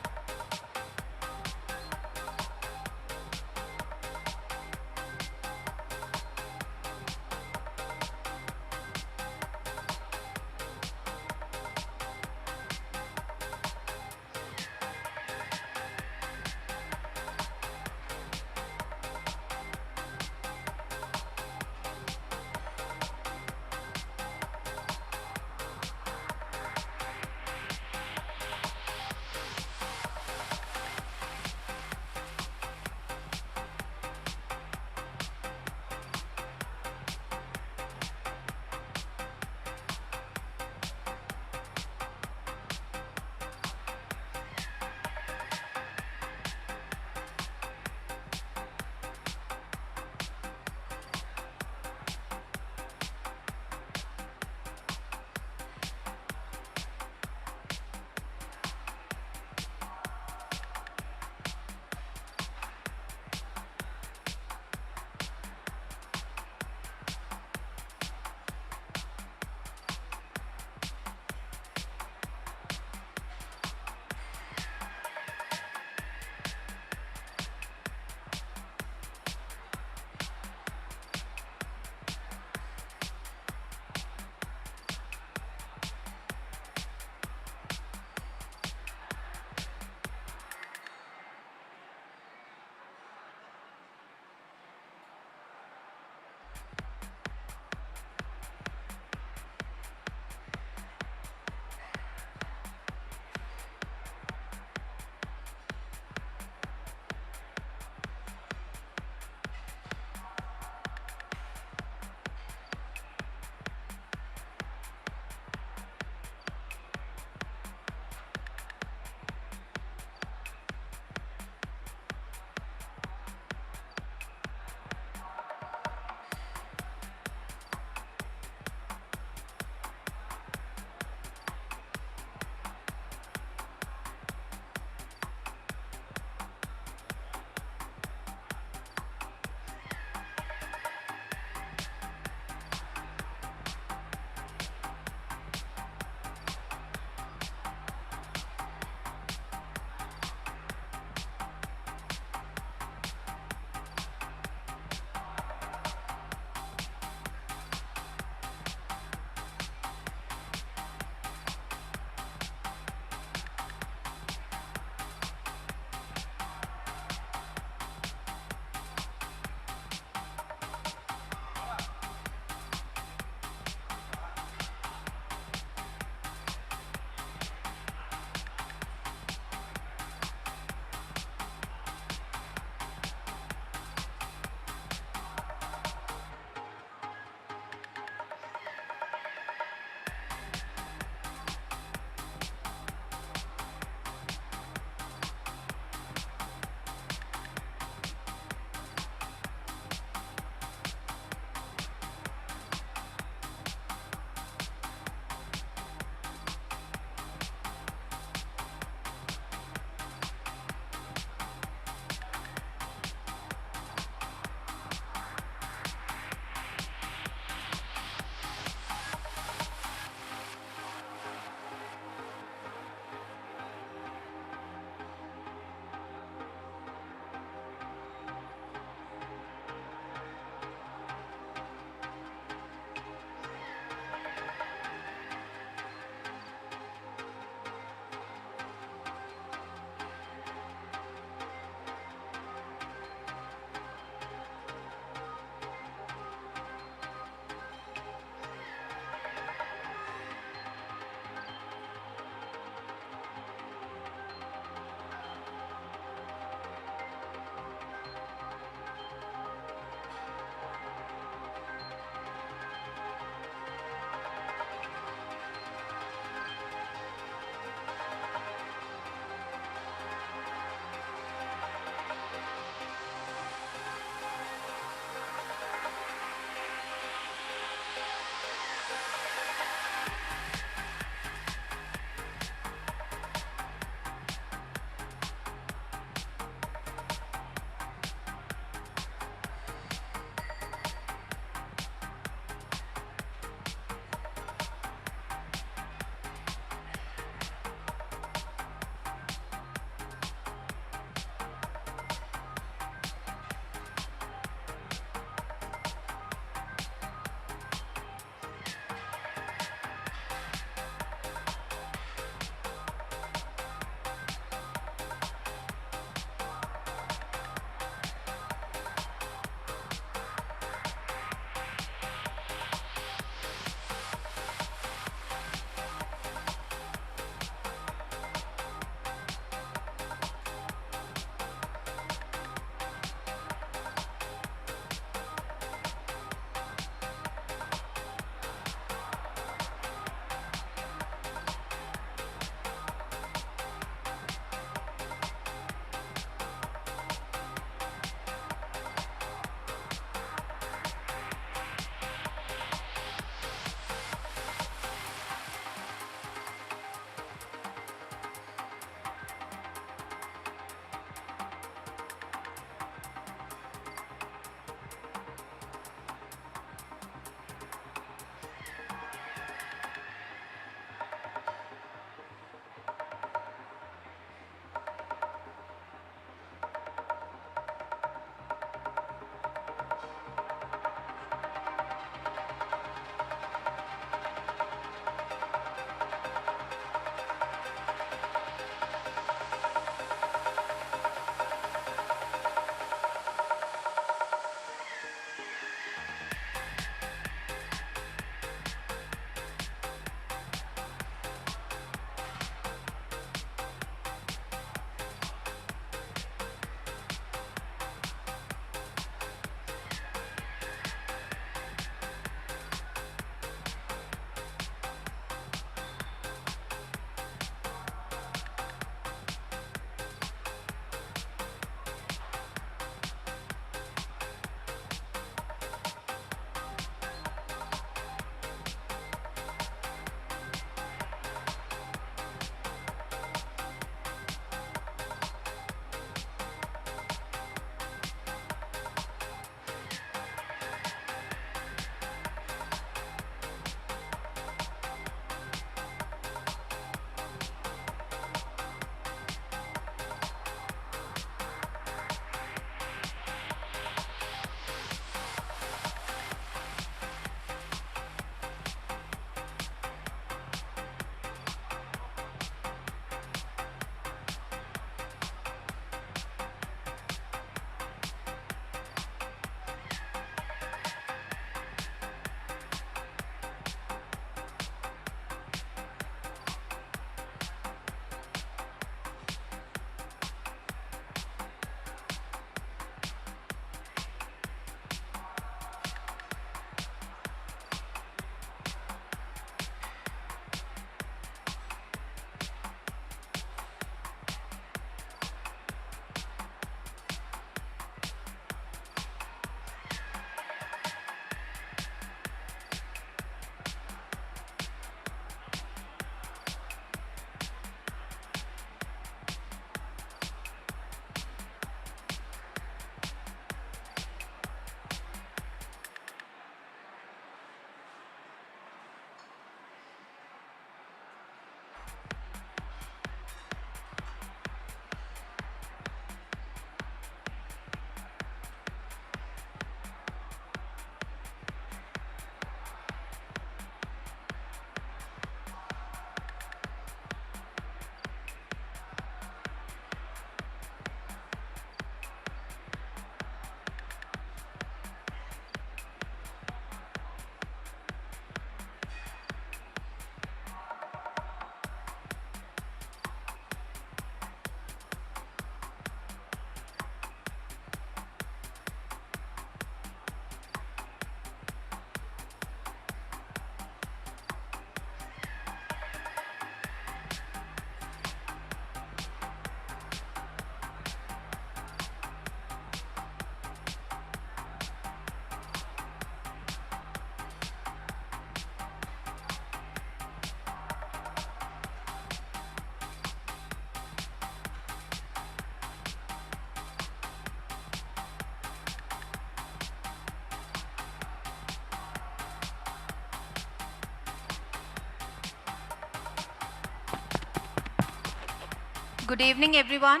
B: Good evening, everyone.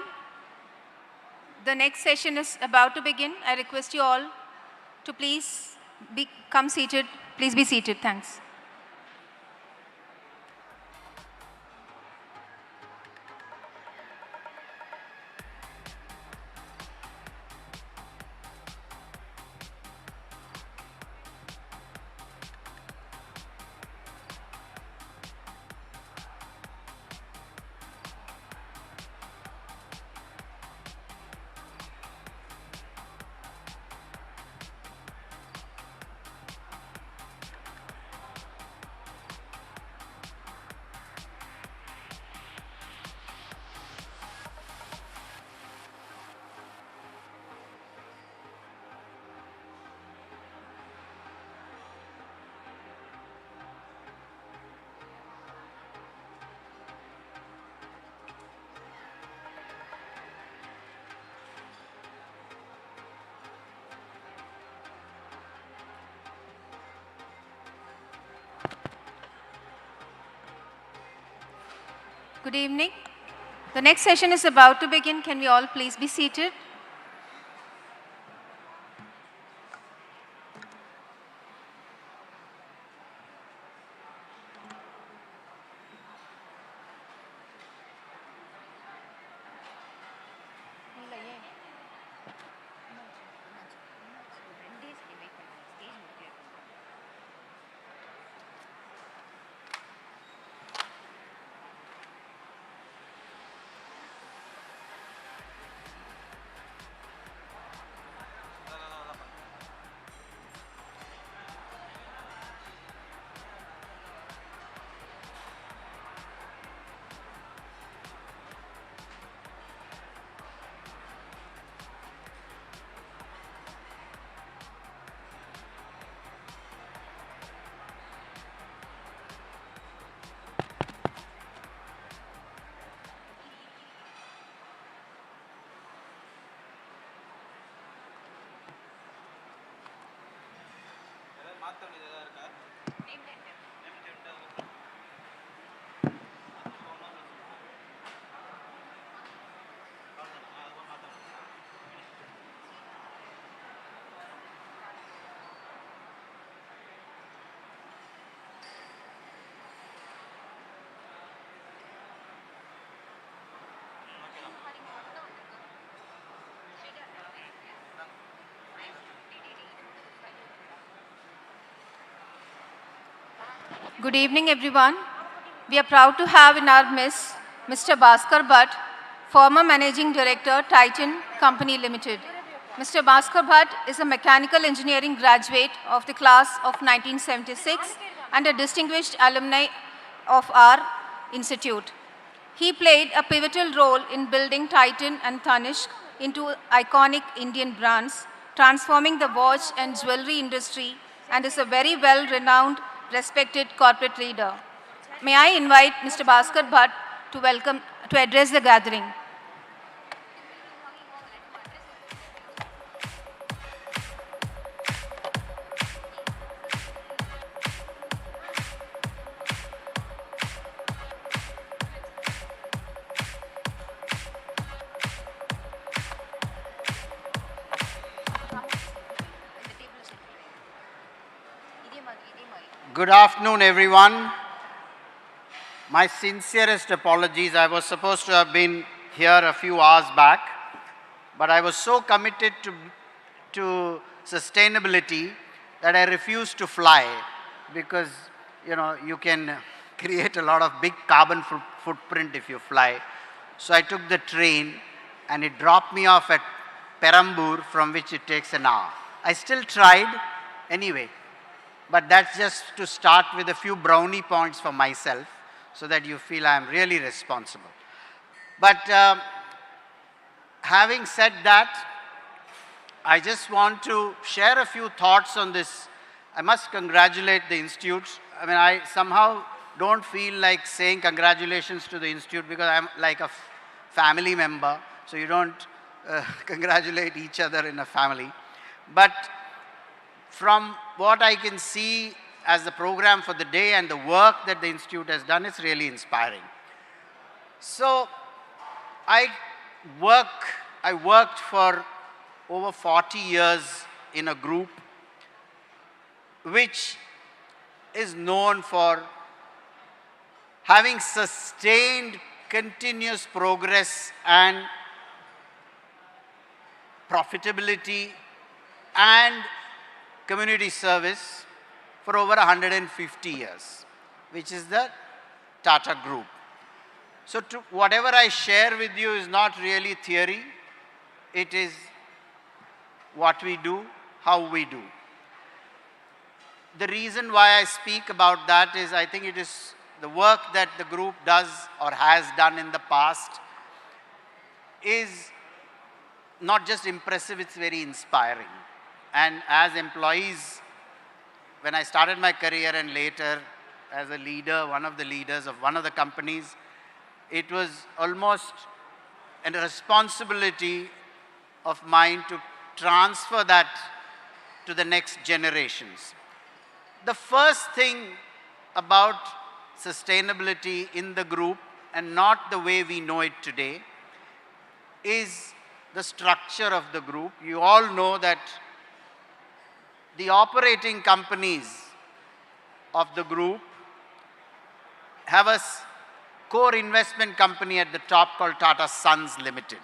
B: The next session is about to begin. I request you all to please come seated. Please be seated. Thanks. Good evening. The next session is about to begin. Can we all please be seated? Good evening, everyone. We are proud to have in our midst Mr. Bhaskar Bhatt, former Managing Director, Titan Company Limited. Mr. Bhaskar Bhatt is a mechanical engineering graduate of the class of 1976 and a distinguished alumni of our institute. He played a pivotal role in building Titan and Tanishq into iconic Indian brands, transforming the watch and jewelry industry, and is a very well-renowned, respected corporate leader. May I invite Mr. Bhaskar Bhatt to address the gathering.
S: Good afternoon, everyone. My sincerest apologies. I was supposed to have been here a few hours back, but I was so committed to sustainability that I refused to fly because, you know, you can create a lot of big carbon footprint if you fly. So I took the train and it dropped me off at Perambur, from which it takes an hour. I still tried anyway. But that's just to start with a few brownie points for myself so that you feel I'm really responsible. But having said that, I just want to share a few thoughts on this. I must congratulate the institute. I mean, I somehow don't feel like saying congratulations to the institute because I'm like a family member, so you don't congratulate each other in a family. But from what I can see as the program for the day and the work that the institute has done, it's really inspiring. So I worked for over 40 years in a group which is known for having sustained continuous progress and profitability and community service for over 150 years, which is the Tata Group. So whatever I share with you is not really theory, it is what we do, how we do. The reason why I speak about that is I think it is the work that the group does or has done in the past is not just impressive, it's very inspiring. And as employees, when I started my career and later as a leader, one of the leaders of one of the companies, it was almost a responsibility of mine to transfer that to the next generations. The first thing about sustainability in the group, and not the way we know it today, is the structure of the group. You all know that the operating companies of the group have a core investment company at the top called Tata Sons Limited.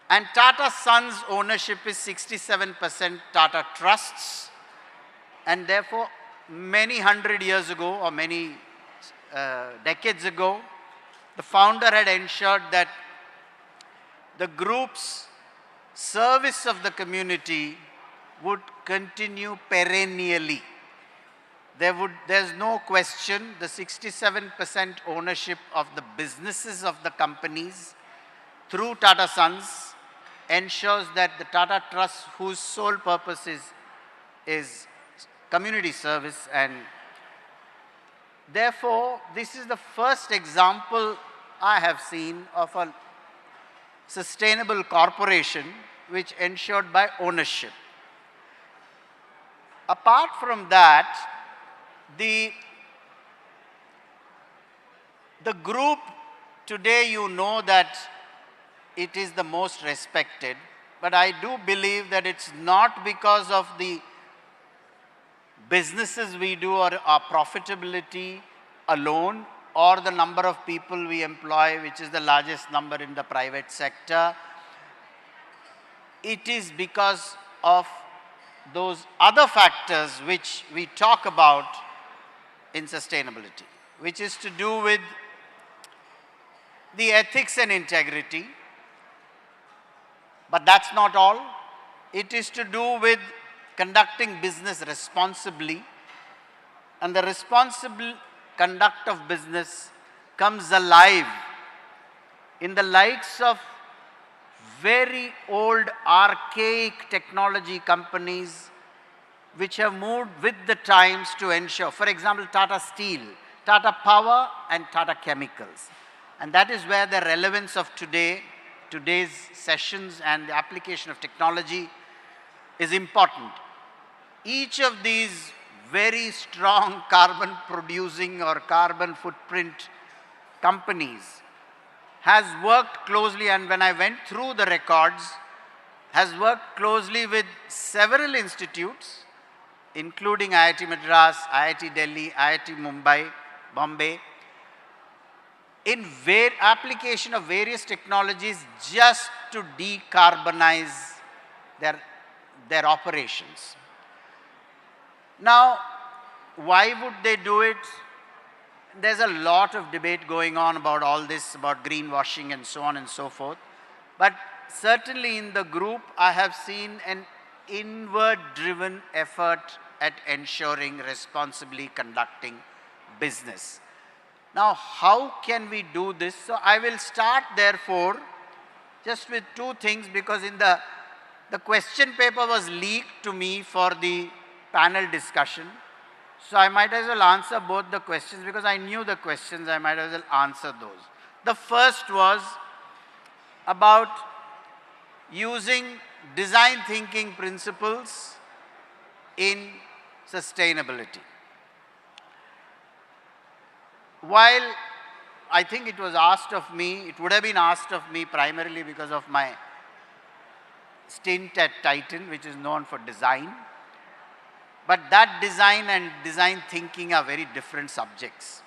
S: And Tata Sons ownership is 67% Tata Trusts, and therefore many hundred years ago or many decades ago, the founder had ensured that the group's service of the community would continue perennially. There's no question the 67% ownership of the businesses of the companies through Tata Sons ensures that the Tata Trust, whose sole purpose is community service, and therefore this is the first example I have seen of a sustainable corporation which ensured by ownership. Apart from that, the group today, you know that it is the most respected, but I do believe that it's not because of the businesses we do or our profitability alone or the number of people we employ, which is the largest number in the private sector. It is because of those other factors which we talk about in sustainability, which is to do with the ethics and integrity. But that's not all. It is to do with conducting business responsibly, and the responsible conduct of business comes alive in the likes of very old archaic technology companies which have moved with the times to ensure, for example, Tata Steel, Tata Power and Tata Chemicals. And that is where the relevance of today's sessions and the application of technology is important. Each of these very strong carbon producing or carbon footprint companies has worked closely, and when I went through the records, has worked closely with several institutes, including IIT Madras, IIT Delhi, IIT Mumbai, Bombay, in application of various technologies just to decarbonize their operations. Now, why would they do it? There's a lot of debate going on about all this, about greenwashing and so on and so forth. But certainly in the group, I have seen an inward-driven effort at ensuring responsibly conducting business. Now, how can we do this? So I will start, therefore, just with two things, because in the question paper was leaked to me for the panel discussion. So I might as well answer both the questions because I knew the questions, I might as well answer those. The first was about using design thinking principles in sustainability. While I think it was asked of me, it would have been asked of me primarily because of my stint at Titan, which is known for design. But that design and design thinking are very different subjects.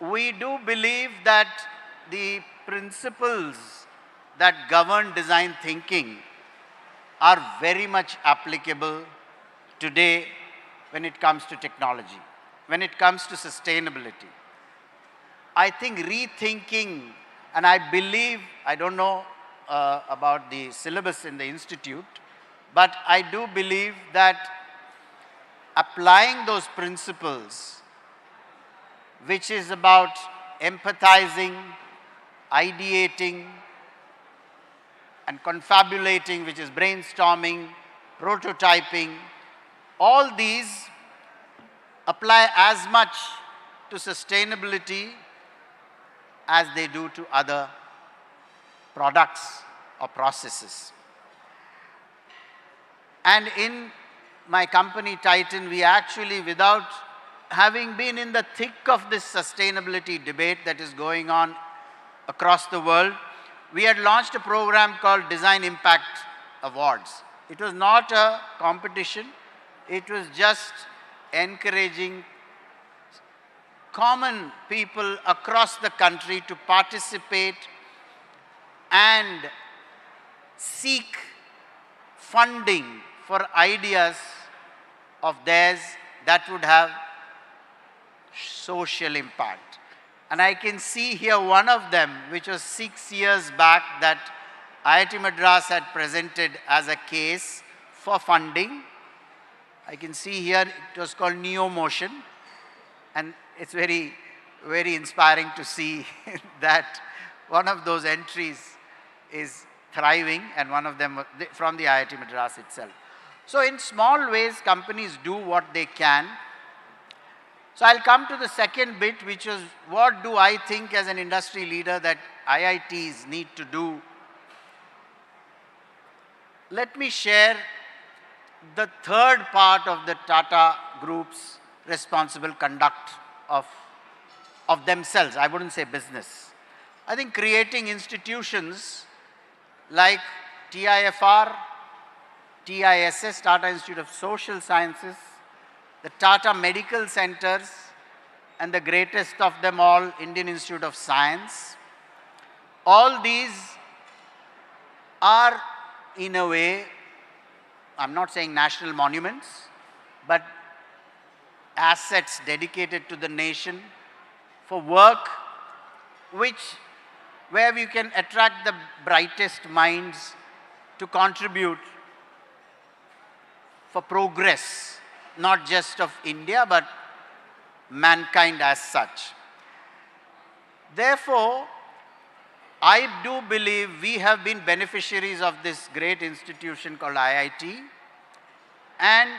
S: We do believe that the principles that govern design thinking are very much applicable today when it comes to technology, when it comes to sustainability. I think rethinking, and I believe, I don't know about the syllabus in the institute, but I do believe that applying those principles, which is about empathizing, ideating, and confabulating, which is brainstorming, prototyping, all these apply as much to sustainability as they do to other products or processes. And in my company Titan, we actually, without having been in the thick of this sustainability debate that is going on across the world, we had launched a program called Design Impact Awards. It was not a competition, it was just encouraging common people across the country to participate and seek funding for ideas of theirs that would have social impact. And I can see here one of them, which was 6 years back, that IIT Madras had presented as a case for funding. I can see here it was called Neo Motion, and it's very, very inspiring to see that one of those entries is thriving, and one of them from the IIT Madras itself. So in small ways, companies do what they can. So I'll come to the second bit, which is what do I think as an industry leader that IITs need to do. Let me share the third part of the Tata Group's responsible conduct of themselves. I wouldn't say business. I think creating institutions like TIFR, TISS, Tata Institute of Social Sciences, the Tata Medical Centers, and the greatest of them all, Indian Institute of Science. All these are, in a way, I'm not saying national monuments, but assets dedicated to the nation for work where we can attract the brightest minds to contribute for progress, not just of India, but mankind as such. Therefore, I do believe we have been beneficiaries of this great institution called IIT. And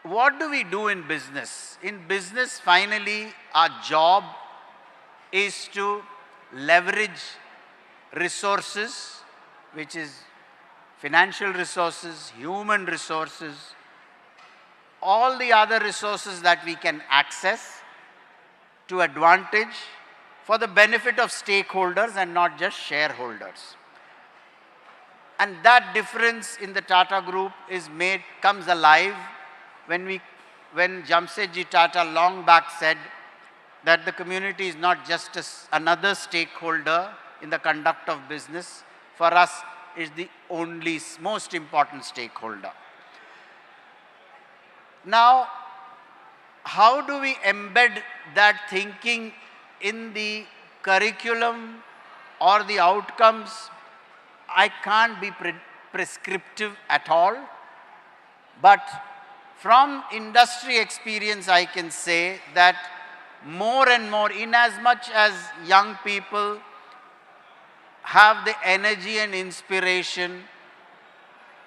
S: what do we do in business? In business, finally, our job is to leverage resources, which is financial resources, human resources, all the other resources that we can access to advantage for the benefit of stakeholders and not just shareholders. And that difference in the Tata Group comes alive when Jamsetji Tata long back said that the community is not just another stakeholder in the conduct of business. For us, is the only most important stakeholder. Now, how do we embed that thinking in the curriculum or the outcomes? I can't be prescriptive at all, but from industry experience I can say that more and more, in as much as young people have the energy and inspiration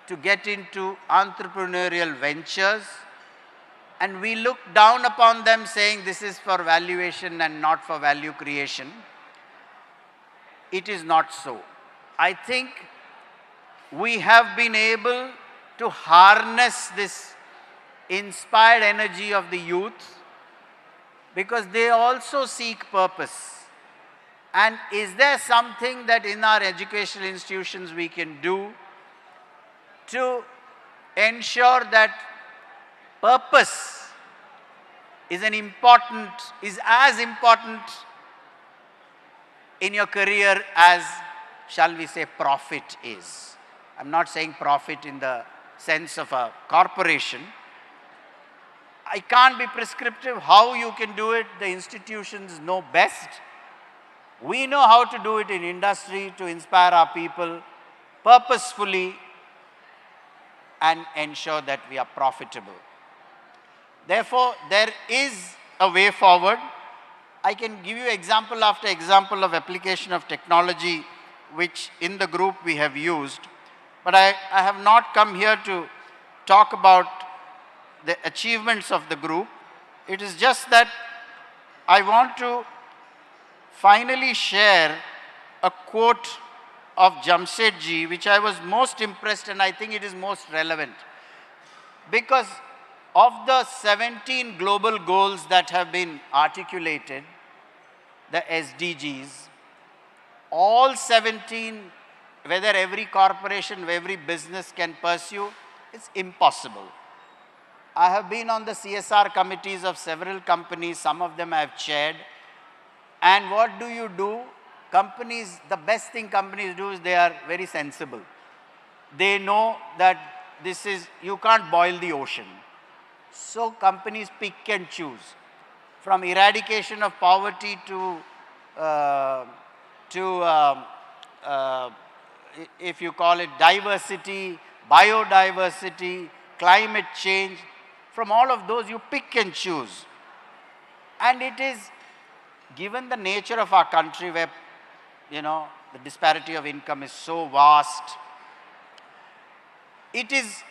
S: to get into entrepreneurial ventures, and we look down upon them saying this is for valuation and not for value creation, it is not so. I think we have been able to harness this inspired energy of the youth because they also seek purpose. And is there something that in our educational institutions we can do to ensure that purpose is as important in your career as, shall we say, profit is? I'm not saying profit in the sense of a corporation. I can't be prescriptive how you can do it. The institutions know best. We know how to do it in industry to inspire our people purposefully and ensure that we are profitable. Therefore, there is a way forward. I can give you example after example of application of technology which in the group we have used. But I have not come here to talk about the achievements of the group. It is just that I want to finally share a quote of Jamsetji, which I was most impressed, and I think it is most relevant. Because of the 17 global goals that have been articulated, the SDGs, all 17, whether every corporation, every business can pursue, it's impossible. I have been on the CSR committees of several companies, some of them I have chaired. And what do? Companies, the best thing companies do is they are very sensible. They know that you can't boil the ocean. So companies pick and choose. From eradication of poverty to if you call it diversity, biodiversity, climate change, from all of those you pick and choose. And it is, given the nature of our country where, the disparity of income is so vast, it is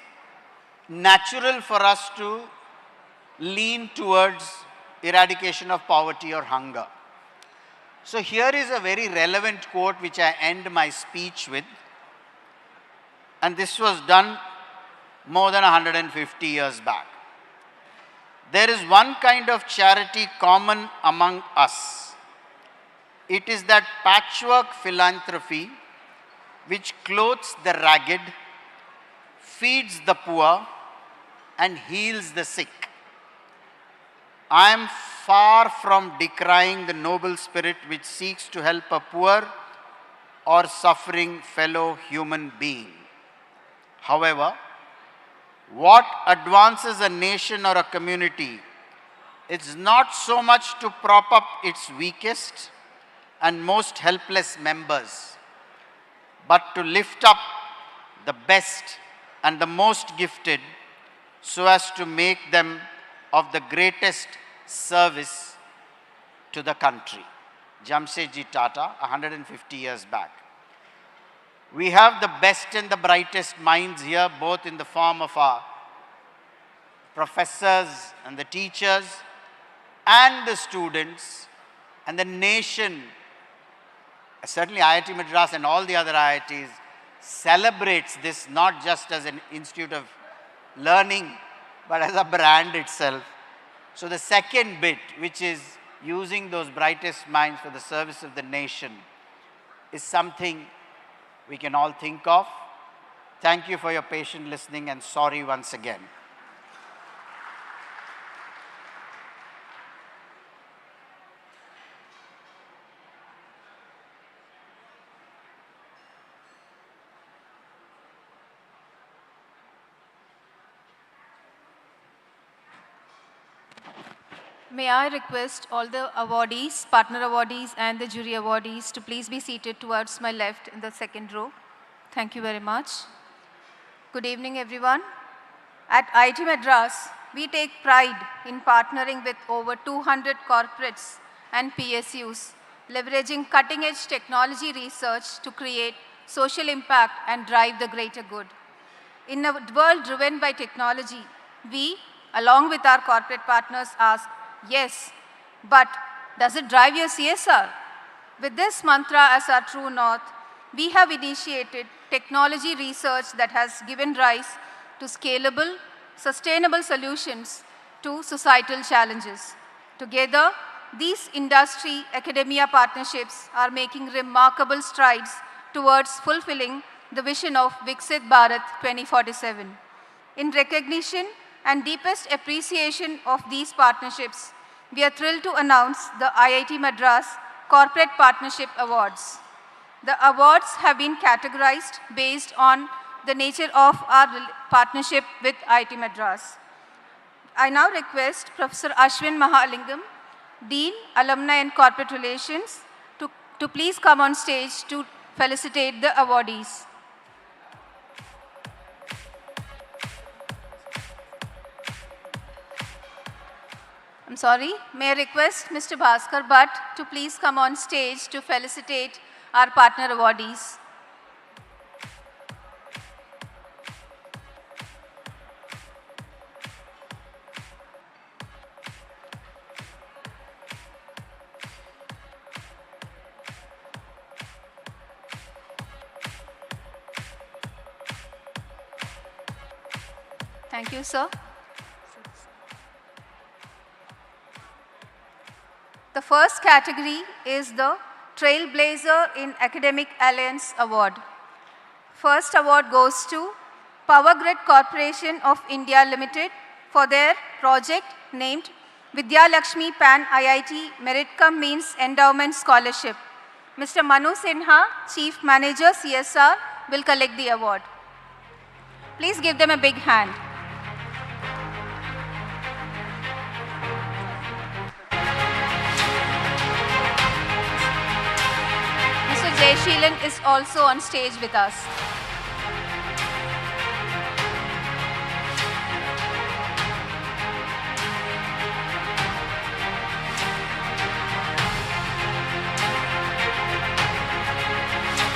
S: natural for us to lean towards eradication of poverty or hunger. So here is a very relevant quote which I end my speech with. And this was done more than 150 years back. There is one kind of charity common among us. It is that patchwork philanthropy which clothes the ragged, feeds the poor, and heals the sick. I am far from decrying the noble spirit which seeks to help a poor or suffering fellow human being. However, what advances a nation or a community is not so much to prop up its weakest and most helpless members, but to lift up the best and the most gifted so as to make them of the greatest service to the country. Jamsetji Tata, 150 years back. We have the best and the brightest minds here, both in the form of our professors and the teachers and the students, and the nation. Certainly IIT Madras and all the other IITs celebrates this not just as an institute of learning, but as a brand itself. So the second bit, which is using those brightest minds for the service of the nation, is something we can all think of. Thank you for your patient listening, and sorry once again.
B: May I request all the awardees, partner awardees and the jury awardees to please be seated towards my left in the second row. Thank you very much. Good evening, everyone. At IIT Madras, we take pride in partnering with over 200 corporates and PSUs, leveraging cutting-edge technology research to create social impact and drive the greater good. In a world driven by technology, we, along with our corporate partners, ask, yes, but does it drive your CSR? With this mantra as our true north, we have initiated technology research that has given rise to scalable, sustainable solutions to societal challenges. Together, these industry-academia partnerships are making remarkable strides towards fulfilling the vision of Viksit Bharat 2047. In recognition and deepest appreciation of these partnerships, we are thrilled to announce the IIT Madras Corporate Partnership Awards. The awards have been categorized based on the nature of our partnership with IIT Madras. I now request Professor Ashwin Mahalingam, Dean, Alumni and Corporate Relations, to please come on stage to felicitate the awardees. I'm sorry, may I request Mr. Bhaskar Bhatt to please come on stage to felicitate our partner awardees. Thank you, sir. The first category is the Trailblazer in Academic Alliance Award. First award goes to Power Grid Corporation of India Limited for their project named Vidya Lakshmi Pan IIT Merit Cum Means Endowment Scholarship. Mr. Manu Sinha, Chief Manager CSR, will collect the award. Please give them a big hand. Jay Sheelan is also on stage with us.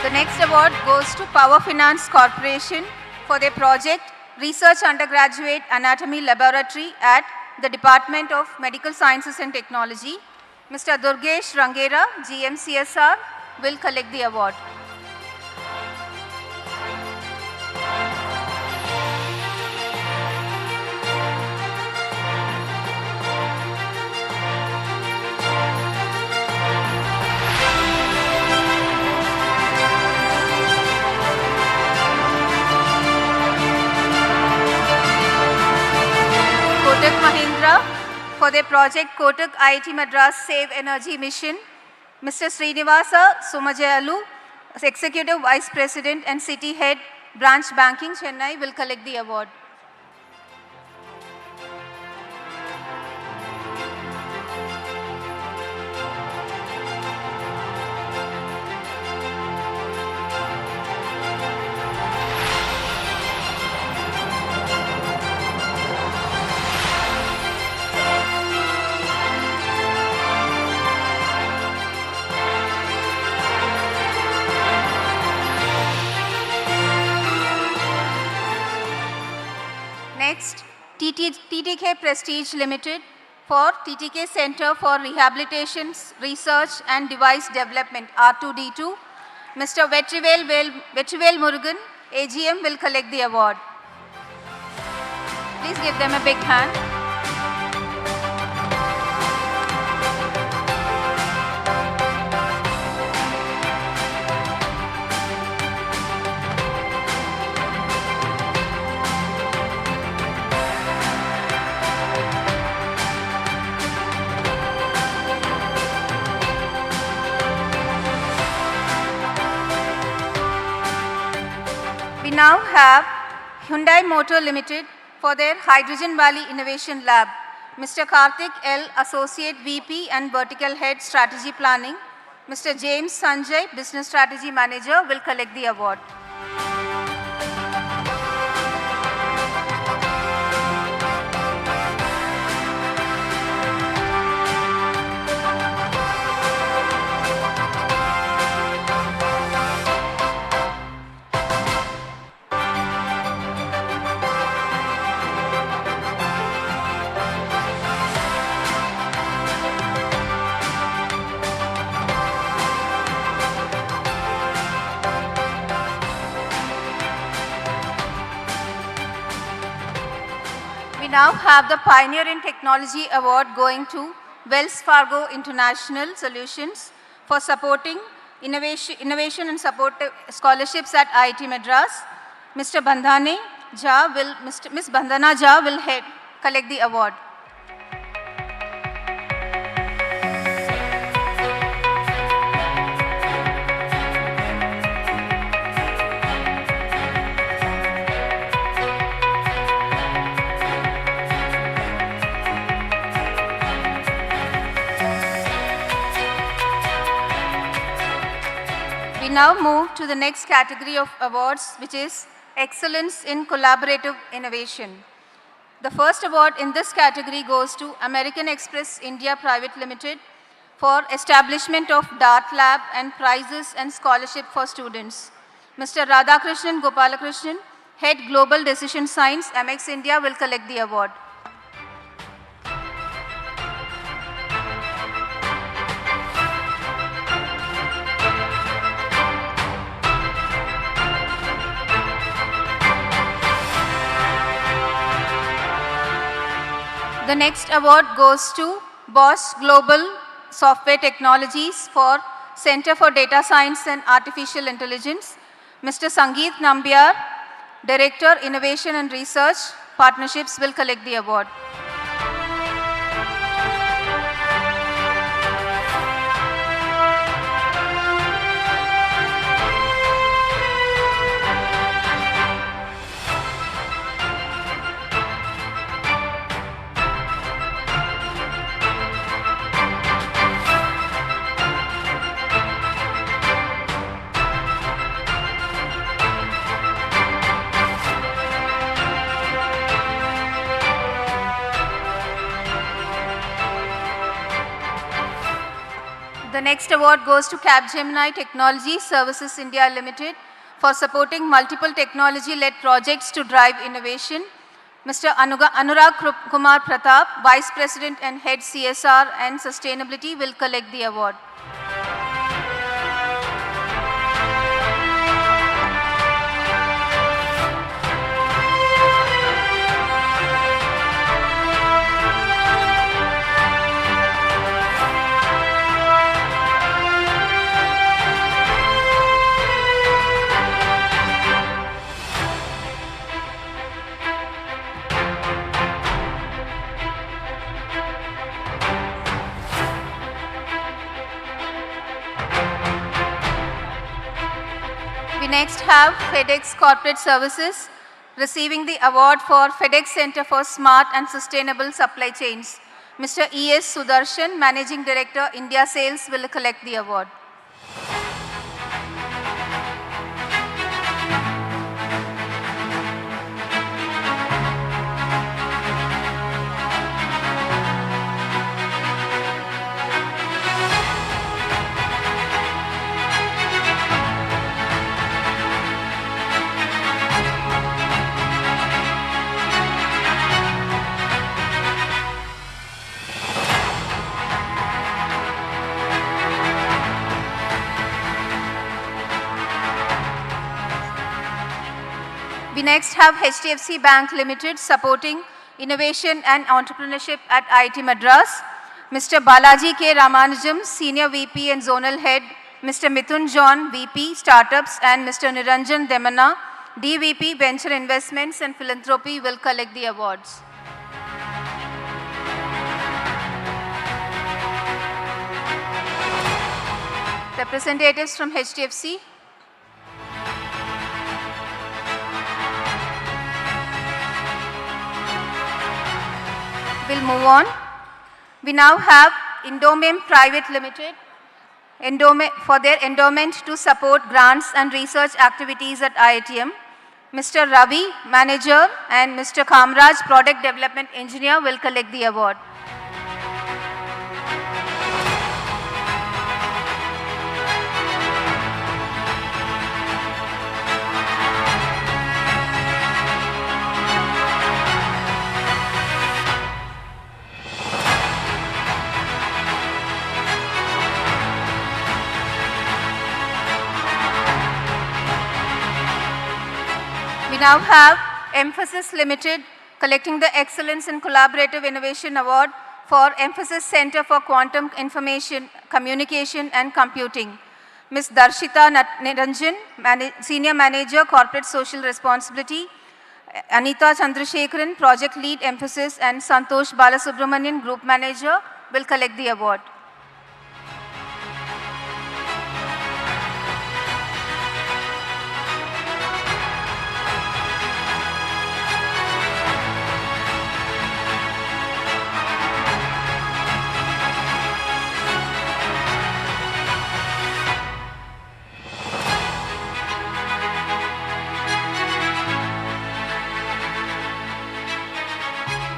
B: The next award goes to Power Finance Corporation for their project Research Undergraduate Anatomy Laboratory at the Department of Medical Sciences and Technology. Mr. Durgesh Rangera, GM CSR, will collect the award. Kotak Mahindra for their project Kotak IIT Madras Save Energy Mission. Mr. Srinivasa Sumajayalu, Executive Vice President and City Head, Branch Banking, Chennai, will collect the award. Next, TTK Prestige Limited for TTK Center for Rehabilitation, Research and Device Development, R2D2. Mr. Vetrivel Murugan, AGM, will collect the award. Please give them a big hand. We now have Hyundai Motor Limited for their Hydrogen Valley Innovation Lab. Mr. Karthik L, Associate VP and Vertical Head Strategy Planning. Mr. James Sanjay, Business Strategy Manager, will collect the award. We now have the Pioneer in Technology Award going to Wells Fargo International Solutions for supporting innovation and support scholarships at IIT Madras. Mr. Bandhane Jha will, Ms. Bandhana Jha will collect the award. We now move to the next category of awards, which is Excellence in Collaborative Innovation. The first award in this category goes to American Express India Private Limited for establishment of Dart Lab and prizes and scholarship for students. Mr. Radhakrishnan Gopalakrishnan, Head Global Decision Science, Amex India, will collect the award. The next award goes to BOSS Global Software Technologies for Center for Data Science and Artificial Intelligence. Mr. Sangeet Nambiar, Director, Innovation and Research Partnerships, will collect the award. The next award goes to Capgemini Technology Services India Limited for supporting multiple technology-led projects to drive innovation. Mr. Anurag Kumar Pratap, Vice President and Head CSR and Sustainability, will collect the award. We next have FedEx Corporate Services receiving the award for FedEx Center for Smart and Sustainable Supply Chains. Mr. E.S. Sudarshan, Managing Director, India Sales, will collect the award. We next have HDFC Bank Limited supporting innovation and entrepreneurship at IIT Madras. Mr. Balaji K. Ramanujam, Senior VP and Zonal Head, Mr. Mithun John, VP Startups, and Mr. Niranjan Demana, DVP Venture Investments and Philanthropy, will collect the awards. Representatives from HDFC. We'll move on. We now have Indomem Private Limited for their endowment to support grants and research activities at IITM. Mr. Ravi, Manager, and Mr. Kamraj, Product Development Engineer, will collect the award. We now have Emphasis Limited collecting the Excellence in Collaborative Innovation Award for Emphasis Center for Quantum Information, Communication and Computing, Ms. Darshita Niranjan, Senior Manager, Corporate Social Responsibility, Anita Chandrasekharan, Project Lead Emphasis, and Santosh Balasubramanian, Group Manager, will collect the award.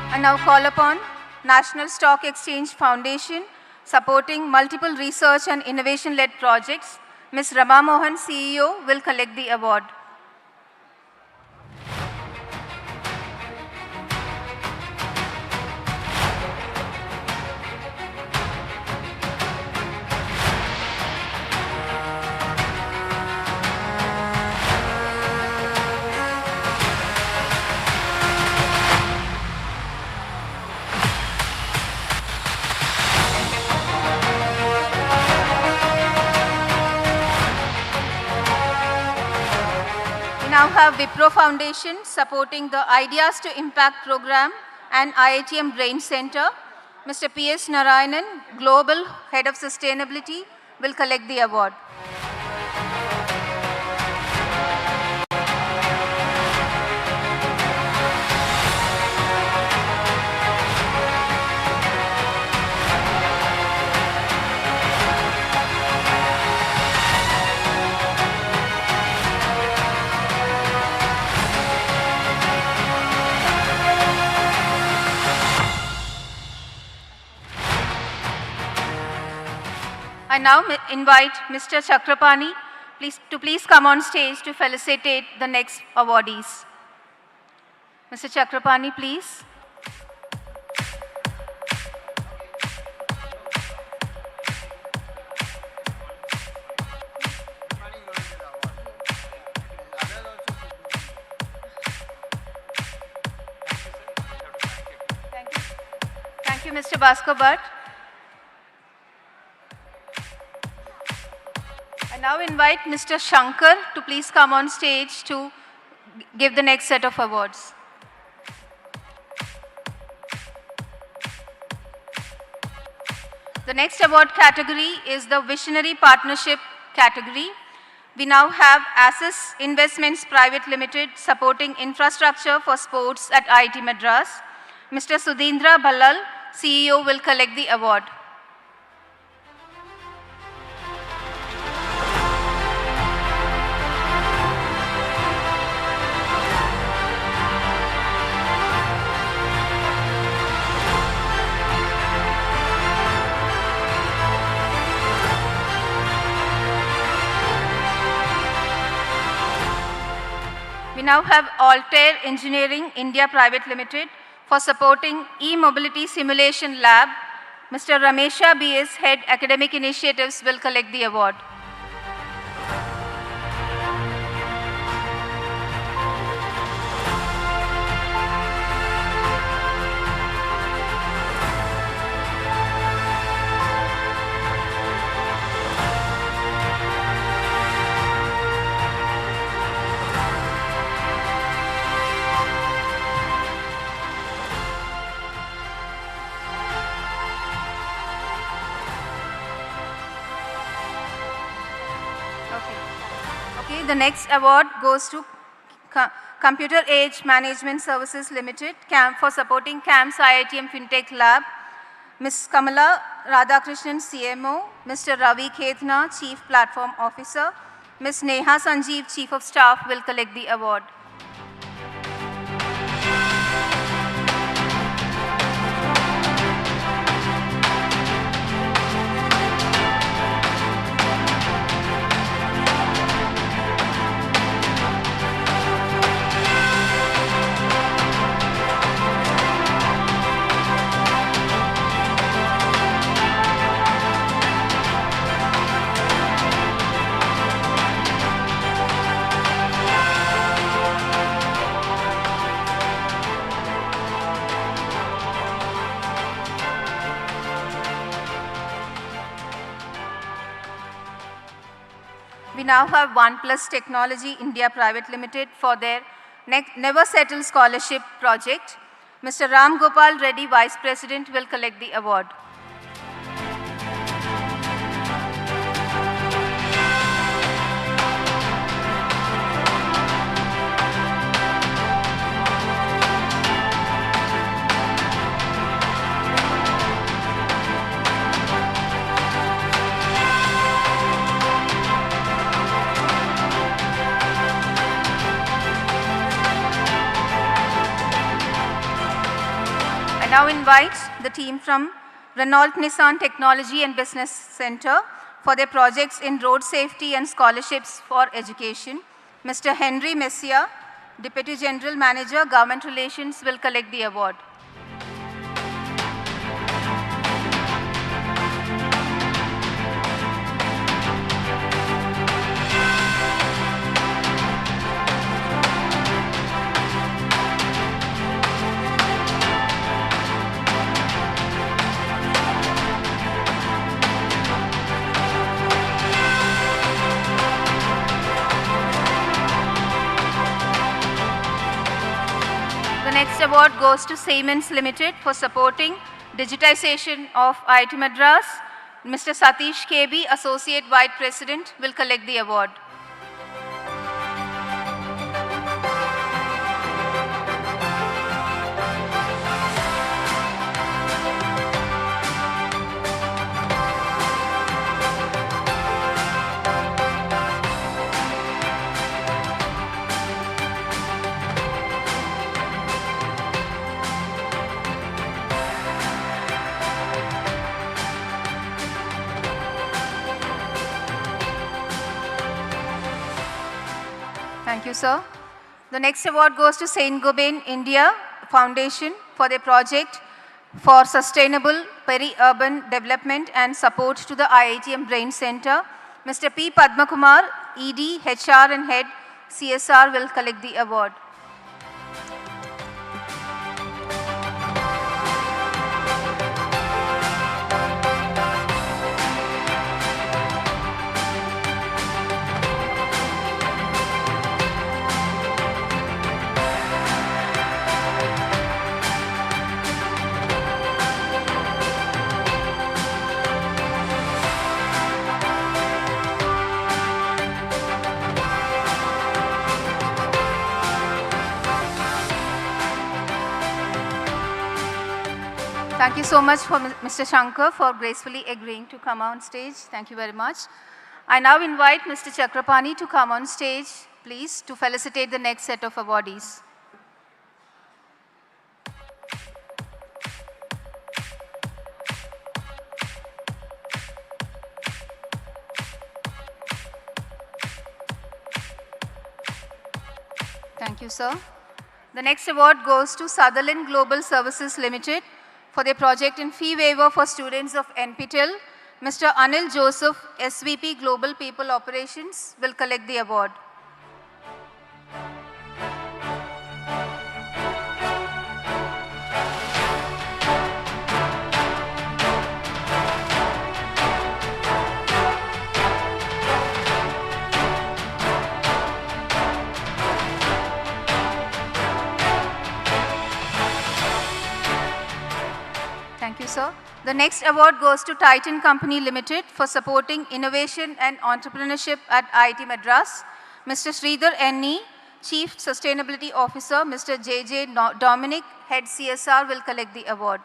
B: I now call upon National Stock Exchange Foundation, supporting multiple research and innovation-led projects. Ms. Rama Mohan, CEO, will collect the award. Now have Wipro Foundation supporting the Ideas to Impact program and IITM Brain Center. Mr. P.S. Narayanan, Global Head of Sustainability, will collect the award. I now invite Mr. Chakrapani to please come on stage to felicitate the next awardees. Mr. Chakrapani, please. Thank you, Mr. Bhaskar Bhatt. I now invite Mr. Shankar to please come on stage to give the next set of awards. The next award category is the Visionary Partnership category. We now have Access Investments Private Limited supporting infrastructure for sports at IIT Madras. Mr. Sudhindra Ballal, CEO, will collect the award. We now have Altair Engineering India Private Limited for supporting e-mobility simulation lab. Mr. Ramesha BS, Head Academic Initiatives, will collect the award. The next award goes to Computer Age Management Services Limited for supporting CAMS IITM FinTech Lab. Ms. Kamala Radhakrishnan, CMO, Mr. Ravi Khetna, Chief Platform Officer, Ms. Neha Sanjeev, Chief of Staff, will collect the award. we now have OnePlus Technology India Private Limited for their Never Settle Scholarship project. Mr. Ram Gopal Reddy, Vice President, will collect the award. I now invite the team from Renault Nissan Technology and Business Center for their projects in road safety and scholarships for education. Mr. Henry Messia, Deputy General Manager, Government Relations, will collect the award. The next award goes to Siemens Limited for supporting digitization of IIT Madras. Mr. Satish KB, Associate Vice President, will collect the award. Thank you, sir. The next award goes to Saint Gobain India Foundation for their project for sustainable peri-urban development and support to the IITM Brain Center. Mr. P. Padmakumar, ED, HR and Head, CSR, will collect the award. Thank you so much for Mr. Shankar for gracefully agreeing to come on stage. Thank you very much. I now invite Mr. Chakrapani to come on stage, please, to felicitate the next set of awardees. Thank you, sir. The next award goes to Sutherland Global Services Limited for their project in fee waiver for students of NPTEL. Mr. Anil Joseph, SVP Global People Operations, will collect the award. Thank you, sir. The next award goes to Titan Company Limited for supporting innovation and entrepreneurship at IIT Madras. Mr. Sridhar N.E., Chief Sustainability Officer, Mr. J.J. Dominic, Head CSR, will collect the award.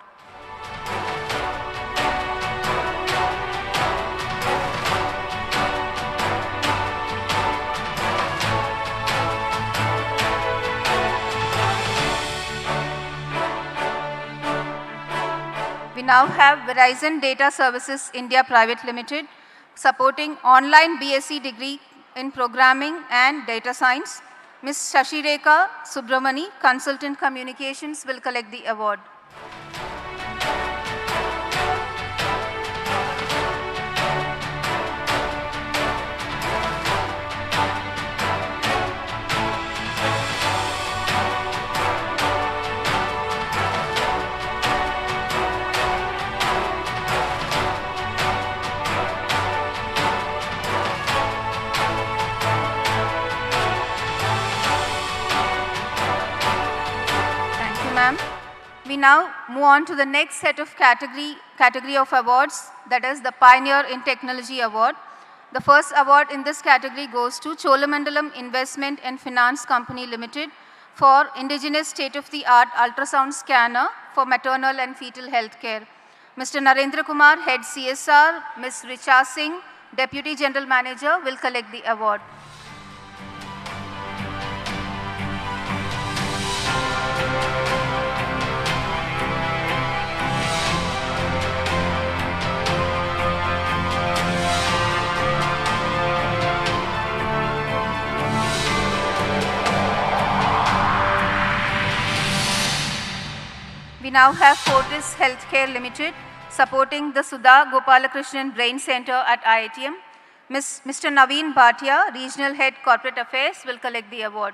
B: We now have Verizon Data Services India Private Limited supporting online BSc degree in programming and data science. Ms. Shashireka Subramani, Consultant Communications, will collect the award. now move on to the next set of category of awards, that is the Pioneer in Technology Award. The first award in this category goes to Cholamandalam Investment and Finance Company Limited for indigenous state-of-the-art ultrasound scanner for maternal and fetal healthcare. Mr. Narendra Kumar, Head CSR, Ms. Richa Singh, Deputy General Manager, will collect the award. We now have Fortis Healthcare Limited supporting the Sudha Gopalakrishnan Brain Center at IITM. Mr. Naveen Bhatia, Regional Head Corporate Affairs, will collect the award.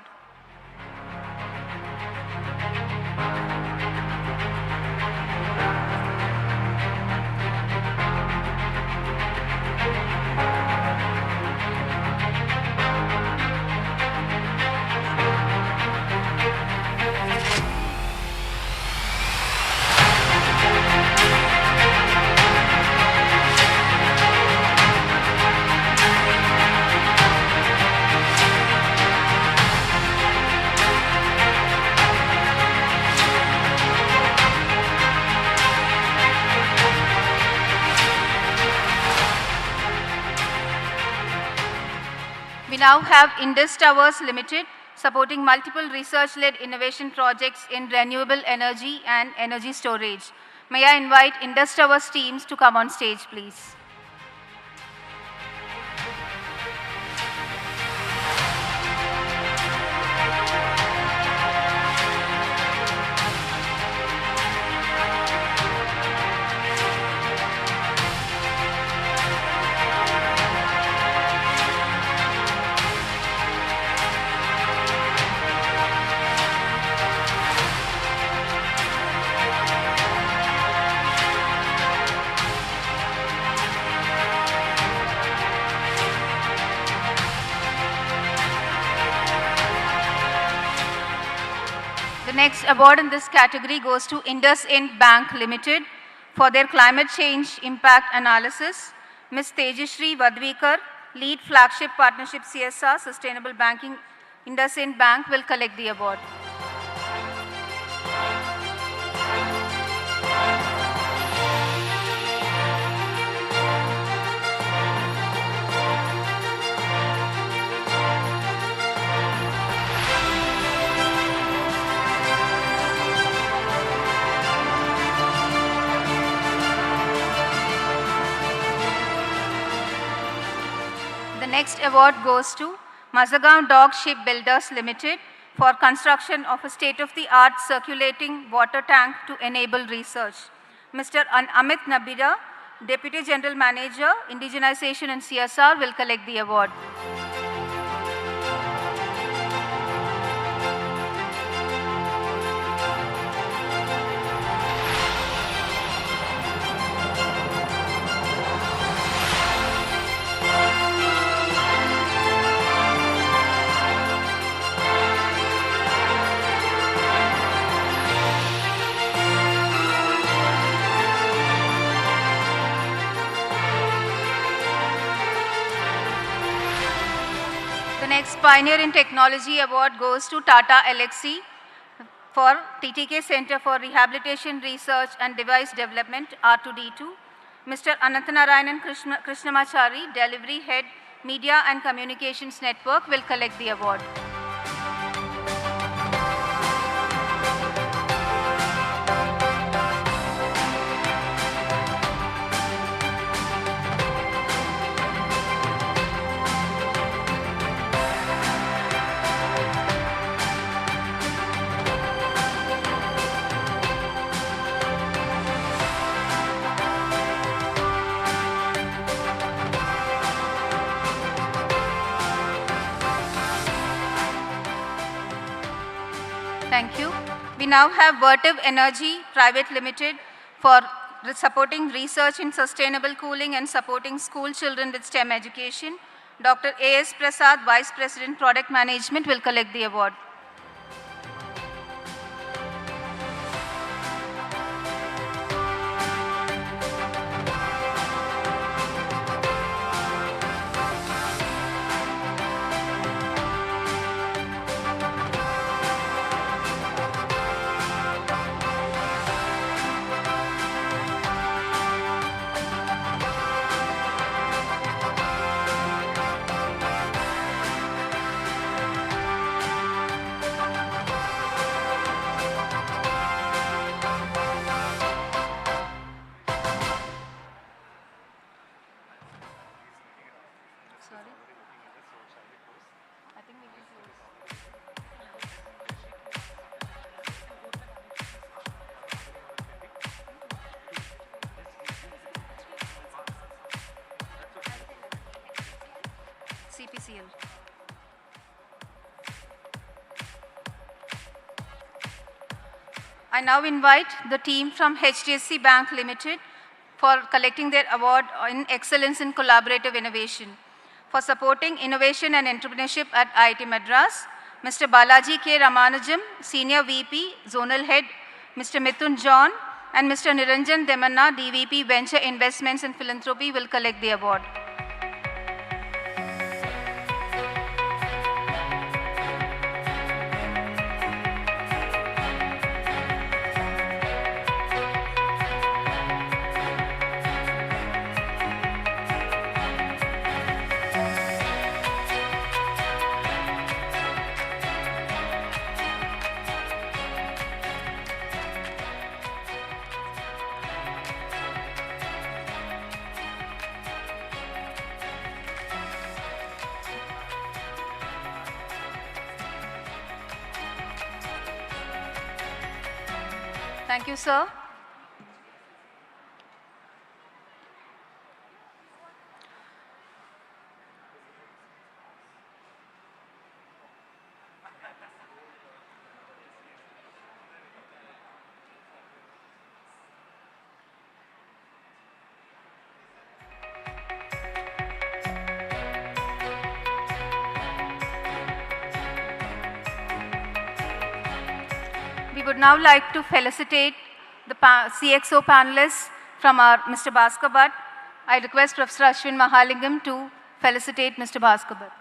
B: We now have Indus Towers Limited supporting multiple research-led innovation projects in renewable energy and energy storage. May I invite Indus Towers teams to come on stage, please. The next award in this category goes to IndusInd Bank Limited for their climate change impact analysis. Ms. Tejashri Vadvikar, Lead Flagship Partnership CSR Sustainable Banking, IndusInd Bank, will collect the award. The next award goes to Mazagaon Dog Shipbuilders Limited for construction of a state-of-the-art circulating water tank to enable research. Mr. Amit Nabira, Deputy General Manager, Indigenization and CSR, will collect the award. The next Pioneer in Technology Award goes to Tata Elxsi for TTK Center for Rehabilitation Research and Device Development, R2D2. Mr. Anantanarayanan Krishnamachari, Delivery Head, Media and Communications Network, will collect the award. Thank you. We now have Vertiv Energy Private Limited for supporting research in sustainable cooling and supporting school children with STEM education. Dr. A.S. Prasad, Vice President Product Management, will collect the award. Sorry. I think we will close. CPCL. I now invite the team from HDFC Bank Limited for collecting their award in Excellence in Collaborative Innovation for supporting innovation and entrepreneurship at IIT Madras. Mr. Balaji K. Ramanujam, Senior VP, Zonal Head, Mr. Mithun John, and Mr. Niranjan Demanna, DVP, Venture Investments and Philanthropy, will collect the award. Thank you, sir. We would now like to felicitate the CXO panelists from our Mr. Bhaskar Bhatt. I request Professor Ashwin Mahalingam to felicitate Mr. Bhaskar Bhatt.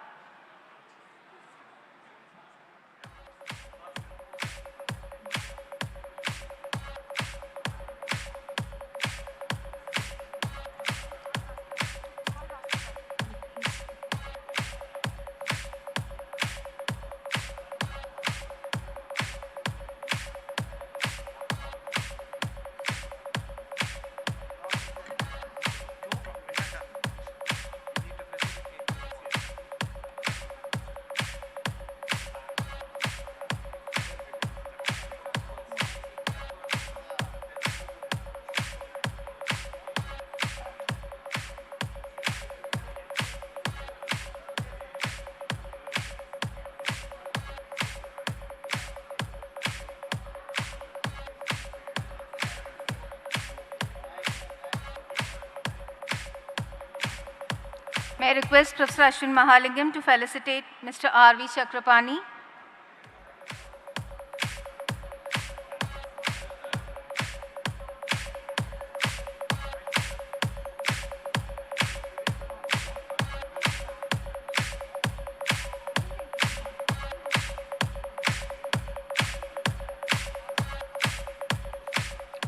B: May I request Professor Ashwin Mahalingam to felicitate Mr. R.V. Chakrapani.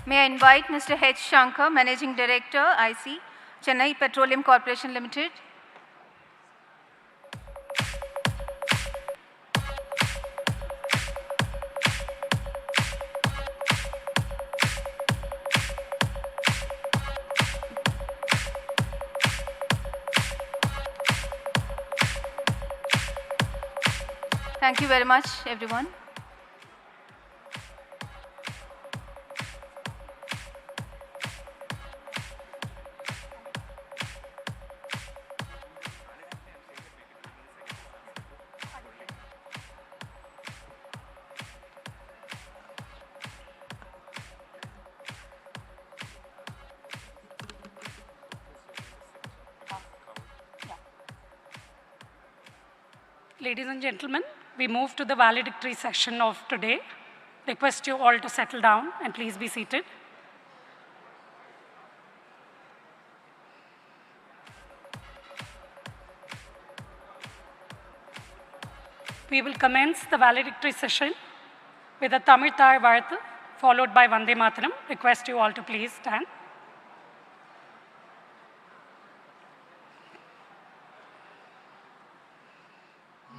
B: May I invite Mr. H. Shankar, Managing Director, IC, Chennai Petroleum Corporation Limited. Thank you very much, everyone.
H: Ladies and gentlemen, we move to the valedictory session of today. Request you all to settle down and please be seated. We will commence the valedictory session with a Tamil Thai Varthu, followed by Vande Mataram. Request you all to please stand.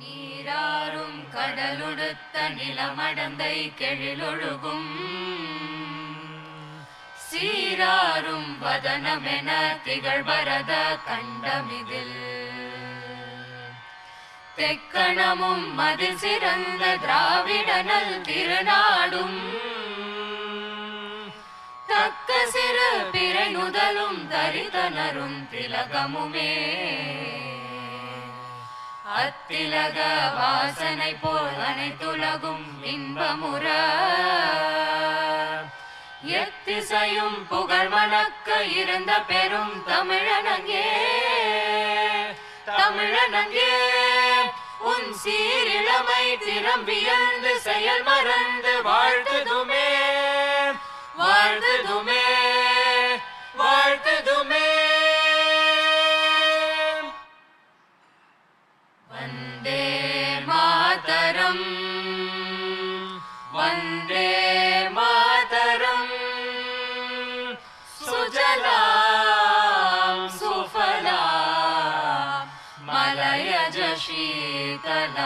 U: நீராறும் கடலுடுத்த நிலமடந்தை கெழிலொழுகும் சீராறும் வதனமென திகழ்பரத கண்டமிதில் தெக்கணமும் மது சிறந்த திராவிடனல் திருநாடும் தக்க சிறு பிறை நுதலும் தரிதனரும் திலகமுமே அத்திலக வாசனை போல் அனைத்துலகும் இன்பமுற எத்திசையும் புகழ் மணக்க இருந்த பெரும் தமிழனங்கே தமிழனங்கே உன் சீரிழமை திறம் வியந்து செயல் மறந்து வாழ்த்துதுமே வாழ்த்துதுமே வாழ்த்துதுமே வந்தே மாதரம் வந்தே மாதரம் சுஜலாம் சுஃபலாம் மலயஜ शीतलाम्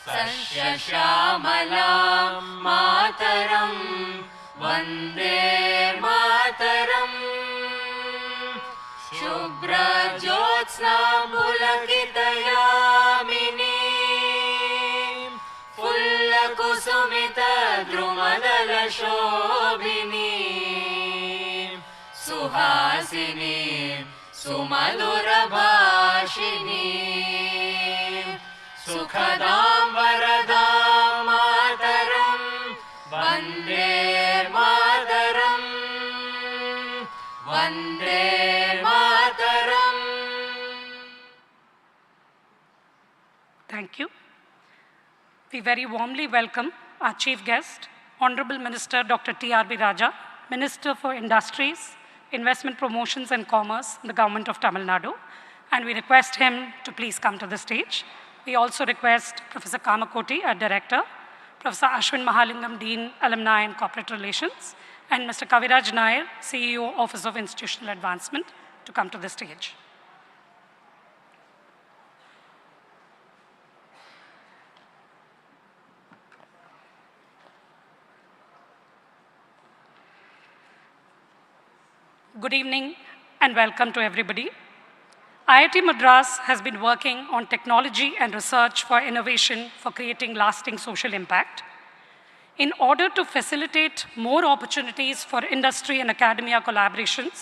U: सस्यश्यामलां मातरं वन्दे मातरम् शुभ्रज्योत्स्नां पुलकितयामिनीं फुल्लकुसुमितद्रुमदलशोभिनीं सुहासिनीं सुमधुरभाषिनीं सुखदां वरदां मातरं वन्दे मातरं Vande Mataram.
H: Thank you. We very warmly welcome our chief guest, Honorable Minister Dr. T.R.B. Raja, Minister for Industries, Investment Promotions and Commerce in the Government of Tamil Nadu, and we request him to please come to the stage. We also request Professor Kamakoti, our Director, Professor Ashwin Mahalingam, Dean, Alumni and Corporate Relations, and Mr. Kaviraj Nair, CEO, Office of Institutional Advancement, to come to the stage. Good evening and welcome to everybody. IIT Madras has been working on technology and research for innovation for creating lasting social impact. In order to facilitate more opportunities for industry and academia collaborations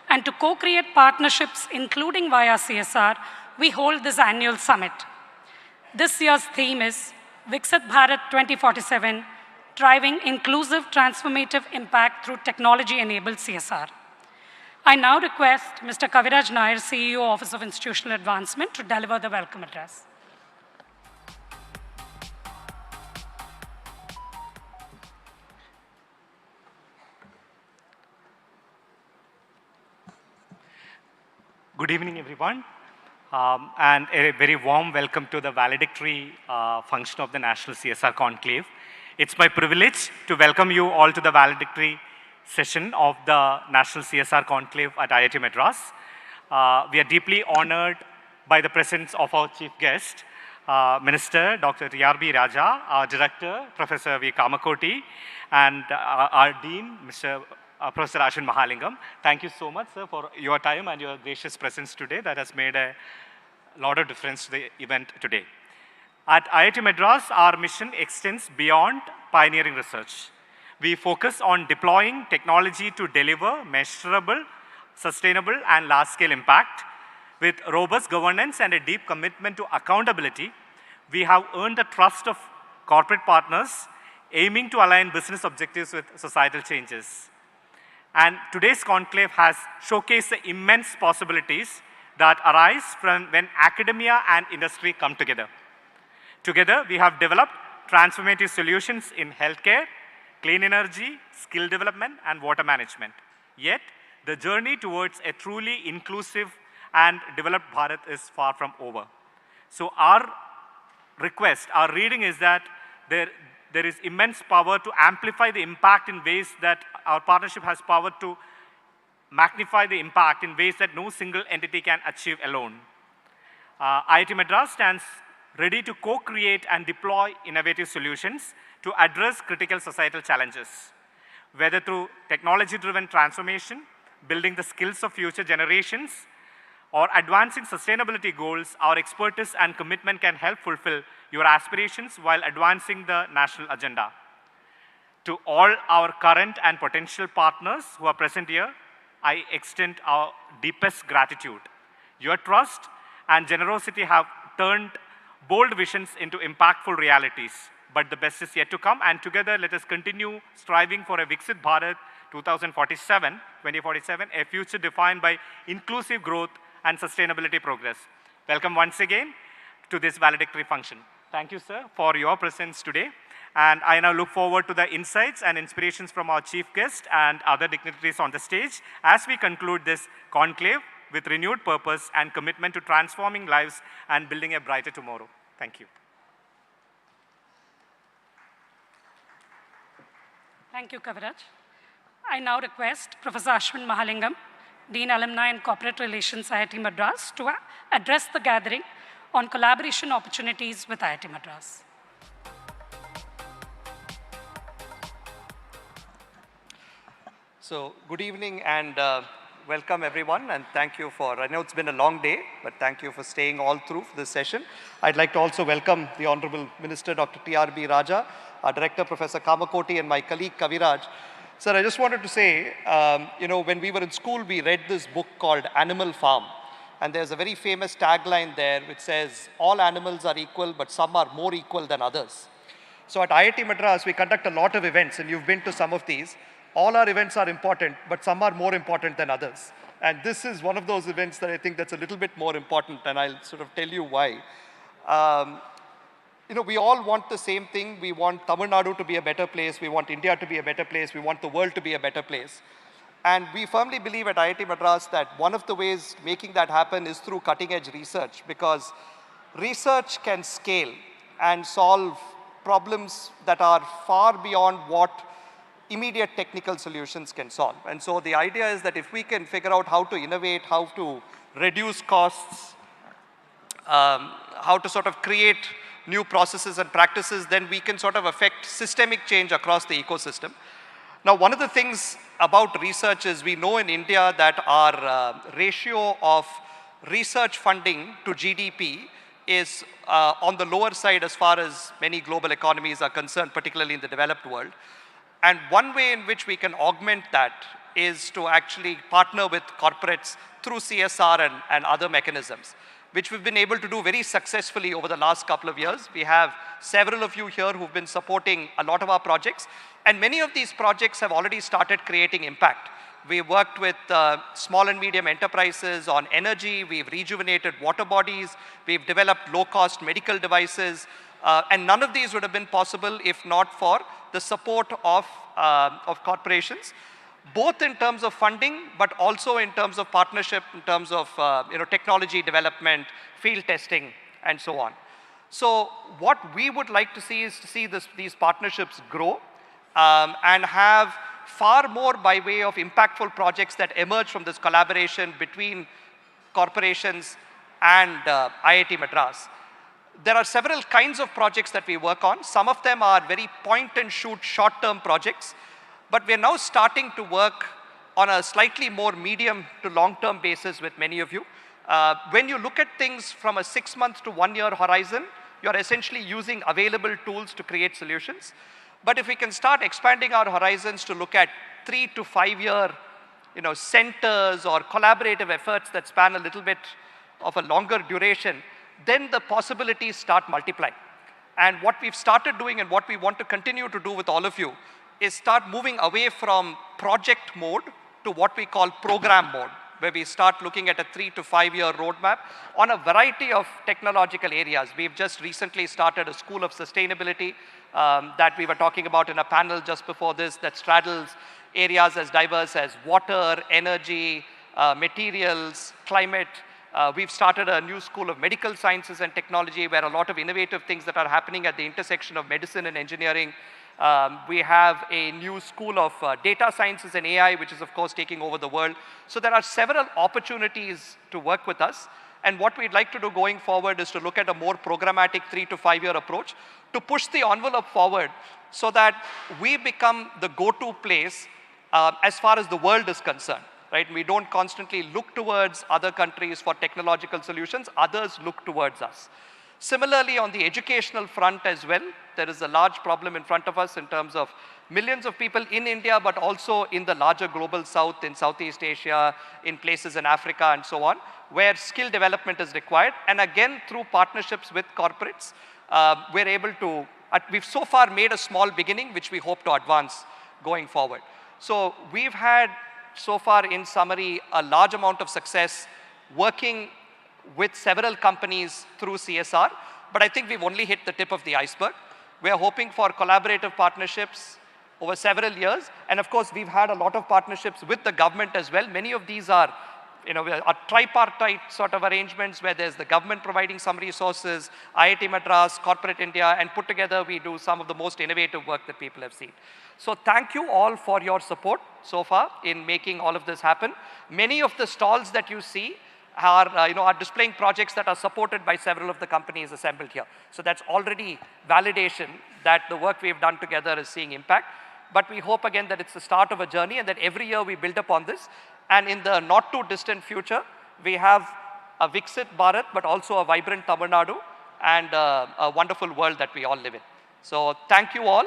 H: and to co-create partnerships, including via CSR, we hold this annual summit. This year's theme is Viksit Bharat 2047, driving inclusive transformative impact through technology-enabled CSR. I now request Mr. Kaviraj Nair, CEO, Office of Institutional Advancement, to deliver the welcome address.
C: Good evening, everyone, and a very warm welcome to the valedictory function of the National CSR Conclave. It's my privilege to welcome you all to the valedictory session of the National CSR Conclave at IIT Madras. We are deeply honored by the presence of our chief guest, Minister Dr. T.R.B. Raja, our Director, Professor V. Kamakoti, and our Dean, Professor Ashwin Mahalingam. Thank you so much, sir, for your time and your gracious presence today. That has made a lot of difference to the event today. At IIT Madras, our mission extends beyond pioneering research. We focus on deploying technology to deliver measurable, sustainable, and large-scale impact. With robust governance and a deep commitment to accountability, we have earned the trust of corporate partners, aiming to align business objectives with societal changes. And today's conclave has showcased the immense possibilities that arise from when academia and industry come together. Together, we have developed transformative solutions in healthcare, clean energy, skill development, and water management. Yet, the journey towards a truly inclusive and developed Bharat is far from over. So our request, our reading is that there is immense power to amplify the impact in ways that our partnership has power to magnify the impact in ways that no single entity can achieve alone. IIT Madras stands ready to co-create and deploy innovative solutions to address critical societal challenges, whether through technology-driven transformation, building the skills of future generations, or advancing sustainability goals, our expertise and commitment can help fulfill your aspirations while advancing the national agenda. To all our current and potential partners who are present here, I extend our deepest gratitude. Your trust and generosity have turned bold visions into impactful realities. But the best is yet to come, and together let us continue striving for a Viksit Bharat 2047, a future defined by inclusive growth and sustainability progress. Welcome once again to this valedictory function. Thank you, sir, for your presence today. And I now look forward to the insights and inspirations from our chief guest and other dignitaries on the stage as we conclude this conclave with renewed purpose and commitment to transforming lives and building a brighter tomorrow. Thank you.
H: Thank you, Kaviraj. I now request Professor Ashwin Mahalingam, Dean Alumni and Corporate Relations, IIT Madras, to address the gathering on collaboration opportunities with IIT Madras.
T: So, good evening and welcome everyone, and thank you for, I know it's been a long day, but thank you for staying all through for this session. I'd like to also welcome the Honorable Minister Dr. T.R.B. Raja, our Director Professor Kamakoti, and my colleague Kaviraj. Sir, I just wanted to say, when we were in school, we read this book called Animal Farm, and there's a very famous tagline there which says, all animals are equal, but some are more equal than others. So at IIT Madras, we conduct a lot of events, and you've been to some of these. All our events are important, but some are more important than others. And this is one of those events that I think that's a little bit more important, and I'll sort of tell you why. We all want the same thing. We want Tamil Nadu to be a better place. We want India to be a better place. We want the world to be a better place. And we firmly believe at IIT Madras that one of the ways making that happen is through cutting-edge research, because research can scale and solve problems that are far beyond what immediate technical solutions can solve. And so the idea is that if we can figure out how to innovate, how to reduce costs, how to sort of create new processes and practices, then we can sort of affect systemic change across the ecosystem. Now, one of the things about research is we know in India that our ratio of research funding to GDP is on the lower side as far as many global economies are concerned, particularly in the developed world. And one way in which we can augment that is to actually partner with corporates through CSR and other mechanisms, which we've been able to do very successfully over the last couple of years. We have several of you here who've been supporting a lot of our projects, and many of these projects have already started creating impact. We worked with small and medium enterprises on energy, we've rejuvenated water bodies, we've developed low-cost medical devices, and none of these would have been possible if not for the support of corporations, both in terms of funding, but also in terms of partnership, in terms of technology development, field testing, and so on. So what we would like to see is to see these partnerships grow and have far more by way of impactful projects that emerge from this collaboration between corporations and IIT Madras. There are several kinds of projects that we work on. Some of them are very point-and-shoot short-term projects, but we're now starting to work on a slightly more medium to long-term basis with many of you. When you look at things from a 6-month to 1-year horizon, you're essentially using available tools to create solutions. But if we can start expanding our horizons to look at 3 to 5-year centers or collaborative efforts that span a little bit of a longer duration, then the possibilities start multiplying. And what we've started doing and what we want to continue to do with all of you is start moving away from project mode to what we call program mode, where we start looking at a 3 to 5-year roadmap on a variety of technological areas. We've just recently started a school of sustainability that we were talking about in a panel just before this that straddles areas as diverse as water, energy, materials, climate. We've started a new school of medical sciences and technology where a lot of innovative things that are happening at the intersection of medicine and engineering. We have a new school of data sciences and AI, which is of course taking over the world. So there are several opportunities to work with us. And what we'd like to do going forward is to look at a more programmatic 3 to 5-year approach to push the envelope forward so that we become the go-to place as far as the world is concerned. right? We don't constantly look towards other countries for technological solutions, others look towards us. Similarly, on the educational front as well, there is a large problem in front of us in terms of millions of people in India, but also in the larger global south, in Southeast Asia, in places in Africa and so on, where skill development is required. And again, through partnerships with corporates, we're able to, we've so far made a small beginning, which we hope to advance going forward. So we've had so far, in summary, a large amount of success working with several companies through CSR, but I think we've only hit the tip of the iceberg. We're hoping for collaborative partnerships over several years, and of course, we've had a lot of partnerships with the government as well. Many of these are, are tripartite sort of arrangements where there's the government providing some resources, IIT Madras, corporate India, and put together we do some of the most innovative work that people have seen. So thank you all for your support so far in making all of this happen. Many of the stalls that you see are displaying projects that are supported by several of the companies assembled here. So that's already validation that the work we've done together is seeing impact. But we hope again that it's the start of a journey and that every year we build upon this. And in the not too distant future, we have a Viksit Bharat, but also a vibrant Tamil Nadu and a wonderful world that we all live in. So thank you all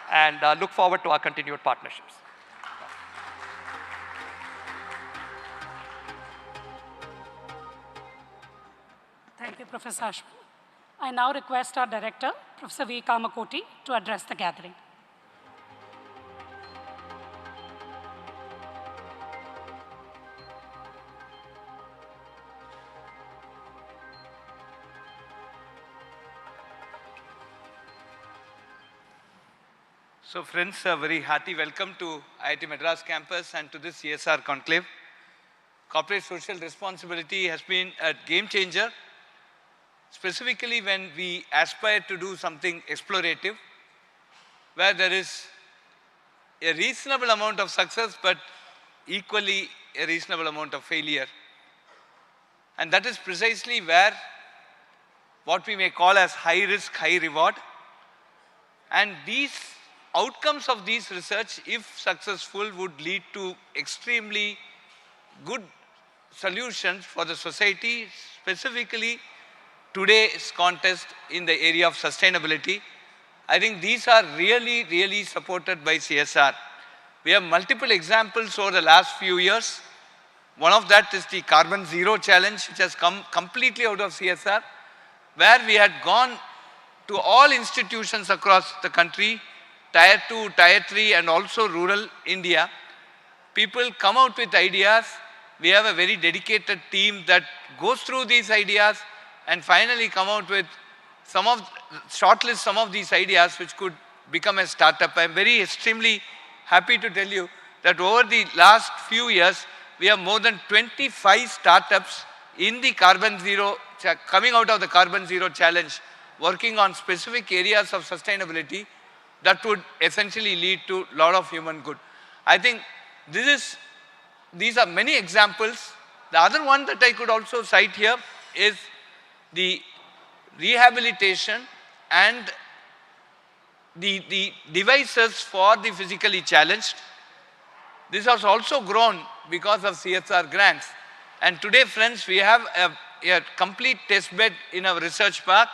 T: and look forward to our continued partnerships.
H: Thank you, Professor Ashwin. I now request our director, Professor V. Kamakoti, to address the gathering.
D: So friends, a very hearty welcome to IIT Madras campus and to this CSR conclave. Corporate social responsibility has been a game changer, specifically when we aspire to do something explorative, where there is a reasonable amount of success, but equally a reasonable amount of failure. And that is precisely where what we may call as high risk, high reward. And these outcomes of these research, if successful, would lead to extremely good solutions for the society, specifically today's contest in the area of sustainability. I think these are really, really supported by CSR. We have multiple examples over the last few years. One of that is the Carbon Zero Challenge, which has come completely out of CSR, where we had gone to all institutions across the country, Tier 2, Tier 3, and also rural India. People come out with ideas. We have a very dedicated team that goes through these ideas and finally come out with shortlist some of these ideas which could become a startup. I'm very extremely happy to tell you that over the last few years, we have more than 25 startups in the Carbon Zero, coming out of the Carbon Zero Challenge, working on specific areas of sustainability that would essentially lead to a lot of human good. I think these are many examples. The other one that I could also cite here is the rehabilitation and the devices for the physically challenged. This has also grown because of CSR grants. And today, friends, we have a complete test bed in our research park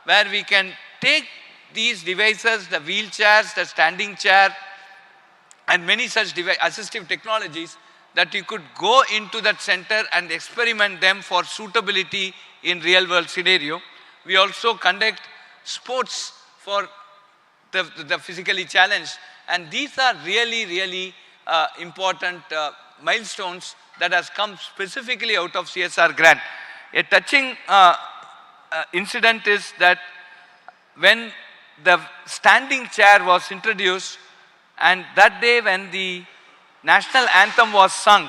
D: where we can take these devices, the wheelchairs, the standing chair, and many such assistive technologies that you could go into that center and experiment them for suitability in real world scenario. We also conduct sports for the physically challenged, and these are really, really important milestones that has come specifically out of CSR grant. A touching incident is that when the standing chair was introduced, and that day when the national anthem was sung,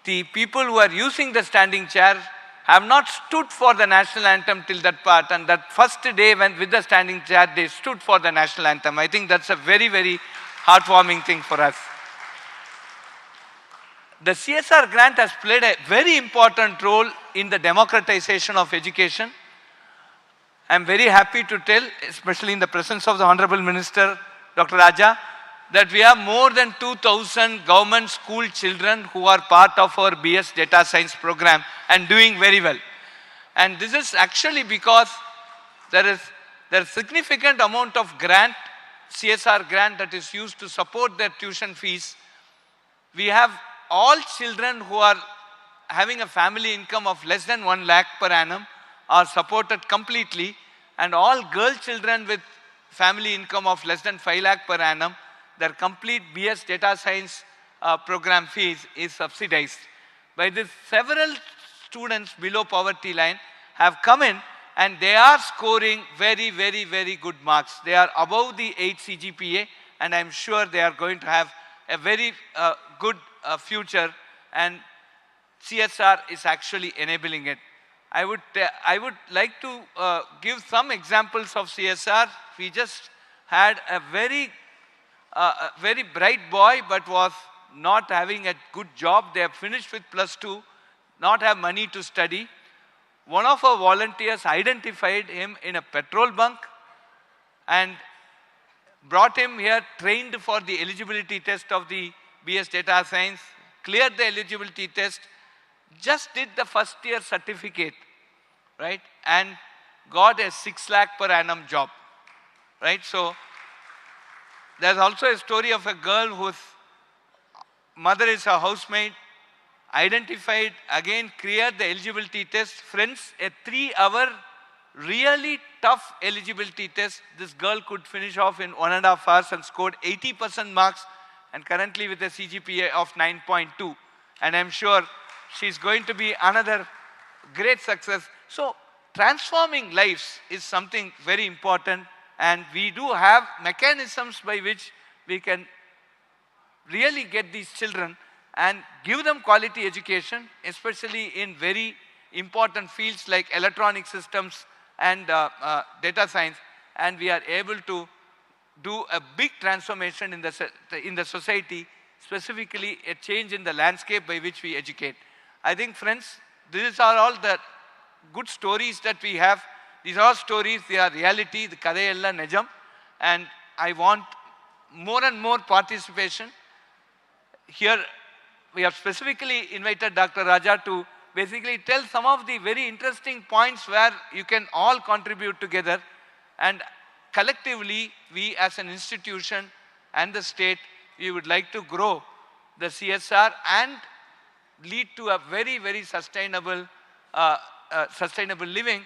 D: the people who are using the standing chair have not stood for the national anthem till that part, and that first day when with the standing chair they stood for the national anthem. I think that's a very, very heartwarming thing for us. The CSR grant has played a very important role in the democratization of education. I'm very happy to tell, especially in the presence of the Honorable Minister, Dr. Raja, that we have more than 2,000 government school children who are part of our BS Data Science program and doing very well. And this is actually because there is significant amount of grant, CSR grant that is used to support their tuition fees. We have all children who are having a family income of less than 1 lakh per annum are supported completely, and all girl children with family income of less than 5 lakh per annum, their complete BS Data Science program fees is subsidized. By this, several students below poverty line have come in and they are scoring very, very, very good marks. They are above the 8 CGPA, and I'm sure they are going to have a very good future, and CSR is actually enabling it. I would like to give some examples of CSR. We just had a very bright boy, but was not having a good job. They have finished with +2, not have money to study. One of our volunteers identified him in a petrol bunk and brought him here, trained for the eligibility test of the BS Data Science, cleared the eligibility test, just did the first year certificate, right? And got a 6 lakh per annum job, right? So there's also a story of a girl whose mother is a housemaid, identified, again cleared the eligibility test. Friends, a 3-hour really tough eligibility test. This girl could finish off in 1.5 hours and scored 80% marks, and currently with a CGPA of 9.2. And I'm sure she's going to be another great success. So transforming lives is something very important, and we do have mechanisms by which we can really get these children and give them quality education, especially in very important fields like electronic systems and data science, and we are able to do a big transformation in the society, specifically a change in the landscape by which we educate. I think, friends, these are all the good stories that we have. These are stories, they are reality, the kadayella nejam, and I want more and more participation. Here, we have specifically invited Dr. Raja to basically tell some of the very interesting points where you can all contribute together, and collectively, we as an institution and the state, we would like to grow the CSR and lead to a very, very sustainable living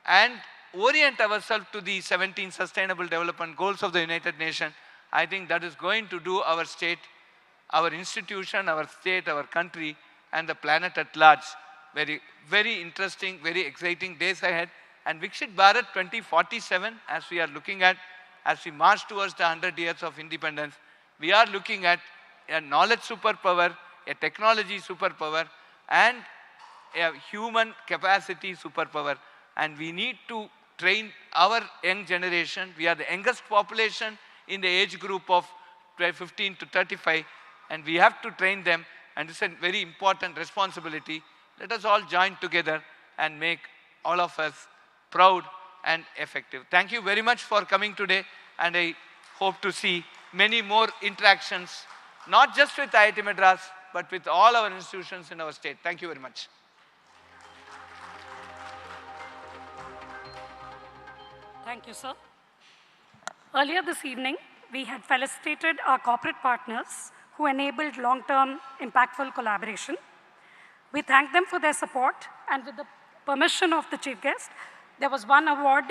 D: and orient ourselves to the 17 Sustainable Development Goals of the United Nations. I think that is going to do our state, our institution, our state, our country, and the planet at large very, very interesting, very exciting days ahead. And Viksit Bharat 2047, as we are looking at, as we march towards the 100 years of independence, we are looking at a knowledge superpower, a technology superpower, and a human capacity superpower. And we need to train our young generation. We are the youngest population in the age group of 15 to 35, and we have to train them, and it's a very important responsibility. Let us all join together and make all of us proud and effective. Thank you very much for coming today, and I hope to see many more interactions, not just with IIT Madras, but with all our institutions in our state. Thank you very much.
H: Thank you, sir. Earlier this evening, we had felicitated our corporate partners who enabled long-term impactful collaboration. We thank them for their support, and with the permission of the chief guest, there was one award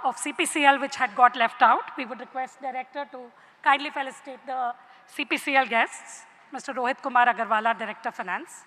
H: of CPCL which had got left out. We would request Director to kindly felicitate the CPCL guests, Mr. Rohit Kumar Agarwala, Director Finance.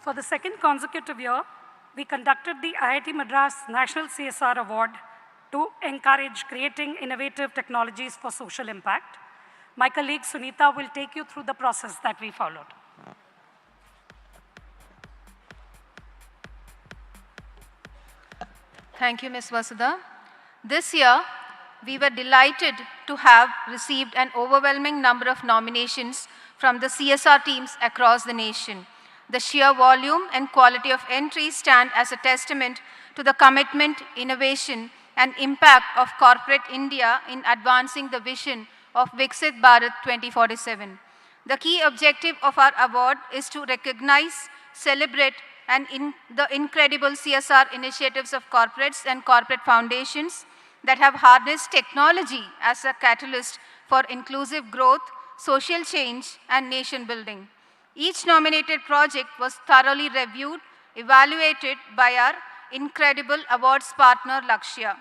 H: For the second consecutive year, we conducted the IIT Madras National CSR Award to encourage creating innovative technologies for social impact. My colleague Sunita will take you through the process that we followed.
B: Thank you, Ms. Vasudha. This year, we were delighted to have received an overwhelming number of nominations from the CSR teams across the nation. The sheer volume and quality of entries stand as a testament to the commitment, innovation, and impact of corporate India in advancing the vision of Viksit Bharat 2047. The key objective of our award is to recognize, celebrate, and the incredible CSR initiatives of corporates and corporate foundations that have harnessed technology as a catalyst for inclusive growth, social change, and nation building. Each nominated project was thoroughly reviewed, evaluated by our incredible awards partner, Lakshya.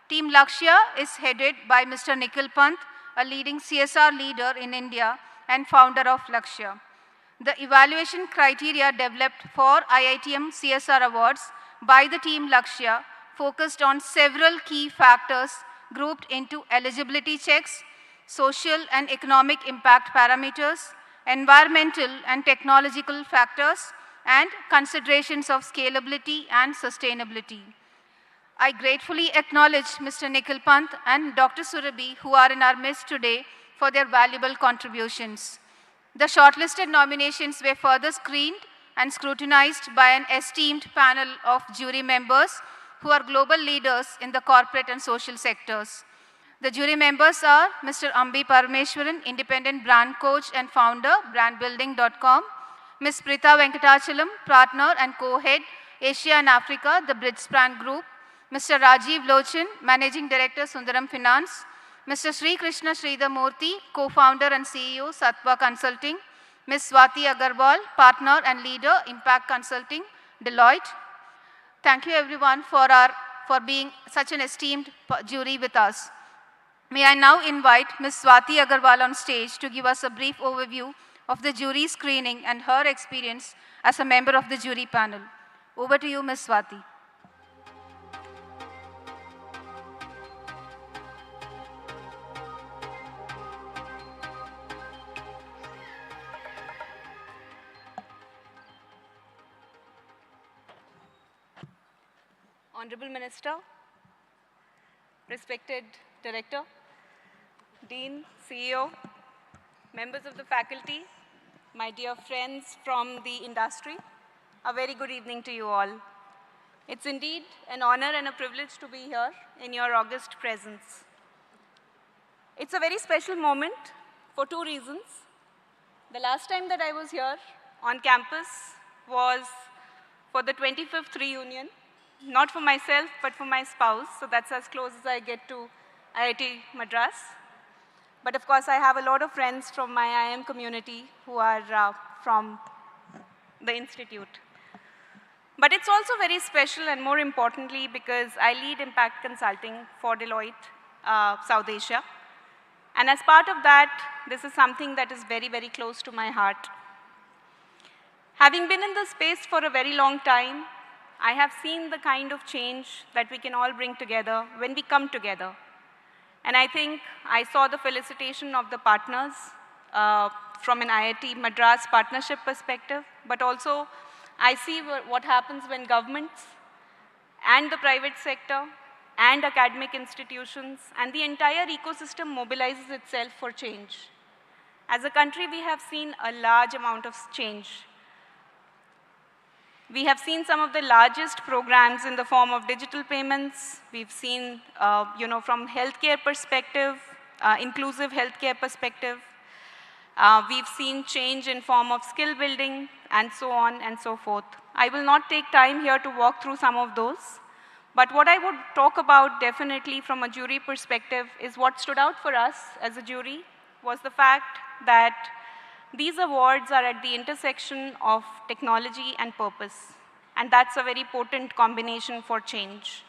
B: Team Lakshya is headed by Mr. Nikhil Pant, a leading CSR leader in India and founder of Lakshya. The evaluation criteria developed for IITM CSR Awards by the team Lakshya focused on several key factors grouped into eligibility checks, social and economic impact parameters, environmental and technological factors, and considerations of scalability and sustainability. I gratefully acknowledge Mr. Nikhil Pant and Dr. Surabhi, who are in our midst today, for their valuable contributions. The shortlisted nominations were further screened and scrutinized by an esteemed panel of jury members who are global leaders in the corporate and social sectors. The jury members are Mr. Ambi Parameshwaran, independent brand coach and founder, brandbuilding.com, Ms. Prita Venkatachalam, partner and co-head, Asia and Africa, the Bridgespan Group, Mr. Rajiv Lochin, managing director, Sundaram Finance, Mr. Sri Krishna Sridhar Murthy, co-founder and CEO, Sattva Consulting, Ms. Swati Agarwal, partner and leader, Impact Consulting, Deloitte. Thank you everyone for being such an esteemed jury with us. May I now invite Ms. Swati Agarwal on stage to give us a brief overview of the jury screening and her experience as a member of the jury panel. Over to you, Ms. Swati.
G: Honorable Minister, respected Director, Dean, CEO, members of the faculty, my dear friends from the industry, a very good evening to you all. It's indeed an honor and a privilege to be here in your august presence. It's a very special moment for two reasons. The last time that I was here on campus was for the 25th reunion, not for myself, but for my spouse, so that's as close as I get to IIT Madras. But of course, I have a lot of friends from my IIM community who are from the institute. But it's also very special and more importantly because I lead impact consulting for Deloitte South Asia. And as part of that, this is something that is very, very close to my heart. Having been in this space for a very long time, I have seen the kind of change that we can all bring together when we come together. And I think I saw the felicitation of the partners from an IIT Madras partnership perspective, but also I see what happens when governments and the private sector and academic institutions and the entire ecosystem mobilizes itself for change. As a country, we have seen a large amount of change. We have seen some of the largest programs in the form of digital payments. We've seen, from healthcare perspective, inclusive healthcare perspective. We've seen change in form of skill building and so on and so forth. I will not take time here to walk through some of those. But what I would talk about definitely from a jury perspective is what stood out for us as a jury was the fact that these awards are at the intersection of technology and purpose. And that's a very potent combination for change.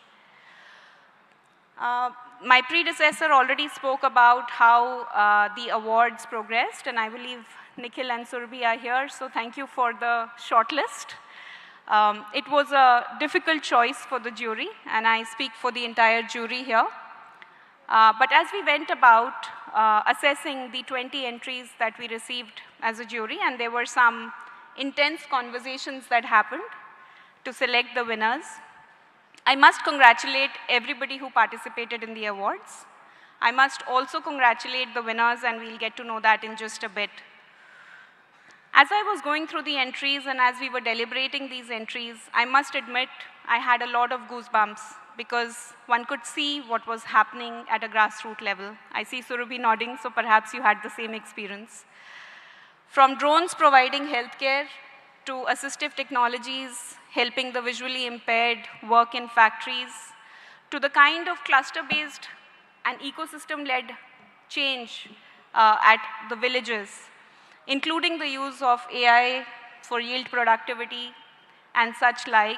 G: My predecessor already spoke about how the awards progressed, and I believe Nikhil and Surabhi are here, so thank you for the shortlist. It was a difficult choice for the jury, and I speak for the entire jury here. But as we went about assessing the 20 entries that we received as a jury, and there were some intense conversations that happened to select the winners, I must congratulate everybody who participated in the awards. I must also congratulate the winners, and we'll get to know that in just a bit. As I was going through the entries and as we were deliberating these entries, I must admit I had a lot of goosebumps because one could see what was happening at a grassroots level. I see Surabhi nodding, so perhaps you had the same experience. From drones providing healthcare to assistive technologies helping the visually impaired work in factories, to the kind of cluster-based and ecosystem-led change at the villages, including the use of AI for yield productivity and such like,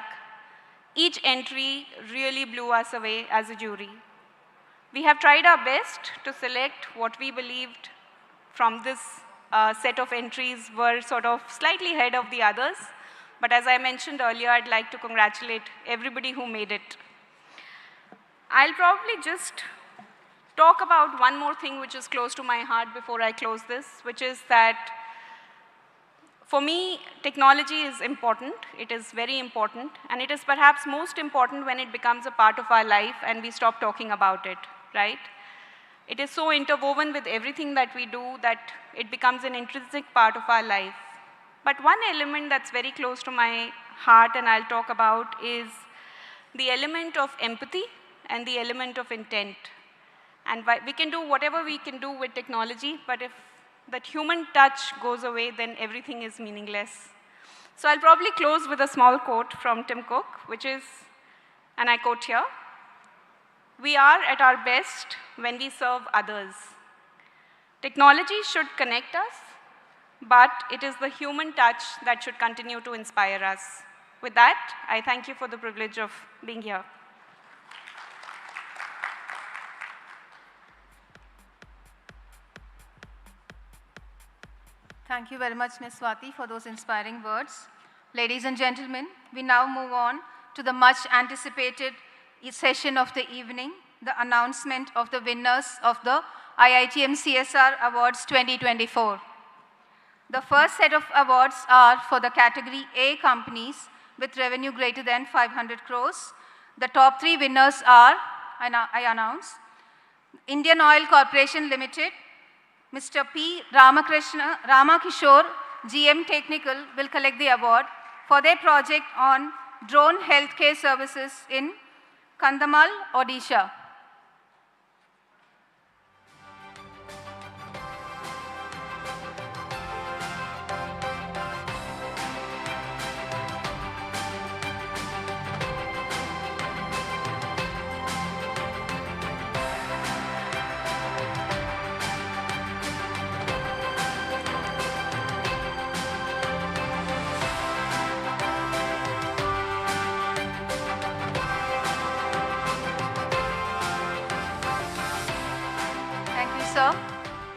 G: each entry really blew us away as a jury. We have tried our best to select what we believed from this set of entries were sort of slightly ahead of the others. But as I mentioned earlier, I'd like to congratulate everybody who made it. I'll probably just talk about one more thing which is close to my heart before I close this, which is that for me, technology is important. It is very important. And it is perhaps most important when it becomes a part of our life and we stop talking about it, right? It is so interwoven with everything that we do that it becomes an intrinsic part of our life. But one element that's very close to my heart and I'll talk about is the element of empathy and the element of intent. And we can do whatever we can do with technology, but if that human touch goes away, then everything is meaningless. So I'll probably close with a small quote from Tim Cook, which is, and I quote here, "We are at our best when we serve others. Technology should connect us, but it is the human touch that should continue to inspire us." With that, I thank you for the privilege of being here.
B: Thank you very much, Ms. Swati, for those inspiring words. Ladies and gentlemen, we now move on to the much anticipated session of the evening, the announcement of the winners of the IITM CSR Awards 2024. The first set of awards are for the category A companies with revenue greater than 500 crores. The top 3 winners are, I announce, Indian Oil Corporation Limited, Mr. P. Ramakishore, GM Technical, will collect the award for their project on drone healthcare services in Kandhamal, Odisha.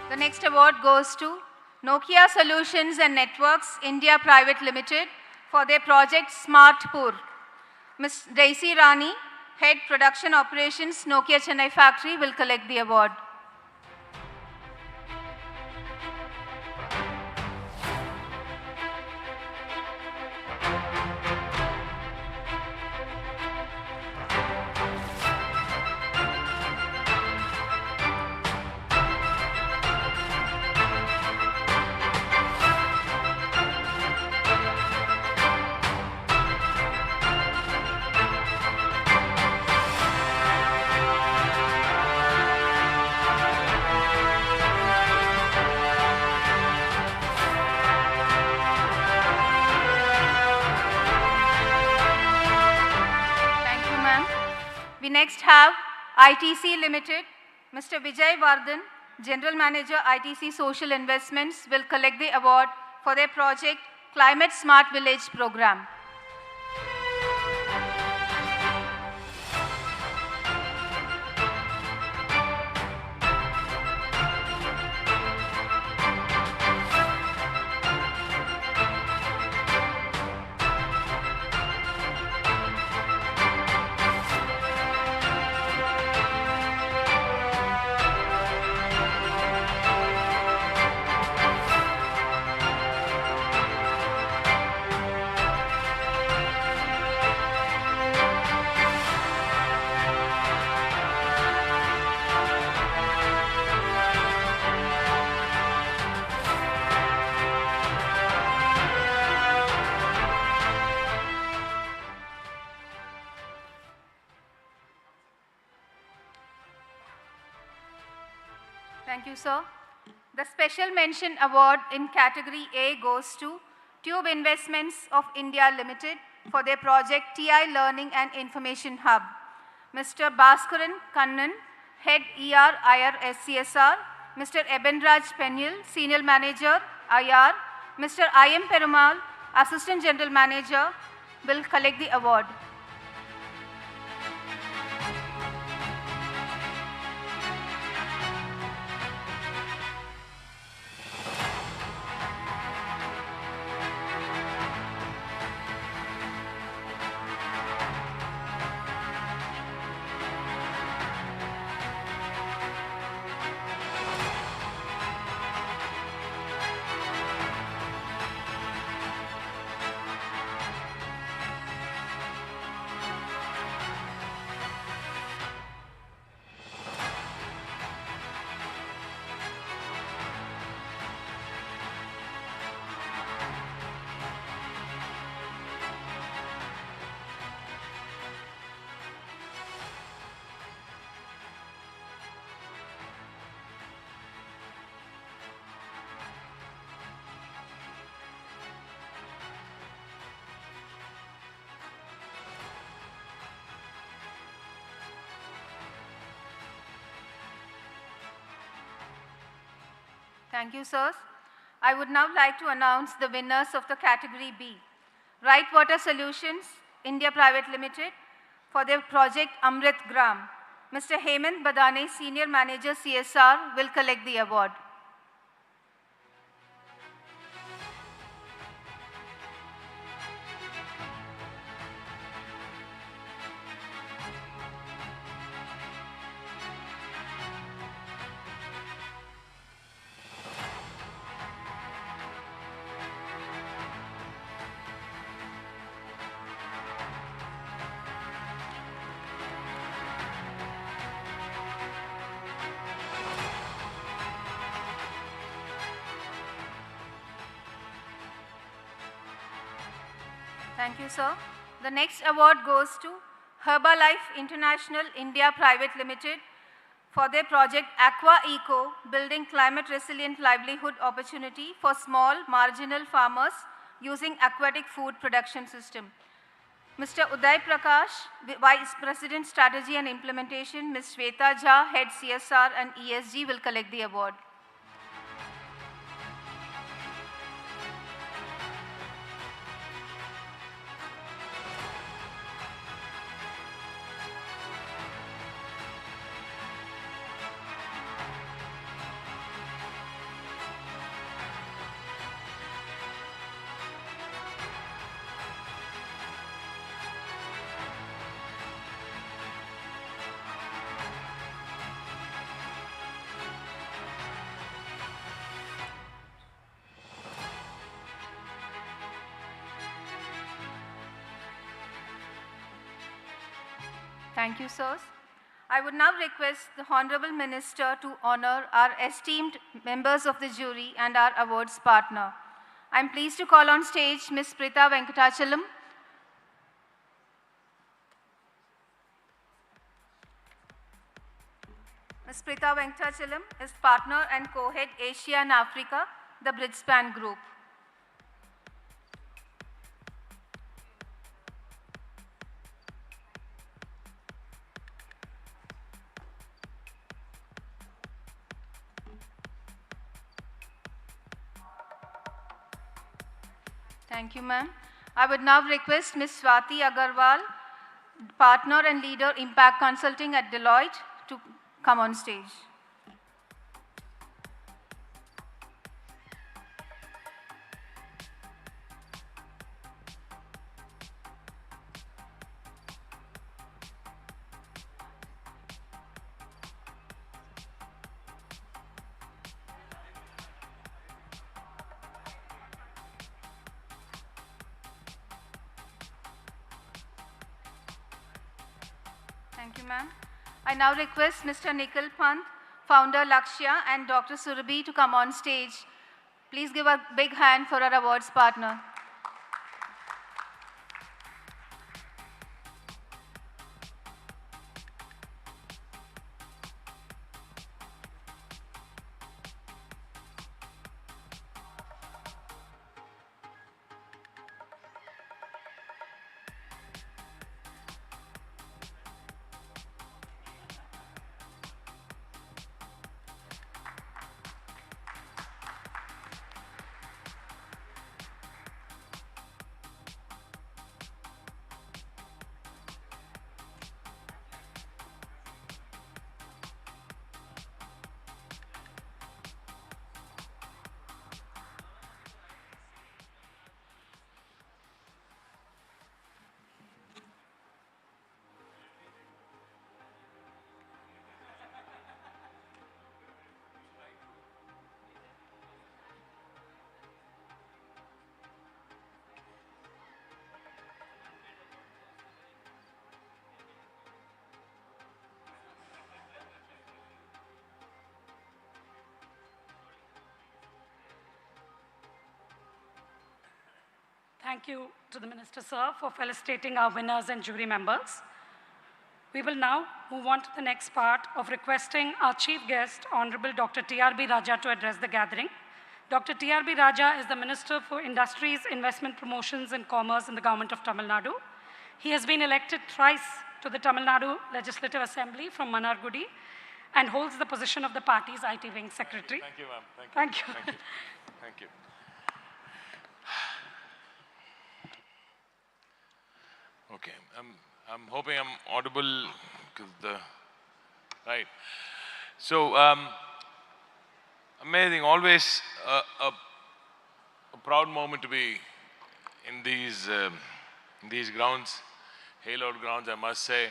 B: The next award goes to Nokia Solutions and Networks India Private Limited for their project Smartpur. Ms. Daisy Rani, Head Production Operations, Nokia Chennai Factory, will collect the award. We next have ITC Limited. Mr. Vijay Vardhan, General Manager, ITC Social Investments, will collect the award for their project Climate Smart Village Program. Thank you, sir. The Special Mention Award in Category A goes to Tube Investments of India Limited for their project TI Learning and Information Hub. Mr. Bhaskaran Kannan, Head ER IR SCSR, Mr. Ebenraj Penil, Senior Manager IR, Mr. I.M. Perumal, Assistant General Manager, will collect the award. Thank you, sirs. I would now like to announce the winners of the category B. Right Water Solutions, India Private Limited, for their project Amrit Gram. Mr. Hemant Badane, Senior Manager CSR, will collect the award. Thank you, sir. The next award goes to Herbalife International India Private Limited for their project Aqua Eco, building climate resilient livelihood opportunity for small marginal farmers using aquatic food production system. Mr. Uday Prakash, Vice President Strategy and Implementation, Ms. Shweta Jha, Head CSR and ESG, will collect the award. Thank you, sirs. I would now request the Honorable Minister to honor our esteemed members of the jury and our awards partner. I am pleased to call on stage Ms. Prita Venkatachalam. Ms. Prita Venkatachalam is partner and co-head Asia and Africa, the Bridgespan Group. Thank you, ma'am. I would now request Ms. Swati Agarwal, partner and leader Impact Consulting at Deloitte, to come on stage. Thank you, ma'am. I now request Mr. Nikhil Pant, founder Lakshya, and Dr. Surabhi to come on stage. Please give a big hand for our awards partner.
H: Thank you to the Minister, sir, for felicitating our winners and jury members. We will now move on to the next part of requesting our chief guest, Honorable Dr. T.R.B. Raja, to address the gathering. Dr. T.R.B. Raja is the Minister for Industries, Investment Promotions and Commerce in the Government of Tamil Nadu. He has been elected thrice to the Tamil Nadu Legislative Assembly from Manargudi and holds the position of the party's IT Wing Secretary.
M: Thank you, ma'am.
H: Thank you.
M: Thank you. Thank you. Okay, I'm hoping I'm audible because right. So amazing, always a proud moment to be in these grounds, hallowed grounds, I must say.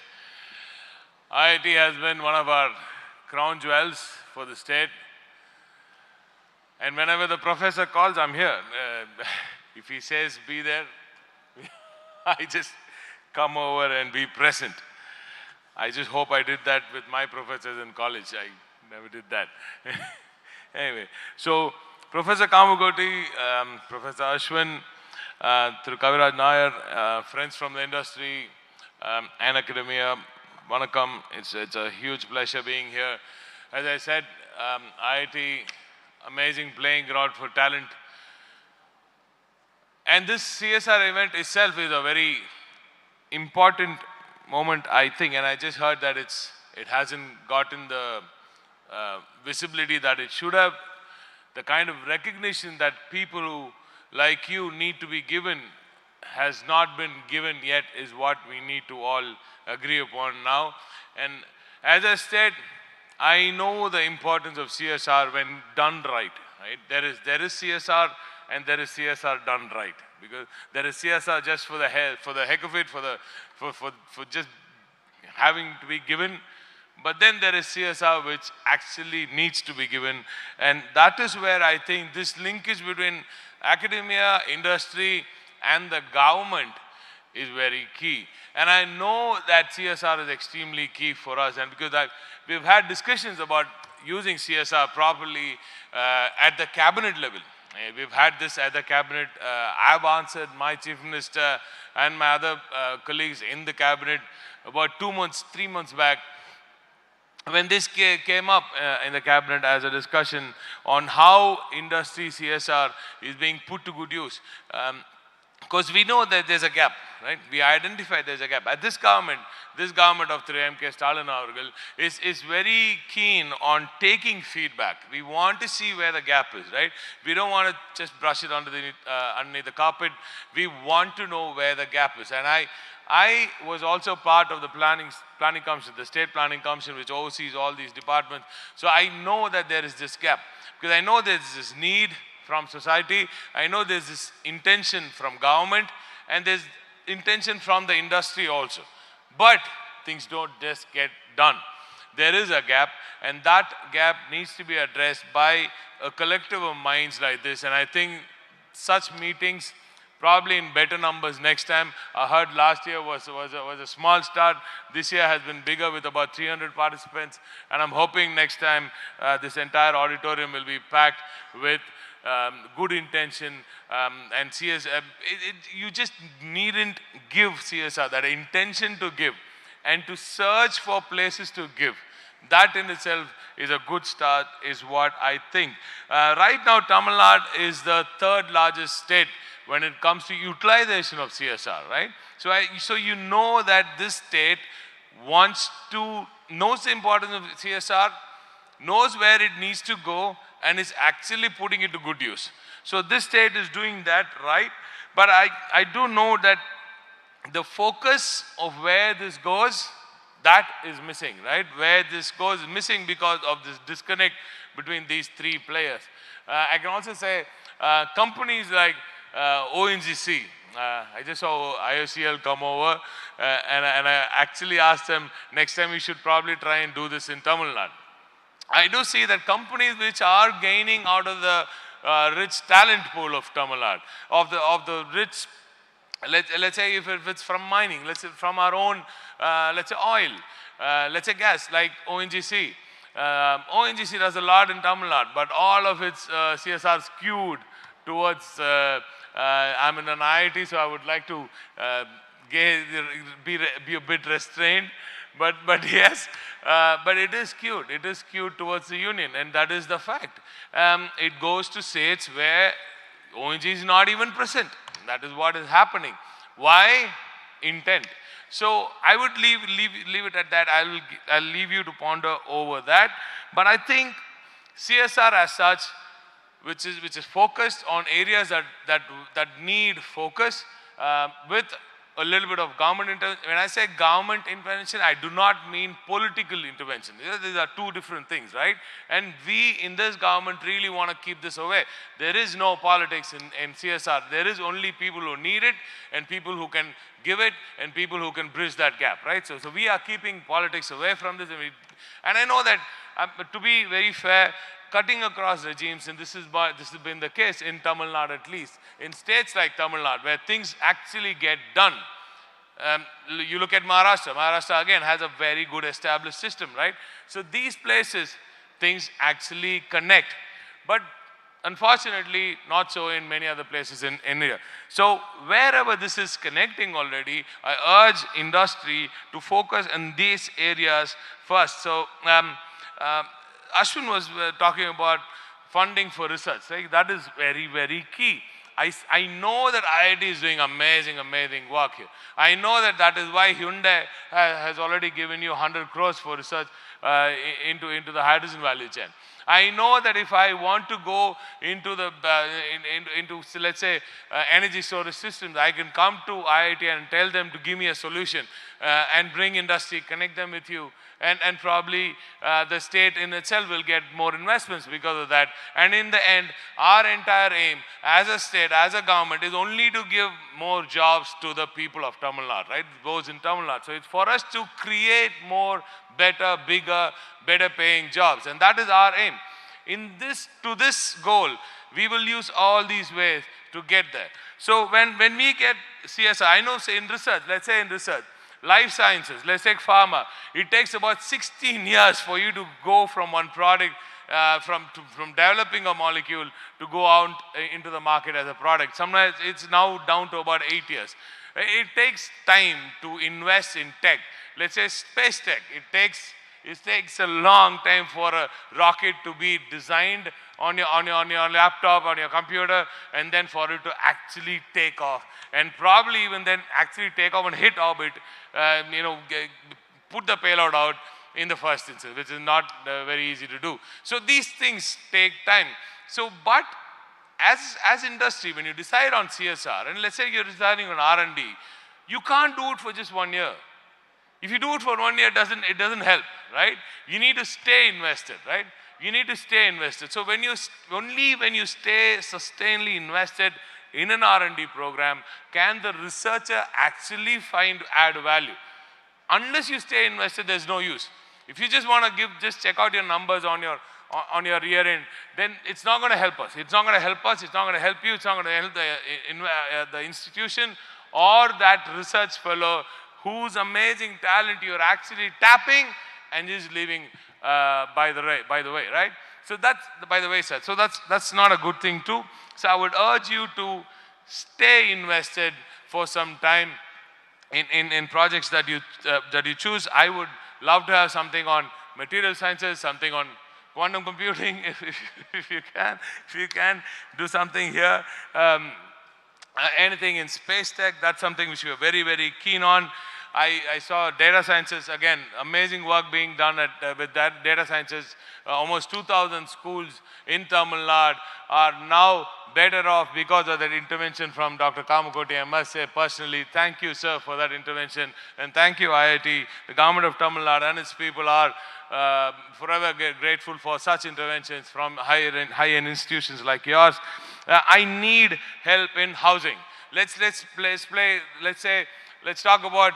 M: IIT has been one of our crown jewels for the state. And whenever the professor calls, I'm here. If he says be there, I just come over and be present. I just hope I did that with my professors in college. I never did that. Anyway, so Professor Kamagoti, Professor Ashwin, through Kaviraj Nair, friends from the industry and academia, Vanakkam, it's a huge pleasure being here. As I said, IIT, amazing playing ground for talent. And this CSR event itself is a very important moment, I think, and I just heard that it hasn't gotten the visibility that it should have. The kind of recognition that people who, like you, need to be given has not been given yet is what we need to all agree upon now. And as I said, I know the importance of CSR when done right. There is CSR and there is CSR done right. Because there is CSR just for the heck of it, for just having to be given. But then there is CSR which actually needs to be given. And that is where I think this linkage between academia, industry, and the government is very key. And I know that CSR is extremely key for us. And because we've had discussions about using CSR properly at the cabinet level. We've had this at the cabinet. I've answered my chief minister and my other colleagues in the cabinet about 3 months back. When this came up in the cabinet as a discussion on how industry CSR is being put to good use. Because we know that there's a gap, right? We identify there's a gap. At this government of 3MK Stalin is very keen on taking feedback. We want to see where the gap is, right? We don't want to just brush it underneath the carpet. We want to know where the gap is. And I was also part of the planning commission, the state planning commission, which oversees all these departments. So I know that there is this gap because I know there's this need from society. I know there's this intention from government and there's intention from the industry also. But things don't just get done. There is a gap and that gap needs to be addressed by a collective of minds like this. And I think such meetings probably in better numbers next time. I heard last year was a small start. This year has been bigger with about 300 participants. And I'm hoping next time this entire auditorium will be packed with good intention and CSR. You just needn't give CSR, that intention to give and to search for places to give. That in itself is a good start, is what I think. Right now, Tamil Nadu is the third largest state when it comes to utilization of CSR, right? So you know that this state knows the importance of CSR, knows where it needs to go, and is actually putting it to good use. So this state is doing that right, but I do know that the focus of where this goes, that is missing, right? Where this goes is missing because of this disconnect between these three players. I can also say companies like ONGC, I just saw IOCL come over and I actually asked them, next time we should probably try and do this in Tamil Nadu. I do see that companies which are gaining out of the rich talent pool of Tamil Nadu, of the rich, let's say if it's from mining, let's say from our own, let's say oil, let's say gas, like ONGC. ONGC does a lot in Tamil Nadu, but all of its CSR skewed towards, I'm in an IIT, so I would like to be a bit restrained. But yes, but it is skewed. It is skewed towards the union, and that is the fact. It goes to states where ONG is not even present. That is what is happening. Why? Intent. So I would leave it at that. I'll leave you to ponder over that. But I think CSR as such, which is focused on areas that need focus, with a little bit of government intervention. When I say government intervention, I do not mean political intervention. These are two different things, right? And we in this government really want to keep this away. There is no politics in CSR. There is only people who need it, and people who can give it, and people who can bridge that gap, right? So we are keeping politics away from this. And I know that, to be very fair, cutting across regimes, and this has been the case in Tamil Nadu at least, in states like Tamil Nadu where things actually get done. You look at Maharashtra. Maharashtra again has a very good established system, right? So these places, things actually connect. But unfortunately, not so in many other places in India. So wherever this is connecting already, I urge industry to focus on these areas first. So Ashwin was talking about funding for research, right? That is very, very key. I know that IIT is doing amazing work here. I know that is why Hyundai has already given you 100 crores for research into the hydrogen value chain. I know that if I want to go into the let's say energy storage systems, I can come to IIT and tell them to give me a solution and bring industry, connect them with you, and probably the state in itself will get more investments because of that. And in the end, our entire aim as a state, as a government, is only to give more jobs to the people of Tamil Nadu, right? Those in Tamil Nadu. So it's for us to create more, better, bigger, better paying jobs. And that is our aim. To this goal, we will use all these ways to get there. So when we get CSR, I know say in research, let's say in research, life sciences, let's take pharma, it takes about 16 years for you to go from one product, from developing a molecule to go out into the market as a product. Sometimes it's now down to about 8 years. It takes time to invest in tech. Let's say space tech, it takes a long time for a rocket to be designed on your laptop, on your computer, and then for it to actually take off. And probably even then actually take off and hit orbit, put the payload out in the first instance, which is not very easy to do. So these things take time. So, but as industry, when you decide on CSR, and let's say you're deciding on R&D, you can't do it for just 1 year. If you do it for 1 year, it doesn't help, right? You need to stay invested, right? You need to stay invested. So only when you stay sustainably invested in an R&D program can the researcher actually add value. Unless you stay invested, there's no use. If you just want to just check out your numbers on your year end, then it's not going to help us. It's not going to help us. It's not going to help you. It's not going to help the institution or that research fellow whose amazing talent you're actually tapping and just leaving by the way, right? So that's by the wayside. So that's not a good thing too. So I would urge you to stay invested for some time in projects that you choose. I would love to have something on material sciences, something on quantum computing, if you can do something here. Anything in space tech, that's something which we are very, very keen on. I saw data sciences, again, amazing work being done with that data sciences. Almost 2,000 schools in Tamil Nadu are now better off because of that intervention from Dr. Kamakoti. I must say personally, thank you, sir, for that intervention. And thank you, IIT. The government of Tamil Nadu and its people are forever grateful for such interventions from high-end institutions like yours. I need help in housing. Let's talk about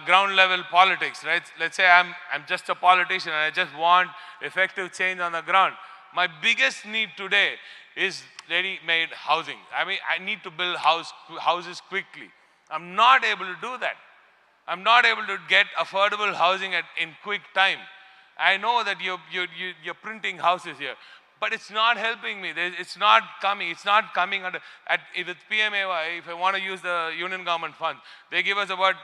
M: ground level politics, right? Let's say I'm just a politician and I just want effective change on the ground. My biggest need today is ready-made housing. I mean, I need to build houses quickly. I'm not able to do that. I'm not able to get affordable housing in quick time. I know that you're printing houses here. but it's not helping me. It's not coming. It's not coming under, with PMAY, if I want to use the union government fund, they give us about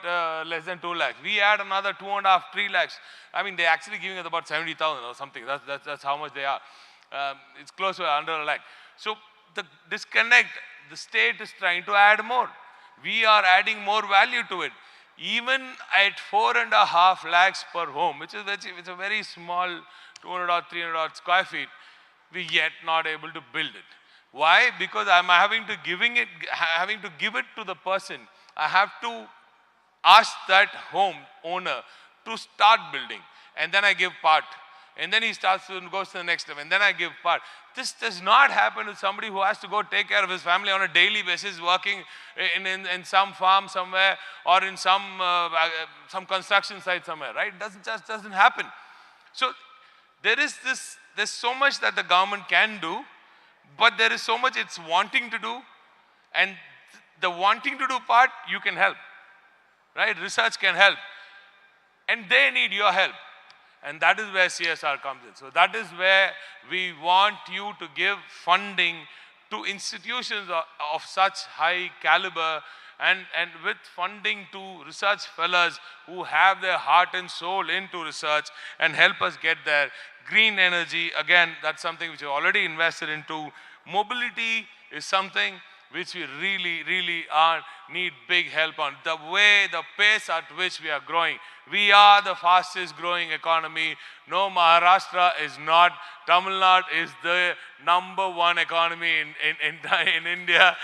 M: less than 2 lakhs. We add another 2.5, 3 lakhs. I mean, they're actually giving us about 70,000 or something. That's how much they are. It's close to under a lakh. So the disconnect, the state is trying to add more. We are adding more value to it. Even at 4.5 lakhs per home, which is it's a very small 200 or 300 odd square feet, we yet not able to build it. Why? Because I'm having to give it to the person. I have to ask that home owner to start building, and then I give part. And then he starts to goes to the next step, and then I give part. This does not happen with somebody who has to go take care of his family on a daily basis, working in some farm somewhere or in some construction site somewhere, right? It just doesn't happen. So there's so much that the government can do, but there is so much it's wanting to do, and the wanting to do part, you can help, right? Research can help, and they need your help. And that is where CSR comes in. So that is where we want you to give funding to institutions of such high caliber, and with funding to research fellows who have their heart and soul into research and help us get there. Green energy, again, that's something which we already invested into. Mobility is something which we really need big help on. The pace at which we are growing. We are the fastest growing economy. No, Maharashtra is not. Tamil Nadu is the #1 economy in India.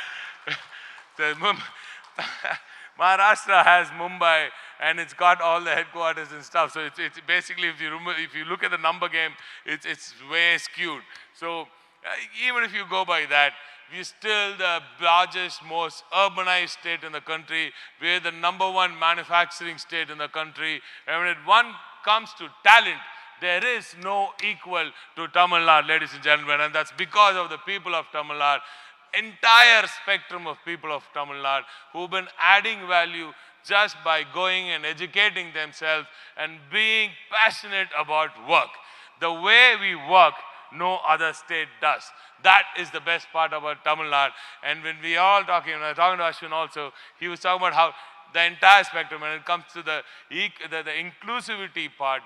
M: Maharashtra has Mumbai, and it's got all the headquarters and stuff. So it's basically, if you look at the number game, it's way skewed. So even if you go by that, we're still the largest, most urbanized state in the country. We're the #1 manufacturing state in the country. And when one comes to talent, there is no equal to Tamil Nadu, ladies and gentlemen. And that's because of the people of Tamil Nadu, entire spectrum of people of Tamil Nadu who've been adding value just by going and educating themselves and being passionate about work. The way we work, no other state does. That is the best part about Tamil Nadu. And when we are all talking, when I was talking to Ashwin also, he was talking about how the entire spectrum, when it comes to the inclusivity part,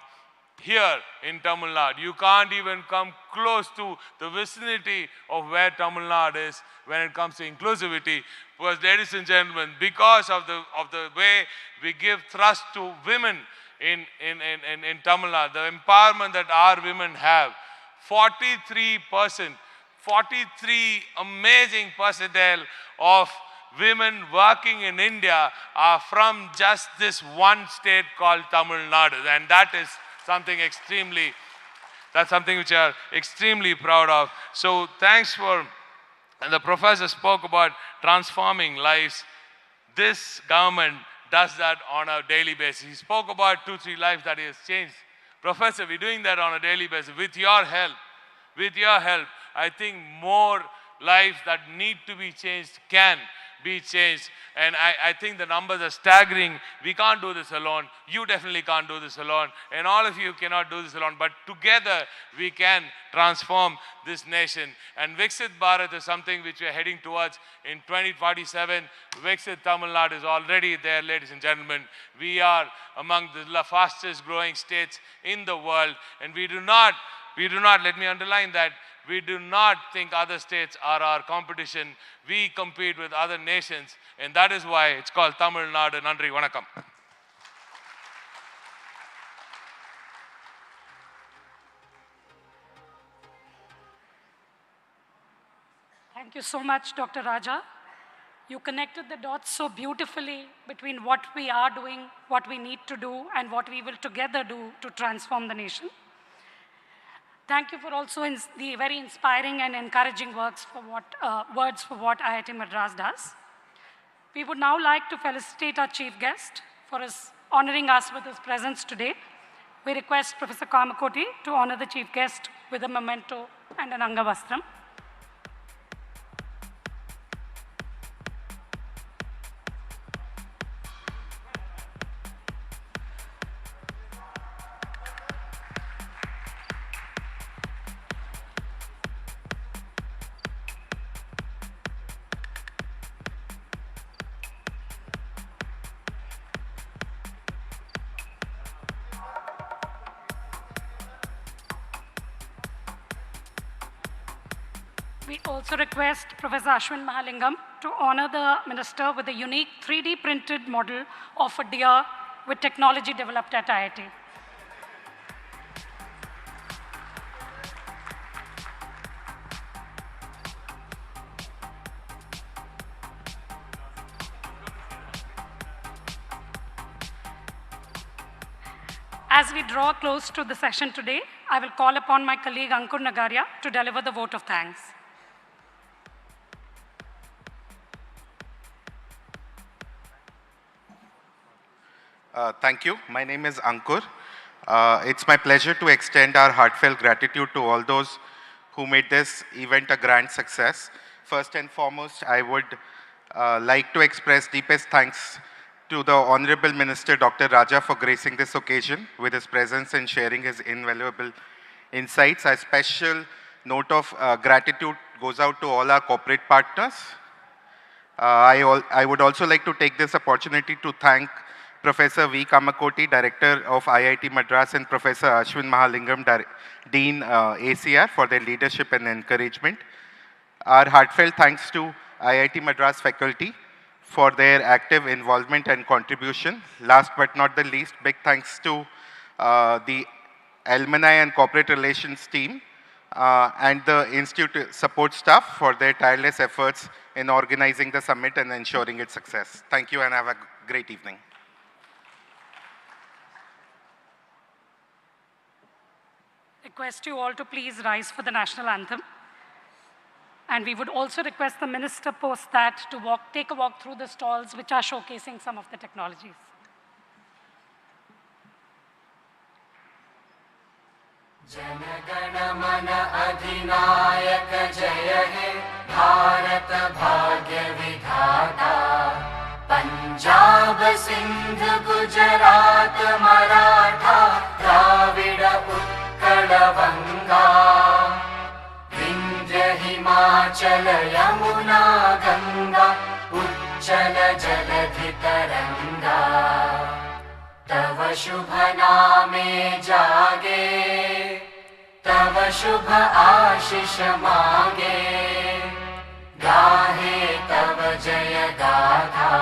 M: here in Tamil Nadu, you can't even come close to the vicinity of where Tamil Nadu is when it comes to inclusivity. Because, ladies and gentlemen, because of the way we give thrust to women in Tamil Nadu, the empowerment that our women have, 43%, 43 amazing percentile of women working in India are from just this one state called Tamil Nadu. And that is something which we are extremely proud of. So thanks for, and the professor spoke about transforming lives. This government does that on a daily basis. He spoke about 2-3 lives that he has changed. Professor, we're doing that on a daily basis. With your help, I think more lives that need to be changed can be changed. And I think the numbers are staggering. We can't do this alone. You definitely can't do this alone. And all of you cannot do this alone. But together, we can transform this nation. And Viksit Bharat is something which we are heading towards in 2047. Viksit Tamil Nadu is already there, ladies and gentlemen. We are among the fastest growing states in the world. And we do not, let me underline that, we do not think other states are our competition. We compete with other nations, and that is why it's called Tamil Nadu. Nandri, vanakkam.
H: Thank you so much, Dr. Raja. You connected the dots so beautifully between what we are doing, what we need to do, and what we will together do to transform the nation. Thank you for also the very inspiring and encouraging words for what IIT Madras does. We would now like to felicitate our chief guest for honoring us with his presence today. We request Professor Kamakoti to honor the chief guest with a memento and an Angavastram. We also request Professor Ashwin Mahalingam to honor the minister with a unique 3D printed model of a deer with technology developed at IIT. As we draw close to the session today, I will call upon my colleague Ankur Nagaria to deliver the vote of thanks.
I: Thank you. My name is Ankur. It's my pleasure to extend our heartfelt gratitude to all those who made this event a grand success. First and foremost, I would like to express deepest thanks to the Honorable Minister Dr. Raja for gracing this occasion with his presence and sharing his invaluable insights. A special note of gratitude goes out to all our corporate partners. I would also like to take this opportunity to thank Professor V. Kamakoti, Director of IIT Madras, and Professor Ashwin Mahalingam, Dean ACR, for their leadership and encouragement. Our heartfelt thanks to IIT Madras faculty for their active involvement and contribution. Last but not the least, big thanks to the alumni and corporate relations team and the institute support staff for their tireless efforts in organizing the summit and ensuring its success. Thank you and have a great evening.
H: Request you all to please rise for the national anthem. And we would also request the minister post that to take a walk through the stalls which are showcasing some of the technologies.
U: Jana Mana Adhinayak Jaya He Bharat Bhagya Vidhata Punjab Sindh Gujarat Maratha Dravida Utkala Vanga Vindhya Himachal Yamuna Ganga Uchala Jaladhi Taranga तव शुभ नामे जागे तव शुभ आशीष मांगे गाहे तव जय गाथा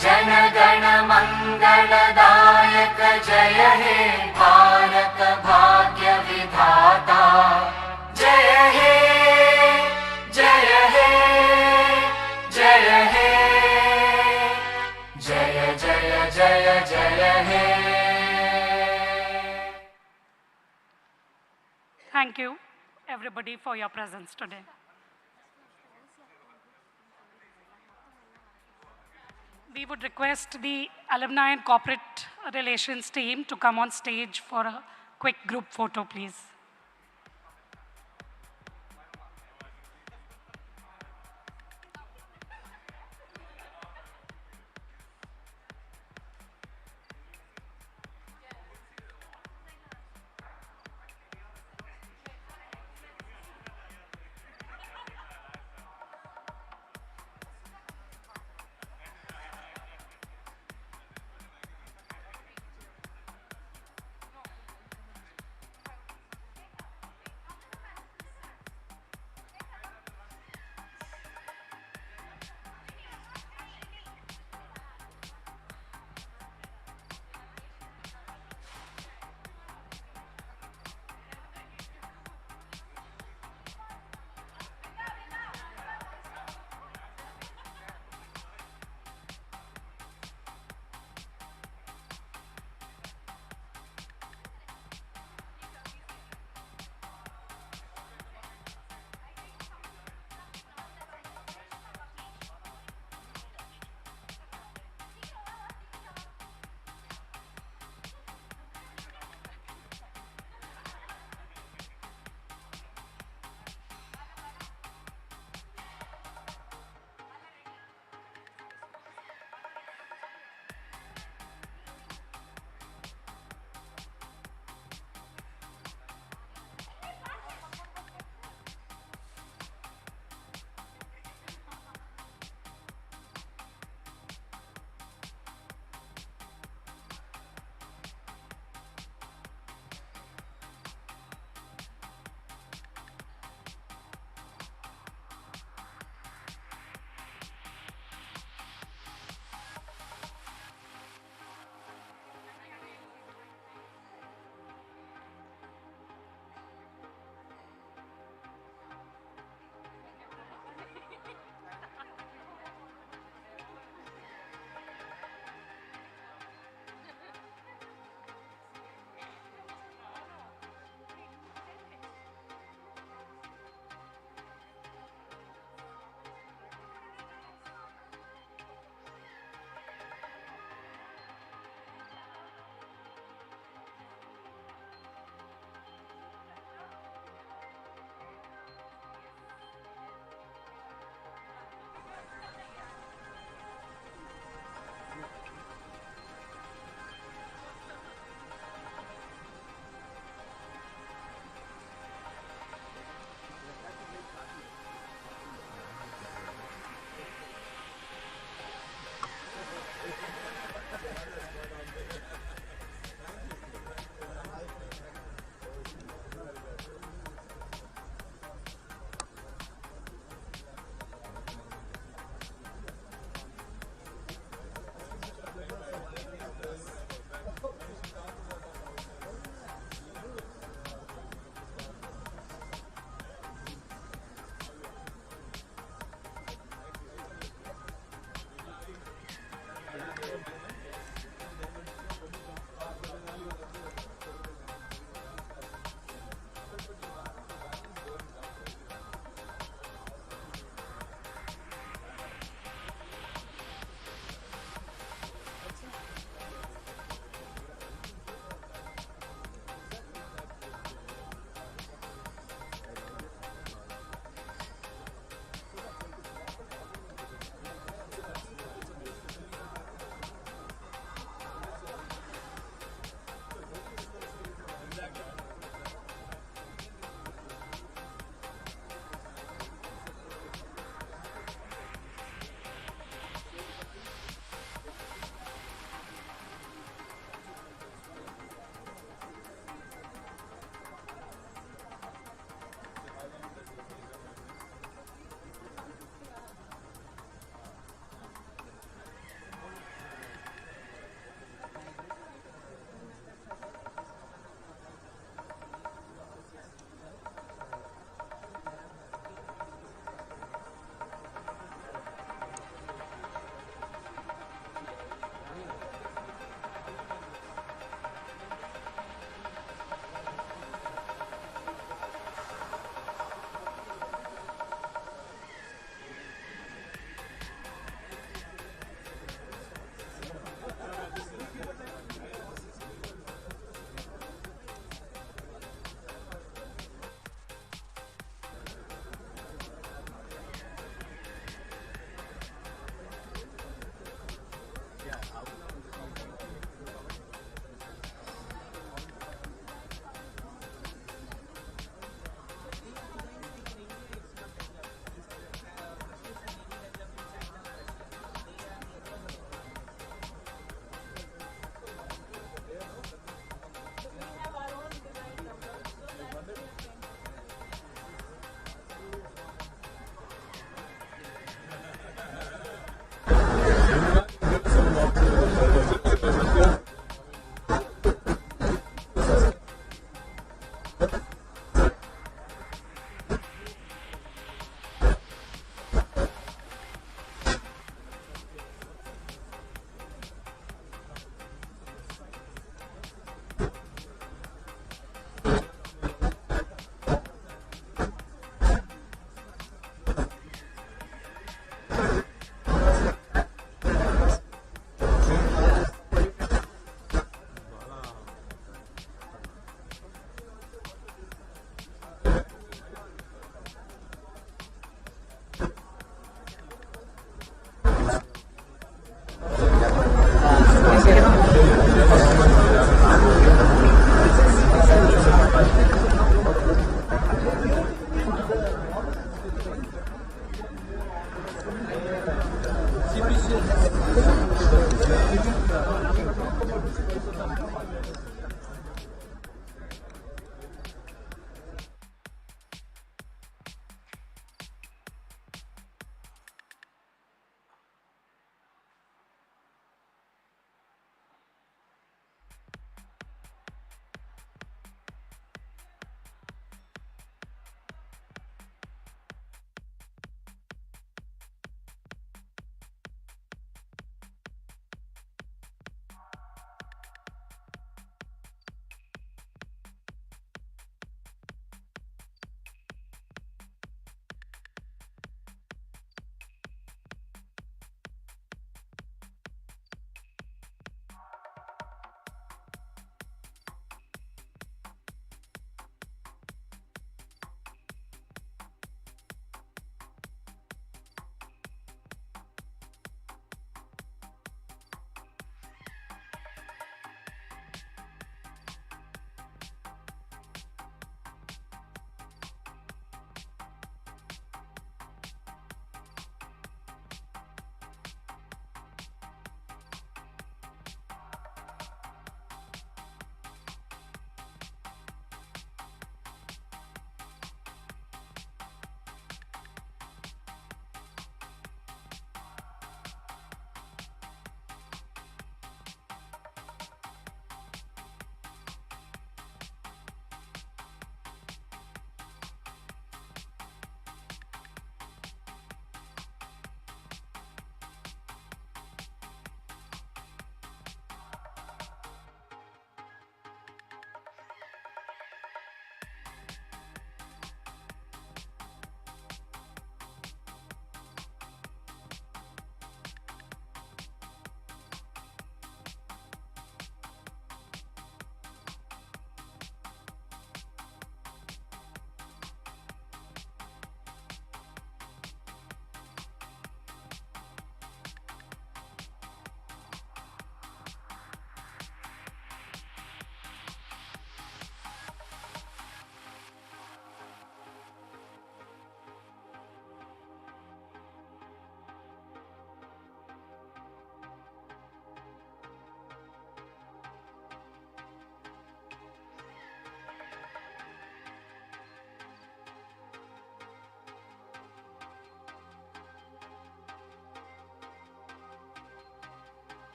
U: जन गण मंगलदायक जय हे भारत भाग्य विधाता जय हे जय हे जय हे जय जय जय जय हे
H: Thank you, everybody, for your presence today. We would request the alumni and corporate relations team to come on stage for a quick group photo, please.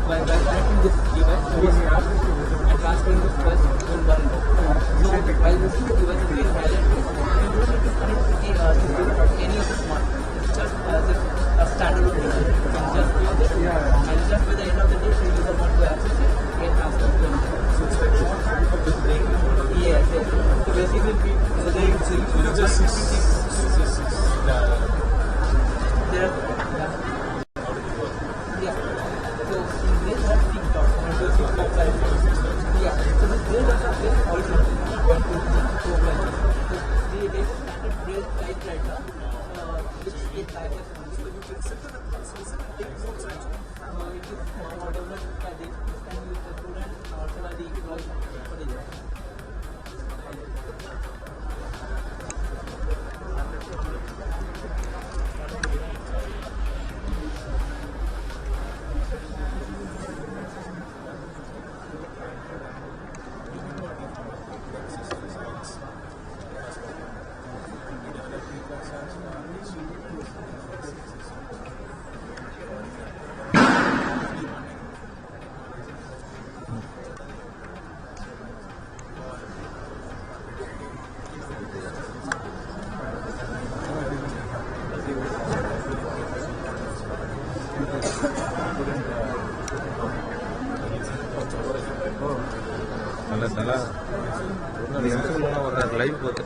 N: by connecting this event, we start and transferring the first in one go. So while visiting the event, we highlight this. You don't need to connect any of the smart. It's just as if a standalone device. You can just do this, and just by the end of the day, the user wants to access it, get transferred to another. So it's like yes, yes. So basically, you just there are yeah. So in this what thing yeah. So this braille also there also 1, 2, 3, 4, 5. So the latest standard braille typewriter which is typewriter. So you can set the process and take notes also. It is whatever that they can use the student also the employee for the job.
O: Live பார்த்து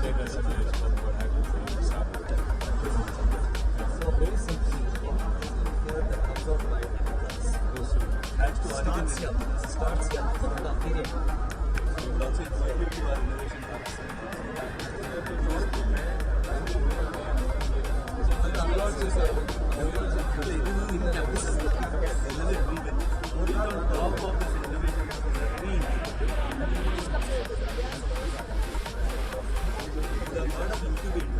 J: take us into this what happens in the start. So very simply, here the absorb light goes to starts here from the period. So that's it. To our innovation parks. That allows us on top of this innovation the word of incubate.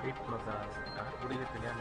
J: Iit Madras, முடிவு தெரியாம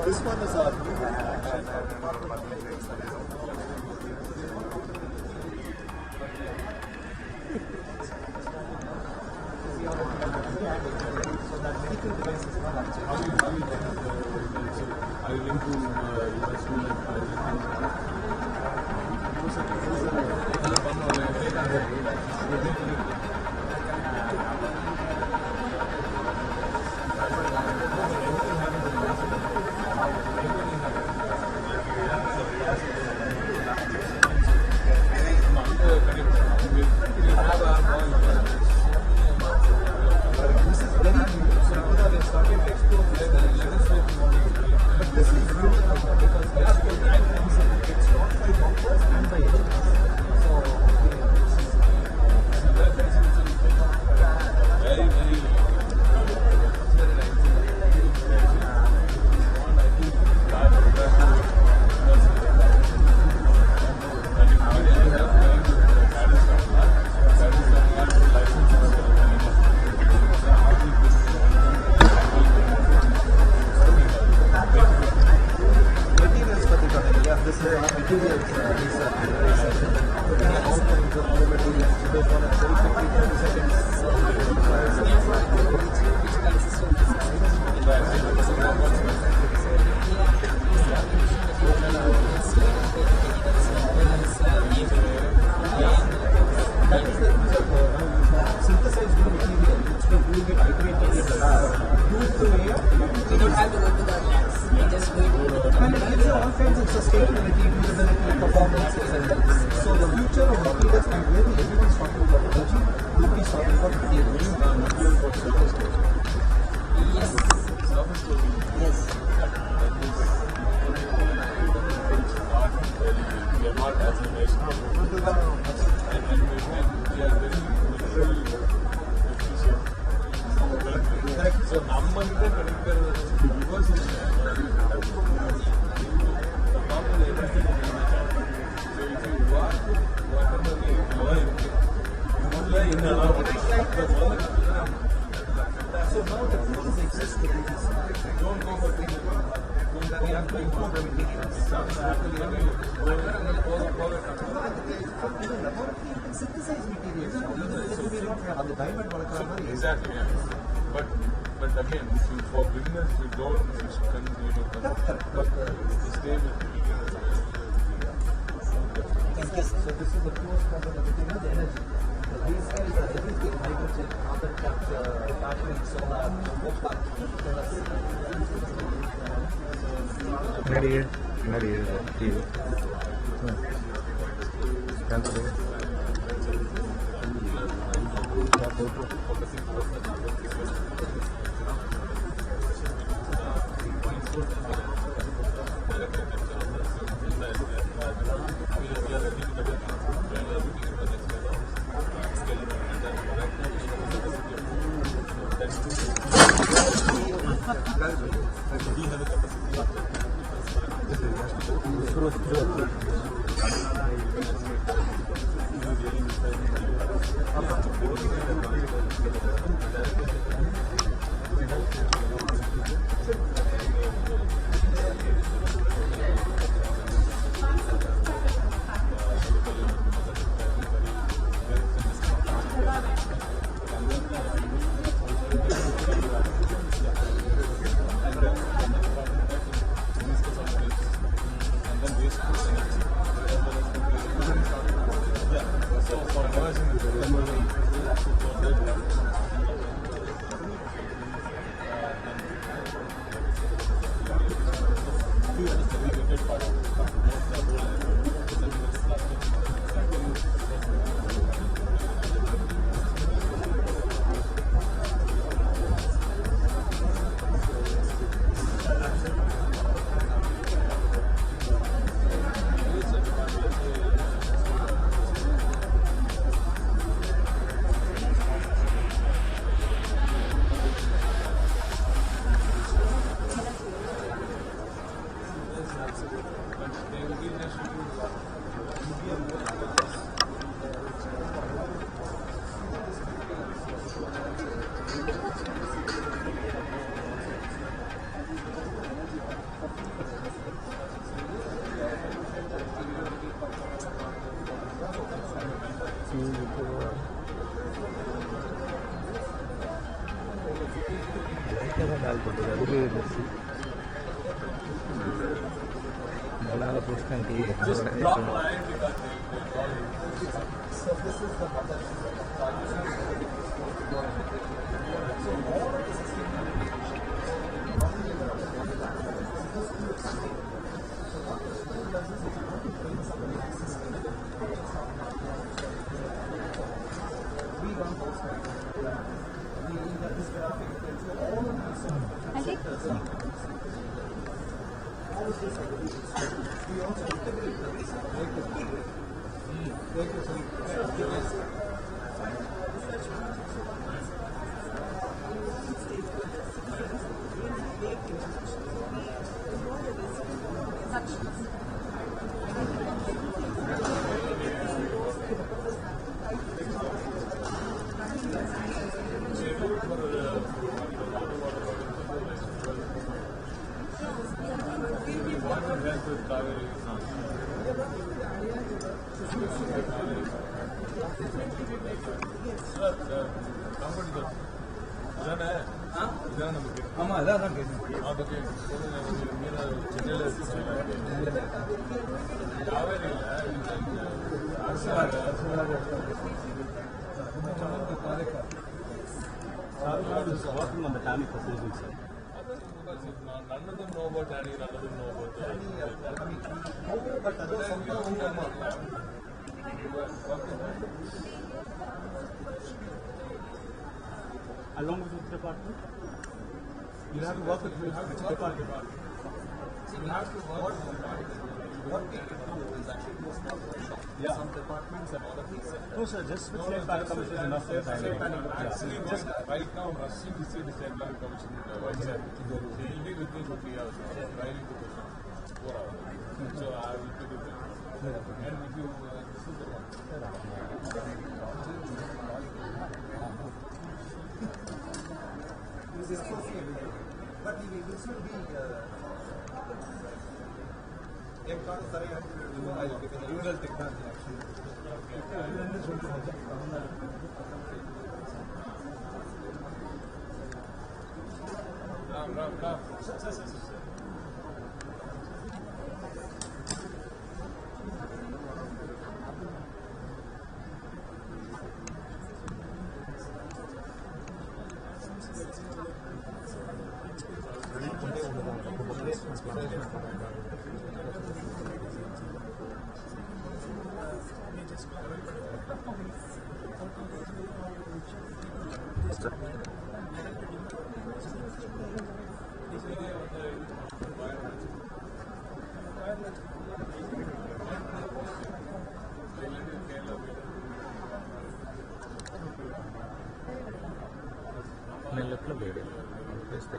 J: This one is exactly, yeah. But again, for beginners, we don't continue to stay with beginners.
N: So this is the purest form of the energy. These guys are everything: hydrogen, carbon capture, battery, solar,
J: Just drop line because so this is the mother.
K: Working on the TAMI proposal, sir.
J: None of them know about Danny, none of them know about Danny. But
K: along with which department? You have to work with which department?
J: You have to work with some departments and other things.
K: No, sir, just with state planning commission is enough for the time.
J: Actually, just right now, rushing to see the state planning commission vice chair. He will be with me for 3 hours, writing the question. 4 hours. So I will be with him. And if you, this is the one. But this will be rural technology actually. Ram. నేను లెఫ్ట్లో వేడి వేస్తే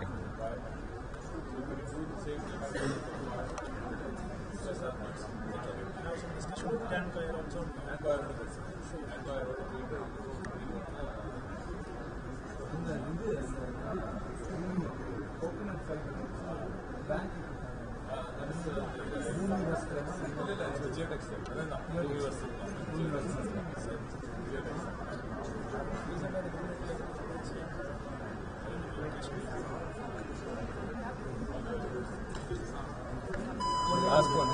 J: last one.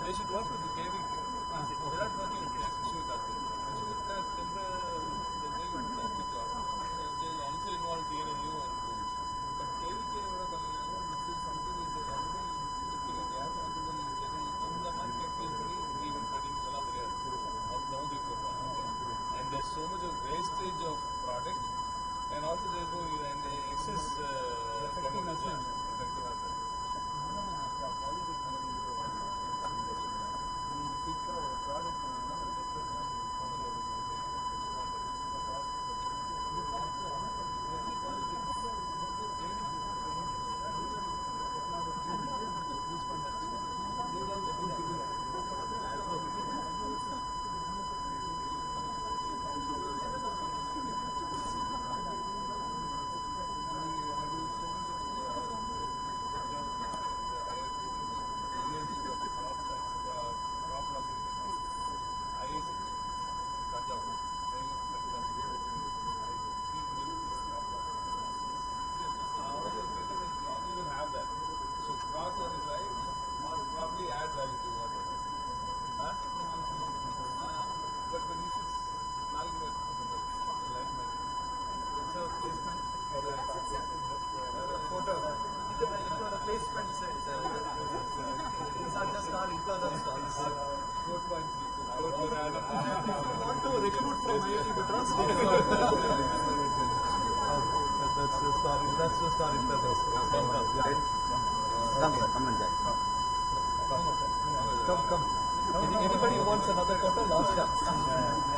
F: They should work with the KV. They are not working with the Sushmita. Sushmita, they also involve DNU and rules. But KVK, this is something that they already looking at. They have to in the market, even trading and there's so much of wastage of product, and also there's no excess probably add value to what but you should evaluate the placement for the photo. The placement these are just our internal stalls. 4.3. Want to recruit from IIT Madras? That's just our internal stalls.
J: Come and come. Anybody wants another photo? Last time.